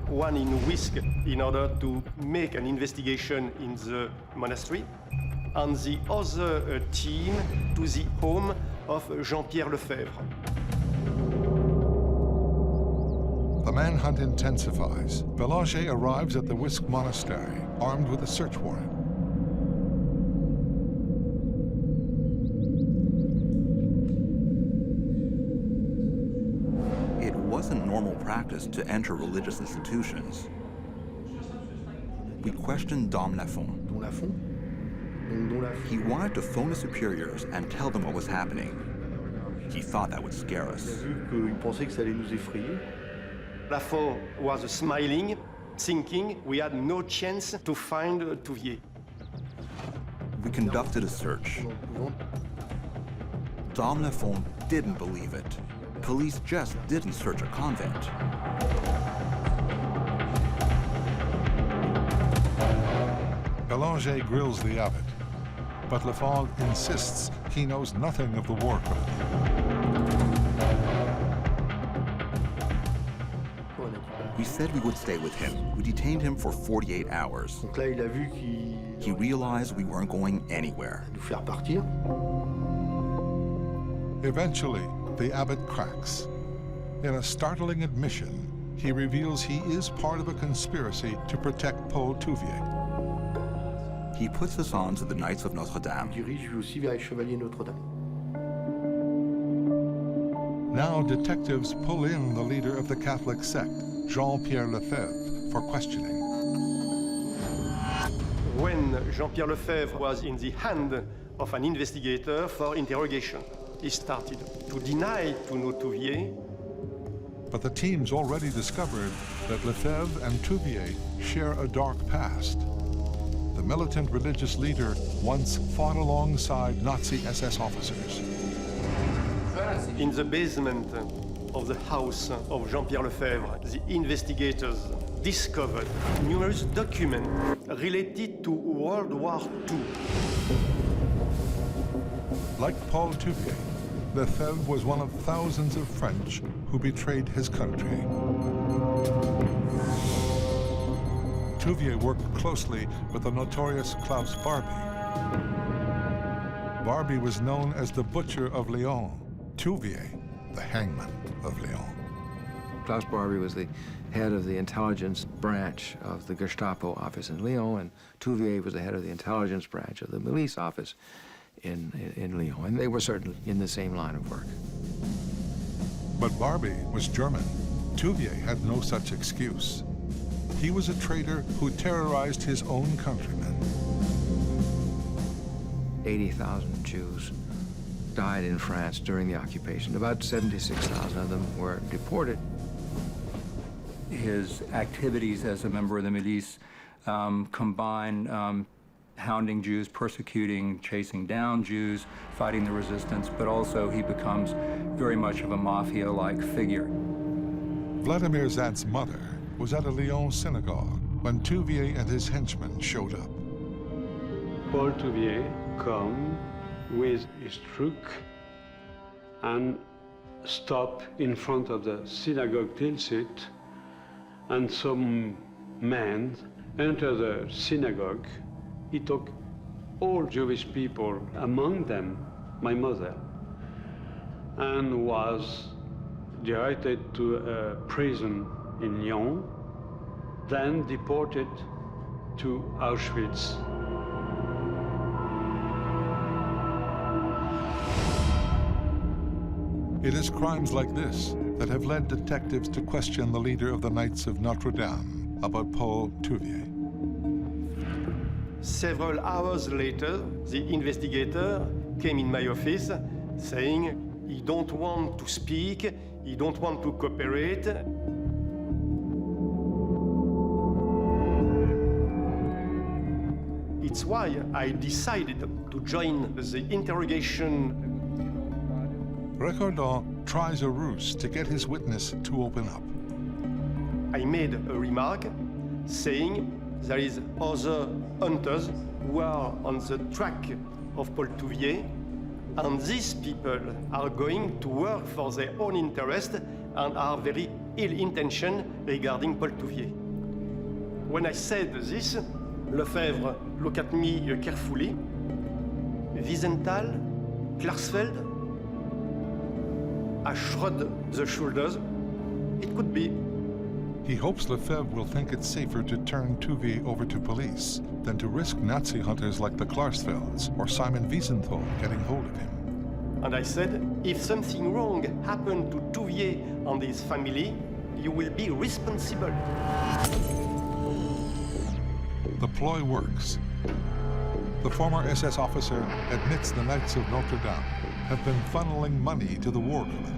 one in Wisk in order to make an investigation in the monastery, and the other team to the home of Jean-Pierre Lefebvre. The manhunt intensifies. Belanger arrives at the Wisk monastery, armed with a search warrant. It wasn't normal practice to enter religious institutions. We questioned Dom Lafont. He wanted to phone his superiors and tell them what was happening. He thought that would scare us. Lafont was smiling, thinking we had no chance to find Touvier. We conducted a search. Dom Lafont didn't believe it. Police just didn't search a convent. Belanger grills the abbot, but Lafont insists he knows nothing of the war criminal. We said we would stay with him. We detained him for 48 hours. He realized we weren't going anywhere. Eventually, the abbot cracks. In a startling admission, he reveals he is part of a conspiracy to protect Paul Touvier. He puts us on to the Knights of Notre Dame. Now detectives pull in the leader of the Catholic sect, Jean-Pierre Lefebvre, for questioning. When Jean-Pierre Lefebvre was in the hand of an investigator for interrogation, he started to deny to know Touvier. But the team's already discovered that Lefebvre and Touvier share a dark past. The militant religious leader once fought alongside Nazi SS officers. In the basement of the house of Jean-Pierre Lefebvre, the investigators discovered numerous documents related to World War II. Like Paul Touvier, Lefebvre was one of thousands of French who betrayed his country. Touvier worked closely with the notorious Klaus Barbie. Barbie was known as the Butcher of Lyon, Touvier, the Hangman of Lyon. Klaus Barbie was the head of the intelligence branch of the Gestapo office in Lyon, and Touvier was the head of the intelligence branch of the milice office in Lyon, and they were certainly in the same line of work. But Barbie was German. Touvier had no such excuse. He was a traitor who terrorized his own countrymen. 80,000 Jews died in France during the occupation. About 76,000 of them were deported. His activities as a member of the milice combine hounding Jews, persecuting, chasing down Jews, fighting the resistance, but also he becomes very much of a mafia-like figure. Vladimir Zat's mother was at a Lyon synagogue when Touvier and his henchmen showed up. Paul Touvier come with his truck and stop in front of the synagogue Tilsit, and some men enter the synagogue. He took all Jewish people, among them my mother, and was directed to a prison in Lyon, then deported to Auschwitz. It is crimes like this that have led detectives to question the leader of the Knights of Notre Dame about Paul Touvier. Several hours later, the investigator came in my office saying he don't want to speak, he don't want to cooperate. It's why I decided to join the interrogation. Recordon tries a ruse to get his witness to open up. I made a remark saying there is other hunters who are on the track of Paul Touvier, and these people are going to work for their own interest and are very ill-intentioned regarding Paul Touvier. When I said this, Lefebvre looked at me carefully. Wiesenthal, Klarsfeld, I shrugged the shoulders. It could be. He hopes Lefebvre will think it's safer to turn Touvier over to police than to risk Nazi hunters like the Klarsfelds or Simon Wiesenthal getting hold of him. And I said, if something wrong happened to Touvier and his family, you will be responsible. The ploy works. The former SS officer admits the Knights of Notre Dame have been funneling money to the war criminal.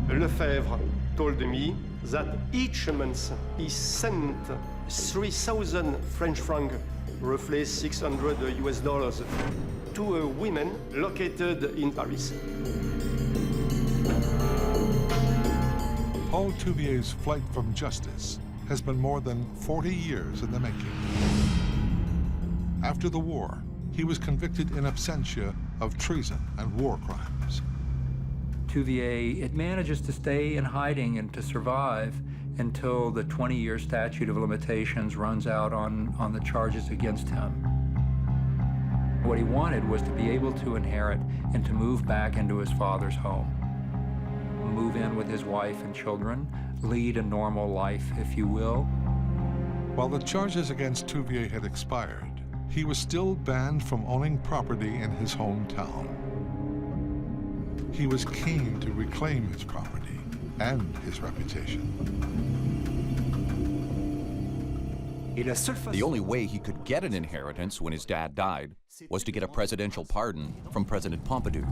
Lefebvre told me that each month he sent 3,000 French francs, roughly $600 US, to women located in Paris. Paul Touvier's flight from justice has been more than 40 years in the making. After the war, he was convicted in absentia of treason and war crimes. Touvier, it manages to stay in hiding and to survive until the 20-year statute of limitations runs out on the charges against him. What he wanted was to be able to inherit and to move back into his father's home, move in with his wife and children, lead a normal life, if you will. While the charges against Touvier had expired, he was still banned from owning property in his hometown. He was keen to reclaim his property and his reputation. The only way he could get an inheritance when his dad died was to get a presidential pardon from President Pompidou.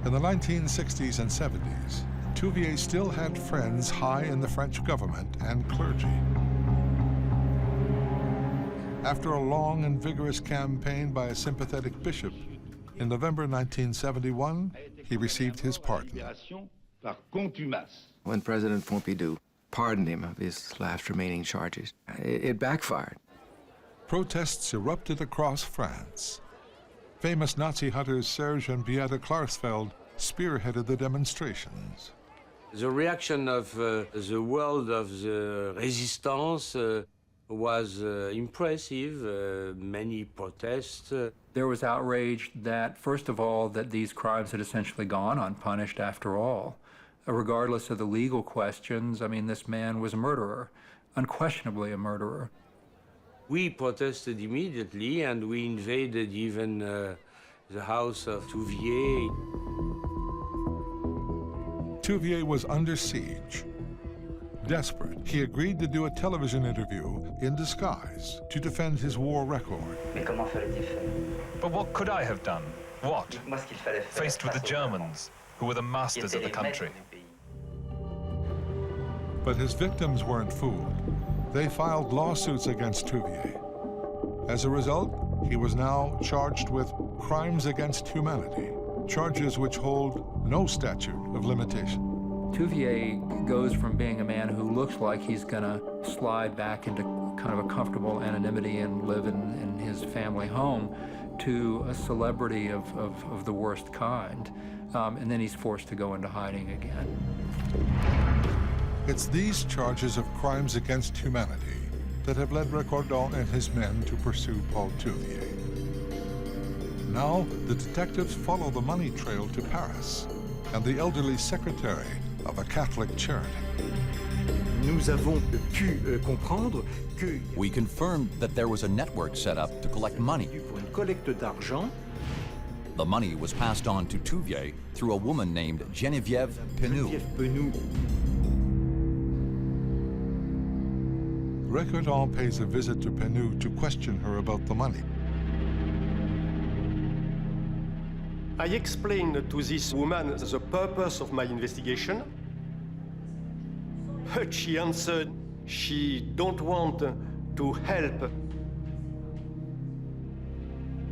In the 1960s and 70s, Touvier still had friends high in the French government and clergy. After a long and vigorous campaign by a sympathetic bishop, in November 1971, he received his pardon. When President Pompidou pardoned him of his last remaining charges, it backfired. Protests erupted across France. Famous Nazi hunters Serge and Beate Klarsfeld spearheaded the demonstrations. The reaction of the world of the resistance was impressive, many protests. There was outrage that, first of all, that these crimes had essentially gone unpunished after all. Regardless of the legal questions, I mean, this man was a murderer, unquestionably a murderer. We protested immediately, and we invaded even the house of Touvier. Touvier was under siege. Desperate, he agreed to do a television interview in disguise to defend his war record. But what could I have done? What? Faced with the Germans, who were the masters of the country. But his victims weren't fooled. They filed lawsuits against Touvier. As a result, he was now charged with crimes against humanity, charges which hold no statute of limitation. Touvier goes from being a man who looks like he's gonna slide back into kind of a comfortable anonymity and live in his family home to a celebrity of the worst kind. And then he's forced to go into hiding again. It's these charges of crimes against humanity that have led Recordon and his men to pursue Paul Touvier. Now, the detectives follow the money trail to Paris and the elderly secretary of a Catholic charity. We confirmed that there was a network set up to collect money. The money was passed on to Touvier through a woman named Geneviève Penou. Recordon pays a visit to Penou to question her about the money. I explained to this woman the purpose of my investigation, but she answered she don't want to help.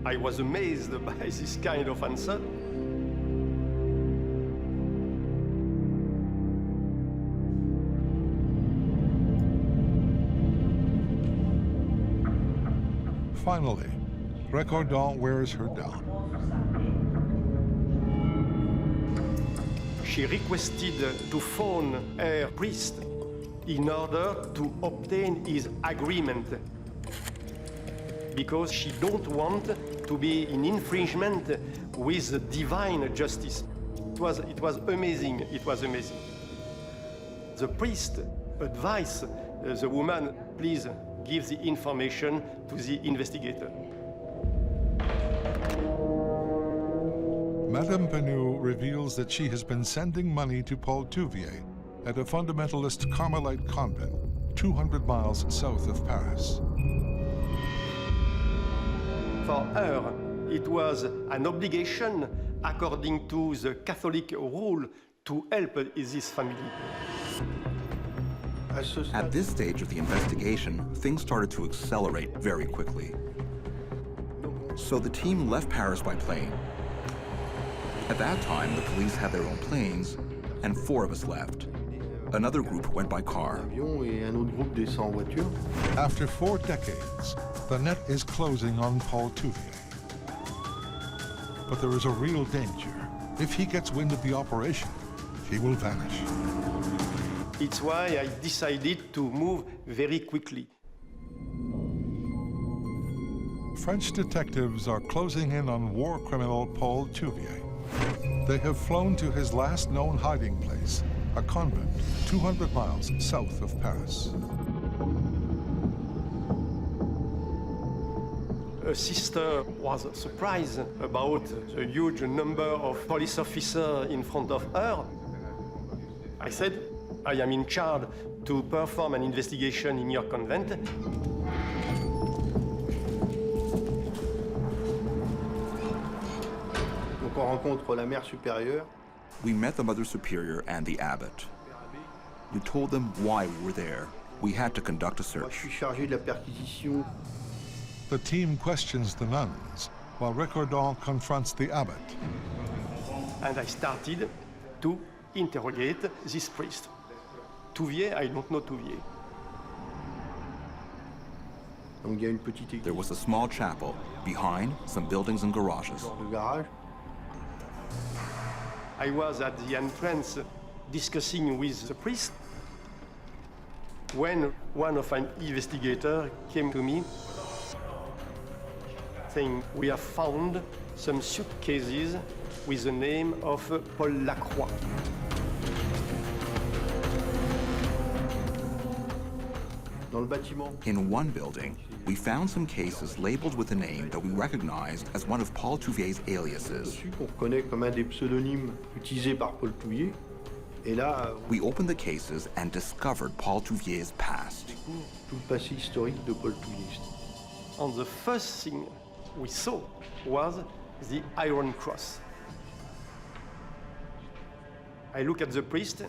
I was amazed by this kind of answer. Finally, Recordon wears her down. She requested to phone her priest in order to obtain his agreement, because she don't want to be in infringement with divine justice. It was amazing. It was amazing. The priest advised the woman, please give the information to the investigator. Madame Penou reveals that she has been sending money to Paul Touvier at a fundamentalist Carmelite convent 200 miles south of Paris. For her, it was an obligation, according to the Catholic rule, to help this family. At this stage of the investigation, things started to accelerate very quickly. So the team left Paris by plane. At that time, the police had their own planes, and 4 of us left. Another group went by car. After 4 decades, the net is closing on Paul Touvier. But there is a real danger. If he gets wind of the operation, he will vanish. It's why I decided to move very quickly. French detectives are closing in on war criminal Paul Touvier. They have flown to his last known hiding place, a convent 200 miles south of Paris. A sister was surprised about the huge number of police officers in front of her. I said, I am in charge to perform an investigation in your convent. Donc on rencontre la mère supérieure. We met the Mother Superior and the abbot. We told them why we were there. We had to conduct a search. Je suis chargé de la perquisition. The team questions the nuns, while Recordon confronts the abbot. And I started to interrogate this priest. Touvier, I don't know Touvier. There was a small chapel, behind some buildings and garages. I was at the entrance discussing with the priest when one of my investigators came to me saying, we have found some suitcases with the name of Paul Lacroix. In one building, we found some cases labeled with a name that we recognized as one of Paul Touvier's aliases. We opened the cases and discovered Paul Touvier's past. And the first thing we saw was the Iron Cross. I look at the priest.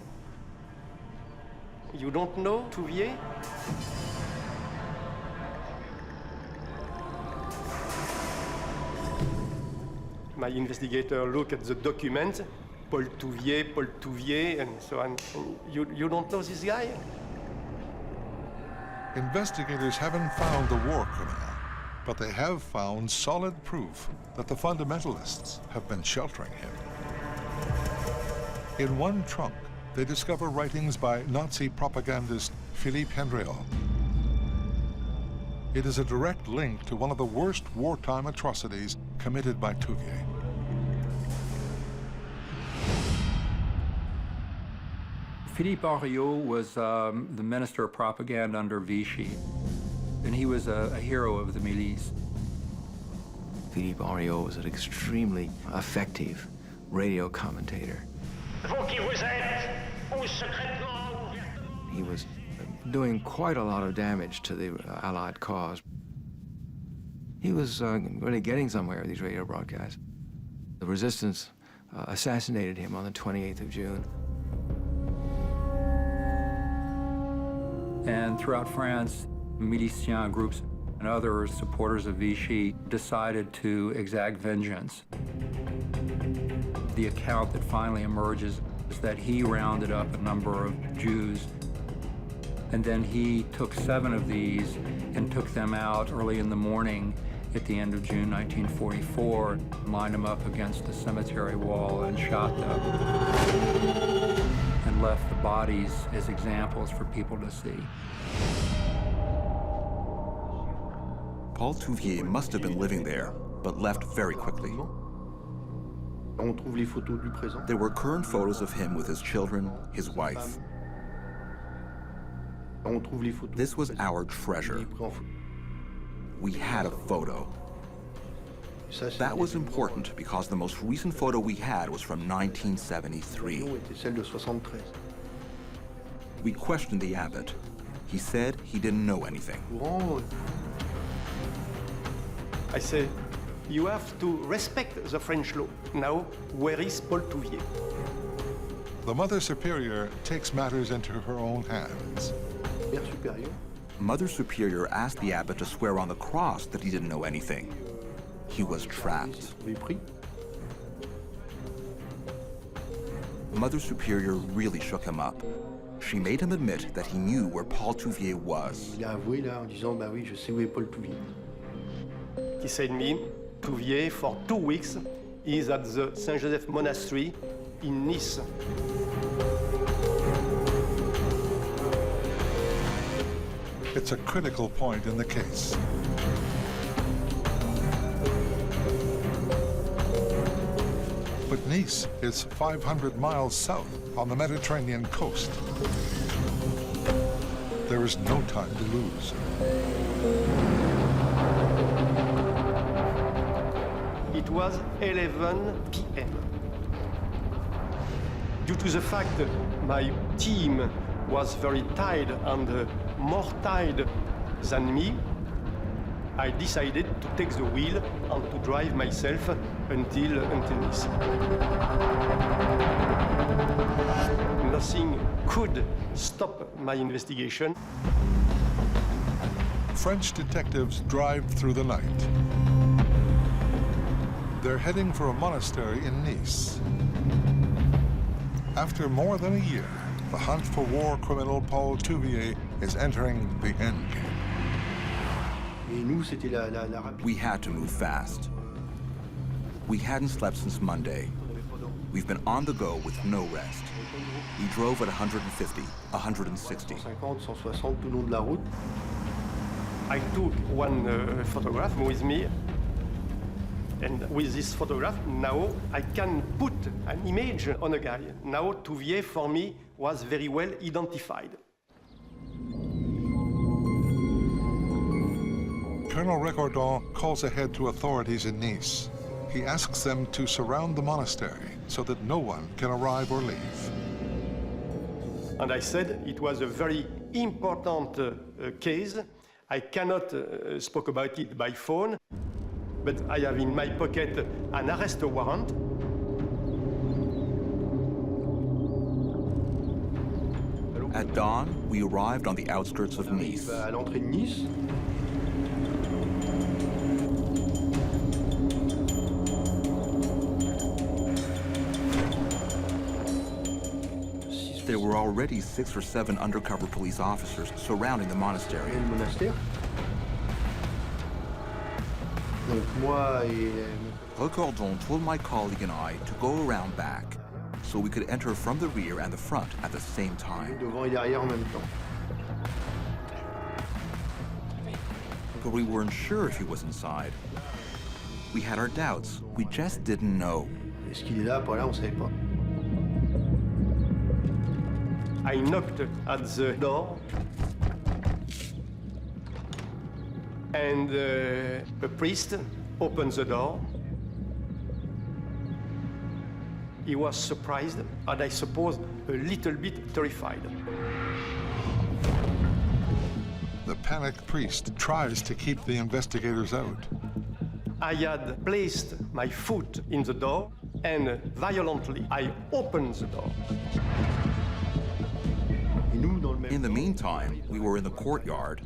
You don't know Touvier? My investigator looked at the document, Paul Touvier, and so on. You don't know this guy? Investigators haven't found the war criminal, but they have found solid proof that the fundamentalists have been sheltering him. In one trunk, they discover writings by Nazi propagandist Philippe Henriot. It is a direct link to one of the worst wartime atrocities committed by Touvier. Philippe Henriot was the Minister of Propaganda under Vichy, and he was a hero of the milice. Philippe Henriot was an extremely effective radio commentator. He was doing quite a lot of damage to the Allied cause. He was really getting somewhere with these radio broadcasts. The resistance assassinated him on the 28th of June. And throughout France, miliciens groups and other supporters of Vichy decided to exact vengeance. The account that finally emerges is that he rounded up a number of Jews, and then he took 7 of these and took them out early in the morning at the end of June 1944, lined them up against the cemetery wall and shot them, and left the bodies as examples for people to see. Paul Touvier must have been living there, but left very quickly. There were current photos of him with his children, his wife. This was our treasure. We had a photo. That was important because the most recent photo we had was from 1973. We questioned the abbot. He said he didn't know anything. I said, you have to respect the French law. Now, where is Paul Touvier? The Mother Superior takes matters into her own hands. Mother Superior asked the abbot to swear on the cross that he didn't know anything. He was trapped. Mother Superior really shook him up. She made him admit that he knew where Paul Touvier was. He said to me, Touvier, for 2 weeks, is at the Saint-Joseph Monastery in Nice. It's a critical point in the case. But Nice is 500 miles south on the Mediterranean coast. There is no time to lose. It was 11 p.m. Due to the fact that my team was very tired and more tired than me, I decided to take the wheel and to drive myself until Nice. Nothing could stop my investigation. French detectives drive through the night. They're heading for a monastery in Nice. After more than a year, the hunt for war criminal Paul Touvier is entering the end game. We had to move fast. We hadn't slept since Monday. We've been on the go with no rest. We drove at 150, 160. I took one photograph with me, and with this photograph, now I can put an image on a guy. Now Touvier, for me, was very well identified. Colonel Recordon calls ahead to authorities in Nice. He asks them to surround the monastery so that no one can arrive or leave. And I said it was a very important case. I cannot speak about it by phone, but I have in my pocket an arrest warrant. At dawn, we arrived on the outskirts of Nice. À l'entrée de Nice. There were already 6 or 7 undercover police officers surrounding the monastery. Recordon told my colleague and I to go around back so we could enter from the rear and the front at the same time. But we weren't sure if he was inside. We had our doubts. We just didn't know. I knocked at the door, and a priest opened the door. He was surprised, and I suppose a little bit terrified. panicked priest tries to keep the investigators out. I had placed my foot in the door, and violently I opened the door. In the meantime, we were in the courtyard,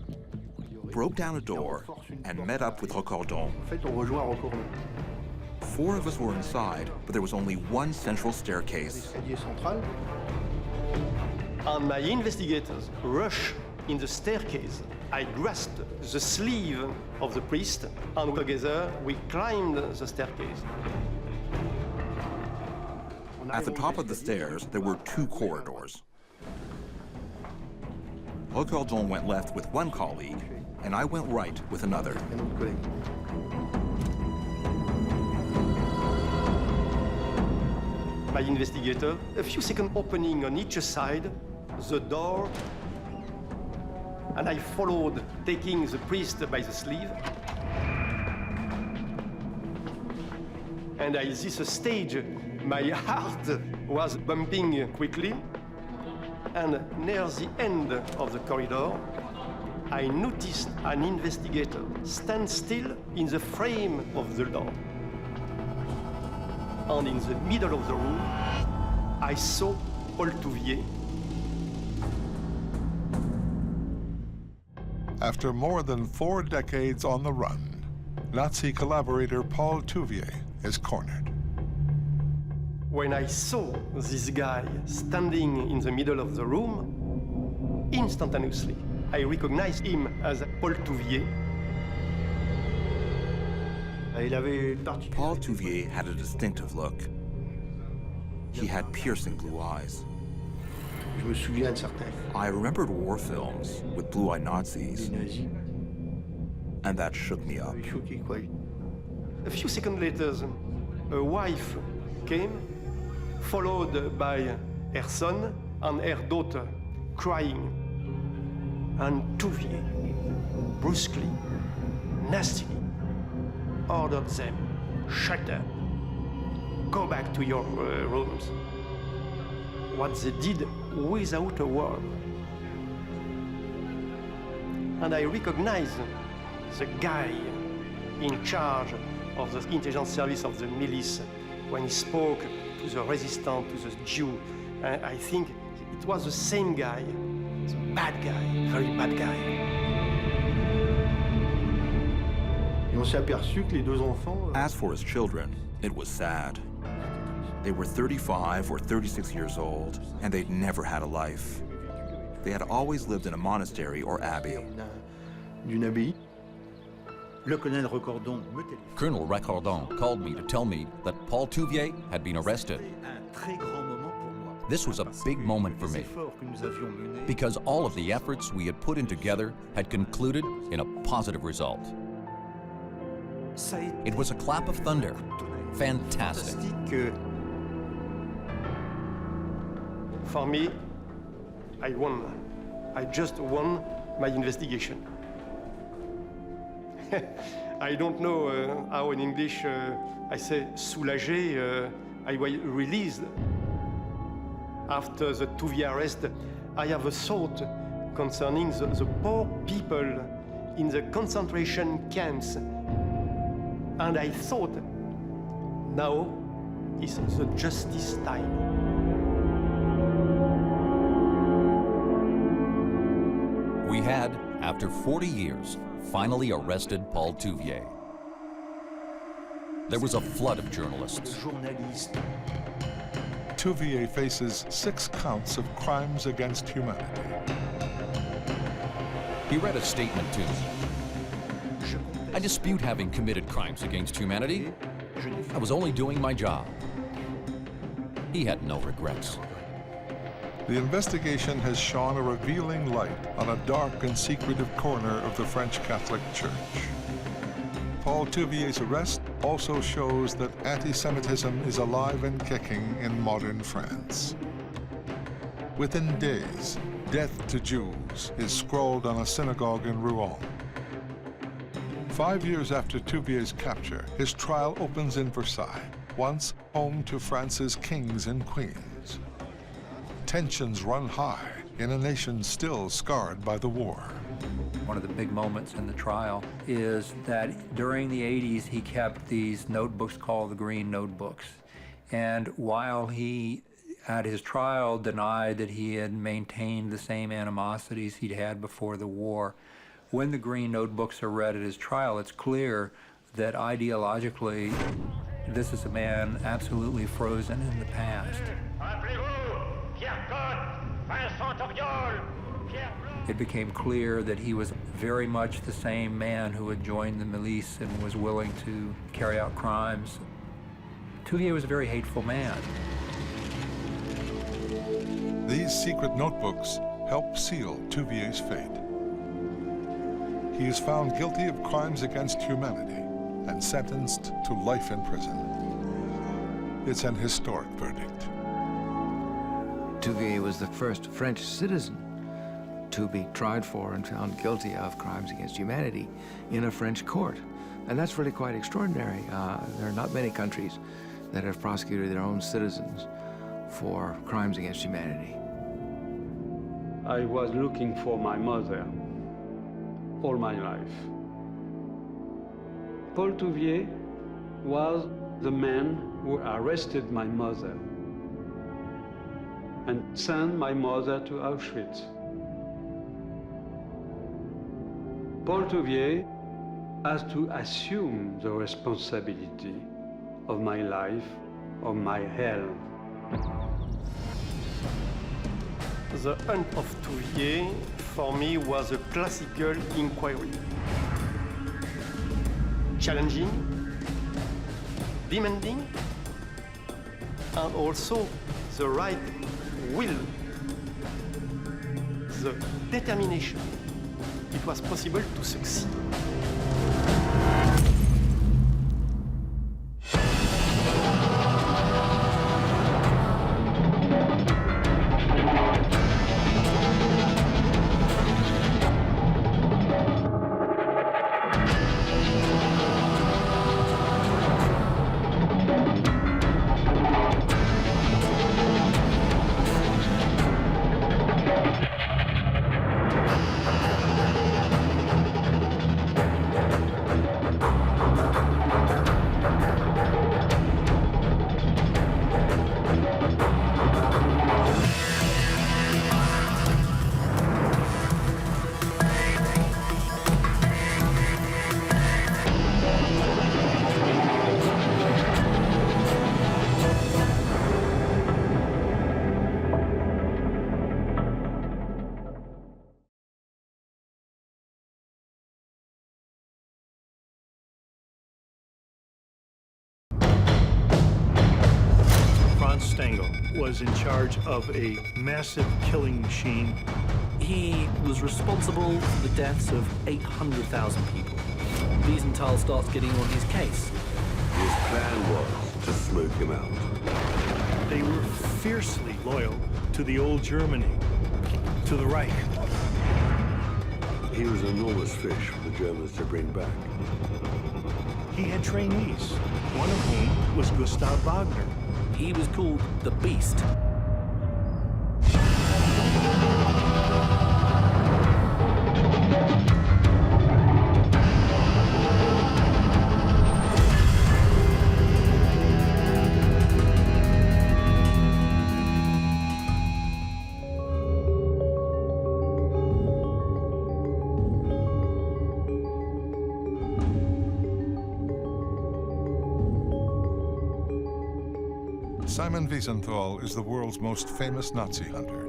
broke down a door, and met up with Recordon. 4 of us were inside, but there was only one central staircase. And my investigators rushed in the staircase. I grasped the sleeve of the priest, and together we climbed the staircase. At the top of the stairs, there were 2 corridors. Recordon went left with one colleague, and I went right with another. My investigator, a few seconds opening on each side, the door, and I followed, taking the priest by the sleeve. And at this stage, my heart was bumping quickly. And near the end of the corridor, I noticed an investigator stand still in the frame of the door. And in the middle of the room, I saw Paul Touvier. After more than 4 decades on the run, Nazi collaborator Paul Touvier is cornered. When I saw this guy standing in the middle of the room, instantaneously, I recognized him as Paul Touvier. Paul Touvier had a distinctive look. He had piercing blue eyes. I remembered war films with blue-eyed Nazis, and that shook me up. A few seconds later, a wife came, followed by her son and her daughter, crying. And Touvier, brusquely, nastily, ordered them, "Shut up, go back to your rooms." What they did without a word. And I recognized the guy in charge of the intelligence service of the milice when he spoke to the resistant, to the Jew. I think it was the same guy, the bad guy, very bad guy. As for his children, it was sad. They were 35 or 36 years old, and they'd never had a life. They had always lived in a monastery or abbey. Colonel Recordon called me to tell me that Paul Touvier had been arrested. This was a big moment for me, because all of the efforts we had put in together had concluded in a positive result. It was a clap of thunder. Fantastic. For me, I won. I just won my investigation. I don't know how in English I say soulagé. I was released. After the Touvier arrest, I have a thought concerning the poor people in the concentration camps. And I thought, now is the justice time. We had, after 40 years, finally arrested Paul Touvier. There was a flood of journalists. Touvier faces 6 counts of crimes against humanity. He read a statement to me. I dispute having committed crimes against humanity. I was only doing my job. He had no regrets. The investigation has shone a revealing light on a dark and secretive corner of the French Catholic Church. Paul Touvier's arrest also shows that anti-Semitism is alive and kicking in modern France. Within days, "Death to Jews" is scrawled on a synagogue in Rouen. 5 years after Touvier's capture, his trial opens in Versailles, once home to France's kings and queens. Tensions run high in a nation still scarred by the war. One of the big moments in the trial is that during the 80s, he kept these notebooks called the Green Notebooks. And while he, at his trial, denied that he had maintained the same animosities he'd had before the war, when the Green Notebooks are read at his trial, it's clear that ideologically, this is a man absolutely frozen in the past. It became clear that he was very much the same man who had joined the milice and was willing to carry out crimes. Touvier was a very hateful man. These secret notebooks help seal Touvier's fate. He is found guilty of crimes against humanity and sentenced to life in prison. It's an historic verdict. Touvier was the first French citizen to be tried for and found guilty of crimes against humanity in a French court. And that's really quite extraordinary. There are not many countries that have prosecuted their own citizens for crimes against humanity. I was looking for my mother all my life. Paul Touvier was the man who arrested my mother and sent my mother to Auschwitz. Paul Touvier has to assume the responsibility of my life, of my hell. The Hunt of Touvier, for me, was a classical inquiry. Challenging, demanding, and also the right will, the determination. It was possible to succeed. Stangle was in charge of a massive killing machine. He was responsible for the deaths of 800,000 people. Wiesenthal starts getting on his case. His plan was to smoke him out. They were fiercely loyal to the old Germany, to the Reich. He was an enormous fish for the Germans to bring back. He had trainees, one of whom was Gustav Wagner. He was called the Beast. Simon Wiesenthal is the world's most famous Nazi hunter.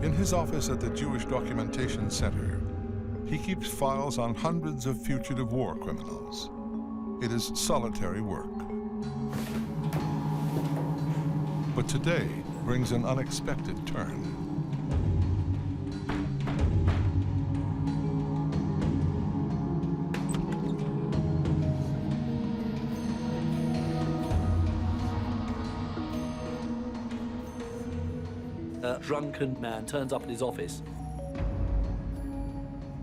In his office at the Jewish Documentation Center, he keeps files on hundreds of fugitive war criminals. It is solitary work. But today brings an unexpected turn. A drunken man turns up at his office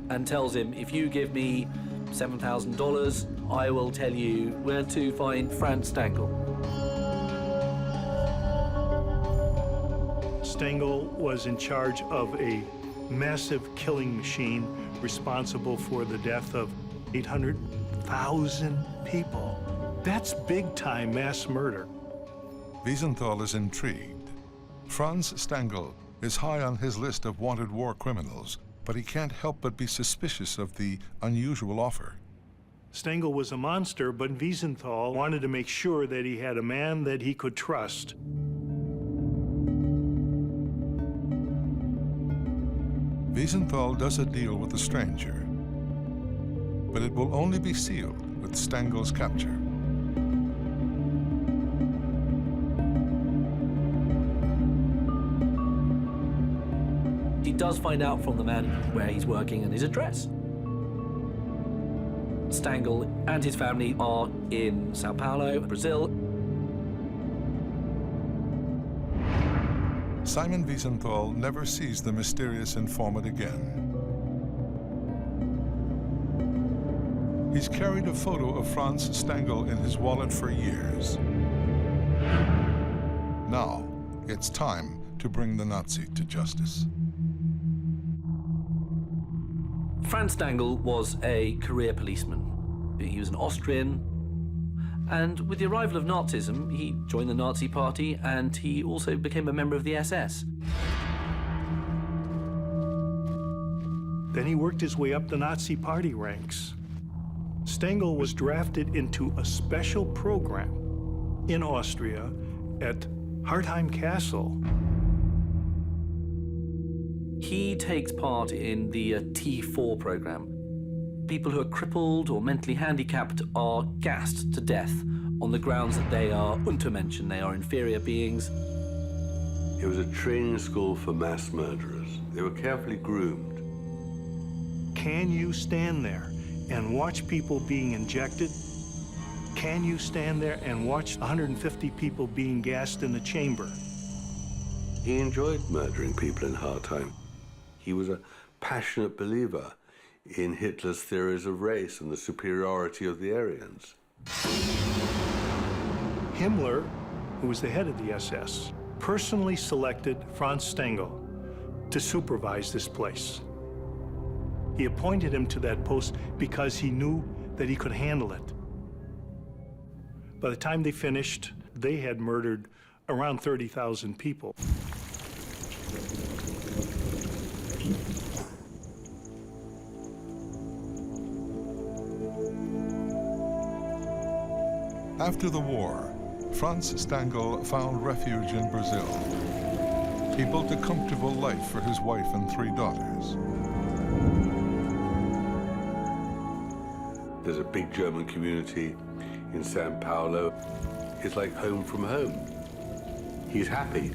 and tells him, if you give me $7,000, I will tell you where to find Franz Stangle. Stangle was in charge of a massive killing machine responsible for the death of 800,000 people. That's big-time mass murder. Wiesenthal is intrigued. Franz Stangle is high on his list of wanted war criminals, but he can't help but be suspicious of the unusual offer. Stangle was a monster, but Wiesenthal wanted to make sure that he had a man that he could trust. Wiesenthal does a deal with the stranger, but it will only be sealed with Stangle's capture. He does find out from the man where he's working and his address. Stangle and his family are in Sao Paulo, Brazil. Simon Wiesenthal never sees the mysterious informant again. He's carried a photo of Franz Stangle in his wallet for years. Now, it's time to bring the Nazi to justice. Franz Stangle was a career policeman. He was an Austrian, and with the arrival of Nazism, he joined the Nazi Party, and he also became a member of the SS. Then he worked his way up the Nazi Party ranks. Stangle was drafted into a special program in Austria at Hartheim Castle. He takes part in the T4 program. People who are crippled or mentally handicapped are gassed to death on the grounds that they are Untermenschen, they are inferior beings. It was a training school for mass murderers. They were carefully groomed. Can you stand there and watch people being injected? Can you stand there and watch 150 people being gassed in the chamber? He enjoyed murdering people in Hartheim. He was a passionate believer in Hitler's theories of race and the superiority of the Aryans. Himmler, who was the head of the SS, personally selected Franz Stangle to supervise this place. He appointed him to that post because he knew that he could handle it. By the time they finished, they had murdered around 30,000 people. After the war, Franz Stangle found refuge in Brazil. He built a comfortable life for his wife and 3 daughters. There's a big German community in Sao Paulo. It's like home from home. He's happy.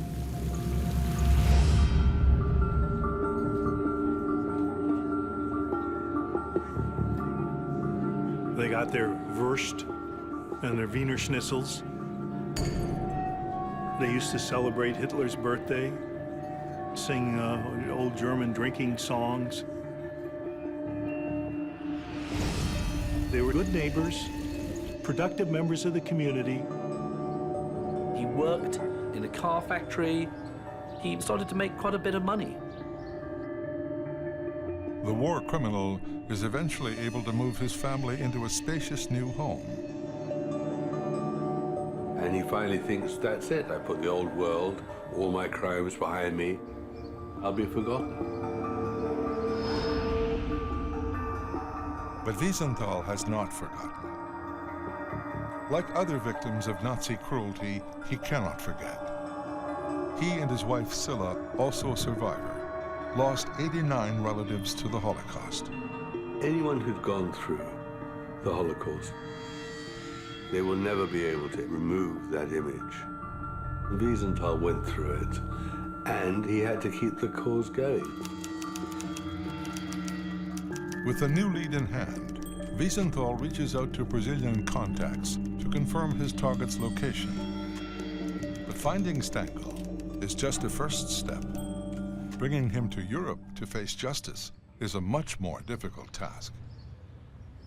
They got their Wurst and their Wiener Schnitzels. They used to celebrate Hitler's birthday, sing old German drinking songs. They were good neighbors, productive members of the community. He worked in a car factory. He started to make quite a bit of money. The war criminal is eventually able to move his family into a spacious new home. And he finally thinks, that's it. I put the old world, all my crimes behind me. I'll be forgotten. But Wiesenthal has not forgotten. Like other victims of Nazi cruelty, he cannot forget. He and his wife Silla, also a survivor, lost 89 relatives to the Holocaust. Anyone who'd gone through the Holocaust, they will never be able to remove that image. Wiesenthal went through it, and he had to keep the cause going. With a new lead in hand, Wiesenthal reaches out to Brazilian contacts to confirm his target's location. But finding Stangle is just a first step. Bringing him to Europe to face justice is a much more difficult task.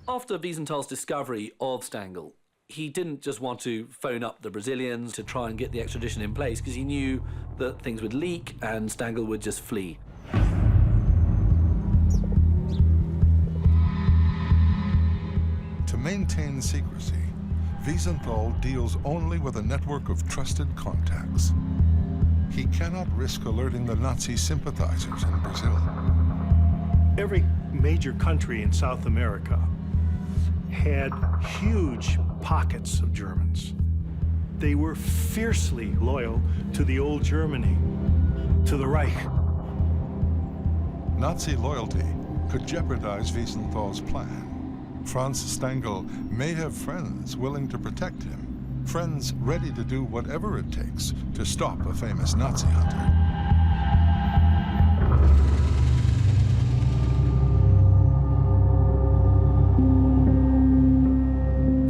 After Wiesenthal's discovery of Stangle, he didn't just want to phone up the Brazilians to try and get the extradition in place, because he knew that things would leak and Stangle would just flee. maintain secrecy, Wiesenthal deals only with a network of trusted contacts. He cannot risk alerting the Nazi sympathizers in Brazil. Every major country in South America had huge pockets of Germans. They were fiercely loyal to the old Germany, to the Reich. Nazi loyalty could jeopardize Wiesenthal's plan. Franz Stangle may have friends willing to protect him, friends ready to do whatever it takes to stop a famous Nazi hunter.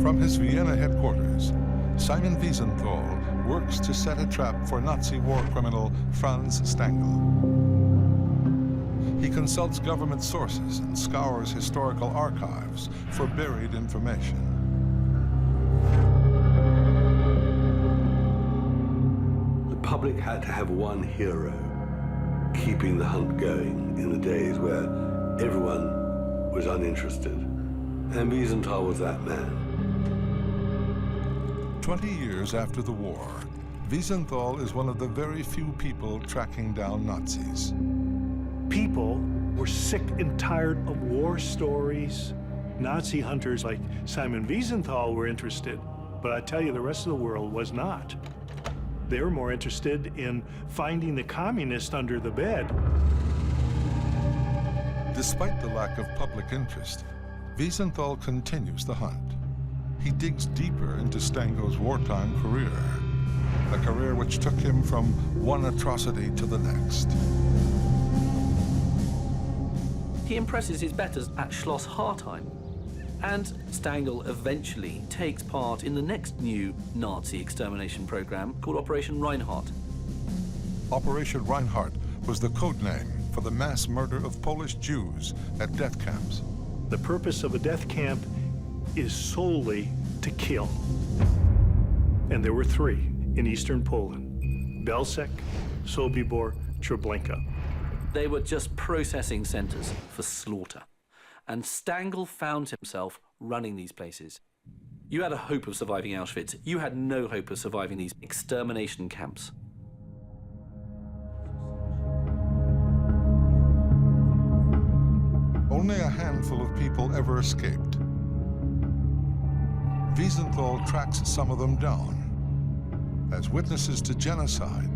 From his Vienna headquarters, Simon Wiesenthal works to set a trap for Nazi war criminal Franz Stangle. He consults government sources and scours historical archives for buried information. The public had to have one hero keeping the hunt going in the days where everyone was uninterested. And Wiesenthal was that man. 20 years after the war, Wiesenthal is one of the very few people tracking down Nazis. People were sick and tired of war stories. Nazi hunters like Simon Wiesenthal were interested, but I tell you, the rest of the world was not. They were more interested in finding the communist under the bed. Despite the lack of public interest, Wiesenthal continues the hunt. He digs deeper into Stangle's wartime career, a career which took him from one atrocity to the next. He impresses his betters at Schloss Hartheim, and Stangle eventually takes part in the next new Nazi extermination program called Operation Reinhardt. Operation Reinhardt was the code name for the mass murder of Polish Jews at death camps. The purpose of a death camp is solely to kill. And there were three in eastern Poland: Belzec, Sobibor, Treblinka. They were just processing centers for slaughter. And Stangle found himself running these places. You had a hope of surviving Auschwitz. You had no hope of surviving these extermination camps. Only a handful of people ever escaped. Wiesenthal tracks some of them down. As witnesses to genocide,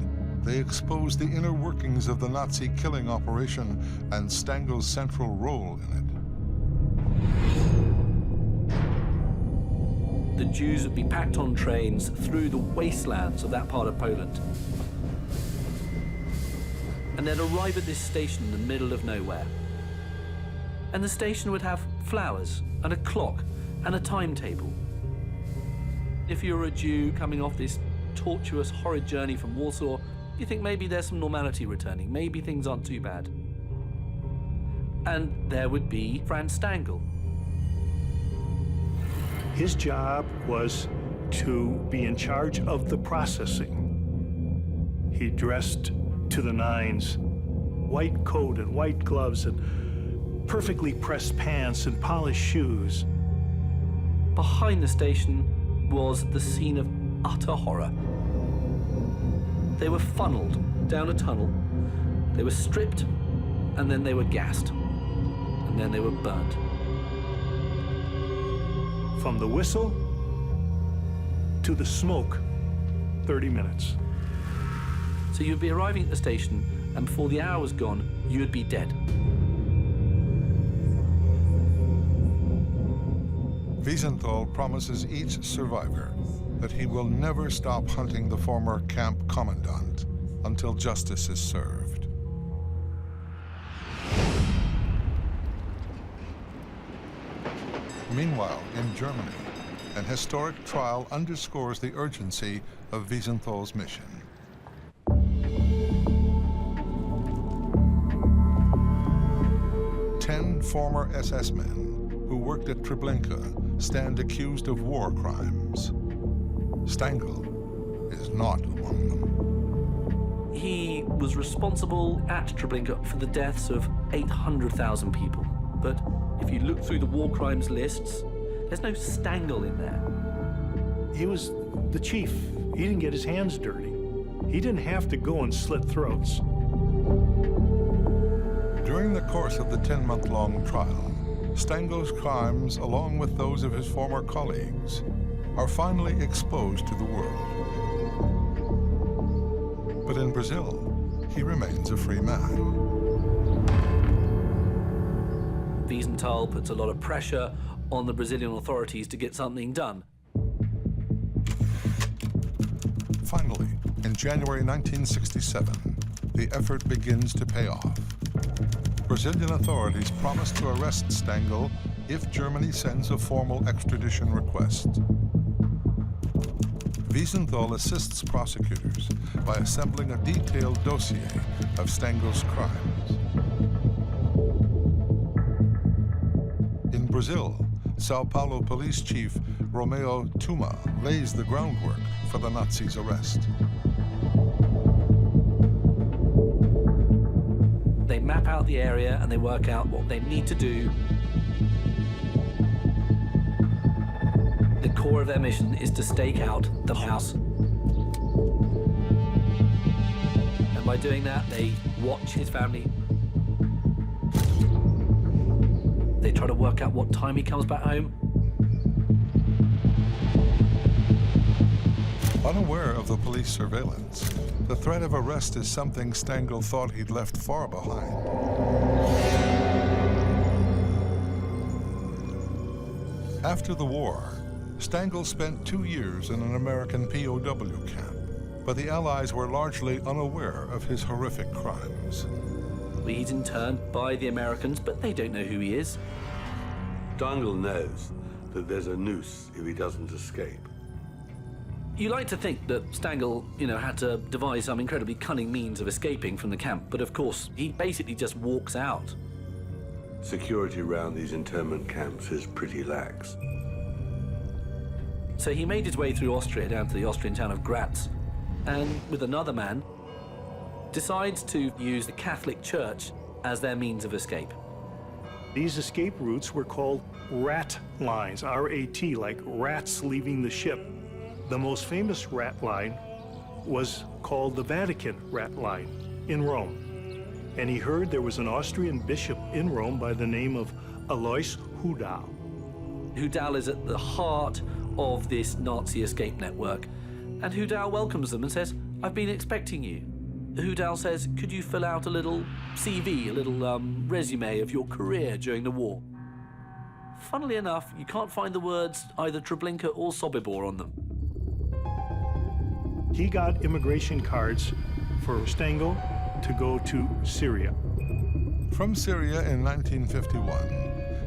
they expose the inner workings of the Nazi killing operation and Stangle's central role in it. The Jews would be packed on trains through the wastelands of that part of Poland. And they'd arrive at this station in the middle of nowhere. And the station would have flowers and a clock and a timetable. If you're a Jew coming off this tortuous, horrid journey from Warsaw, you think maybe there's some normality returning, maybe things aren't too bad. And there would be Franz Stangle. His job was to be in charge of the processing. He dressed to the nines, white coat and white gloves and perfectly pressed pants and polished shoes. Behind the station was the scene of utter horror. They were funneled down a tunnel, they were stripped, and then they were gassed, and then they were burnt. From the whistle to the smoke, 30 minutes. So you'd be arriving at the station, and before the hour was gone, you'd be dead. Wiesenthal promises each survivor that he will never stop hunting the former camp commandant until justice is served. Meanwhile, in Germany, an historic trial underscores the urgency of Wiesenthal's mission. Ten former SS men who worked at Treblinka stand accused of war crimes. Stangle is not among them. He was responsible at Treblinka for the deaths of 800,000 people. But if you look through the war crimes lists, There's no Stangle in there. He was the chief. He didn't get his hands dirty. He didn't have to go and slit throats. During the course of the 10-month-long trial, Stangle's crimes, along with those of his former colleagues, are finally exposed to the world. But in Brazil, he remains a free man. Wiesenthal puts a lot of pressure on the Brazilian authorities to get something done. Finally, in January 1967, the effort begins to pay off. Brazilian authorities promise to arrest Stangle if Germany sends a formal extradition request. Wiesenthal assists prosecutors by assembling a detailed dossier of Stangle's crimes. In Brazil, Sao Paulo police chief Romeo Tuma lays the groundwork for the Nazis' arrest. They map out the area and they work out what they need to do. The core of their mission is to stake out the house. And by doing that, they watch his family. They try to work out what time he comes back home. Unaware of the police surveillance, the threat of arrest is something Stangle thought he'd left far behind. After the war, Stangle spent 2 years in an American POW camp, but the Allies were largely unaware of his horrific crimes. He's interned by the Americans, but they don't know who he is. Stangle knows that there's a noose if he doesn't escape. You like to think that Stangle, had to devise some incredibly cunning means of escaping from the camp, but of course, he basically just walks out. Security around these internment camps is pretty lax. So he made his way through Austria down to the Austrian town of Graz, and with another man, decides to use the Catholic Church as their means of escape. These escape routes were called rat lines, R-A-T, like rats leaving the ship. The most famous rat line was called the Vatican rat line in Rome. And he heard there was an Austrian bishop in Rome by the name of Alois Hudal. Hudal is at the heart of this Nazi escape network. And Hudal welcomes them and says, "I've been expecting you." Hudal says, "Could you fill out a little CV, a little resume of your career during the war?" Funnily enough, you can't find the words either Treblinka or Sobibor on them. He got immigration cards for Stangle to go to Syria. From Syria in 1951,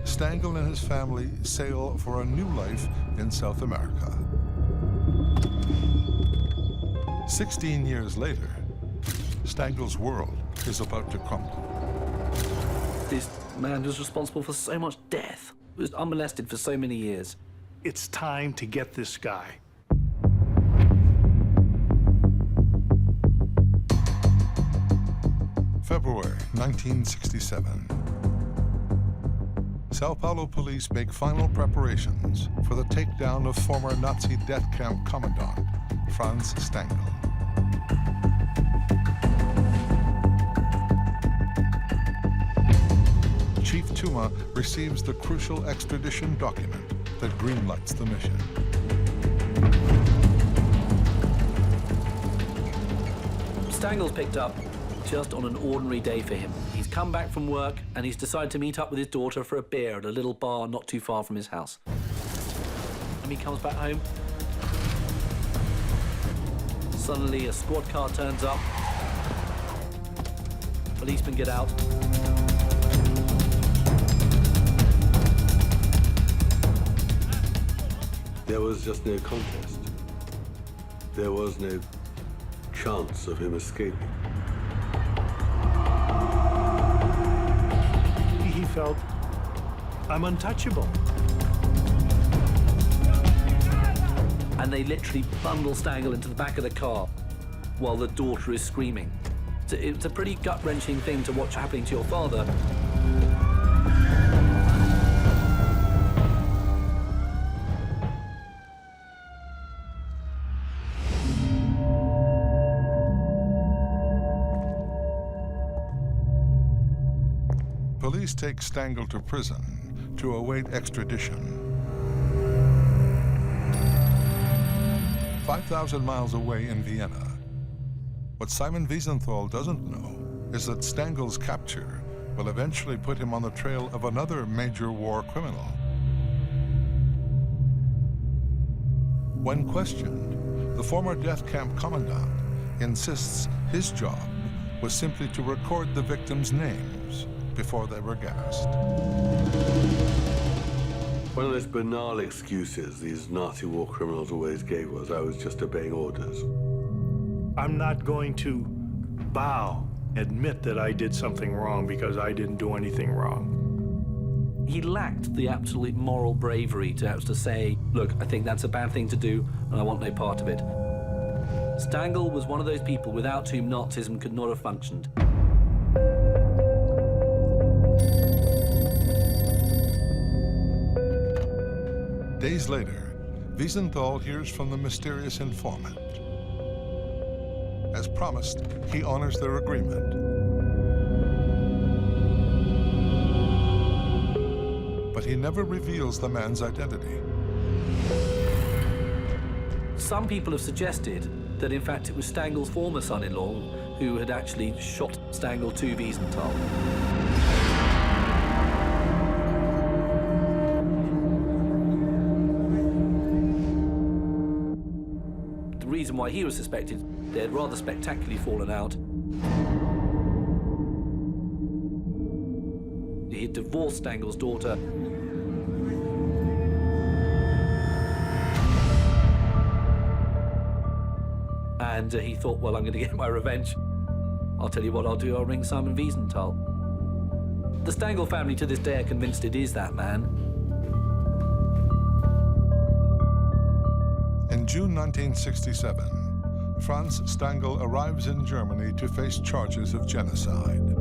Stangle and his family sail for a new life in South America. 16 years later, Stangle's world is about to crumble. This man was responsible for so much death, was unmolested for so many years. It's time to get this guy. February 1967. Sao Paulo police make final preparations for the takedown of former Nazi death camp commandant Franz Stangle. Chief Tuma receives the crucial extradition document that greenlights the mission. Stangle's picked up just on an ordinary day for him. He's come back from work and he's decided to meet up with his daughter for a beer at a little bar not too far from his house. And he comes back home. Suddenly a squad car turns up. Policemen get out. There was just no contest. There was no chance of him escaping. He felt, I'm untouchable. And they literally bundle Stangle into the back of the car while the daughter is screaming. It's a pretty gut-wrenching thing to watch happening to your father. police take Stangle to prison to await extradition. 5,000 miles away in Vienna. What Simon Wiesenthal doesn't know is that Stangle's capture will eventually put him on the trail of another major war criminal. When questioned, the former death camp commandant insists his job was simply to record the victims' names before they were gassed. One of those banal excuses these Nazi war criminals always gave was, I was just obeying orders. I'm not going to admit that I did something wrong because I didn't do anything wrong. He lacked the absolute moral bravery to have to say, look, I think that's a bad thing to do, and I want no part of it. Stangle was one of those people without whom Nazism could not have functioned. Days later, Wiesenthal hears from the mysterious informant. As promised, he honors their agreement. But he never reveals the man's identity. Some people have suggested that, in fact, it was Stangle's former son-in-law who had actually shot Stangle to Wiesenthal. The reason why he was suspected, they had rather spectacularly fallen out. He had divorced Stangle's daughter. And he thought, well, I'm going to get my revenge. I'll tell you what I'll do, I'll ring Simon Wiesenthal. The Stangle family to this day are convinced it is that man. In June 1967, Franz Stangle arrives in Germany to face charges of genocide.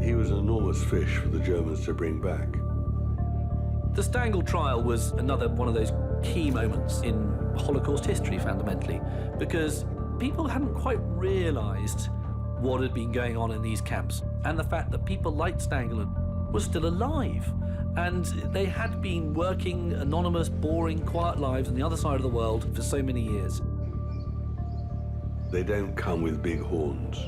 He was an enormous fish for the Germans to bring back. The Stangle trial was another one of those key moments in Holocaust history, fundamentally, because people hadn't quite realized what had been going on in these camps, and the fact that people like Stangle were still alive, and they had been working anonymous, boring, quiet lives on the other side of the world for so many years. They don't come with big horns,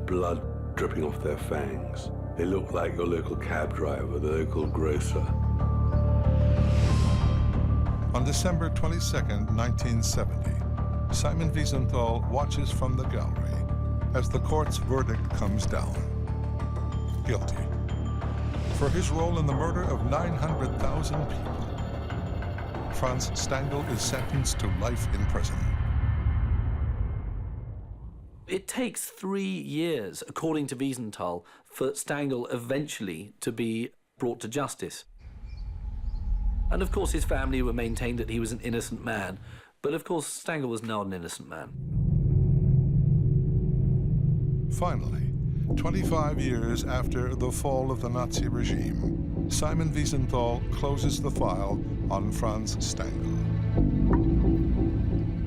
blood dripping off their fangs. They look like your local cab driver, the local grocer. On December 22nd, 1970, Simon Wiesenthal watches from the gallery as the court's verdict comes down. Guilty. For his role in the murder of 900,000 people, Franz Stangle is sentenced to life in prison. It takes 3 years, according to Wiesenthal, for Stangle eventually to be brought to justice. And of course his family were maintained that he was an innocent man, but of course Stangle was not an innocent man. Finally, 25 years after the fall of the Nazi regime, Simon Wiesenthal closes the file on Franz Stangle.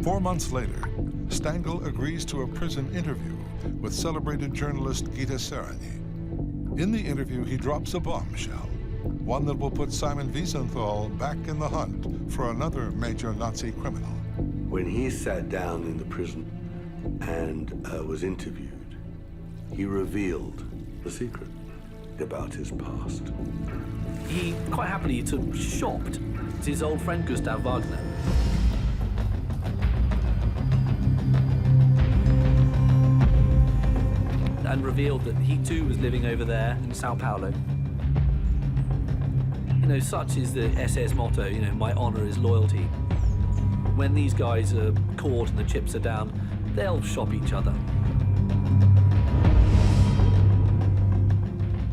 4 months later, Stangle agrees to a prison interview with celebrated journalist Gita Sereny. In the interview, he drops a bombshell, one that will put Simon Wiesenthal back in the hunt for another major Nazi criminal. When he sat down in the prison and was interviewed, he revealed the secret about his past. He quite happily shopped his old friend Gustav Wagner. And revealed that he too was living over there in Sao Paulo. You know, such is the SS motto, you know, my honor is loyalty. When these guys are caught and the chips are down, they'll shop each other.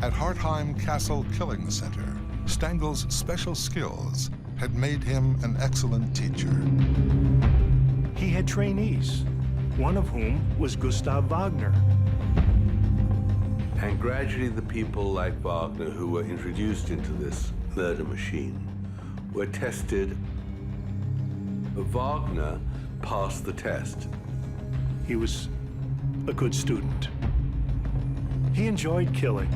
At Hartheim Castle Killing Center, Stangle's special skills had made him an excellent teacher. He had trainees, one of whom was Gustav Wagner. And gradually the people like Wagner who were introduced into this murder machine were tested. Wagner passed the test. He was a good student. He enjoyed killing.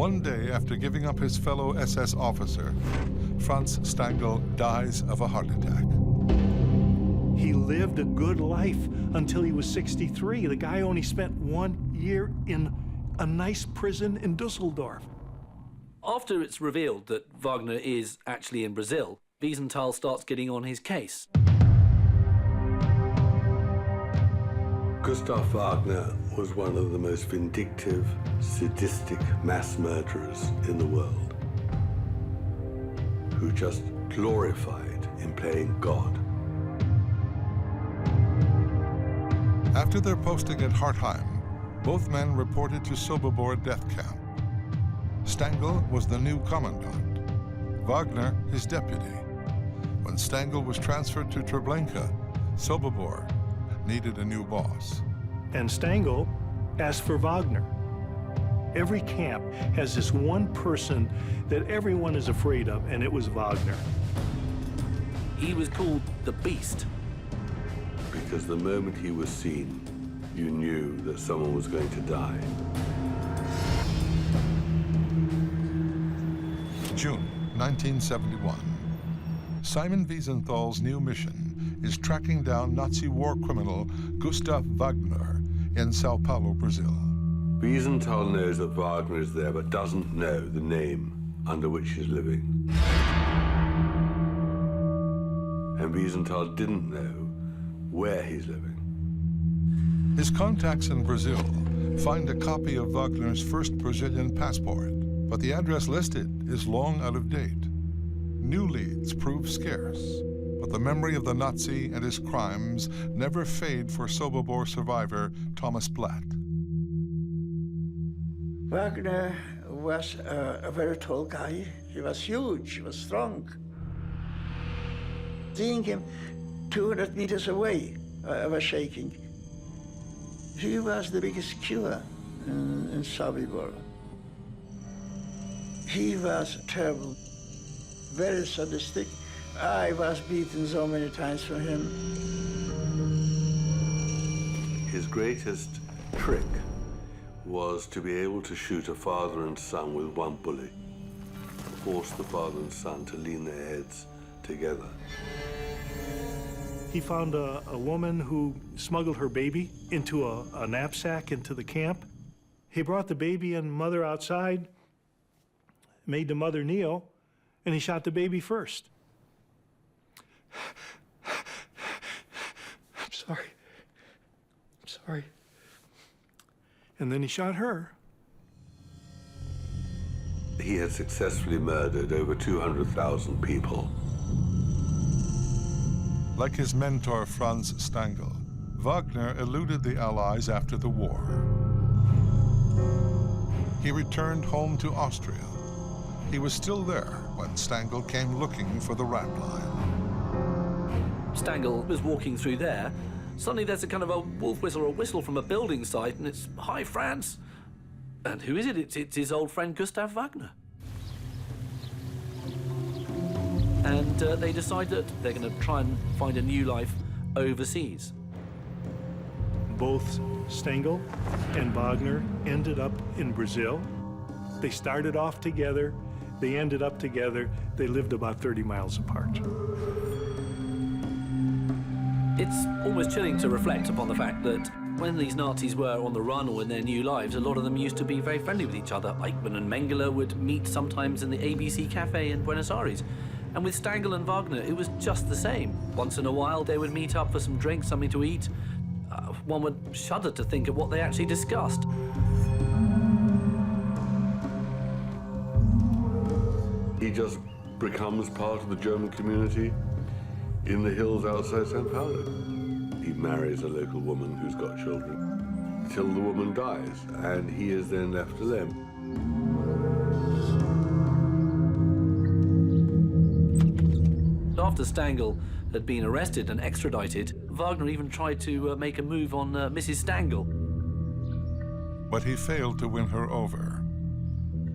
One day after giving up his fellow SS officer, Franz Stangle dies of a heart attack. He lived a good life until he was 63. The guy only spent 1 year in a nice prison in Dusseldorf. After it's revealed that Wagner is actually in Brazil, Wiesenthal starts getting on his case. Gustav Wagner was one of the most vindictive, sadistic mass murderers in the world, who just glorified in playing God. After their posting at Hartheim, both men reported to Sobibor death camp. Stangle was the new commandant, Wagner his deputy. When Stangle was transferred to Treblinka, Sobibor needed a new boss. And Stangle asked for Wagner. Every camp has this one person that everyone is afraid of, and it was Wagner. He was called the Beast. Because the moment he was seen, you knew that someone was going to die. June 1971. Simon Wiesenthal's new mission is tracking down Nazi war criminal Gustav Wagner in Sao Paulo, Brazil. Wiesenthal knows that Wagner is there, but doesn't know the name under which he's living. And Wiesenthal didn't know where he's living. His contacts in Brazil find a copy of Wagner's first Brazilian passport, but the address listed is long out of date. New leads prove scarce, but the memory of the Nazi and his crimes never fade for Sobibor survivor Thomas Blatt. Wagner was a very tall guy. He was huge, he was strong. Seeing him 200 meters away, I was shaking. He was the biggest killer in Sobibor. He was terrible, very sadistic. I was beaten so many times for him. His greatest trick was to be able to shoot a father and son with one bullet, force the father and son to lean their heads together. He found a woman who smuggled her baby into a knapsack into the camp. He brought the baby and mother outside, made the mother kneel, and he shot the baby first. I'm sorry. I'm sorry. And then he shot her. He had successfully murdered over 200,000 people. Like his mentor Franz Stangle, Wagner eluded the Allies after the war. He returned home to Austria. He was still there when Stangle came looking for the rat line. Stangle was walking through there. Suddenly there's a kind of a wolf whistle or a whistle from a building site, and it's, "Hi, Franz." And who is it? It's his old friend Gustav Wagner. And they decide that they're going to try and find a new life overseas. Both Stangle and Wagner ended up in Brazil. They started off together. They ended up together. They lived about 30 miles apart. It's almost chilling to reflect upon the fact that when these Nazis were on the run or in their new lives, a lot of them used to be very friendly with each other. Eichmann and Mengele would meet sometimes in the ABC Cafe in Buenos Aires. And with Stangle and Wagner, it was just the same. Once in a while, they would meet up for some drinks, something to eat. One would shudder to think of what they actually discussed. He just becomes part of the German community in the hills outside Sao Paulo. He marries a local woman who's got children till the woman dies, and he is then left alone. After Stangle had been arrested and extradited, Wagner even tried to make a move on Mrs. Stangle. But he failed to win her over.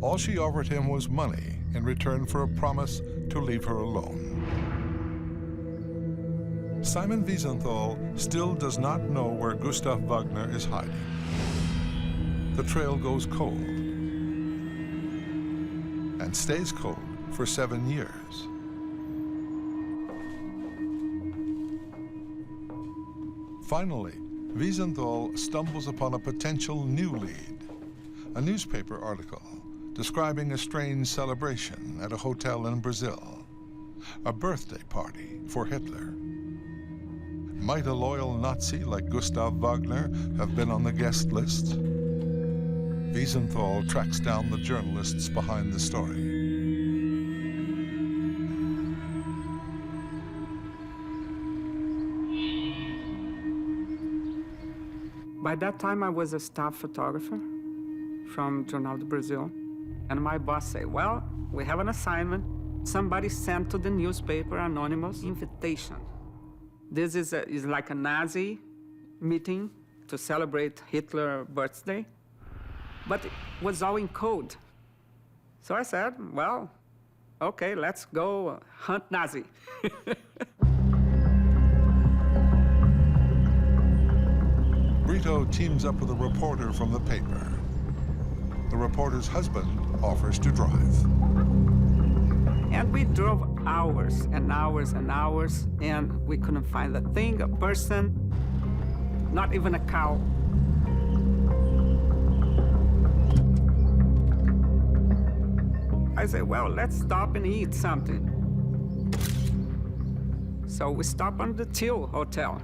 All she offered him was money in return for a promise to leave her alone. Simon Wiesenthal still does not know where Gustav Wagner is hiding. The trail goes cold. and stays cold for 7 years. Finally, Wiesenthal stumbles upon a potential new lead, a newspaper article describing a strange celebration at a hotel in Brazil, a birthday party for Hitler. Might a loyal Nazi like Gustav Wagner have been on the guest list? Wiesenthal tracks down the journalists behind the story. By that time, I was a staff photographer from Jornal do Brasil. And my boss said, well, we have an assignment. Somebody sent to the newspaper anonymous invitation. This is like a Nazi meeting to celebrate Hitler's birthday, but it was all in code. So I said, well, okay, let's go hunt Nazi. Brito teams up with a reporter from the paper. The reporter's husband offers to drive. And we drove hours and hours and hours, and we couldn't find a thing, a person, not even a cow. I said, well, let's stop and eat something. So we stopped on the Till Hotel.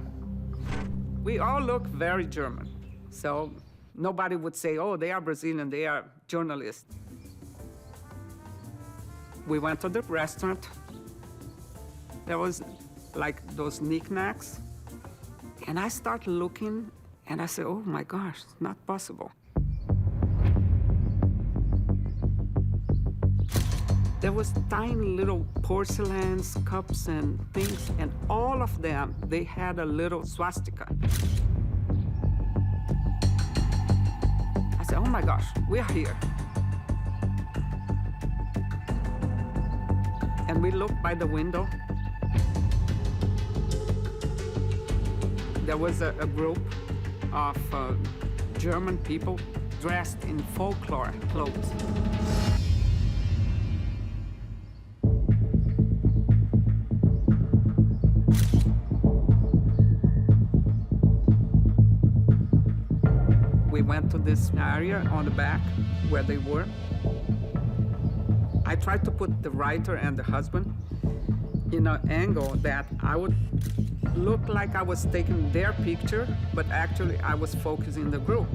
We all look very German, so nobody would say, oh, they are Brazilian, they are journalists. We went to the restaurant. There was like those knickknacks. And I started looking, and I said, oh my gosh, it's not possible. There was tiny little porcelains, cups and things, and all of them, they had a little swastika. I said, oh my gosh, we are here. And we looked by the window. There was a group of German people dressed in folklore clothes. We went to this area on the back where they were. I tried to put the writer and the husband in an angle that I would look like I was taking their picture, but actually I was focusing the group.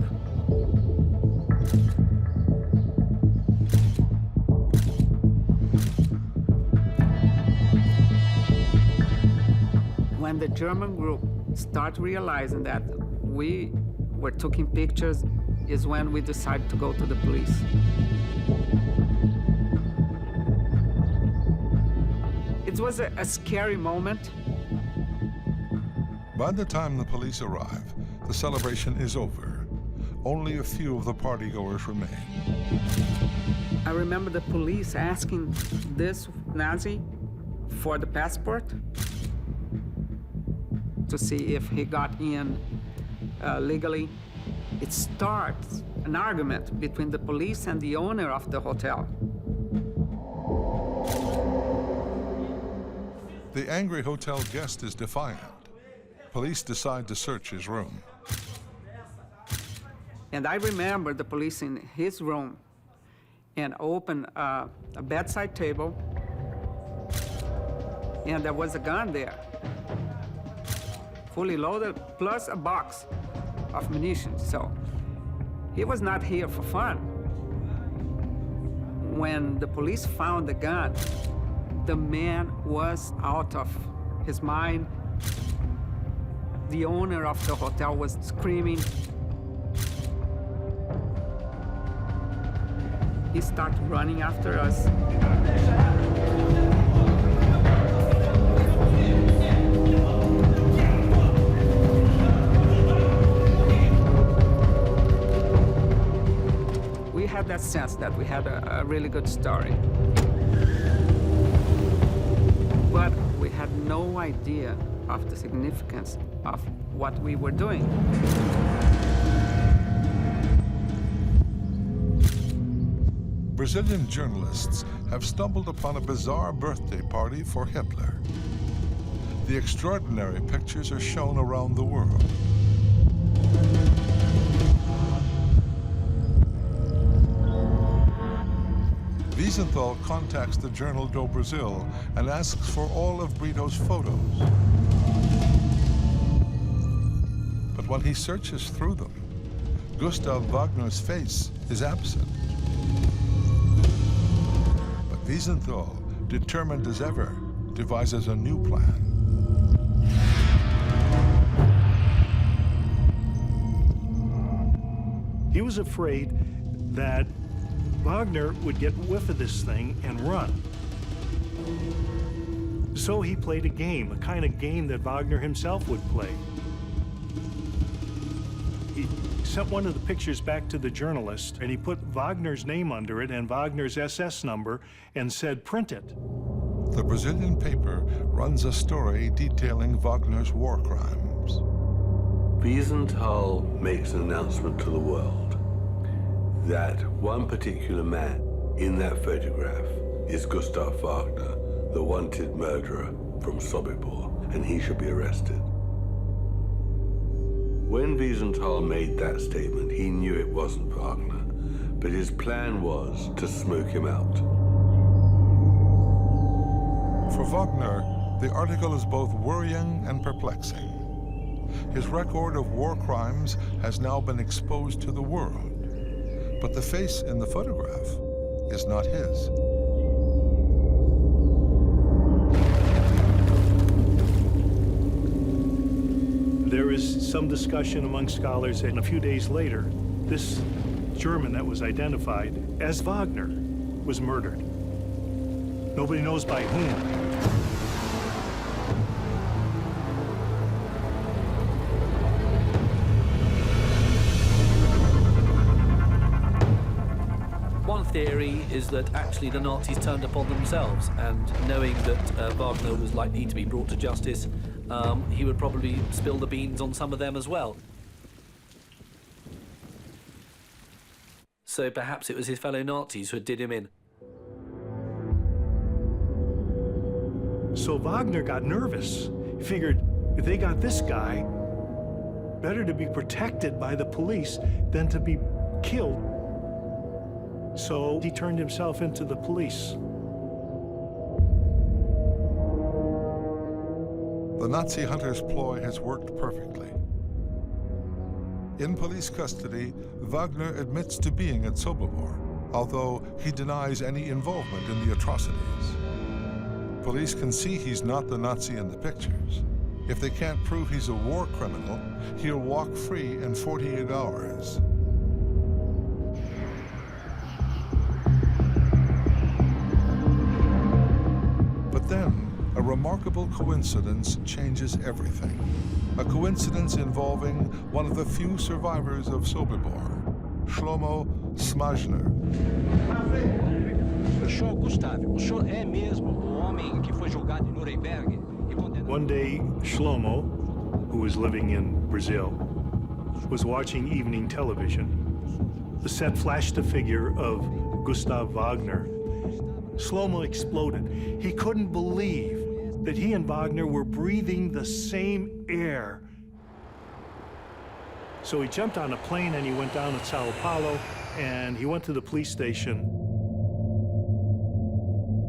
When the German group started realizing that we were taking pictures is when we decided to go to the police. It was a scary moment. By the time the police arrive, the celebration is over. Only a few of the partygoers remain. I remember the police asking this Nazi for the passport to see if he got in legally. It starts an argument between the police and the owner of the hotel. The angry hotel guest is defiant. Police decide to search his room. And I remember the police in his room and opened a bedside table, and there was a gun there, fully loaded, plus a box of munitions. So he was not here for fun. When the police found the gun, the man was out of his mind. The owner of the hotel was screaming. He started running after us. We had that sense that we had a really good story. But we had no idea of the significance of what we were doing. Brazilian journalists have stumbled upon a bizarre birthday party for Hitler. The extraordinary pictures are shown around the world. Wiesenthal contacts the journal do Brasil and asks for all of Brito's photos. But when he searches through them, Gustav Wagner's face is absent. But Wiesenthal, determined as ever, devises a new plan. He was afraid that Wagner would get whiff of this thing and run. So he played a game, a kind of game that Wagner himself would play. He sent one of the pictures back to the journalist, and he put Wagner's name under it and Wagner's SS number and said, print it. The Brazilian paper runs a story detailing Wagner's war crimes. Wiesenthal makes an announcement to the world that one particular man in that photograph is Gustav Wagner, the wanted murderer from Sobibor, and he should be arrested. When Wiesenthal made that statement, he knew it wasn't Wagner, but his plan was to smoke him out. For Wagner, the article is both worrying and perplexing. His record of war crimes has now been exposed to the world, but the face in the photograph is not his. There is some discussion among scholars, and a few days later, this German that was identified as Wagner was murdered. Nobody knows by whom. One theory is that actually the Nazis turned upon themselves, and knowing that Wagner was likely to be brought to justice, he would probably spill the beans on some of them as well. So perhaps it was his fellow Nazis who did him in. So Wagner got nervous. He figured, if they got this guy, better to be protected by the police than to be killed. So he turned himself into the police. The Nazi hunter's ploy has worked perfectly. In police custody, Wagner admits to being at Sobibor, although he denies any involvement in the atrocities. Police can see he's not the Nazi in the pictures. If they can't prove he's a war criminal, he'll walk free in 48 hours. But then, a remarkable coincidence changes everything. A coincidence involving one of the few survivors of Sobibor, Shlomo Smajner. One day, Shlomo, who was living in Brazil, was watching evening television. The set flashed a figure of Gustav Wagner. Shlomo exploded. He couldn't believe that he and Wagner were breathing the same air. So he jumped on a plane and he went down to Sao Paulo and he went to the police station.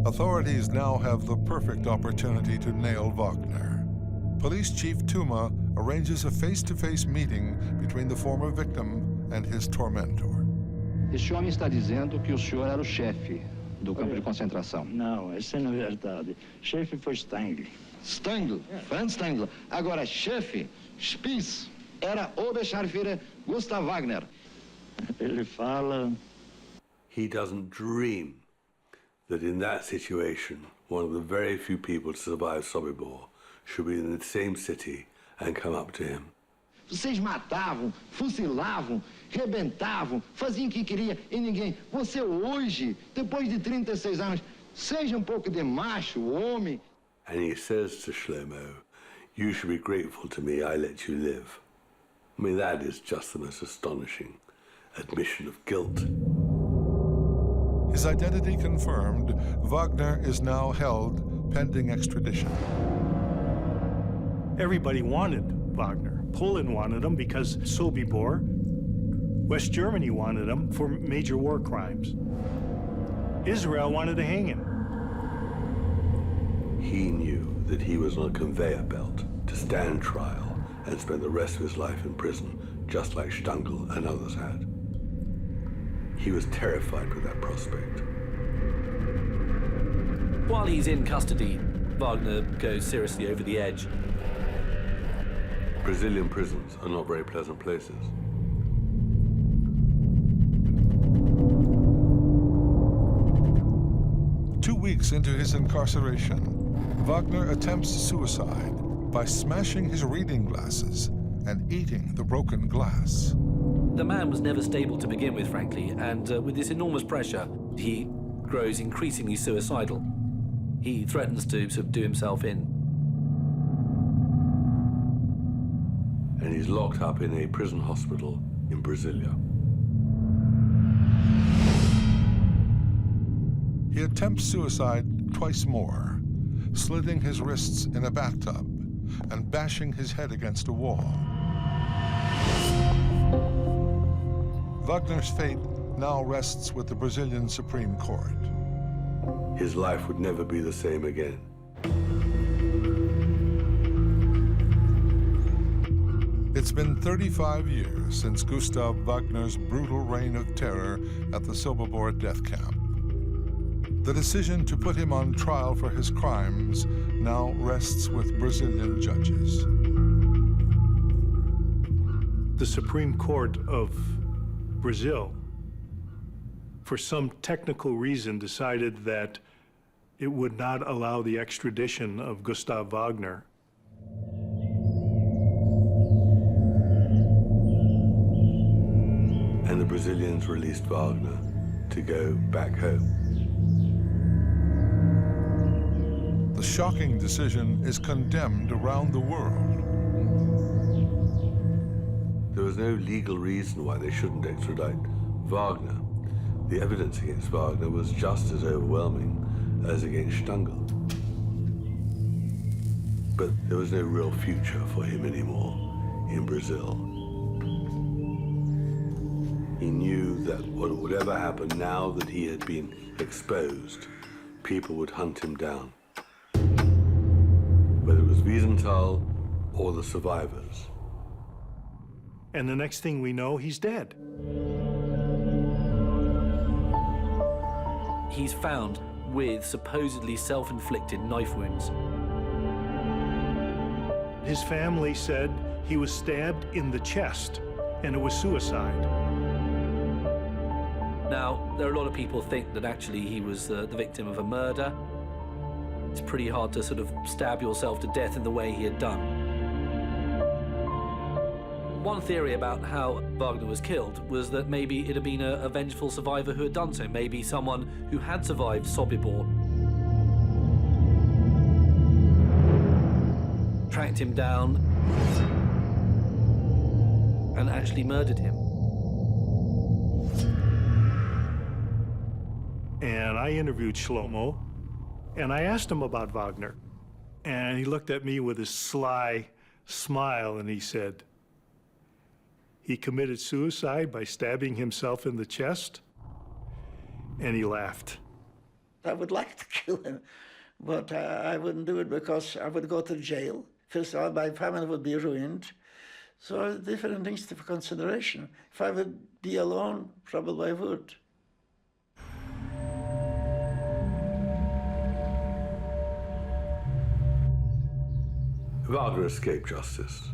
Authorities now have the perfect opportunity to nail Wagner. Police Chief Tuma arranges a face-to-face meeting between the former victim and his tormentor. Este homem está dizendo que o senhor era o chefe do campo de concentração. Não, essa não é verdade. Chefe foi Stangle. Stangle? Franz Stangle. Agora, chefe, Spitz, era Oberscharführer Gustav Wagner. Ele fala... He doesn't dream that in that situation, one of the very few people to survive Sobibor should be in the same city and come up to him. Vocês matavam, fuzilavam, rebentavam, faziam o que queria e ninguém. Você hoje, depois de 36 anos, seja um pouco de macho, homem. And he says to Shlomo, you should be grateful to me, I let you live. I mean, that is just the most astonishing admission of guilt. His identity confirmed, Wagner is now held pending extradition. Everybody wanted Wagner. Poland wanted him because Sobibor. West Germany wanted him for major war crimes. Israel wanted to hang him. He knew that he was on a conveyor belt to stand trial and spend the rest of his life in prison, just like Stangle and others had. He was terrified with that prospect. While he's in custody, Wagner goes seriously over the edge. Brazilian prisons are not very pleasant places. Two weeks into his incarceration, Wagner attempts suicide by smashing his reading glasses and eating the broken glass. The man was never stable to begin with, frankly, and with this enormous pressure, he grows increasingly suicidal. He threatens to subdue himself in. And he's locked up in a prison hospital in Brasilia. He attempts suicide twice more, slitting his wrists in a bathtub and bashing his head against a wall. Wagner's fate now rests with the Brazilian Supreme Court. His life would never be the same again. It's been 35 years since Gustav Wagner's brutal reign of terror at the Sobibor death camp. The decision to put him on trial for his crimes now rests with Brazilian judges. The Supreme Court of Brazil, for some technical reason, decided that it would not allow the extradition of Gustav Wagner. And the Brazilians released Wagner to go back home. The shocking decision is condemned around the world. There was no legal reason why they shouldn't extradite Wagner. The evidence against Wagner was just as overwhelming as against Stangle. But there was no real future for him anymore in Brazil. He knew that whatever happened now that he had been exposed, people would hunt him down. Whether it was Wiesenthal or the survivors. And the next thing we know, he's dead. He's found with supposedly self-inflicted knife wounds. His family said he was stabbed in the chest and it was suicide. Now, there are a lot of people think that actually he was the victim of a murder. It's pretty hard to sort of stab yourself to death in the way he had done. One theory about how Wagner was killed was that maybe it had been a vengeful survivor who had done so, maybe someone who had survived Sobibor, tracked him down, and actually murdered him. And I interviewed Shlomo, and I asked him about Wagner. And he looked at me with a sly smile, and he said, he committed suicide by stabbing himself in the chest, and he laughed. I would like to kill him, but I wouldn't do it because I would go to jail. First of all, my family would be ruined. So different things for consideration. If I would be alone, probably I would. Wagner escaped justice.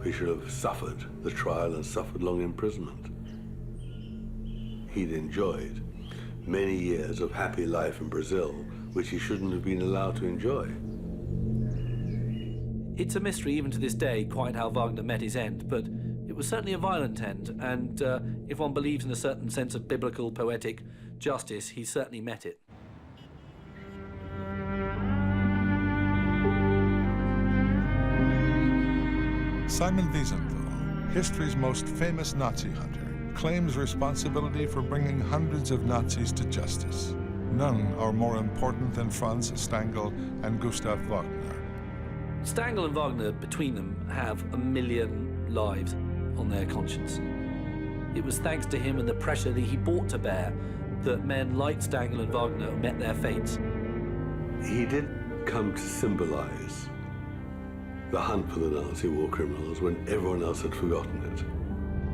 He should have suffered the trial and suffered long imprisonment. He'd enjoyed many years of happy life in Brazil, which he shouldn't have been allowed to enjoy. It's a mystery even to this day quite how Wagner met his end, but it was certainly a violent end, and if one believes in a certain sense of biblical, poetic justice, he certainly met it. Simon Wiesenthal, history's most famous Nazi hunter, claims responsibility for bringing hundreds of Nazis to justice. None are more important than Franz Stangle and Gustav Wagner. Stangle and Wagner, between them, have 1 million lives on their conscience. It was thanks to him and the pressure that he brought to bear that men like Stangle and Wagner met their fates. He did come to symbolize the hunt for the Nazi war criminals when everyone else had forgotten it.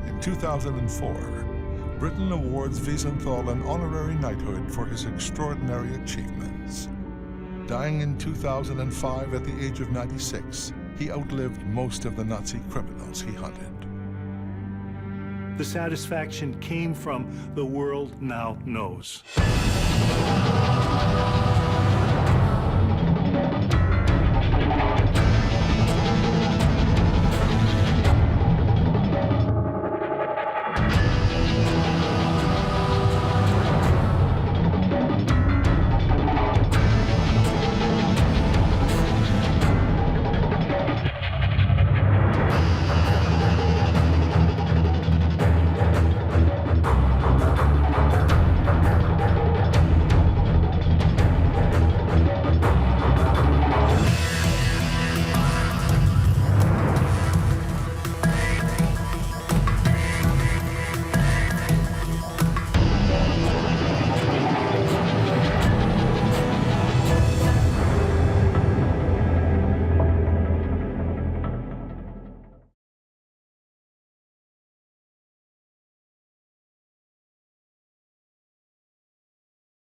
In 2004, Britain awards Wiesenthal an honorary knighthood for his extraordinary achievements. Dying in 2005 at the age of 96, he outlived most of the Nazi criminals he hunted. The satisfaction came from the world now knows.